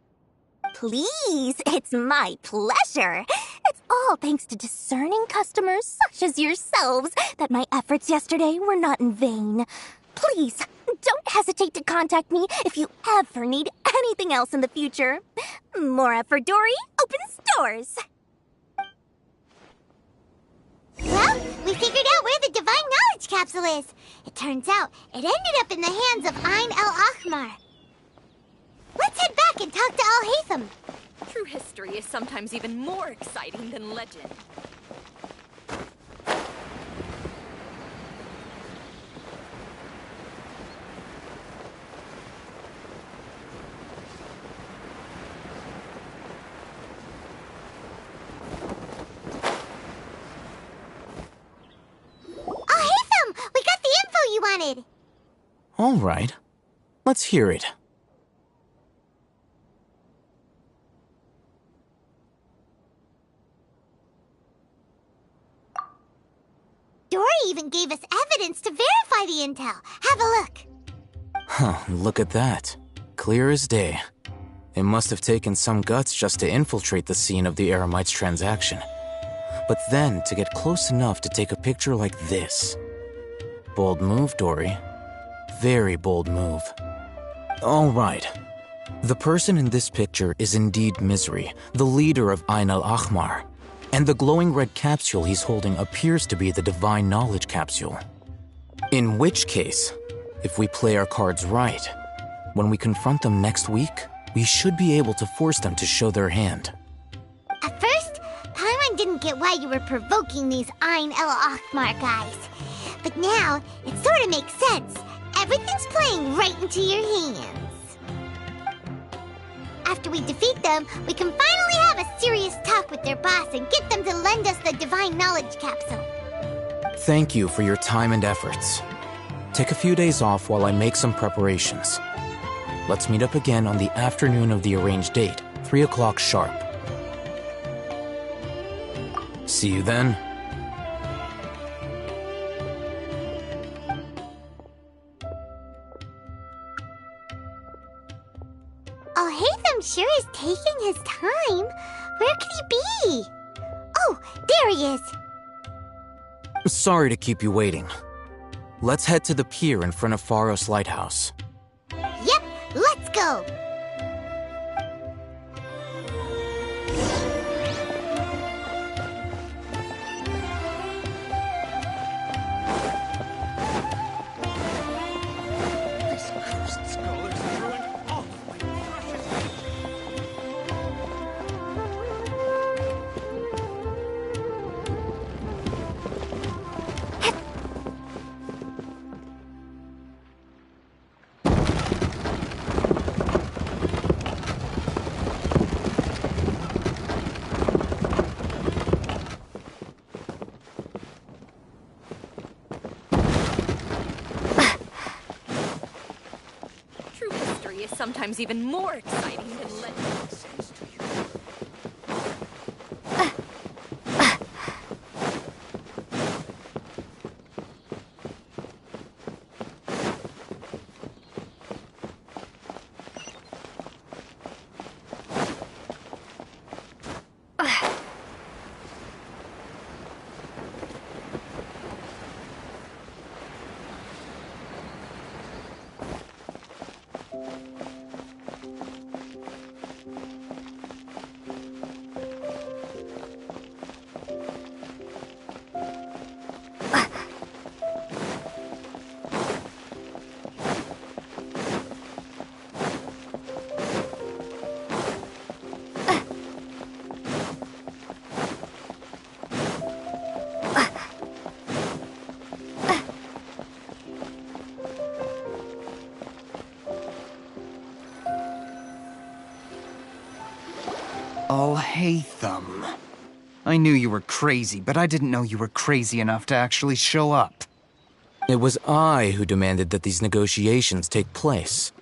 Please, it's my pleasure. It's all thanks to discerning customers such as yourselves that my efforts yesterday were not in vain. Please, don't hesitate to contact me if you ever need anything else in the future. Mora for Dory opens doors. Well, we figured out where the Divine Knowledge Capsule is. It turns out it ended up in the hands of Ain el-Ahmar. Let's head back and talk to Al-Haytham. True history is sometimes even more exciting than legend. Al-Haytham! We got the info you wanted! All right. Let's hear it. Dory even gave us evidence to verify the intel. Have a look. Huh, look at that. Clear as day. It must have taken some guts just to infiltrate the scene of the Eremites' transaction. But then to get close enough to take a picture like this. Bold move, Dory. Very bold move. All right. The person in this picture is indeed Misery, the leader of Ain el-Ahmar. And the glowing red capsule he's holding appears to be the Divine Knowledge Capsule. In which case, if we play our cards right, when we confront them next week, we should be able to force them to show their hand. At first, Paimon didn't get why you were provoking these Ain el-Ahmar guys. But now, it sort of makes sense. Everything's playing right into your hands. After we defeat them, we can finally have a serious talk with their boss and get them to lend us the Divine Knowledge Capsule. Thank you for your time and efforts. Take a few days off while I make some preparations. Let's meet up again on the afternoon of the arranged date, 3 o'clock sharp. See you then. time. Where could he be? Oh, there he is. Sorry to keep you waiting. Let's head to the pier in front of Pharos Lighthouse. Yep, let's go. Sometimes even more exciting than legend. Oh, hey, Thumb. I knew you were crazy, but I didn't know you were crazy enough to actually show up. It was I who demanded that these negotiations take place.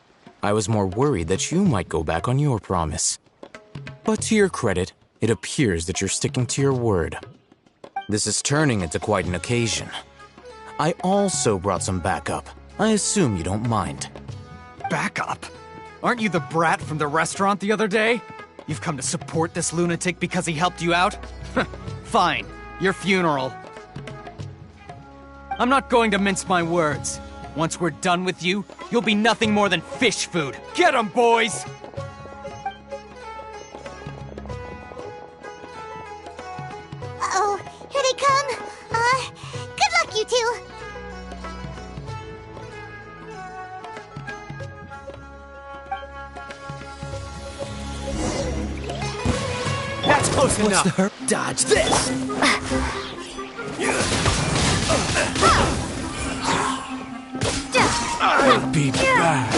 I was more worried that you might go back on your promise. But to your credit, it appears that you're sticking to your word. This is turning into quite an occasion. I also brought some backup. I assume you don't mind. Backup? Aren't you the brat from the restaurant the other day? You've come to support this lunatic because he helped you out? Fine, your funeral. I'm not going to mince my words. Once we're done with you, you'll be nothing more than fish food. Get 'em, boys! Uh-oh, here they come. Good luck, you two. That's close enough. Dodge this. I'll be back.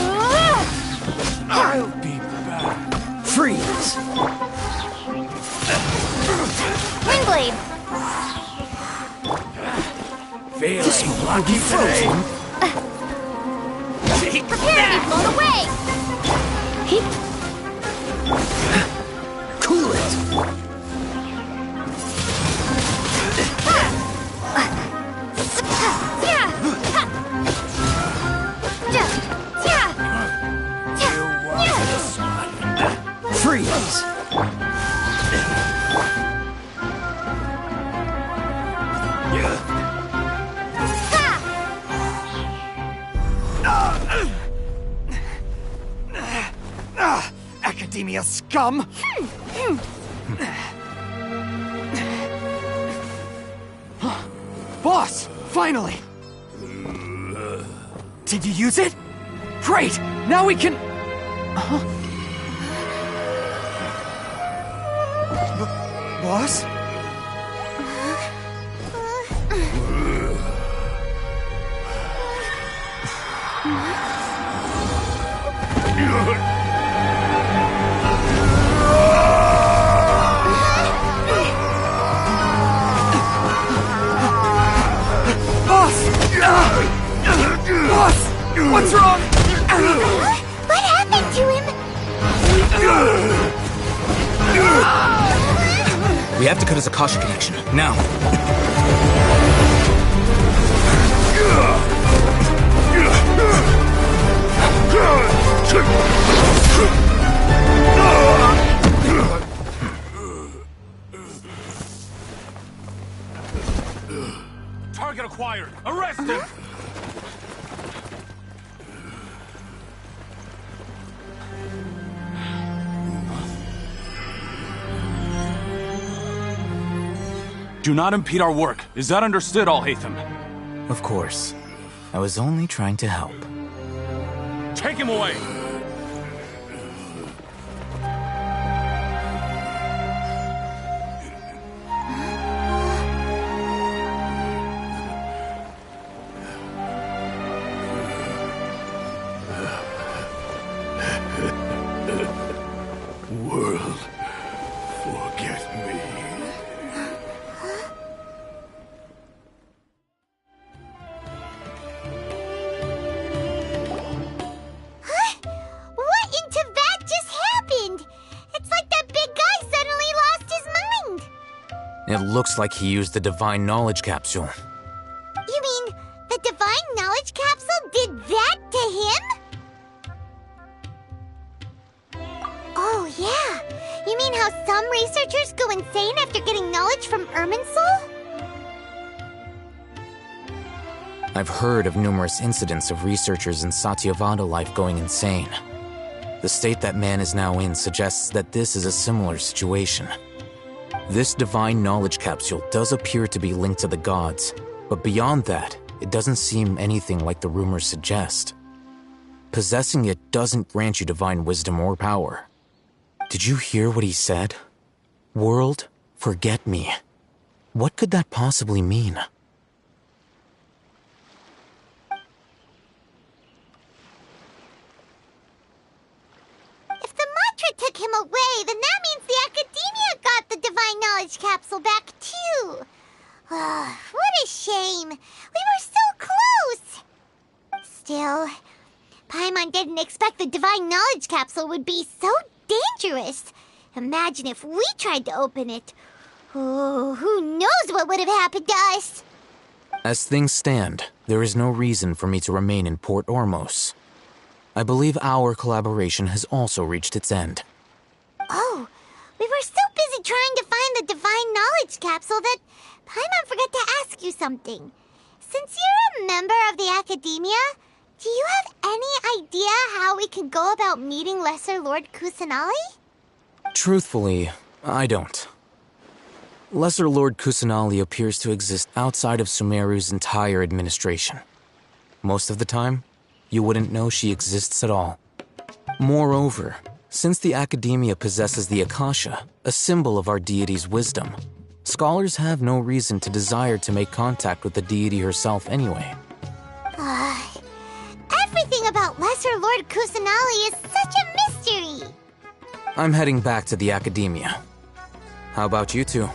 I'll be back. Freeze. Windblade. This will be frozen. Prepare to be blown away. Cool it. Freeze. Academia scum! Boss! Finally! Did you use it? Great! Now we can... Boss? Boss! What's wrong? What happened to him? We have to cut his Akasha connection, now. required. Arrest him! Do not impede our work. Is that understood, Al-Haytham? Of course. I was only trying to help. Take him away! World, forget me. What in Tibet just happened? It's like that big guy suddenly lost his mind. It looks like he used the Divine Knowledge Capsule. You mean the Divine Knowledge Capsule did that to him? Oh, yeah. You mean how some researchers go insane after getting knowledge from Irminsul? I've heard of numerous incidents of researchers in Satyavada life going insane. The state that man is now in suggests that this is a similar situation. This Divine Knowledge Capsule does appear to be linked to the gods, but beyond that, it doesn't seem anything like the rumors suggest. Possessing it doesn't grant you divine wisdom or power. Did you hear what he said? World, forget me. What could that possibly mean? If the mantra took him away, then that means the Academia got the Divine Knowledge Capsule back too. What a shame. We were so close. Still, Paimon didn't expect the Divine Knowledge Capsule would be so dangerous. Imagine if we tried to open it. Oh, who knows what would have happened to us? As things stand, there is no reason for me to remain in Port Ormos. I believe our collaboration has also reached its end. Oh, we were so busy trying to find the Divine Knowledge Capsule that Paimon forgot to ask you something. Since you're a member of the Academia, do you have any idea how we can go about meeting Lesser Lord Kusanali? Truthfully, I don't. Lesser Lord Kusanali appears to exist outside of Sumeru's entire administration. Most of the time, you wouldn't know she exists at all. Moreover, since the Academia possesses the Akasha, a symbol of our deity's wisdom, scholars have no reason to desire to make contact with the deity herself anyway. Everything about Lesser Lord Kusanali is such a mystery! I'm heading back to the Academia. How about you two?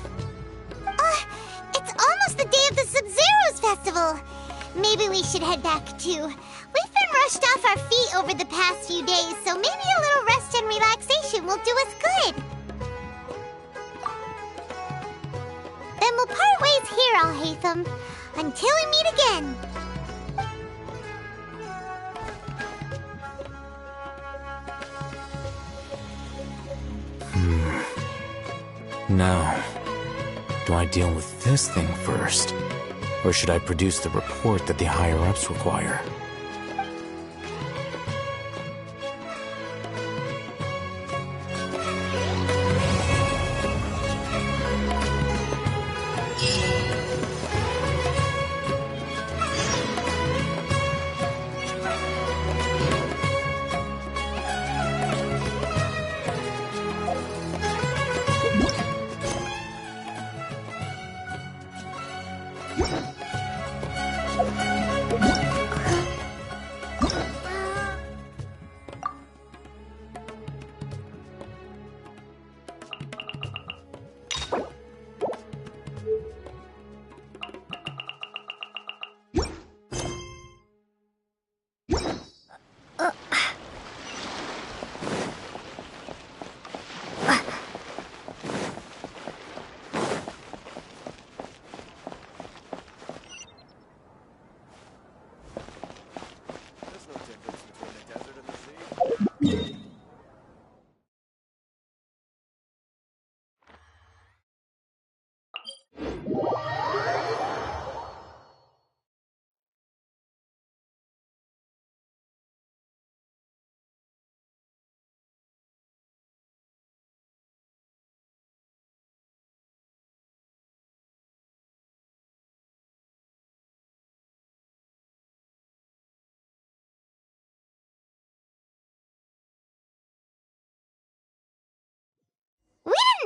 It's almost the day of the Sub-Zeros Festival. Maybe we should head back too. We've been rushed off our feet over the past few days, so maybe a little rest and relaxation will do us good. Then we'll part ways here, Al-Haytham, until we meet again. Now, do I deal with this thing first? Or should I produce the report that the higher-ups require?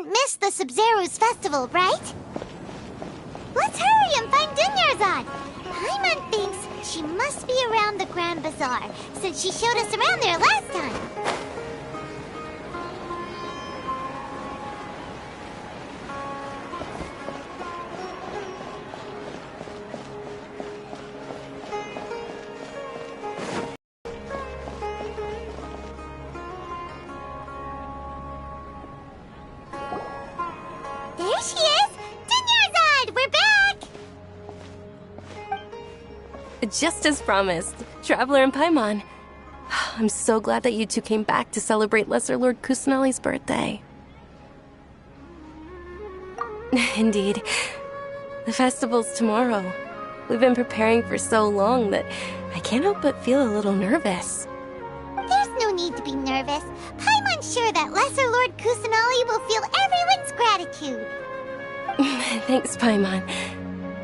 won't miss the Sub-Zero's festival, right? Let's hurry and find Dunyarzad! Paimon thinks she must be around the Grand Bazaar, since she showed us around there last time. There she is! Dunyarzad! We're back! Just as promised, Traveler and Paimon. I'm so glad that you two came back to celebrate Lesser Lord Kusanali's birthday. Indeed. The festival's tomorrow. We've been preparing for so long that I can't help but feel a little nervous. There's no need to be nervous. Paimon's sure that Lesser Lord Kusanali will feel everyone's gratitude. Thanks, Paimon.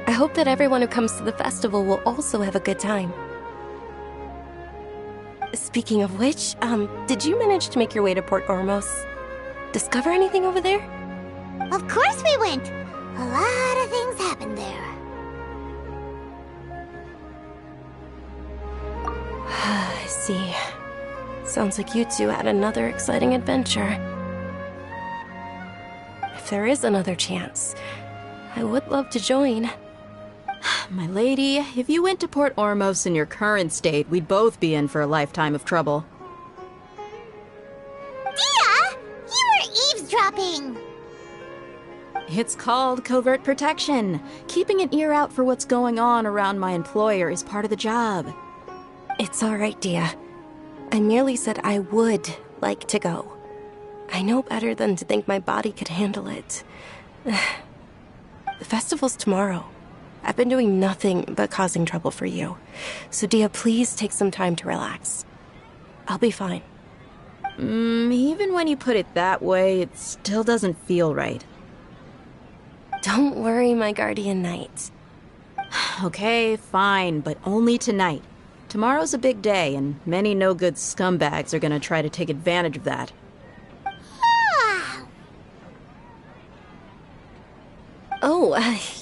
I hope that everyone who comes to the festival will also have a good time. Speaking of which, did you manage to make your way to Port Ormos? Discover anything over there? Of course we went! A lot of things happened there. I see. Sounds like you two had another exciting adventure. If there is another chance, I would love to join. My lady, if you went to Port Ormos in your current state, we'd both be in for a lifetime of trouble. Dia! You were eavesdropping! It's called covert protection. Keeping an ear out for what's going on around my employer is part of the job. It's all right, Dia. I merely said I would like to go. I know better than to think my body could handle it. The festival's tomorrow. I've been doing nothing but causing trouble for you. So, Dia, please take some time to relax. I'll be fine. Even when you put it that way, it still doesn't feel right. Don't worry, my guardian knight. Okay, fine, but only tonight. Tomorrow's a big day, and many no-good scumbags are gonna try to take advantage of that. Oh,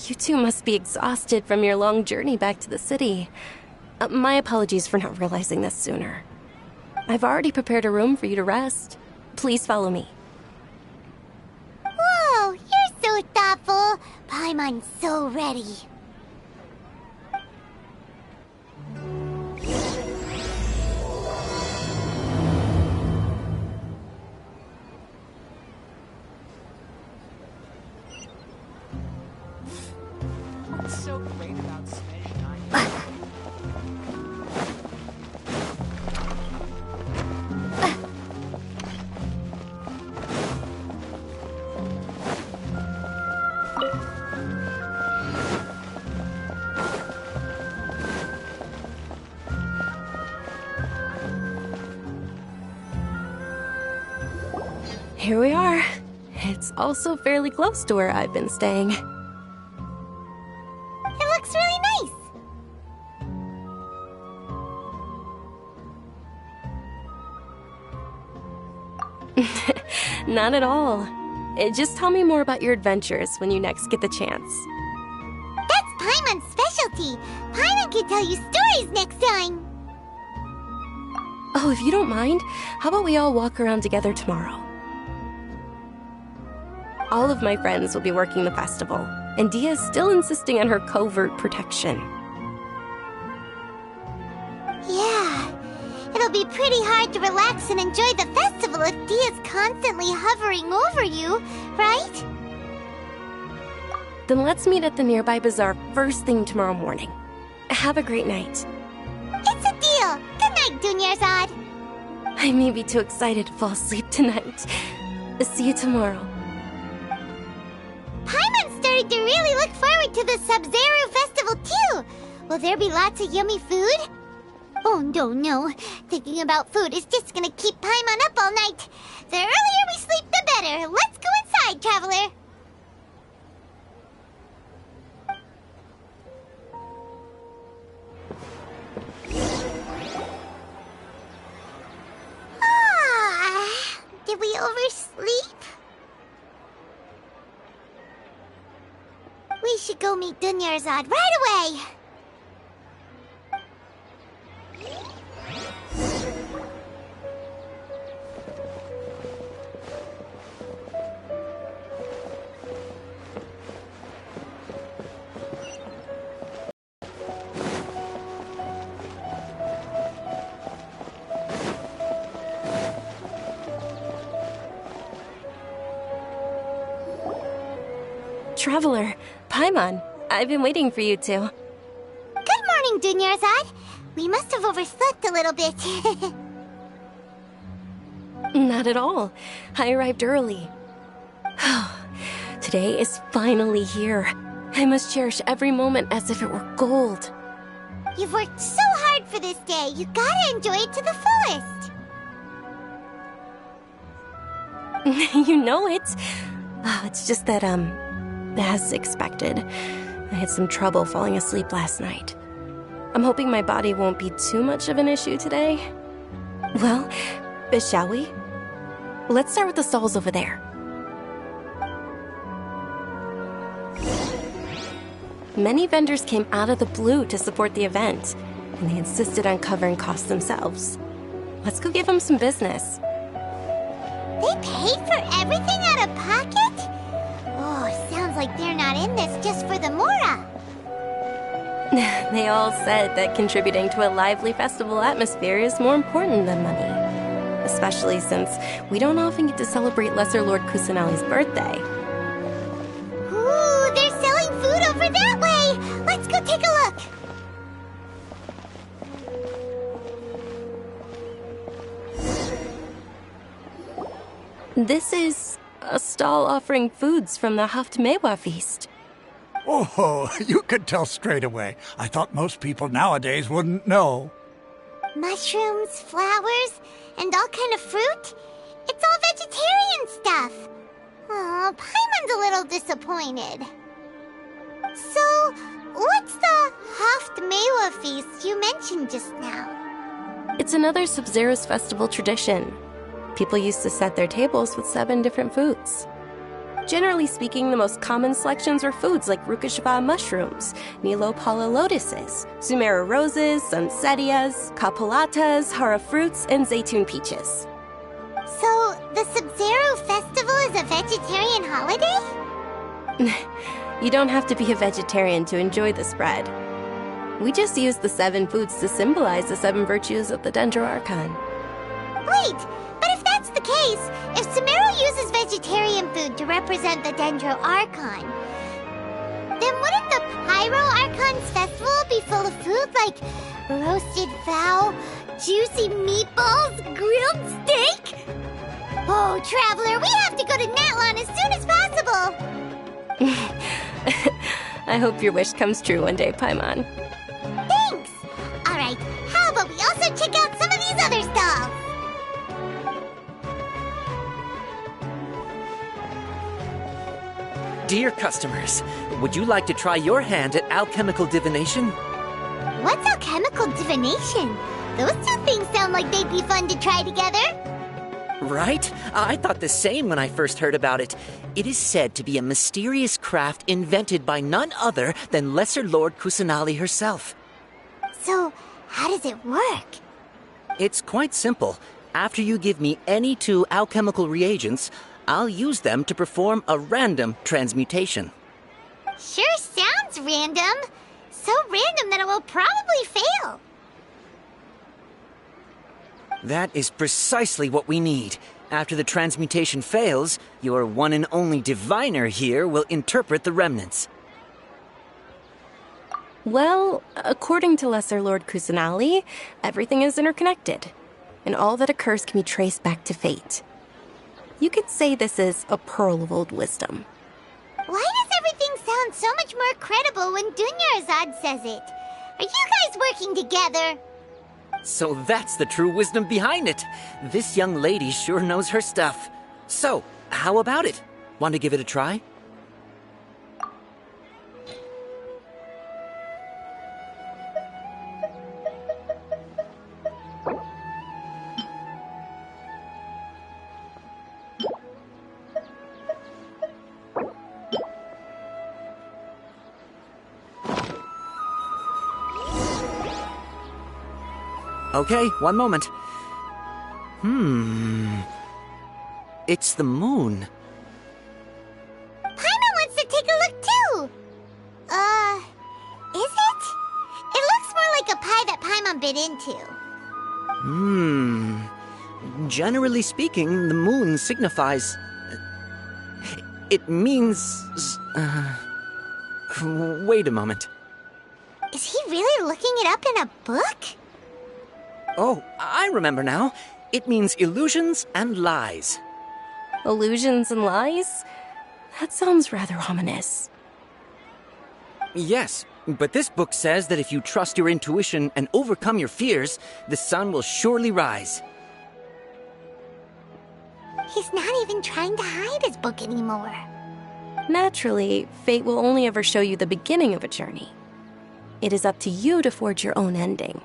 you two must be exhausted from your long journey back to the city. My apologies for not realizing this sooner. I've already prepared a room for you to rest. Please follow me. Whoa, you're so thoughtful. Paimon's so ready. What's so great about Smash 9? Here we are. It's also fairly close to where I've been staying. It looks really nice. Not at all. Just tell me more about your adventures when you next get the chance. That's Paimon's specialty. Paimon can tell you stories next time. Oh, if you don't mind, how about we all walk around together tomorrow? All of my friends will be working the festival, and Dia is still insisting on her covert protection. Yeah, it'll be pretty hard to relax and enjoy the festival if Dia's constantly hovering over you, right? Then let's meet at the nearby bazaar first thing tomorrow morning. Have a great night. It's a deal. Good night, Dunyarzad. I may be too excited to fall asleep tonight. See you tomorrow. Paimon's starting to really look forward to the Sub-Zero festival too. Will there be lots of yummy food? Oh no. Thinking about food is just gonna keep Paimon up all night. The earlier we sleep, the better. Let's go inside, traveler. Did we oversleep? We should go meet Dunyarzad right away! Traveler, Paimon, I've been waiting for you two. Good morning, Dunyarzad. We must have overslept a little bit. Not at all. I arrived early. Today is finally here. I must cherish every moment as if it were gold. You've worked so hard for this day. You gotta enjoy it to the fullest. You know it. It's just that, as expected, I had some trouble falling asleep last night. I'm hoping my body won't be too much of an issue today. Well, shall we? Let's start with the stalls over there. Many vendors came out of the blue to support the event, and they insisted on covering costs themselves. Let's go give them some business. They paid for everything out of pocket? Oh, sounds like they're not in this just for the Mora. They all said that contributing to a lively festival atmosphere is more important than money. Especially since we don't often get to celebrate Lesser Lord Kusanali's birthday. Ooh, they're selling food over that way! Let's go take a look! This is a stall offering foods from the Haftmewa feast. Oh, you could tell straight away. I thought most people nowadays wouldn't know. Mushrooms, flowers, and all kind of fruit? It's all vegetarian stuff. Oh, Paimon's a little disappointed. So, what's the Haftmewa feast you mentioned just now? It's another Sub-Zero's festival tradition. People used to set their tables with 7 different foods. Generally speaking, the most common selections were foods like Rukashva mushrooms, Nilopala lotuses, Sumera roses, Sunsetias, Kapalatas, Hara fruits, and Zaytun peaches. So, the Sub-Zero festival is a vegetarian holiday? You don't have to be a vegetarian to enjoy the spread. We just use the 7 foods to symbolize the 7 virtues of the Dendro Archon. Wait! But if that's the case, if Sumeru uses vegetarian food to represent the Dendro Archon, then wouldn't the Pyro Archon's festival be full of food like roasted fowl, juicy meatballs, grilled steak? Oh, Traveler, we have to go to Natlan as soon as possible! I hope your wish comes true one day, Paimon. Thanks! Alright, how about we also check out some of these other stalls? Dear customers, would you like to try your hand at alchemical divination? What's alchemical divination? Those two things sound like they'd be fun to try together. Right? I thought the same when I first heard about it. It is said to be a mysterious craft invented by none other than Lesser Lord Kusanali herself. So, how does it work? It's quite simple. After you give me any 2 alchemical reagents, I'll use them to perform a random transmutation. Sure sounds random. So random that it will probably fail. That is precisely what we need. After the transmutation fails, your one and only diviner here will interpret the remnants. Well, according to Lesser Lord Kusanali, everything is interconnected, and all that occurs can be traced back to fate. You could say this is a pearl of old wisdom. Why does everything sound so much more credible when Dunyarzad says it? Are you guys working together? So that's the true wisdom behind it. This young lady sure knows her stuff. So, how about it? Want to give it a try? Okay, one moment. It's the moon. Paimon wants to take a look too! Is it? It looks more like a pie that Paimon bit into. Generally speaking, the moon signifies... It means... Wait a moment. Is he really looking it up in a book? Oh, I remember now. It means illusions and lies. Illusions and lies? That sounds rather ominous. Yes, but this book says that if you trust your intuition and overcome your fears, the sun will surely rise. He's not even trying to hide his book anymore. Naturally, fate will only ever show you the beginning of a journey. It is up to you to forge your own ending.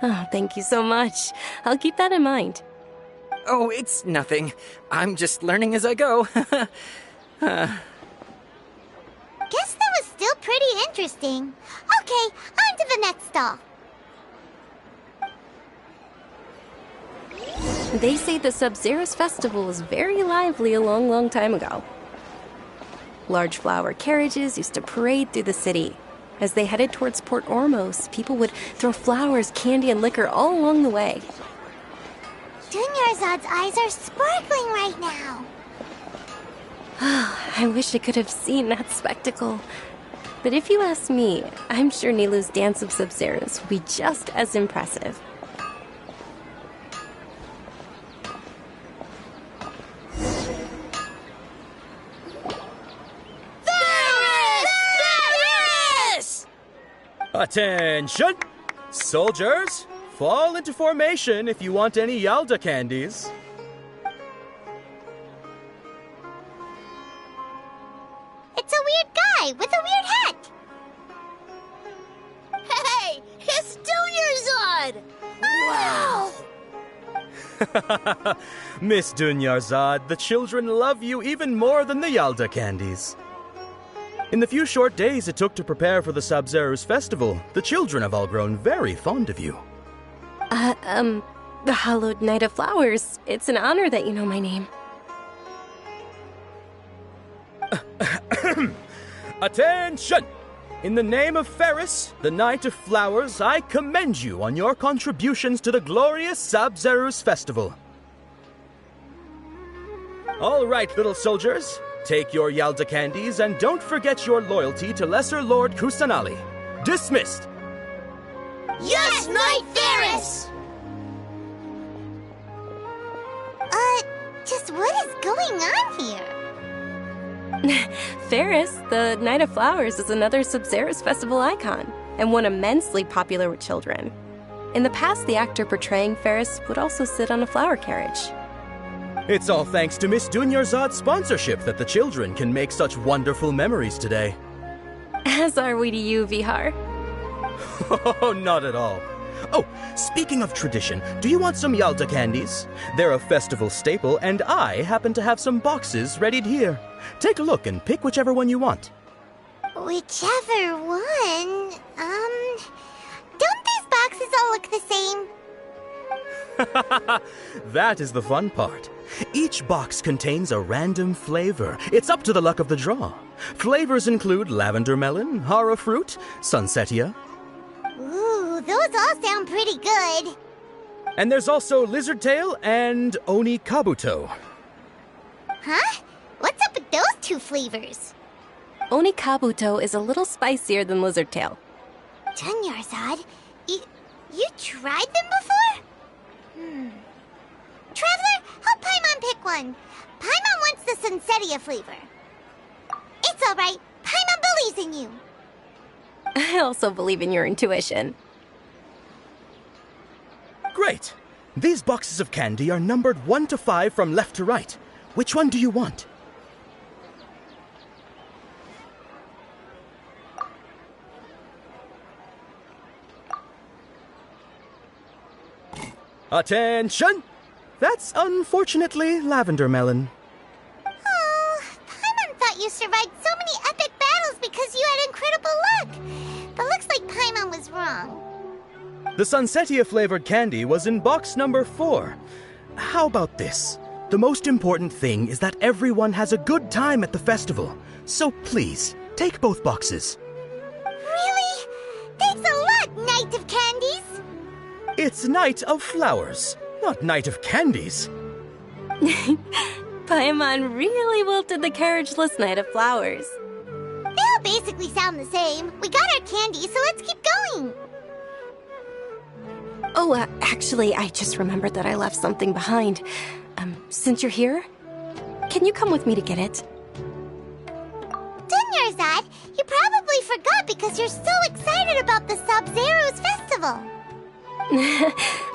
Oh, thank you so much. I'll keep that in mind. Oh, it's nothing. I'm just learning as I go. Guess that was still pretty interesting. Okay, on to the next stall. They say the Sub-Zero's festival was very lively a long time ago. Large flower carriages used to parade through the city. As they headed towards Port Ormos, people would throw flowers, candy, and liquor all along the way. Dunyarzad's eyes are sparkling right now. I wish I could have seen that spectacle. But if you ask me, I'm sure Nilou's dance of Sub-Zeros would be just as impressive. Attention! Soldiers, fall into formation if you want any Yalda candies. It's a weird guy with a weird hat. Hey, it's Dunyarzad! Wow! Miss Dunyarzad, the children love you even more than the Yalda candies. In the few short days it took to prepare for the Sub-Zero's festival, the children have all grown very fond of you. The Hallowed Knight of Flowers. It's an honor that you know my name. Attention! In the name of Ferris, the Knight of Flowers, I commend you on your contributions to the glorious Sub-Zero's festival. All right, little soldiers. Take your Yalda candies and don't forget your loyalty to Lesser Lord Kusanali. Dismissed! Yes, Knight Ferris! Just what is going on here? Ferris, the Knight of Flowers, is another Sub-Zero's festival icon, and one immensely popular with children. In the past, the actor portraying Ferris would also sit on a flower carriage. It's all thanks to Miss Dunyarzad's sponsorship that the children can make such wonderful memories today. As are we to you, Vihar. Oh, not at all. Oh, speaking of tradition, do you want some Yalda candies? They're a festival staple, and I happen to have some boxes readied here. Take a look and pick whichever one you want. Whichever one? Don't these boxes all look the same? That is the fun part. Each box contains a random flavor. It's up to the luck of the draw. Flavors include lavender melon, hara fruit, sunsetia. Ooh, those all sound pretty good. And there's also lizard tail and oni kabuto. Huh? What's up with those two flavors? Oni kabuto is a little spicier than lizard tail. Dunyarzad, you tried them before? Traveler, help Paimon pick one. Paimon wants the sunsetia flavor. It's all right. Paimon believes in you. I also believe in your intuition. Great. These boxes of candy are numbered 1 to 5 from left to right. Which one do you want? Attention! That's unfortunately lavender melon. Oh, Paimon thought you survived so many epic battles because you had incredible luck. But looks like Paimon was wrong. The Sunsetia-flavored candy was in box number 4. How about this? The most important thing is that everyone has a good time at the festival. So please, take both boxes. Really? Thanks a lot, Knight of Candies! It's Night of Flowers, not Night of Candies. Paimon really wilted the carriageless Knight of Flowers. They all basically sound the same. We got our candy, so let's keep going. Oh, actually, I just remembered that I left something behind. Since you're here, can you come with me to get it? Dunyarzad, you probably forgot because you're so excited about the Sub-Zero's festival.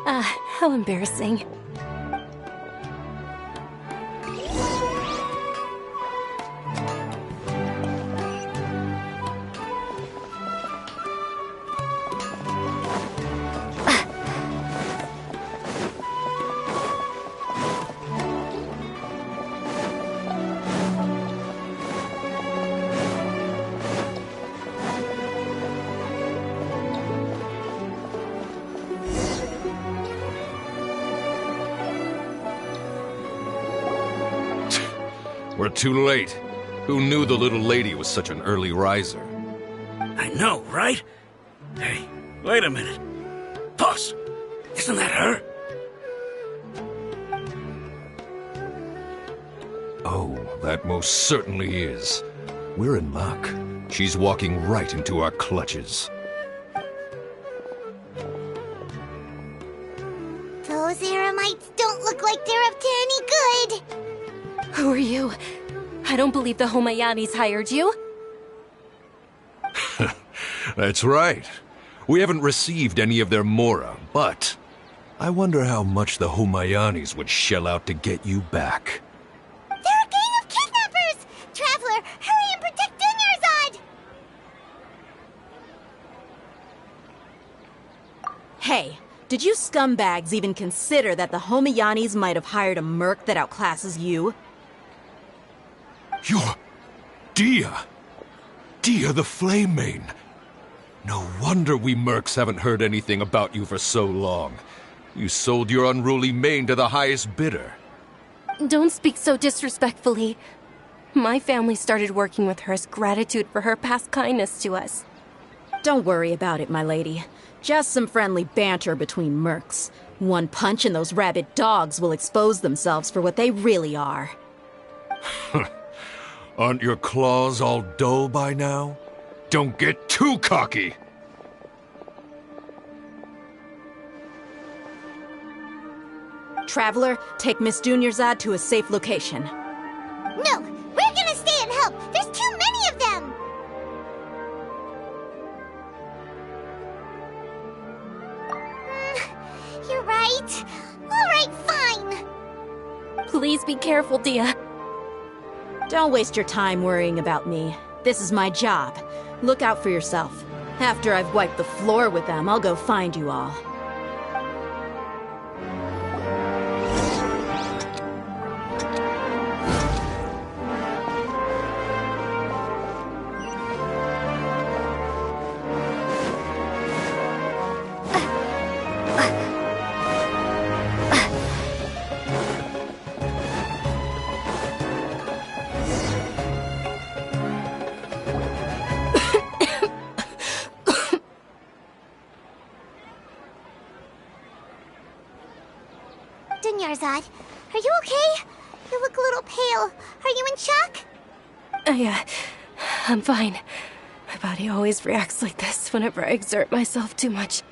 How embarrassing. We're too late. Who knew the little lady was such an early riser? I know, right? Hey, wait a minute. Boss, isn't that her? Oh, that most certainly is. We're in luck. She's walking right into our clutches. Those Eremites don't look like they're up to any good. Who are you? I don't believe the Homayanis hired you. That's right. We haven't received any of their mora, but I wonder how much the Homayanis would shell out to get you back. They're a gang of kidnappers! Traveler, hurry and protect Dunyarzad! Hey, did you scumbags even consider that the Homayanis might have hired a merc that outclasses you? You're... Dia! Dia the Flame Mane! No wonder we mercs haven't heard anything about you for so long. You sold your unruly mane to the highest bidder. Don't speak so disrespectfully. My family started working with her as gratitude for her past kindness to us. Don't worry about it, my lady. Just some friendly banter between mercs. One punch and those rabid dogs will expose themselves for what they really are. Aren't your claws all dull by now? Don't get too cocky! Traveler, take Miss Dunyarzad to a safe location. No! We're gonna stay and help! There's too many of them! You're right. Alright, fine. Please be careful, Dia. Don't waste your time worrying about me. This is my job. Look out for yourself. After I've wiped the floor with them, I'll go find you all. Dunyarzad, are you okay? You look a little pale. Are you in shock? I'm fine. My body always reacts like this whenever I exert myself too much.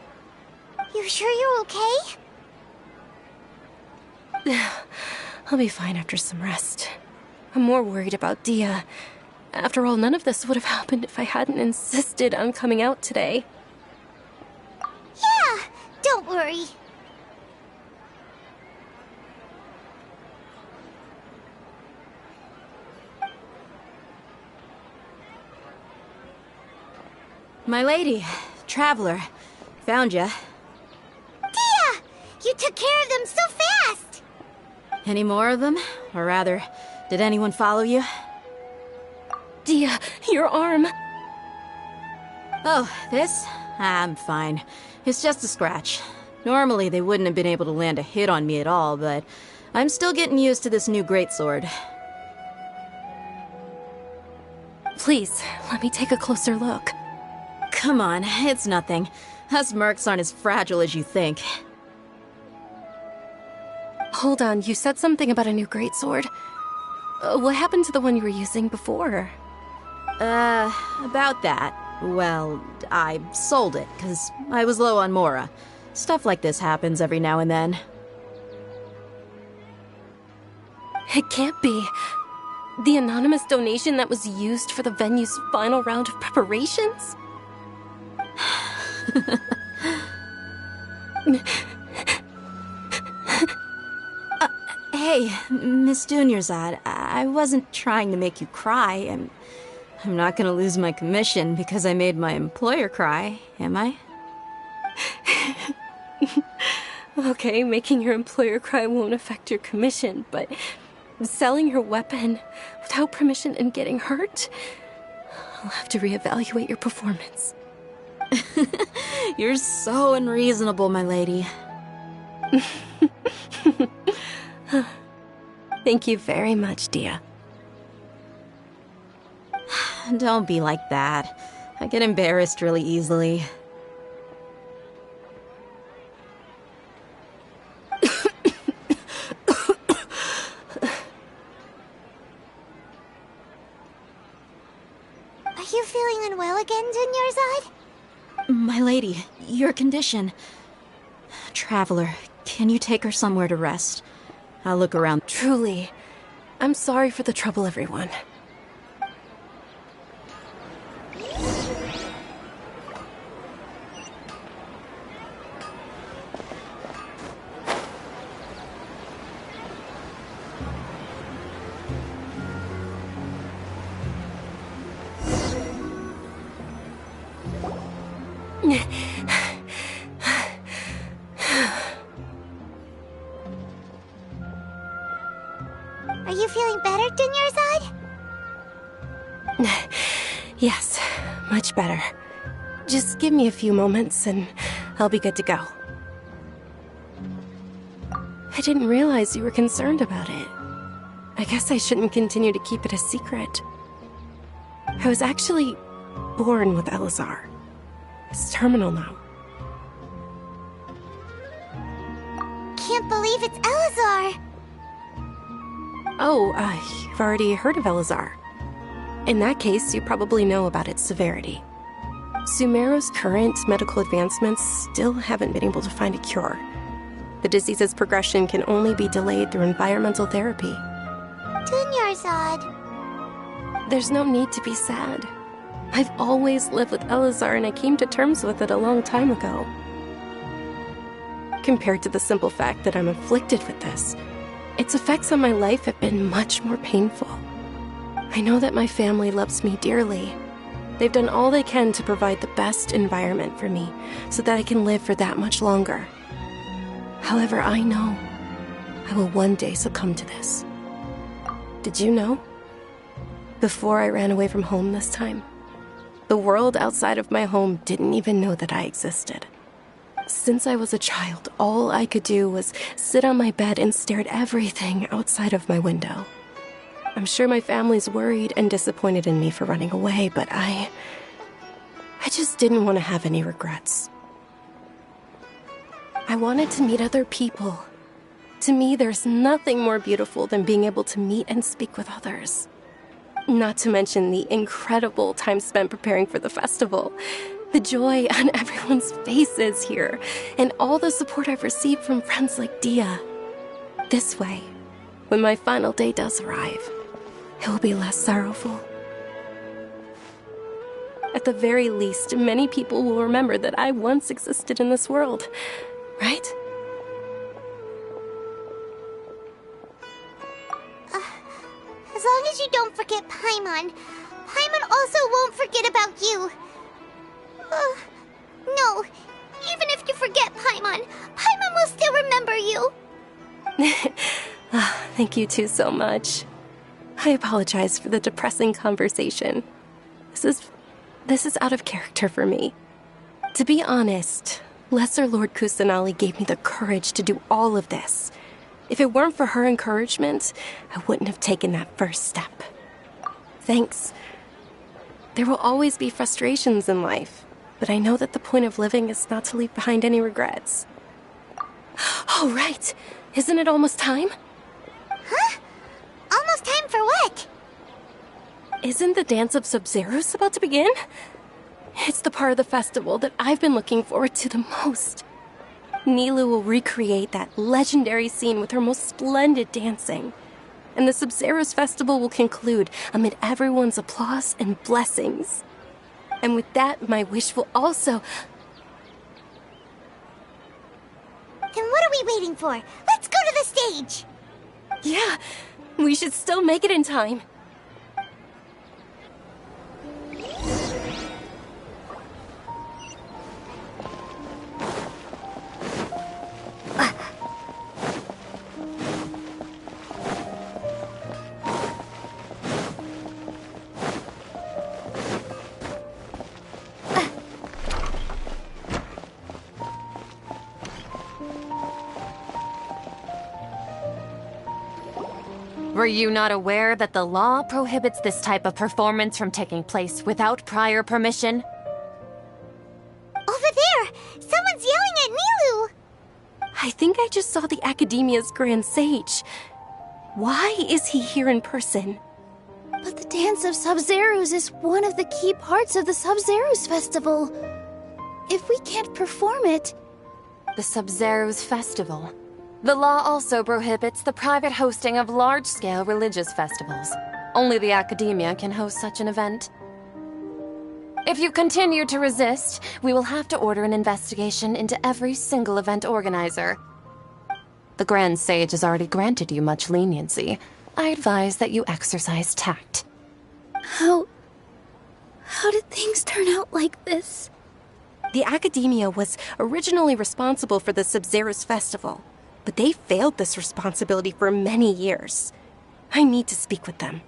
You sure you're okay? I'll be fine after some rest. I'm more worried about Dia. After all, none of this would have happened if I hadn't insisted on coming out today. Yeah, don't worry. My lady, Traveler, found ya. Dia! You took care of them so fast! Any more of them? Or rather, did anyone follow you? Dia, your arm! Oh, this? I'm fine. It's just a scratch. Normally, they wouldn't have been able to land a hit on me at all, but I'm still getting used to this new greatsword. Please, let me take a closer look. Come on, it's nothing. Us mercs aren't as fragile as you think. Hold on, you said something about a new greatsword. What happened to the one you were using before? About that. Well, I sold it, because I was low on Mora. Stuff like this happens every now and then. It can't be. The anonymous donation that was used for the venue's final round of preparations? Hey, Miss Dunyarzad, I wasn't trying to make you cry. I'm not gonna lose my commission because I made my employer cry, am I? Okay, making your employer cry won't affect your commission, but selling your weapon without permission and getting hurt? I'll have to reevaluate your performance. You're so unreasonable, my lady. Thank you very much, Dia. Don't be like that. I get embarrassed really easily. Are you feeling unwell again, Dunyarzad? My lady, your condition. Traveler, can you take her somewhere to rest? I'll look around. Truly, I'm sorry for the trouble, everyone. Are you feeling better, Dunyarzad? Yes, much better. Just give me a few moments and I'll be good to go. I didn't realize you were concerned about it. I guess I shouldn't continue to keep it a secret. I was actually born with Elazar. It's terminal now. Can't believe it's Elazar! Oh, you've already heard of Elazar. In that case, you probably know about its severity. Sumeru's current medical advancements still haven't been able to find a cure. The disease's progression can only be delayed through environmental therapy. Dunyarzad. There's no need to be sad. I've always lived with Elazar and I came to terms with it a long time ago. Compared to the simple fact that I'm afflicted with this, its effects on my life have been much more painful. I know that my family loves me dearly. They've done all they can to provide the best environment for me so that I can live for that much longer. However, I know I will one day succumb to this. Did you know? Before I ran away from home this time, the world outside of my home didn't even know that I existed. Since I was a child, all I could do was sit on my bed and stare at everything outside of my window. I'm sure my family's worried and disappointed in me for running away, but I just didn't want to have any regrets. I wanted to meet other people. To me, there's nothing more beautiful than being able to meet and speak with others. Not to mention the incredible time spent preparing for the festival. The joy on everyone's faces here, and all the support I've received from friends like Dia. This way, when my final day does arrive, it will be less sorrowful. At the very least, many people will remember that I once existed in this world, right? As long as you don't forget Paimon. Paimon also won't forget about you. No, even if you forget Paimon, Paimon will still remember you. Thank you two so much. I apologize for the depressing conversation. This is out of character for me. To be honest, Lesser Lord Kusanali gave me the courage to do all of this. If it weren't for her encouragement, I wouldn't have taken that first step. Thanks. There will always be frustrations in life, but I know that the point of living is not to leave behind any regrets. Oh, right. Isn't it almost time? Huh? Almost time for what? Isn't the Dance of Sub-Zeros about to begin? It's the part of the festival that I've been looking forward to the most. Nilu will recreate that legendary scene with her most splendid dancing. And the Sub-Zeros festival will conclude amid everyone's applause and blessings. And with that, my wish will also... Then what are we waiting for? Let's go to the stage! Yeah, we should still make it in time. Were you not aware that the law prohibits this type of performance from taking place without prior permission? Over there! Someone's yelling at Nilu! I think I just saw the Academia's Grand Sage. Why is he here in person? But the Dance of Sub-Zeros is one of the key parts of the Sub-Zeros festival. If we can't perform it... The Sub-Zeros festival. The law also prohibits the private hosting of large-scale religious festivals. Only the Academia can host such an event. If you continue to resist, we will have to order an investigation into every single event organizer. The Grand Sage has already granted you much leniency. I advise that you exercise tact. How did things turn out like this? The Academia was originally responsible for the Sub-Zeros festival, but they failed this responsibility for many years. I need to speak with them.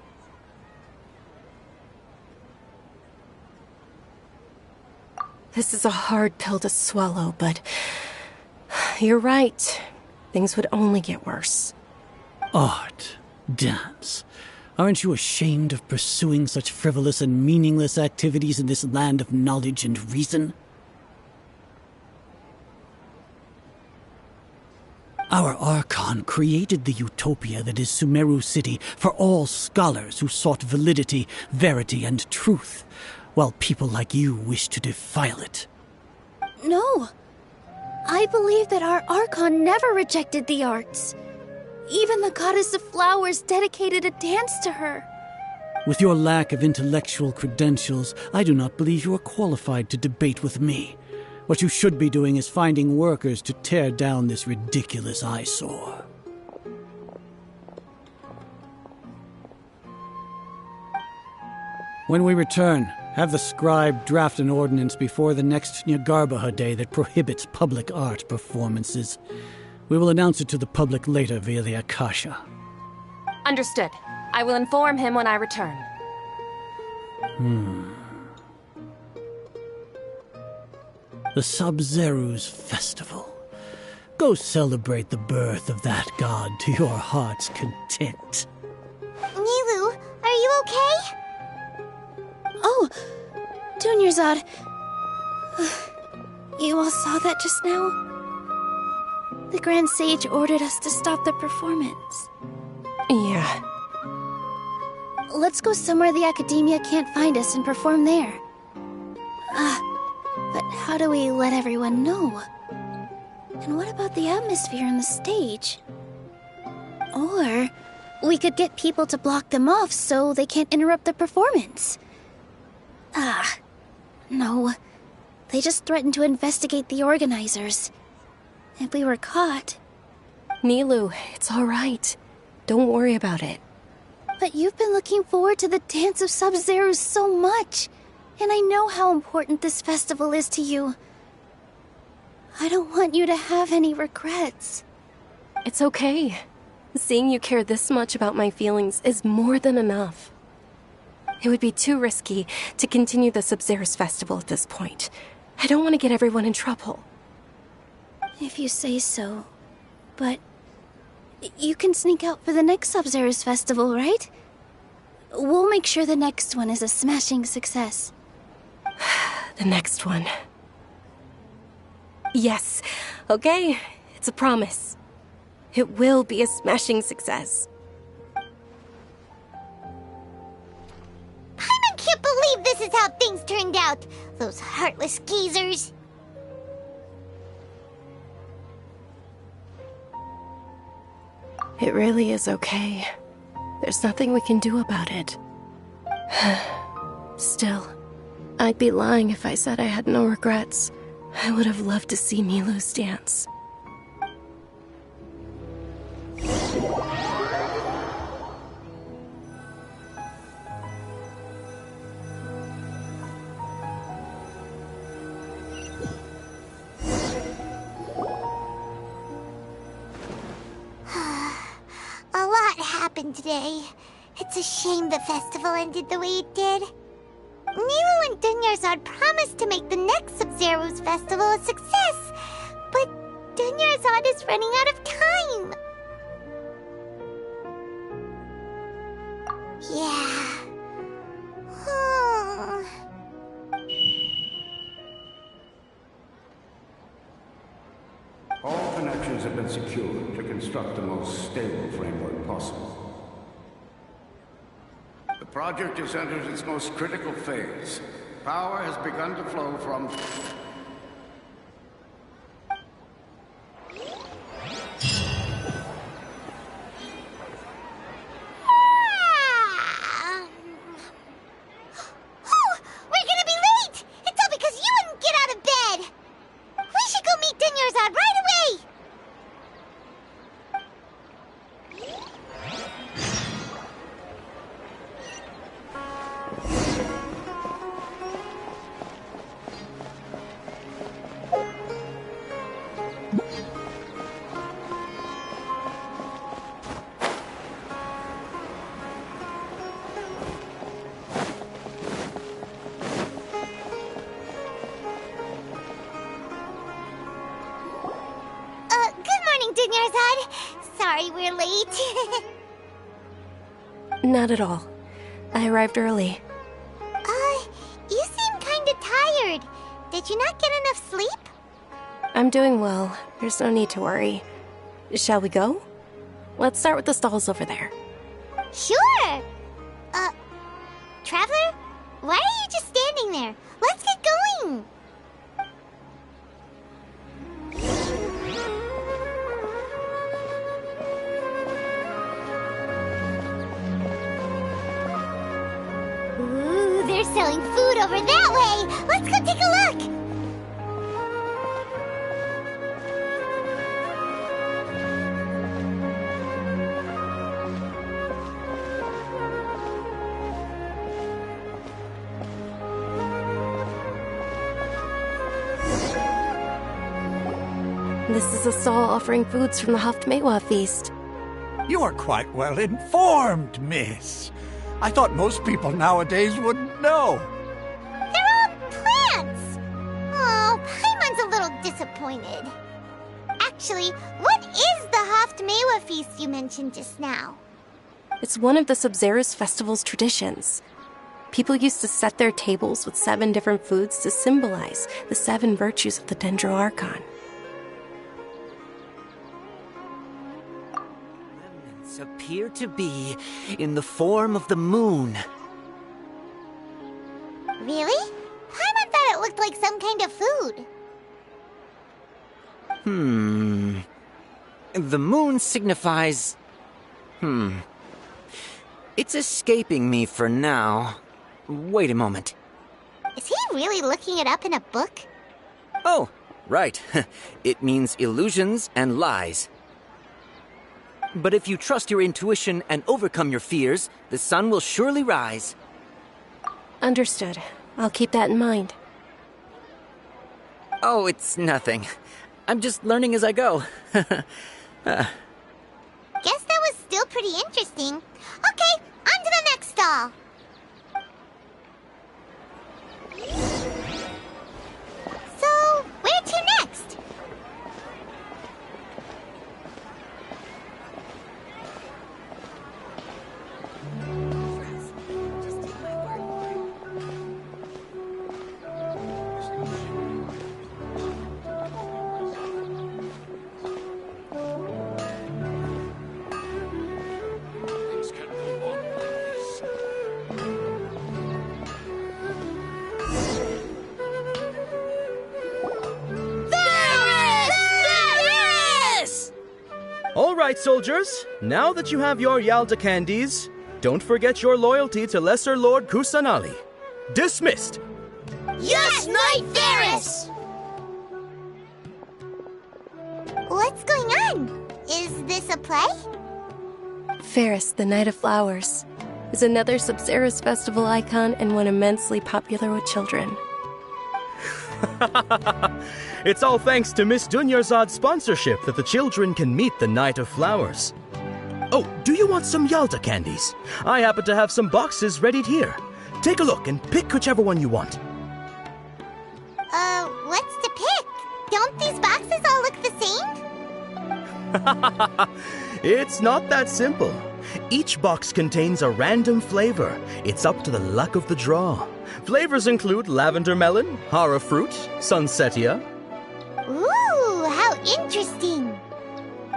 This is a hard pill to swallow, but you're right. Things would only get worse. Art, dance. Aren't you ashamed of pursuing such frivolous and meaningless activities in this land of knowledge and reason? Our Archon created the utopia that is Sumeru City for all scholars who sought validity, verity, and truth, while people like you wish to defile it. No. I believe that our Archon never rejected the arts. Even the goddess of flowers dedicated a dance to her. With your lack of intellectual credentials, I do not believe you are qualified to debate with me. What you should be doing is finding workers to tear down this ridiculous eyesore. When we return, have the scribe draft an ordinance before the next Nyagarbaha Day that prohibits public art performances. We will announce it to the public later via the Akasha. Understood. I will inform him when I return. The Sub-Zeros Festival. Go celebrate the birth of that god to your heart's content. Nilu, are you okay? Oh, Dunyarzad. You all saw that just now? The Grand Sage ordered us to stop the performance. Yeah. Let's go somewhere the Academia can't find us and perform there. But how do we let everyone know? And what about the atmosphere on the stage? Or we could get people to block them off so they can't interrupt the performance. No. They just threatened to investigate the organizers. If we were caught... Nilu, it's all right. Don't worry about it. But you've been looking forward to the Dance of Sub-Zeros so much. And I know how important this festival is to you. I don't want you to have any regrets. It's okay. Seeing you care this much about my feelings is more than enough. It would be too risky to continue the Sub-Zeros festival at this point. I don't want to get everyone in trouble. If you say so. But you can sneak out for the next Sub-Zero's festival, right? We'll make sure the next one is a smashing success. The next one. Yes. Okay, it's a promise. It will be a smashing success. Paimon can't believe this is how things turned out. Those heartless geezers. It really is okay. There's nothing we can do about it. Still, I'd be lying if I said I had no regrets. I would have loved to see Milu's dance. A lot happened today. It's a shame the festival ended the way it did. Milu and Dunyarzad promised to make the next Sub-Zero's festival a success, but Dunyarzad is running out of time. Yeah. All connections have been secured to construct the most stable framework possible. The project has entered its most critical phase. Power has begun to flow from... We're gonna be late! It's all because you wouldn't get out of bed! We should go meet Dunyarzad right away! Sorry we're late. Not at all. I arrived early. You seem kinda tired. Did you not get enough sleep? I'm doing well. There's no need to worry. Shall we go? Let's start with the stalls over there. Sure! Traveler? Why are you just standing there? Let's get going! Ooh, they're selling food over that way! Let's go take a look! This is a stall offering foods from the Haftmewa feast. You are quite well informed, miss. I thought most people nowadays wouldn't know. They're all plants! Oh, Paimon's a little disappointed. Actually, what is the Haftmewa feast you mentioned just now? It's one of the Sub-Zero's festival's traditions. People used to set their tables with 7 different foods to symbolize the 7 virtues of the Dendro Archon. Remnants appear to be in the form of the moon. Really? Paimon thought it looked like some kind of food. The moon signifies... It's escaping me for now. Wait a moment. Is he really looking it up in a book? Oh, right. It means illusions and lies. But if you trust your intuition and overcome your fears, the sun will surely rise. Understood. I'll keep that in mind. Oh, it's nothing. I'm just learning as I go. Guess that was still pretty interesting. Okay, on to the next stall. right, soldiers. Now that you have your Yalta candies, don't forget your loyalty to Lesser Lord Kusanali. Dismissed. Yes, Knight Varys! What's going on? Is this a play? Ferris, the Night of Flowers, is another Sub-Zerus festival icon and one immensely popular with children. It's all thanks to Miss Dunyarzad's sponsorship that the children can meet the Night of Flowers. Oh, do you want some Yalta candies? I happen to have some boxes readied here. Take a look and pick whichever one you want. What's to pick? Don't these boxes all look the same? It's not that simple. Each box contains a random flavor. It's up to the luck of the draw. Flavors include lavender melon, hara fruit, sunsetia. Ooh, how interesting!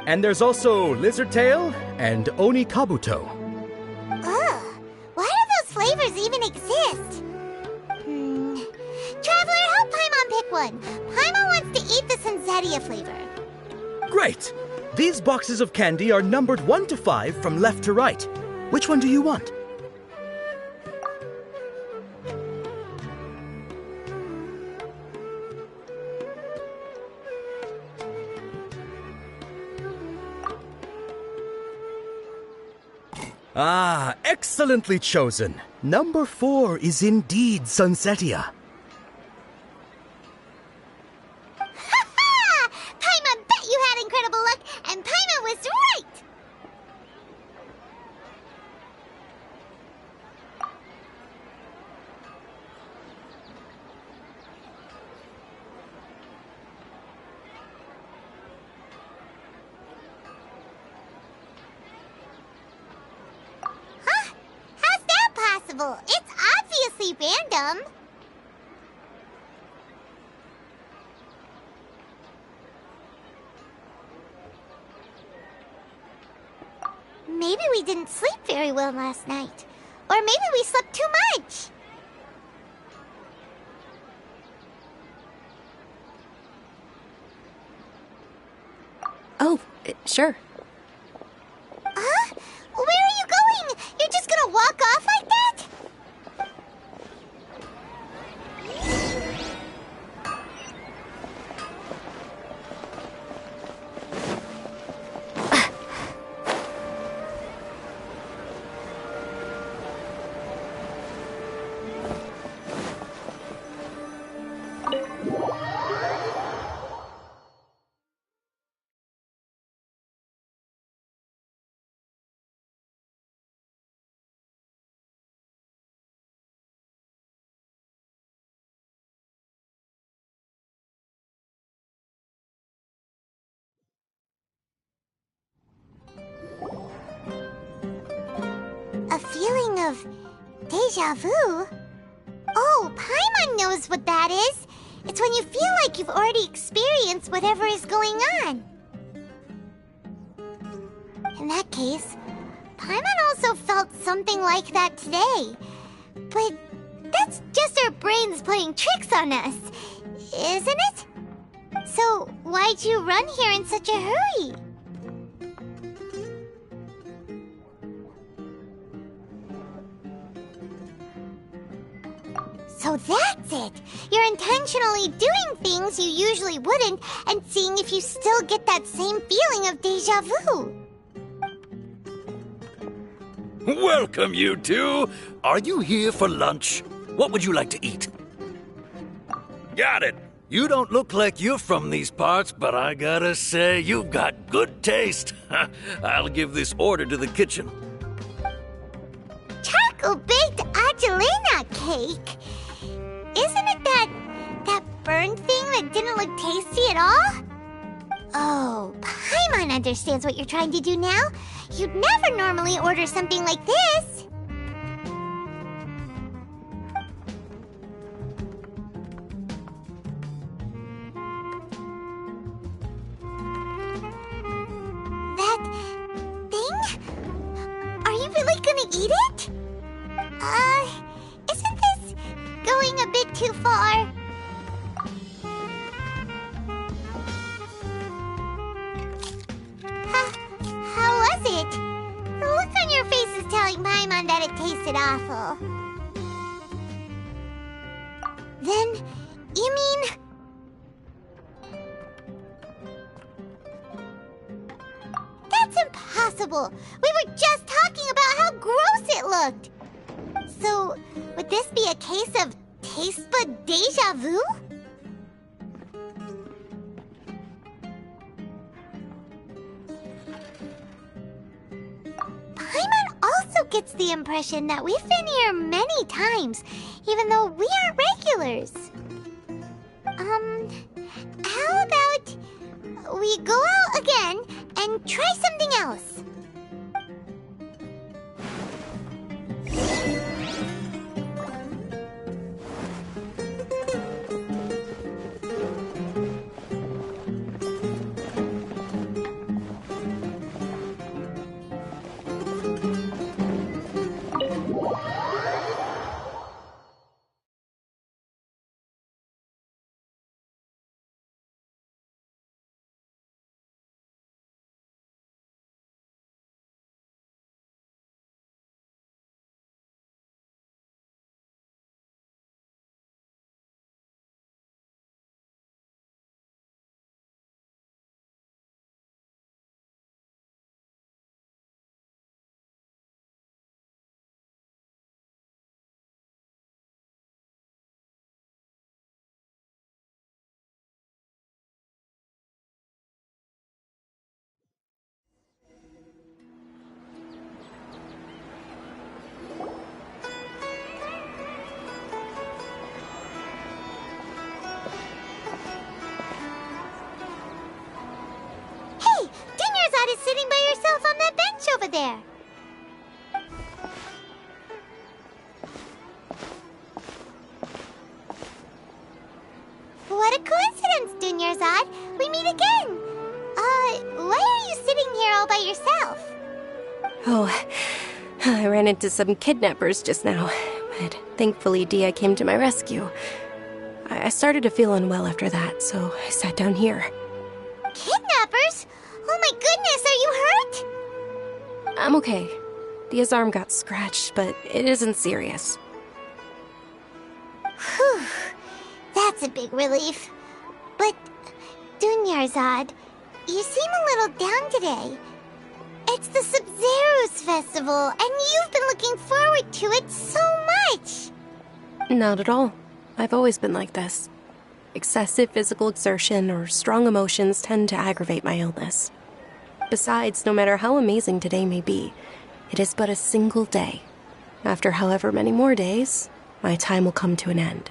And there's also lizard tail and oni kabuto. Ugh, why do those flavors even exist? Traveler, help Paimon pick one. Paimon wants to eat the sunsetia flavor. Great! These boxes of candy are numbered 1 to 5 from left to right. Which one do you want? Ah, excellently chosen. Number 4 is indeed sunsetia. Paimon bet you had incredible luck, and Paimon was right! Huh? How's that possible? It's obviously random. Maybe we didn't sleep very well last night. Or maybe we slept too much. Oh, sure. Huh? Where are you going? You're just gonna walk off like that? A feeling of deja vu? Oh, Paimon knows what that is. It's when you feel like you've already experienced whatever is going on. In that case, Paimon also felt something like that today. But that's just our brains playing tricks on us, isn't it? So why'd you run here in such a hurry? So that's it! You're intentionally doing things you usually wouldn't and seeing if you still get that same feeling of deja vu. Welcome, you two. Are you here for lunch? What would you like to eat? Got it. You don't look like you're from these parts, but I gotta say, you've got good taste. I'll give this order to the kitchen. Charcoal-baked Angelina cake? Isn't it that burned thing that didn't look tasty at all? Oh, Paimon understands what you're trying to do now. You'd never normally order something like this. That thing? Are you really gonna eat it? Isn't this going a bit too far? You mean... That's impossible! We were just talking about how gross it looked! So, would this be a case of taste bud deja vu? Paimon also gets the impression that we've been here many times, even though we aren't regulars. How about we go out again and try something else? Sitting by yourself on that bench over there. What a coincidence, Dunyarzad. We meet again. Why are you sitting here all by yourself? Oh, I ran into some kidnappers just now, but thankfully Dia came to my rescue. I started to feel unwell after that, so I sat down here. Kidnappers? Oh my goodness, are you hurt? I'm okay. Dia's arm got scratched, but it isn't serious. Whew. That's a big relief. But, Dunyarzad, you seem a little down today. It's the Sub-Zero's festival, and you've been looking forward to it so much! Not at all. I've always been like this. Excessive physical exertion or strong emotions tend to aggravate my illness. Besides, no matter how amazing today may be, it is but a single day. After however many more days, my time will come to an end.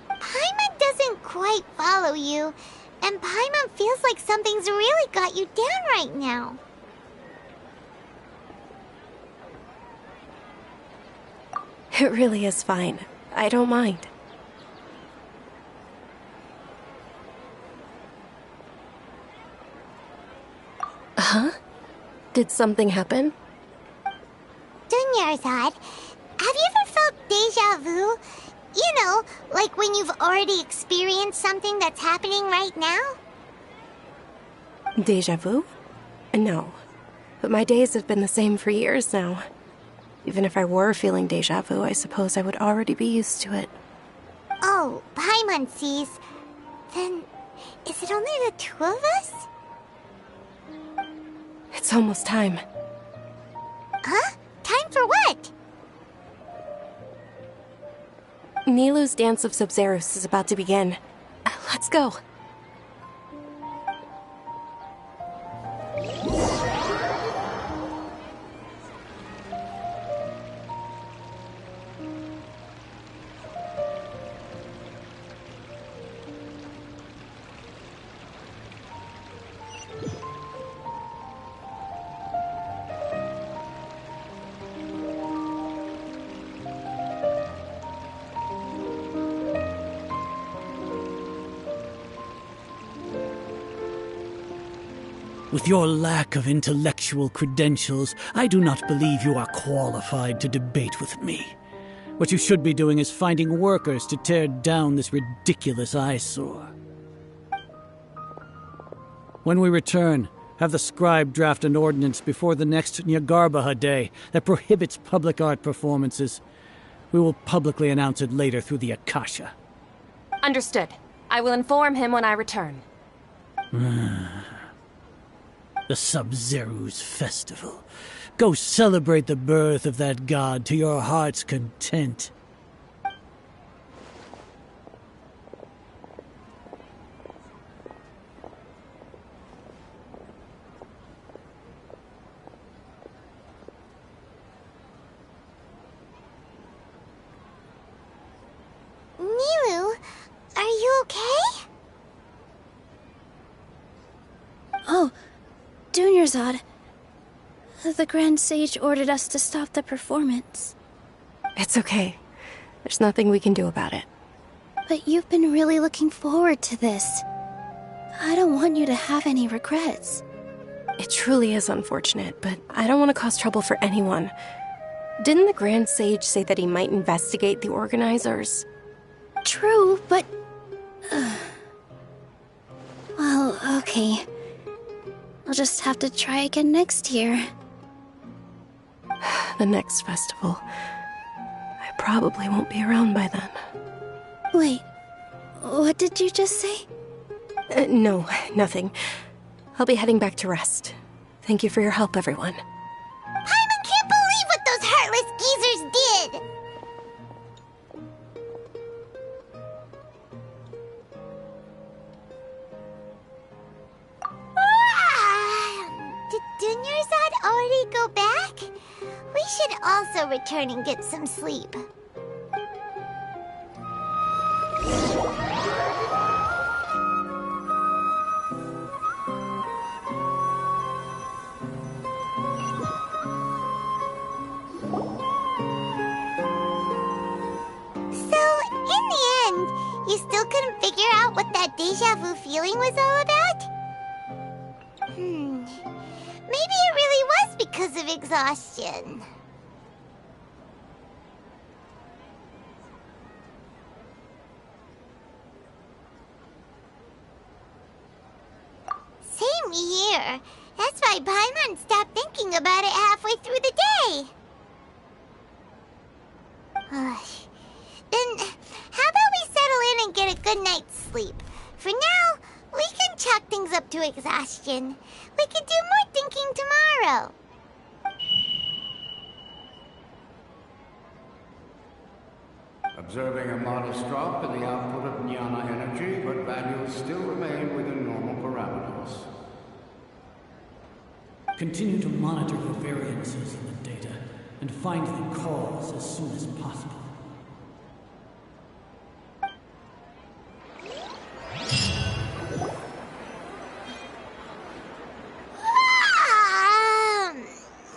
Paimon doesn't quite follow you, and Paimon feels like something's really got you down right now. It really is fine. I don't mind. Huh? Did something happen? Dunyarzad, have you ever felt deja vu? You know, like when you've already experienced something that's happening right now? Deja vu? No. But my days have been the same for years now. Even if I were feeling deja vu, I suppose I would already be used to it. Oh, Paimon sees. Then, is it only the two of us? It's almost time. Huh? Time for what? Nilou's Dance of Sub-Zeros is about to begin. Let's go. With your lack of intellectual credentials, I do not believe you are qualified to debate with me. What you should be doing is finding workers to tear down this ridiculous eyesore. When we return, have the scribe draft an ordinance before the next Nyargarbaha Day that prohibits public art performances. We will publicly announce it later through the Akasha. Understood. I will inform him when I return. The Sub-Zeru's festival. Go celebrate the birth of that god to your heart's content. Nilu, are you okay? Oh, Dunyarzad. The Grand Sage ordered us to stop the performance. It's okay. There's nothing we can do about it. But you've been really looking forward to this. I don't want you to have any regrets. It truly is unfortunate, but I don't want to cause trouble for anyone. Didn't the Grand Sage say that he might investigate the organizers? True, but... Well, okay. I'll just have to try again next year. The next festival. I probably won't be around by then. Wait, what did you just say? No, nothing. I'll be heading back to rest. Thank you for your help, everyone. Paimon can't believe what those heartless geezers did! Did Dunyarzad already go back? We should also return and get some sleep. You still couldn't figure out what that deja vu feeling was all about? Maybe it really was because of exhaustion. Same here. That's why Paimon stopped thinking about it halfway through the day. Then, how about we settle in and get a good night's sleep? For now, we can chalk things up to exhaustion. We can do more thinking tomorrow. Observing a modest drop in the output of jnana energy, but values still remain within normal parameters. Continue to monitor the variances in the data and find the cause as soon as possible.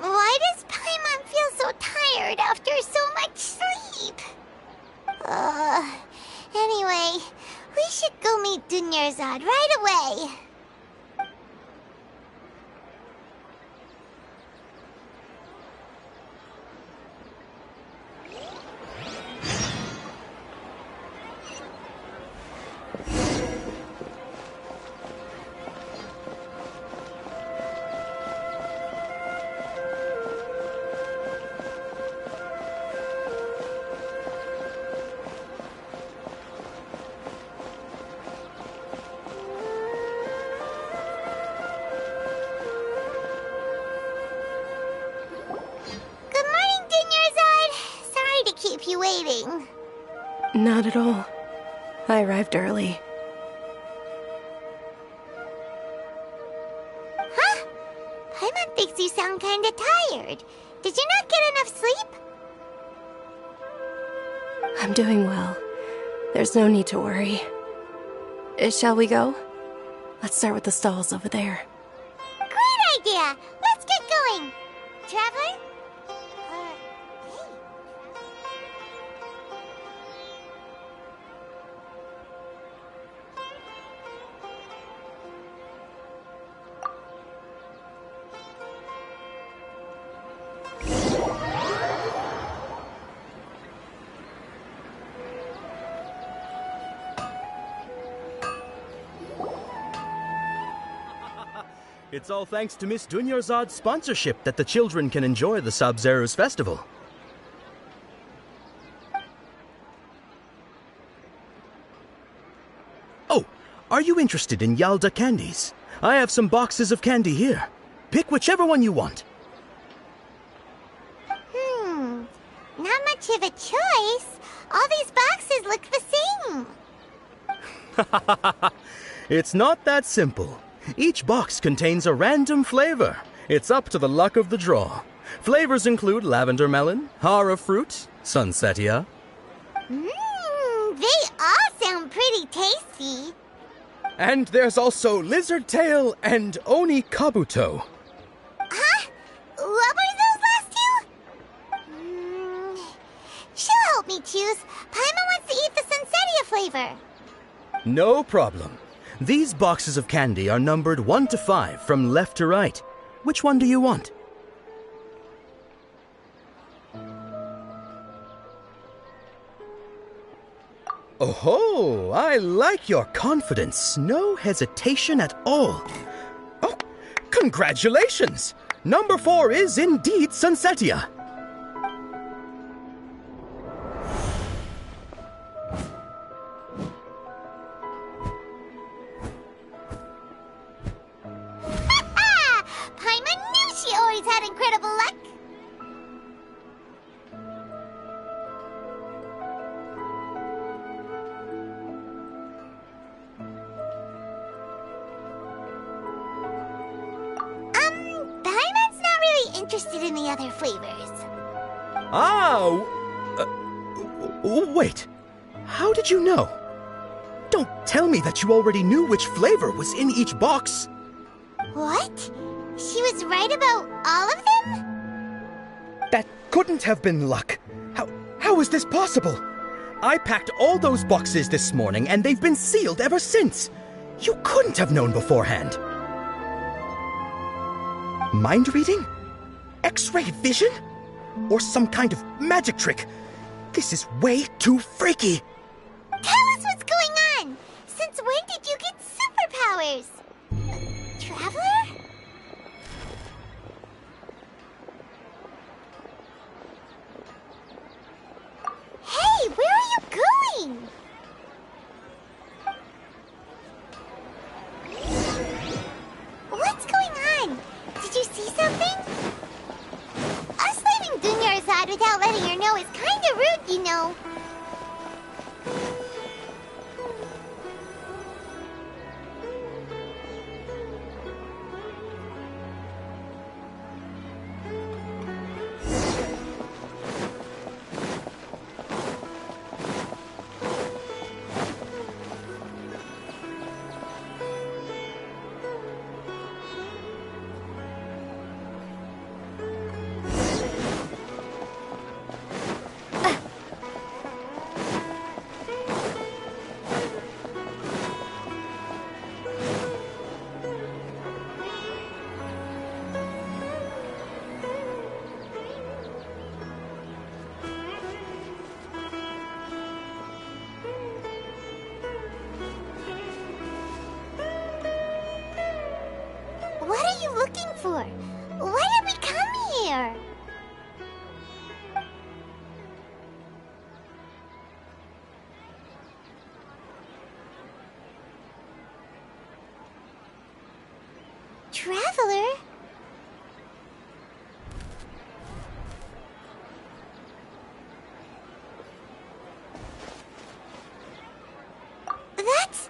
Why does Paimon feel so tired after so much sleep? Anyway, we should go meet Dunyarzad right away. You waiting? Not at all. I arrived early. Huh? Paimon thinks you sound kinda tired. Did you not get enough sleep? I'm doing well. There's no need to worry. Shall we go? Let's start with the stalls over there. Great idea! Let's get going! Traveler? It's all thanks to Miss Dunyarzad's sponsorship that the children can enjoy the Sub-Zeru's festival. Are you interested in Yalda candies? I have some boxes of candy here. Pick whichever one you want. Not much of a choice. All these boxes look the same. It's not that simple. Each box contains a random flavor. It's up to the luck of the draw. Flavors include lavender melon, hara fruit, sunsetia. They all sound pretty tasty. And there's also lizard tail and oni kabuto. Huh? What were those last two? She'll help me choose. Paimon wants to eat the sunsetia flavor. No problem. These boxes of candy are numbered 1 to 5 from left to right. Which one do you want? Oh, I like your confidence. No hesitation at all. Oh, congratulations! Number 4 is indeed sunsetia. Paimon knew she always had incredible luck. Paimon's not really interested in the other flavors. Wait. How did you know? Don't tell me that you already knew which flavor was in each box. What? She was right about all of them? That couldn't have been luck. How is this possible? I packed all those boxes this morning and they've been sealed ever since. You couldn't have known beforehand. Mind reading? X-ray vision? Or some kind of magic trick? This is way too freaky. Tell us what's going on! Since when did you get superpowers? Traveler? Hey, where are you going? What's going on? Did you see something? Us leaving Dunyarzad without letting her know is kinda rude, you know. What are you looking for? Why did we come here? Traveler? That's...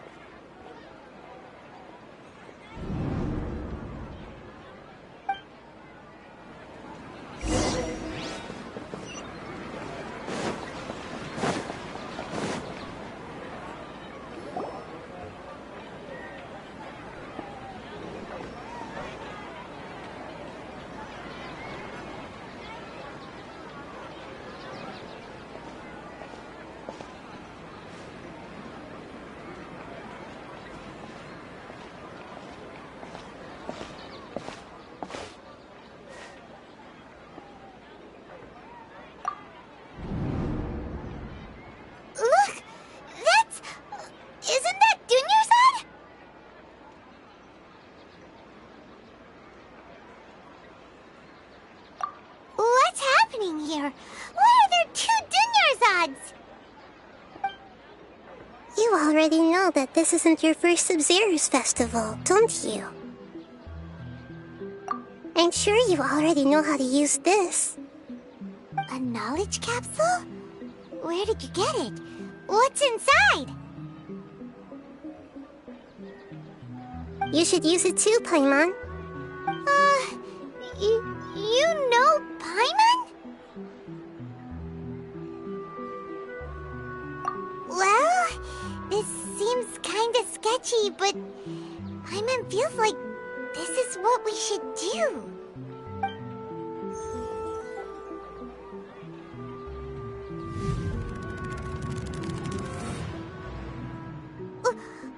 that this isn't your first Sub-Zero's festival, don't you? I'm sure you already know how to use this. A knowledge capsule? Where did you get it? What's inside? You should use it too, Paimon. You know Paimon? Well, this seems kinda sketchy, but Paimon feels like this is what we should do.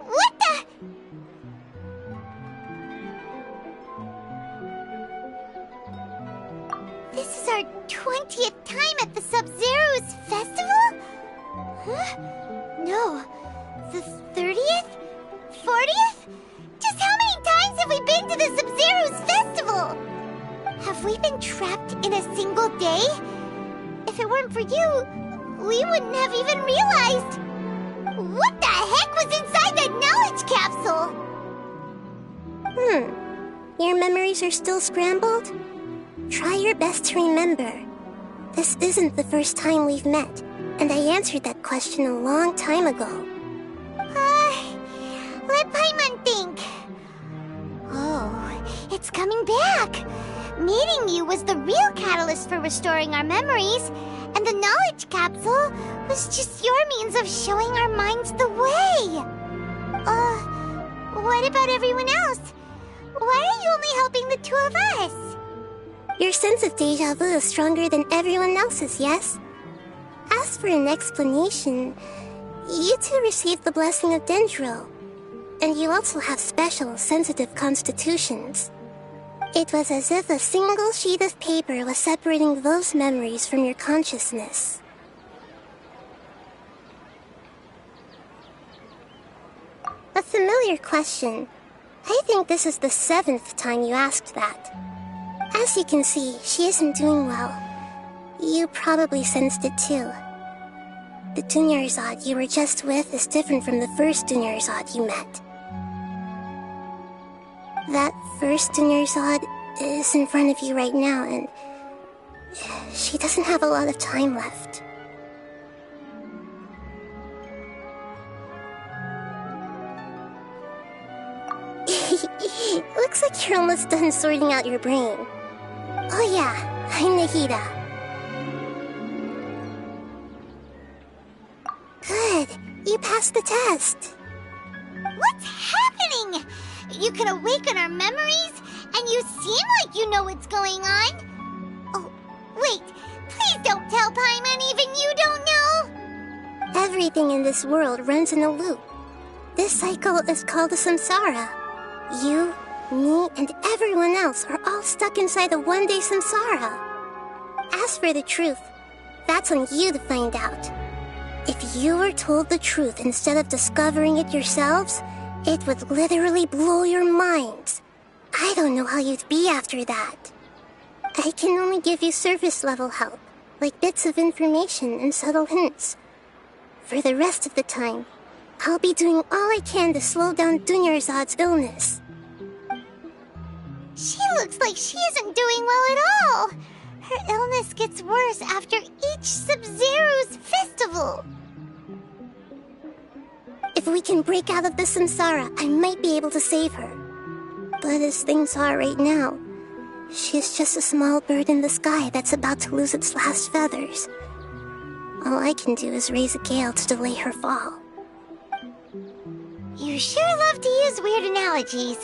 What the? This is our 20th time at the Sub-Zero's festival? Huh? No. The 30th? 40th? Just how many times have we been to the Sub-Zero's festival? Have we been trapped in a single day? If it weren't for you, we wouldn't have even realized. What the heck was inside that knowledge capsule? Your memories are still scrambled? Try your best to remember. This isn't the first time we've met, and I answered that question a long time ago. Let Paimon think. Oh, it's coming back. Meeting you was the real catalyst for restoring our memories, and the knowledge capsule was just your means of showing our minds the way. What about everyone else? Why are you only helping the two of us? Your sense of deja vu is stronger than everyone else's, yes? As for an explanation, you two received the blessing of Dendro, and you also have special, sensitive constitutions. It was as if a single sheet of paper was separating those memories from your consciousness. A familiar question. I think this is the 7th time you asked that. As you can see, she isn't doing well. You probably sensed it too. The Dunyarzad you were just with is different from the first Dunyarzad you met. That first Dunyarzad is in front of you right now, and she doesn't have a lot of time left. Looks like you're almost done sorting out your brain. Oh yeah, I'm Nahida. Good, you passed the test. What's happening? You can awaken our memories, and you seem like you know what's going on. Oh, wait, please don't tell Paimon even you don't know. Everything in this world runs in a loop. This cycle is called the samsara. You, me, and everyone else are all stuck inside the one-day samsara. As for the truth, that's on you to find out. If you were told the truth instead of discovering it yourselves, it would literally blow your minds. I don't know how you'd be after that. I can only give you surface-level help, like bits of information and subtle hints. For the rest of the time, I'll be doing all I can to slow down Dunyarzad's illness. She looks like she isn't doing well at all. Her illness gets worse after each Sub-Zero's festival. If we can break out of the samsara, I might be able to save her. But as things are right now, she's just a small bird in the sky that's about to lose its last feathers. All I can do is raise a gale to delay her fall. You sure love to use weird analogies.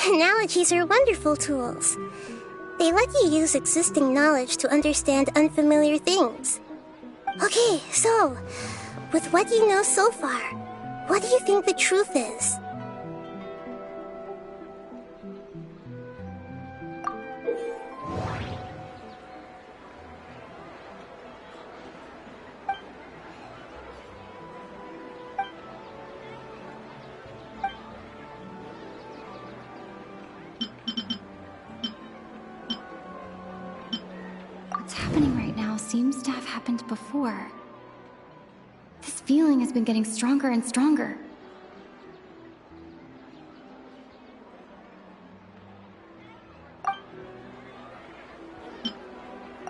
Analogies are wonderful tools. They let you use existing knowledge to understand unfamiliar things. Okay, so, with what you know so far, what do you think the truth is? What's happening right now seems to have happened before. feeling has been getting stronger and stronger.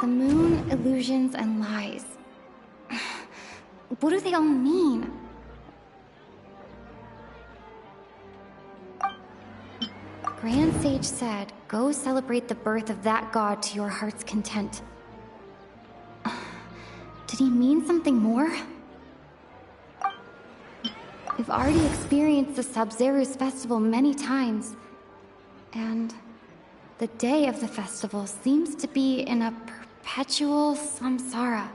The moon, illusions, and lies. What do they all mean? Grand Sage said, "Go celebrate the birth of that god to your heart's content." Did he mean something more? We've already experienced the Sub-Zeru's festival many times, and the day of the festival seems to be in a perpetual samsara.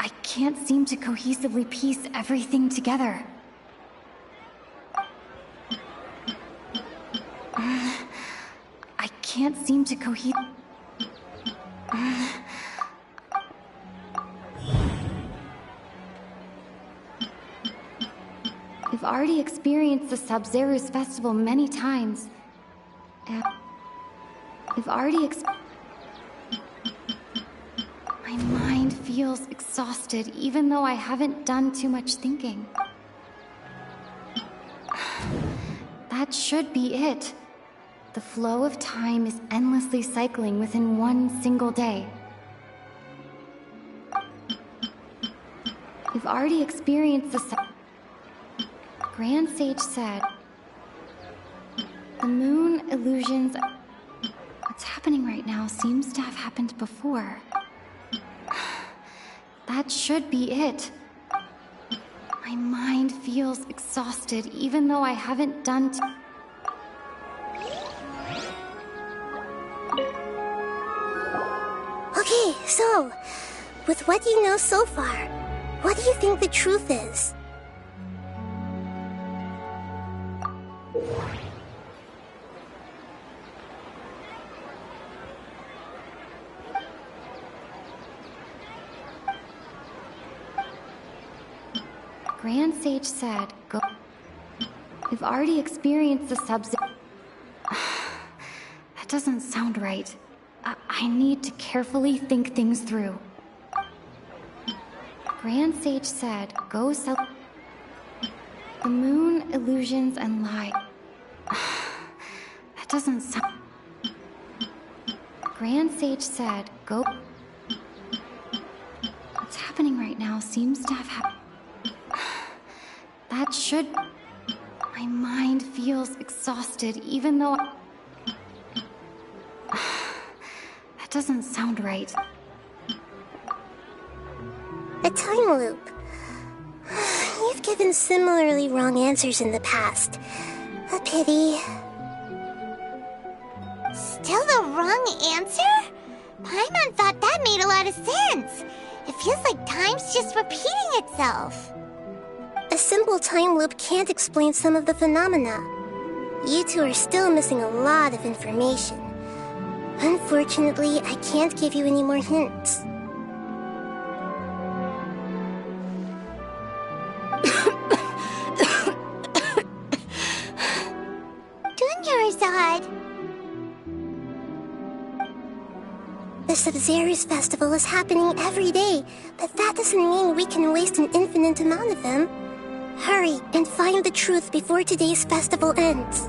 I can't seem to cohesively piece everything together. I can't seem to We've already experienced the Sub-Zeru's festival many times, and we've already My mind feels exhausted, even though I haven't done too much thinking. That should be it. The flow of time is endlessly cycling within one single day. We've already experienced the Grand Sage said, "The moon, illusions..." What's happening right now seems to have happened before. That should be it. My mind feels exhausted, even though I haven't done Okay, so, with what you know so far, what do you think the truth is? Grand Sage said, "Go..." We've already experienced the Sub-Zero. That doesn't sound right. I need to carefully think things through. Grand Sage said, "Go the moon, illusions, and lie." That doesn't sound... Grand Sage said, "Go..." What's happening right now seems to have happened. That should... My mind feels exhausted, even though... That doesn't sound right. A time loop. You've given similarly wrong answers in the past. A pity. Still the wrong answer? Paimon thought that made a lot of sense. It feels like time's just repeating itself. A simple time loop can't explain some of the phenomena. You two are still missing a lot of information. Unfortunately, I can't give you any more hints. Dunyarzad! The Sub-Zeru's festival is happening every day, but that doesn't mean we can waste an infinite amount of them. Hurry and find the truth before today's festival ends.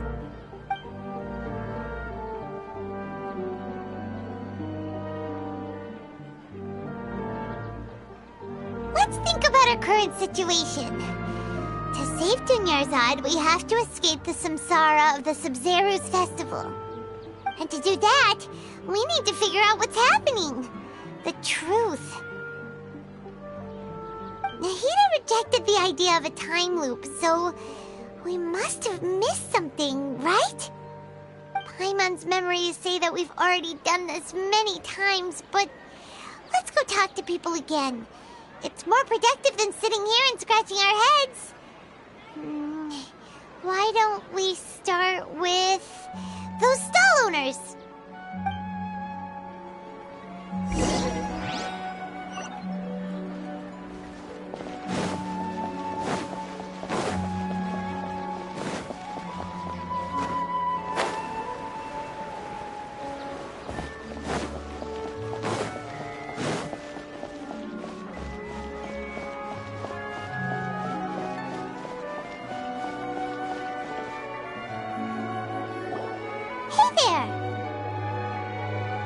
Let's think about our current situation. To save Dunyarzad, we have to escape the samsara of the Sub-Zeru's festival. And to do that, we need to figure out what's happening. The truth. Nahida rejected the idea of a time loop, so we must have missed something, right? Paimon's memories say that we've already done this many times, but let's go talk to people again. It's more productive than sitting here and scratching our heads. Why don't we start with those stall owners?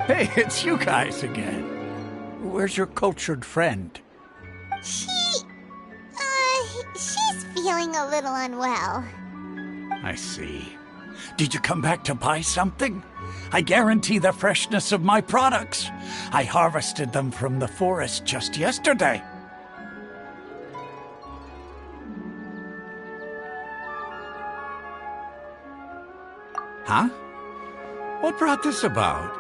Hey, it's you guys again. Where's your cultured friend? She's feeling a little unwell. I see. Did you come back to buy something? I guarantee the freshness of my products. I harvested them from the forest just yesterday. Huh? What brought this about?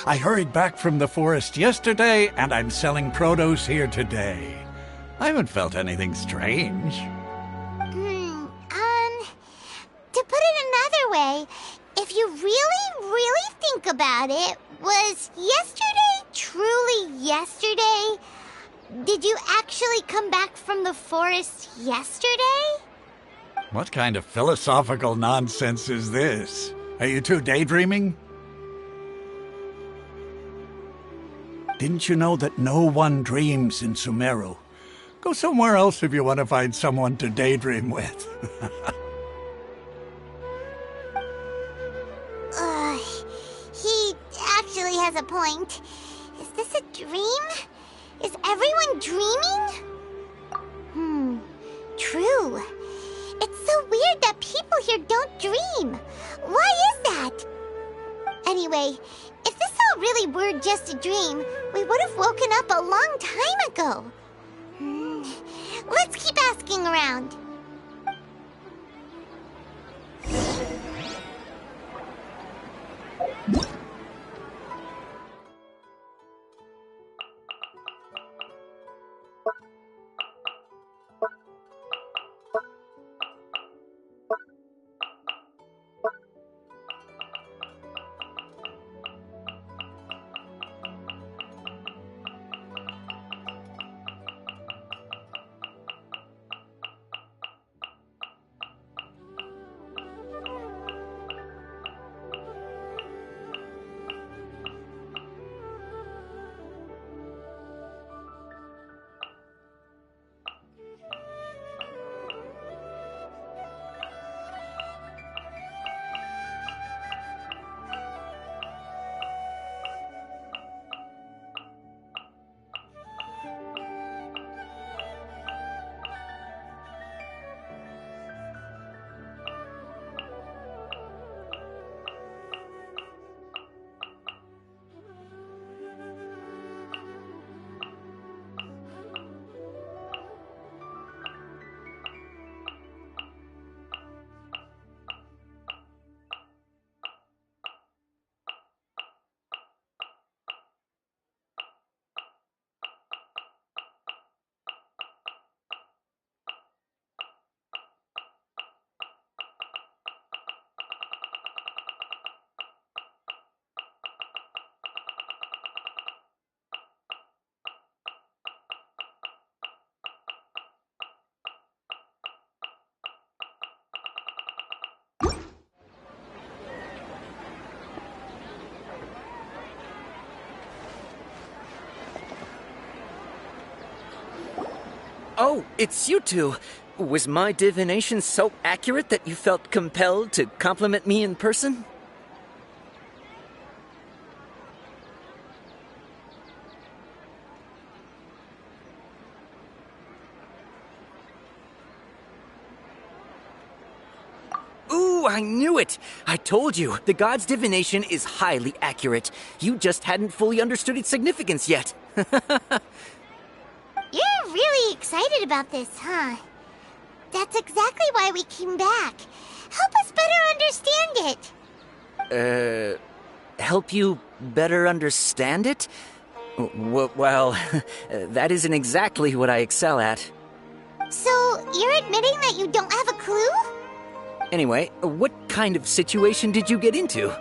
I hurried back from the forest yesterday, and I'm selling produce here today. I haven't felt anything strange. To put it another way, if you really think about it, was yesterday truly yesterday? Did you actually come back from the forest yesterday? What kind of philosophical nonsense is this? Are you two daydreaming? Didn't you know that no one dreams in Sumeru? Go somewhere else if you want to find someone to daydream with. He actually has a point. Is this a dream? Is everyone dreaming? True. It's so weird that people here don't dream. Why is that? Anyway, if this all really were just a dream, we would have woken up a long time ago. Let's keep asking around. Oh, it's you two. Was my divination so accurate that you felt compelled to compliment me in person? Ooh, I knew it! I told you, the god's divination is highly accurate. You just hadn't fully understood its significance yet. You're really excited about this, huh? That's exactly why we came back. Help us better understand it. Help you better understand it? Well, that isn't exactly what I excel at. So, you're admitting that you don't have a clue? Anyway, what kind of situation did you get into?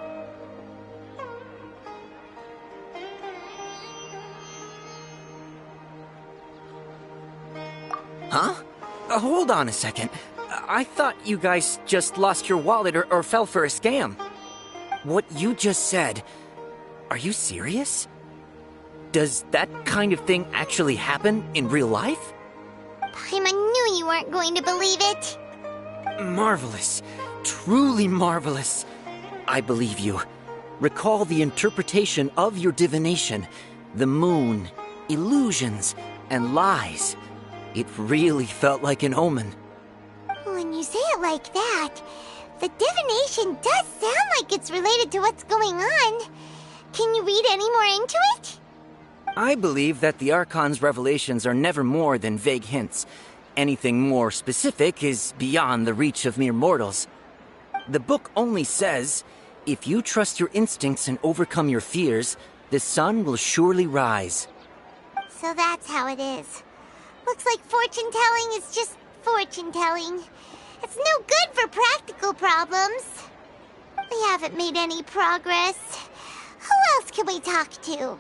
Huh? Hold on a second. I thought you guys just lost your wallet or fell for a scam. What you just said, are you serious? Does that kind of thing actually happen in real life? Paimon knew you weren't going to believe it. Marvelous. Truly marvelous. I believe you. Recall the interpretation of your divination, the moon, illusions, and lies. It really felt like an omen. When you say it like that, the divination does sound like it's related to what's going on. Can you read any more into it? I believe that the Archon's revelations are never more than vague hints. Anything more specific is beyond the reach of mere mortals. The book only says, if you trust your instincts and overcome your fears, the sun will surely rise. So that's how it is. Looks like fortune-telling is just fortune-telling. It's no good for practical problems. We haven't made any progress. Who else can we talk to?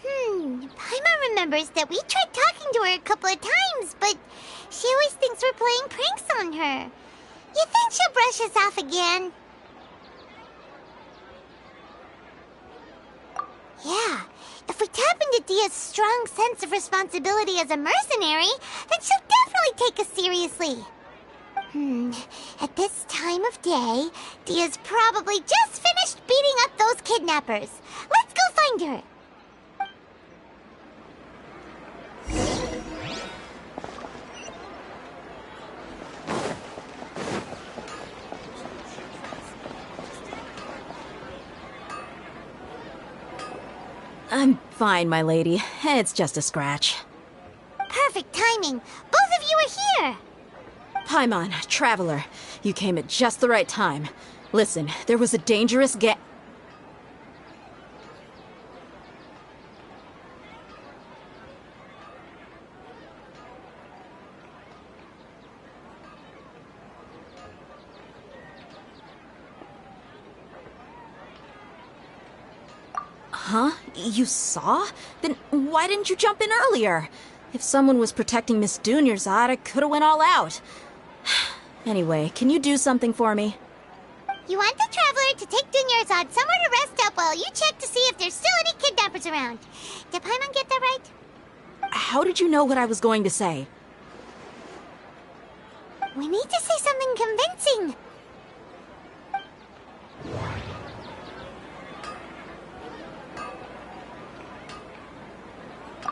Paimon remembers that we tried talking to her a couple of times, but she always thinks we're playing pranks on her. You think she'll brush us off again? Yeah, if we tap into Dia's strong sense of responsibility as a mercenary, then she'll definitely take us seriously. At this time of day, Dia's probably just finished beating up those kidnappers. Let's go find her. I'm fine, my lady. It's just a scratch. Perfect timing. Both of you are here. Paimon, Traveler, you came at just the right time. Listen, there was a dangerous Huh? You saw? Then why didn't you jump in earlier? If someone was protecting Miss Dunyarzad, I could have went all out. Anyway, can you do something for me? You want the Traveler to take Dunyarzad somewhere to rest up while you check to see if there's still any kidnappers around. Did Paimon get that right? How did you know what I was going to say? We need to say something convincing.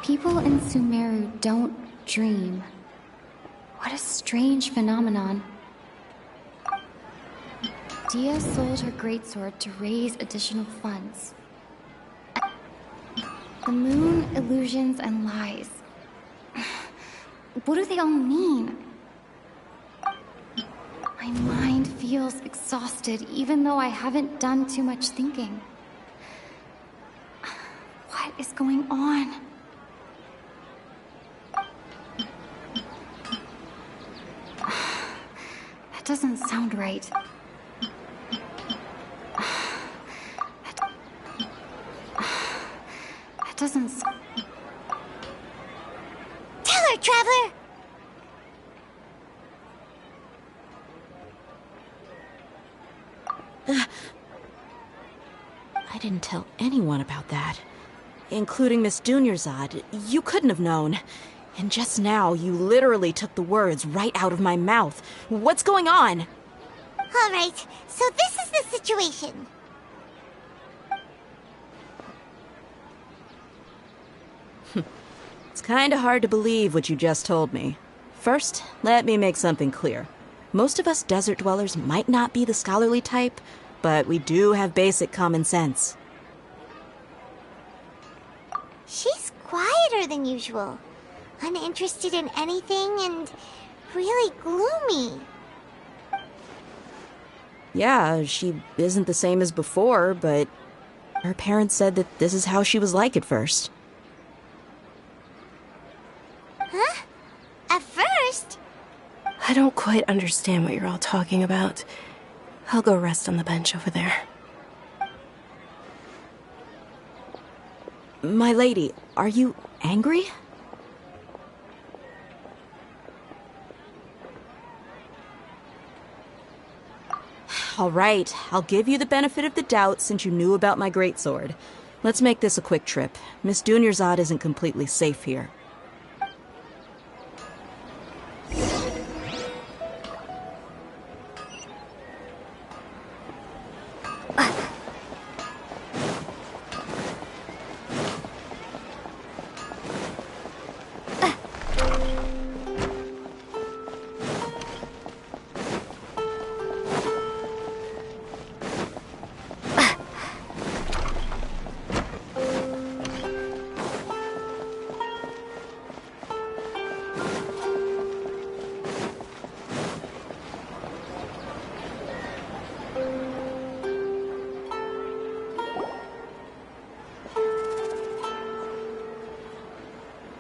People in Sumeru don't dream. What a strange phenomenon. Dia sold her greatsword to raise additional funds. The moon, illusions, and lies. What do they all mean? My mind feels exhausted, even though I haven't done too much thinking. What is going on? That doesn't sound right. That doesn't... Tell her, Traveler! I didn't tell anyone about that. Including Miss Dunyarzad. You couldn't have known. And just now, you literally took the words right out of my mouth. What's going on? All right, so this is the situation. It's kinda hard to believe what you just told me. First, let me make something clear. Most of us desert dwellers might not be the scholarly type, but we do have basic common sense. She's quieter than usual. Uninterested in anything and really gloomy. Yeah, she isn't the same as before, but her parents said that this is how she was like at first. Huh? At first? I don't quite understand what you're all talking about. I'll go rest on the bench over there. My lady, are you angry? All right, I'll give you the benefit of the doubt since you knew about my greatsword. Let's make this a quick trip. Miss Dunyarzad isn't completely safe here.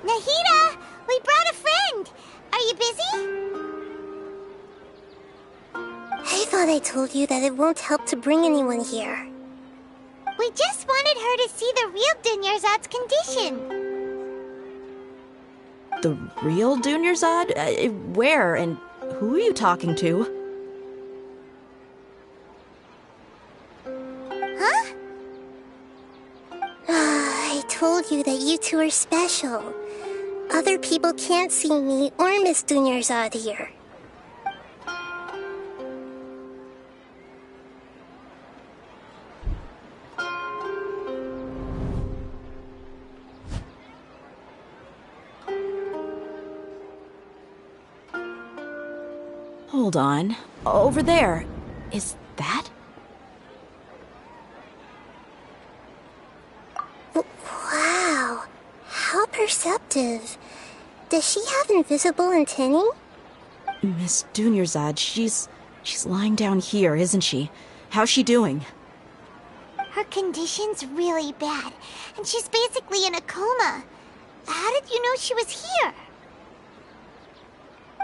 Nahida, we brought a friend. Are you busy? I thought I told you that it won't help to bring anyone here. We just wanted her to see the real Dunyarzad's condition. The real Dunyarzad? Where and who are you talking to? Huh? I told you that you two are special. Other people can't see me or Miss Dunyarzad here. Hold on. Over there. Is that? Wow. How perceptive. Does she have invisible antennae? Miss Dunyarzad, she's lying down here, isn't she? How's she doing? Her condition's really bad, and she's basically in a coma. How did you know she was here?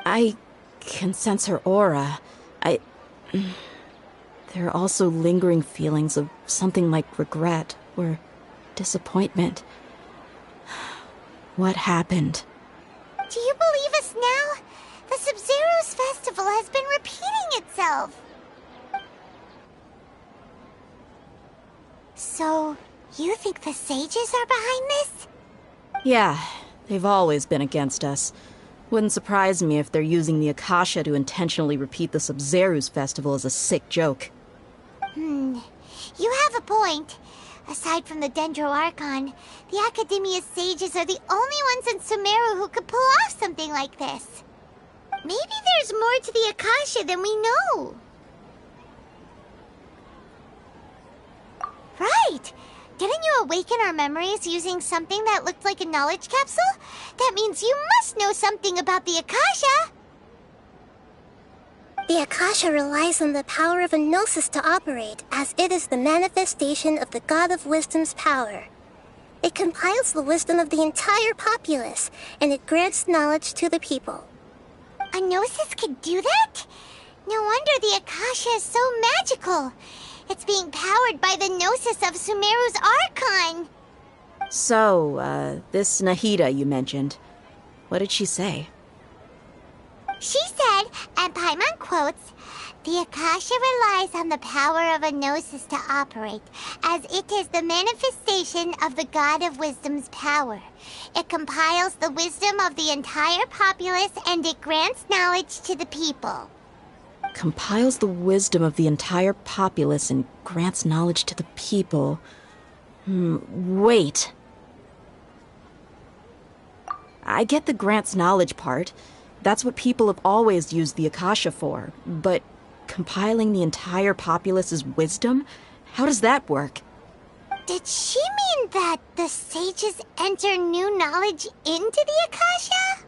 I can sense her aura. There are also lingering feelings of something like regret or disappointment. What happened? Do you believe us now? The Sub-Zero's festival has been repeating itself. So, you think the sages are behind this? Yeah, they've always been against us. Wouldn't surprise me if they're using the Akasha to intentionally repeat the Sub-Zero's festival as a sick joke. You have a point. Aside from the Dendro Archon, the Academia's sages are the only ones in Sumeru who could pull off something like this. Maybe there's more to the Akasha than we know. Right! Didn't you awaken our memories using something that looked like a knowledge capsule? That means you must know something about the Akasha! The Akasha relies on the power of a gnosis to operate, as it is the manifestation of the God of Wisdom's power. It compiles the wisdom of the entire populace, and it grants knowledge to the people. A gnosis could do that? No wonder the Akasha is so magical. It's being powered by the gnosis of Sumeru's Archon. So, this Nahida you mentioned, what did she say? She said, and Paimon quotes, "The Akasha relies on the power of a gnosis to operate, as it is the manifestation of the God of Wisdom's power. It compiles the wisdom of the entire populace and it grants knowledge to the people." Compiles the wisdom of the entire populace and grants knowledge to the people. Wait. I get the grants knowledge part. That's what people have always used the Akasha for. But compiling the entire populace's wisdom? How does that work? Did she mean that the sages enter new knowledge into the Akasha?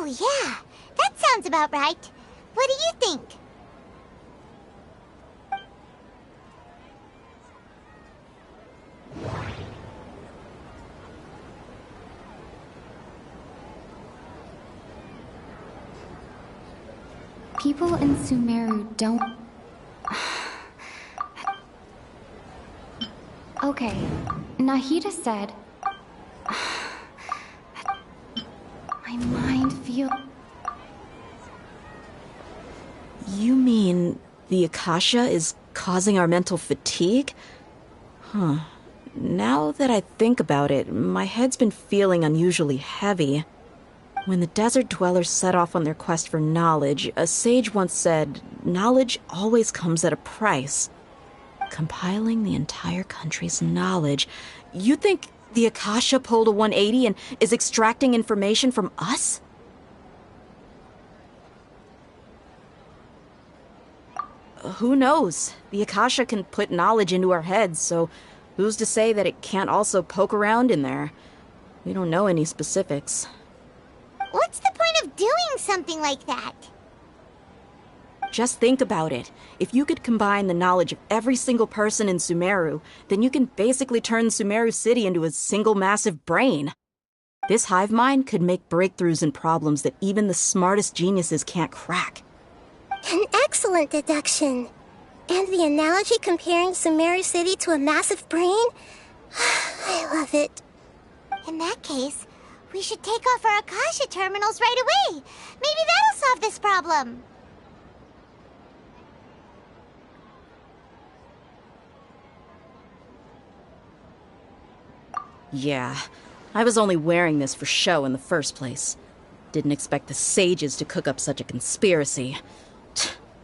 Oh, yeah. That sounds about right. What do you think? People in Sumeru don't... Okay, Nahida said... My mind feels... You mean the Akasha is causing our mental fatigue? Huh. Now that I think about it, my head's been feeling unusually heavy. When the desert dwellers set off on their quest for knowledge, a sage once said, knowledge always comes at a price. Compiling the entire country's knowledge. You think the Akasha pulled a 180 and is extracting information from us? Who knows? The Akasha can put knowledge into our heads, so who's to say that it can't also poke around in there? We don't know any specifics. What's the point of doing something like that? Just think about it. If you could combine the knowledge of every single person in Sumeru, then you can basically turn Sumeru City into a single massive brain. This hive mind could make breakthroughs in problems that even the smartest geniuses can't crack. An excellent deduction. And the analogy comparing Sumeru City to a massive brain? I love it. In that case, we should take off our Akasha terminals right away. Maybe that'll solve this problem. Yeah, I was only wearing this for show in the first place. Didn't expect the sages to cook up such a conspiracy.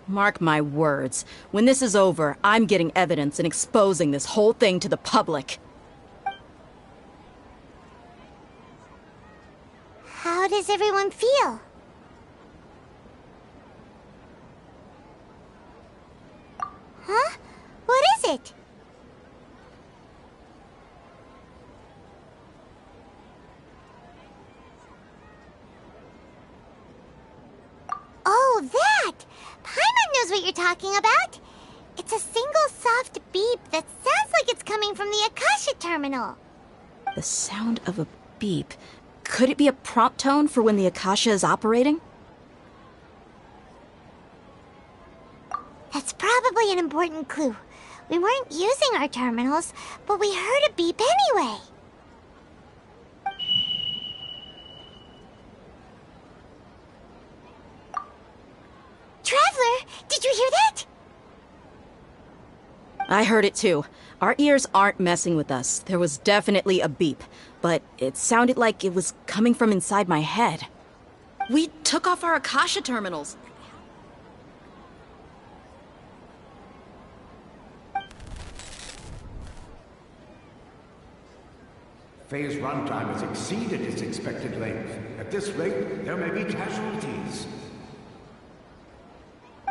Mark my words, when this is over, I'm getting evidence and exposing this whole thing to the public. How does everyone feel? Huh? What is it? Oh, that! Paimon knows what you're talking about. It's a single soft beep that sounds like it's coming from the Akasha terminal. The sound of a beep. Could it be a prompt tone for when the Akasha is operating? That's probably an important clue. We weren't using our terminals, but we heard a beep anyway. Traveler, did you hear that? I heard it too. Our ears aren't messing with us. There was definitely a beep, but it sounded like it was coming from inside my head. We took off our Akasha terminals. Phase runtime has exceeded its expected length. At this rate, there may be casualties.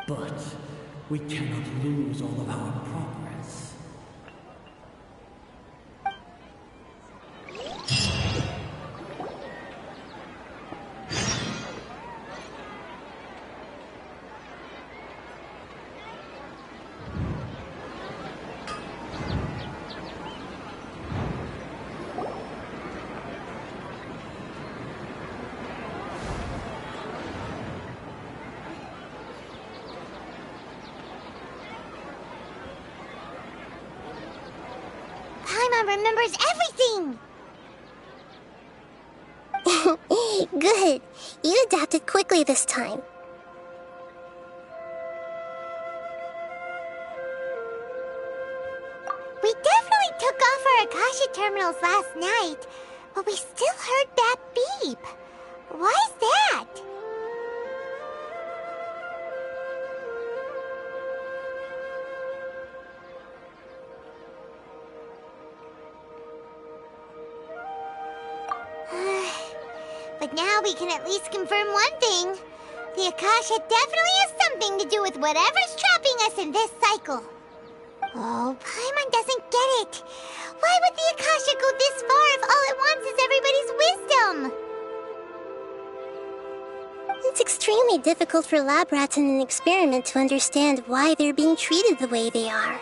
But we cannot lose all of our progress. Remembers everything! Good. You adapted quickly this time. We definitely took off our Akasha terminals last night, but we still heard that beep. Why is that? But now we can at least confirm one thing. The Akasha definitely has something to do with whatever's trapping us in this cycle. Oh, Paimon doesn't get it. Why would the Akasha go this far if all it wants is everybody's wisdom? It's extremely difficult for lab rats in an experiment to understand why they're being treated the way they are.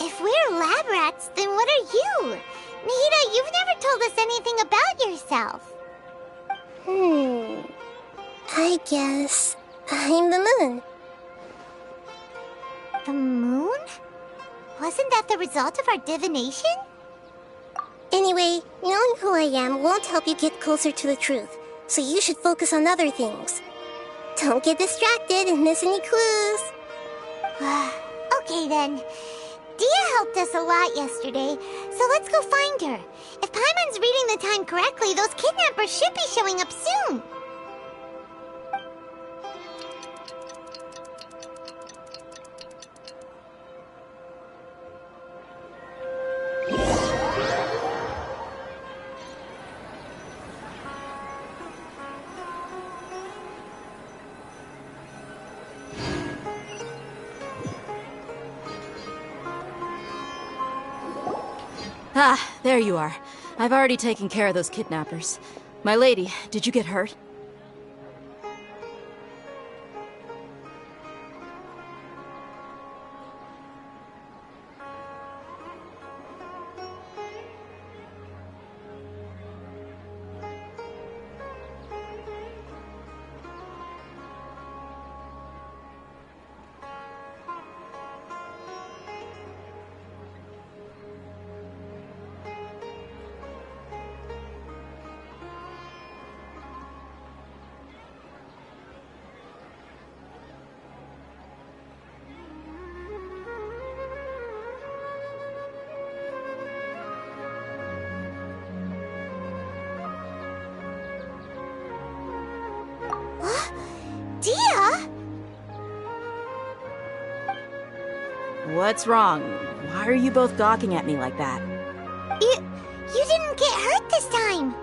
If we're lab rats, then what are you? Nahida, you've never told us anything about yourself. I guess I'm the moon. The moon? Wasn't that the result of our divination? Anyway, knowing who I am won't help you get closer to the truth, so you should focus on other things. Don't get distracted and miss any clues. Okay then. Dia helped us a lot yesterday, so let's go find her. If Paimon's reading the time correctly, those kidnappers should be showing up soon. Ah, there you are. I've already taken care of those kidnappers. My lady, did you get hurt? What's wrong? Why are you both gawking at me like that? You didn't get hurt this time.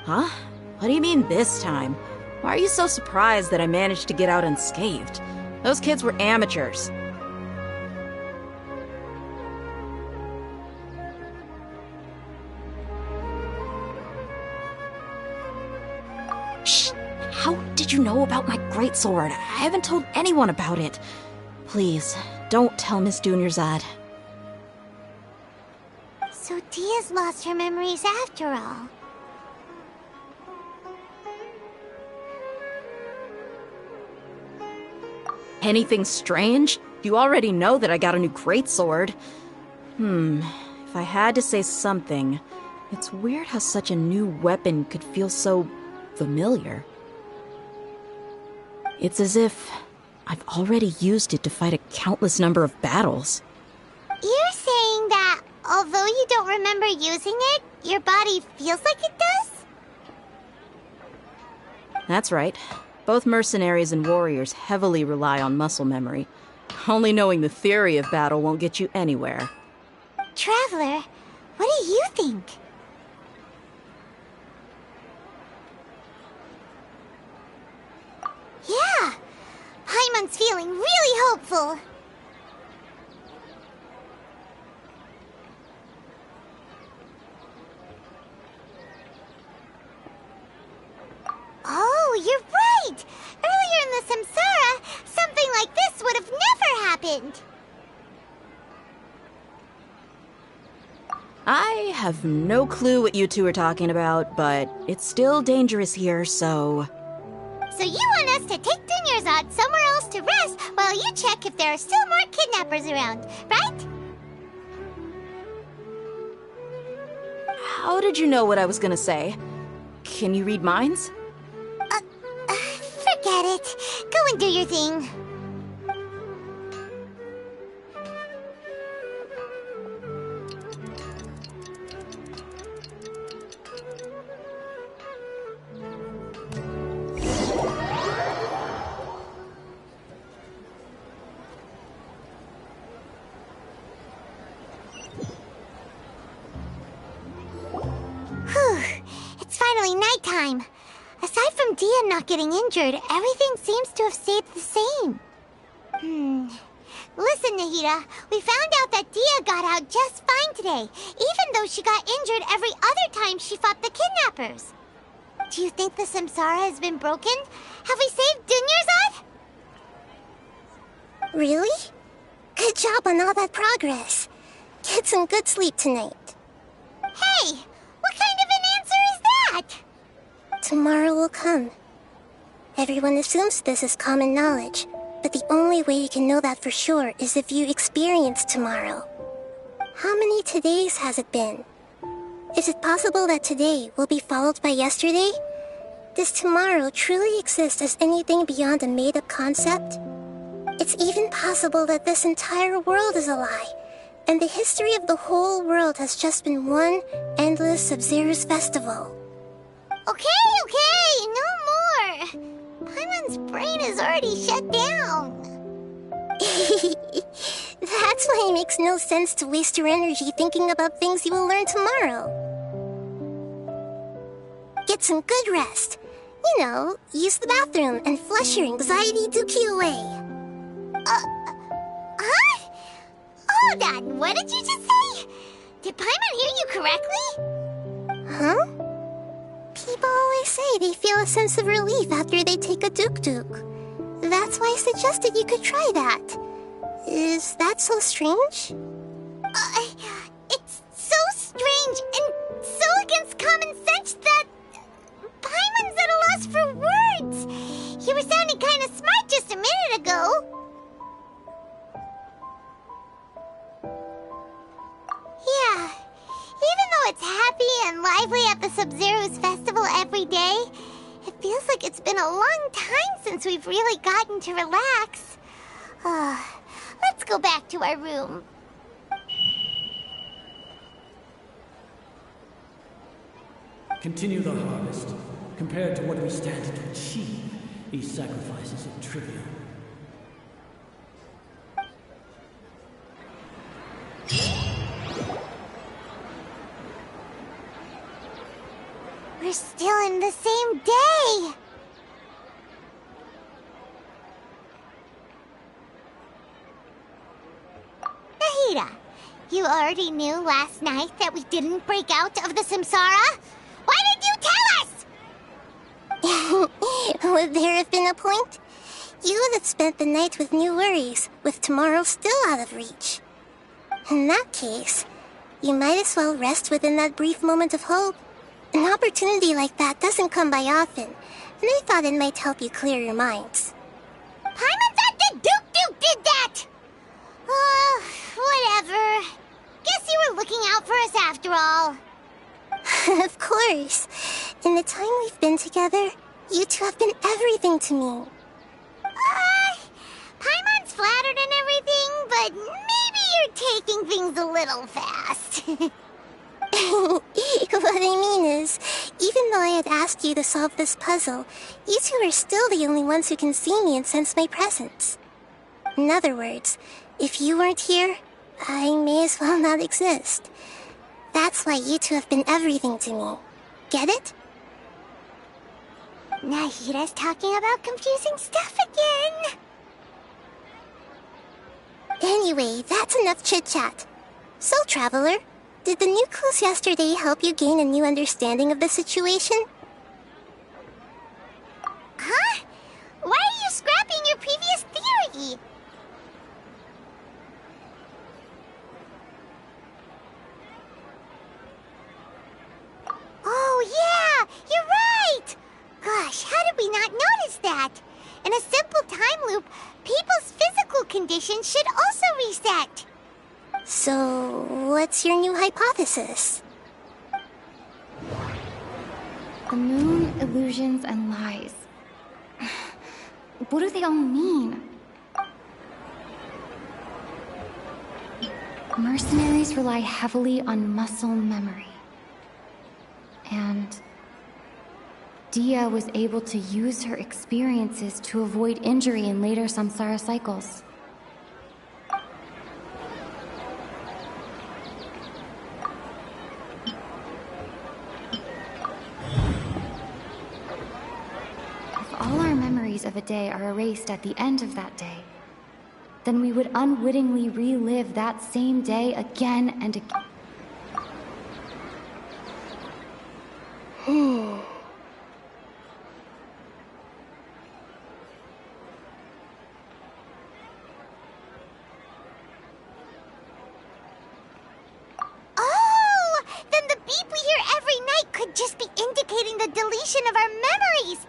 Huh? What do you mean this time? Why are you so surprised that I managed to get out unscathed? Those kids were amateurs. Shh! How did you know about my greatsword? I haven't told anyone about it. Please, don't tell Miss Dunyarzad. So Dia's lost her memories after all. Anything strange? You already know that I got a new greatsword. If I had to say something, it's weird how such a new weapon could feel so familiar. It's as if I've already used it to fight a countless number of battles. You're saying that, although you don't remember using it, your body feels like it does? That's right. Both mercenaries and warriors heavily rely on muscle memory. Only knowing the theory of battle won't get you anywhere. Traveler, what do you think? Yeah! Paimon's feeling really hopeful. Oh, you're right! Earlier in the Samsara, something like this would have never happened. I have no clue what you two are talking about, but it's still dangerous here, so... So you want us to take Dunyarzad somewhere else to rest while you check if there are still more kidnappers around, right? How did you know what I was gonna say? Can you read minds? Forget it. Go and do your thing. It's finally nighttime. Aside from Dia not getting injured, everything seems to have stayed the same. Listen, Nahida, we found out that Dia got out just fine today, even though she got injured every other time she fought the kidnappers. Do you think the samsara has been broken? Have we saved Dunyarzad? Really? Good job on all that progress. Get some good sleep tonight. Hey! What kind of an answer is that? Tomorrow will come. Everyone assumes this is common knowledge, but the only way you can know that for sure is if you experience tomorrow. How many todays has it been? Is it possible that today will be followed by yesterday? Does tomorrow truly exist as anything beyond a made-up concept? It's even possible that this entire world is a lie, and the history of the whole world has just been one endless Sub-Zero's festival. Okay, no more! Paimon's brain is already shut down. That's why it makes no sense to waste your energy thinking about things you will learn tomorrow. Get some good rest. You know, use the bathroom and flush your anxiety dookie away. Huh? Hold on, what did you just say? Did Paimon hear you correctly? Huh? People always say they feel a sense of relief after they take a duk-duk. That's why I suggested you could try that. Is that so strange? It's so strange and so against common sense that Paimon's at a loss for words. You were sounding kind of smart just a minute ago. Yeah, even though it's happy and lively at the Sub-Zero's festival every day, it feels like it's been a long time since we've really gotten to relax. Let's go back to our room. Continue the harvest. Compared to what we stand to achieve, these sacrifices are trivial. We're still in the same day! Nahida, you already knew last night that we didn't break out of the samsara? Why did you tell us? Would there have been a point? You would have spent the night with new worries, with tomorrow still out of reach. In that case, you might as well rest within that brief moment of hope. An opportunity like that doesn't come by often, and I thought it might help you clear your minds. Paimon thought that Duke did that! Whatever. Guess you were looking out for us after all. Of course. In the time we've been together, you two have been everything to me. Paimon's flattered and everything, but maybe you're taking things a little fast. What I mean is, even though I had asked you to solve this puzzle, you two are still the only ones who can see me and sense my presence. In other words, if you weren't here, I may as well not exist. That's why you two have been everything to me. Get it? Nahida's talking about confusing stuff again. Anyway, that's enough chit-chat. So, Traveler, did the new clues yesterday help you gain a new understanding of the situation? Huh? Why are you scrapping your previous theory? Oh yeah, you're right! Gosh, how did we not notice that? In a simple time loop, people's physical condition should also reset. So, what's your new hypothesis? The moon, illusions, and lies. What do they all mean? Mercenaries rely heavily on muscle memory. And Dia was able to use her experiences to avoid injury in later samsara cycles. If all our memories of a day are erased at the end of that day, then we would unwittingly relive that same day again and again. might just be indicating the deletion of our memories.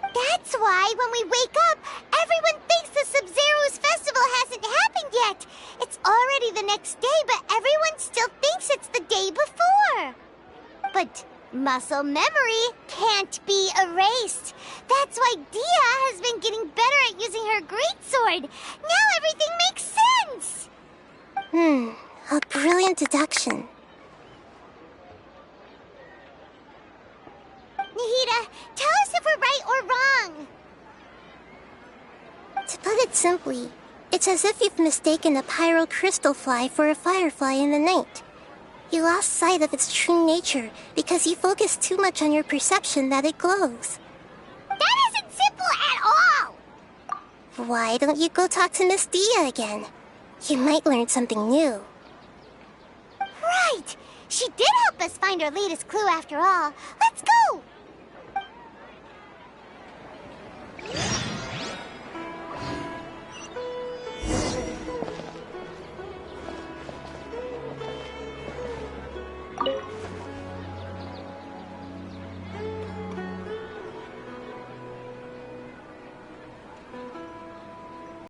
That's why when we wake up, everyone thinks the Sub-Zero's festival hasn't happened yet. It's already the next day, but everyone still thinks it's the day before. But muscle memory can't be erased. That's why Dia has been getting better at using her greatsword. Now everything makes sense. A brilliant deduction. Nahida, tell us if we're right or wrong. To put it simply, it's as if you've mistaken a pyro crystal fly for a firefly in the night. You lost sight of its true nature because you focused too much on your perception that it glows. That isn't simple at all! Why don't you go talk to Miss Dia again? You might learn something new. Right! She did help us find our latest clue after all. Let's go!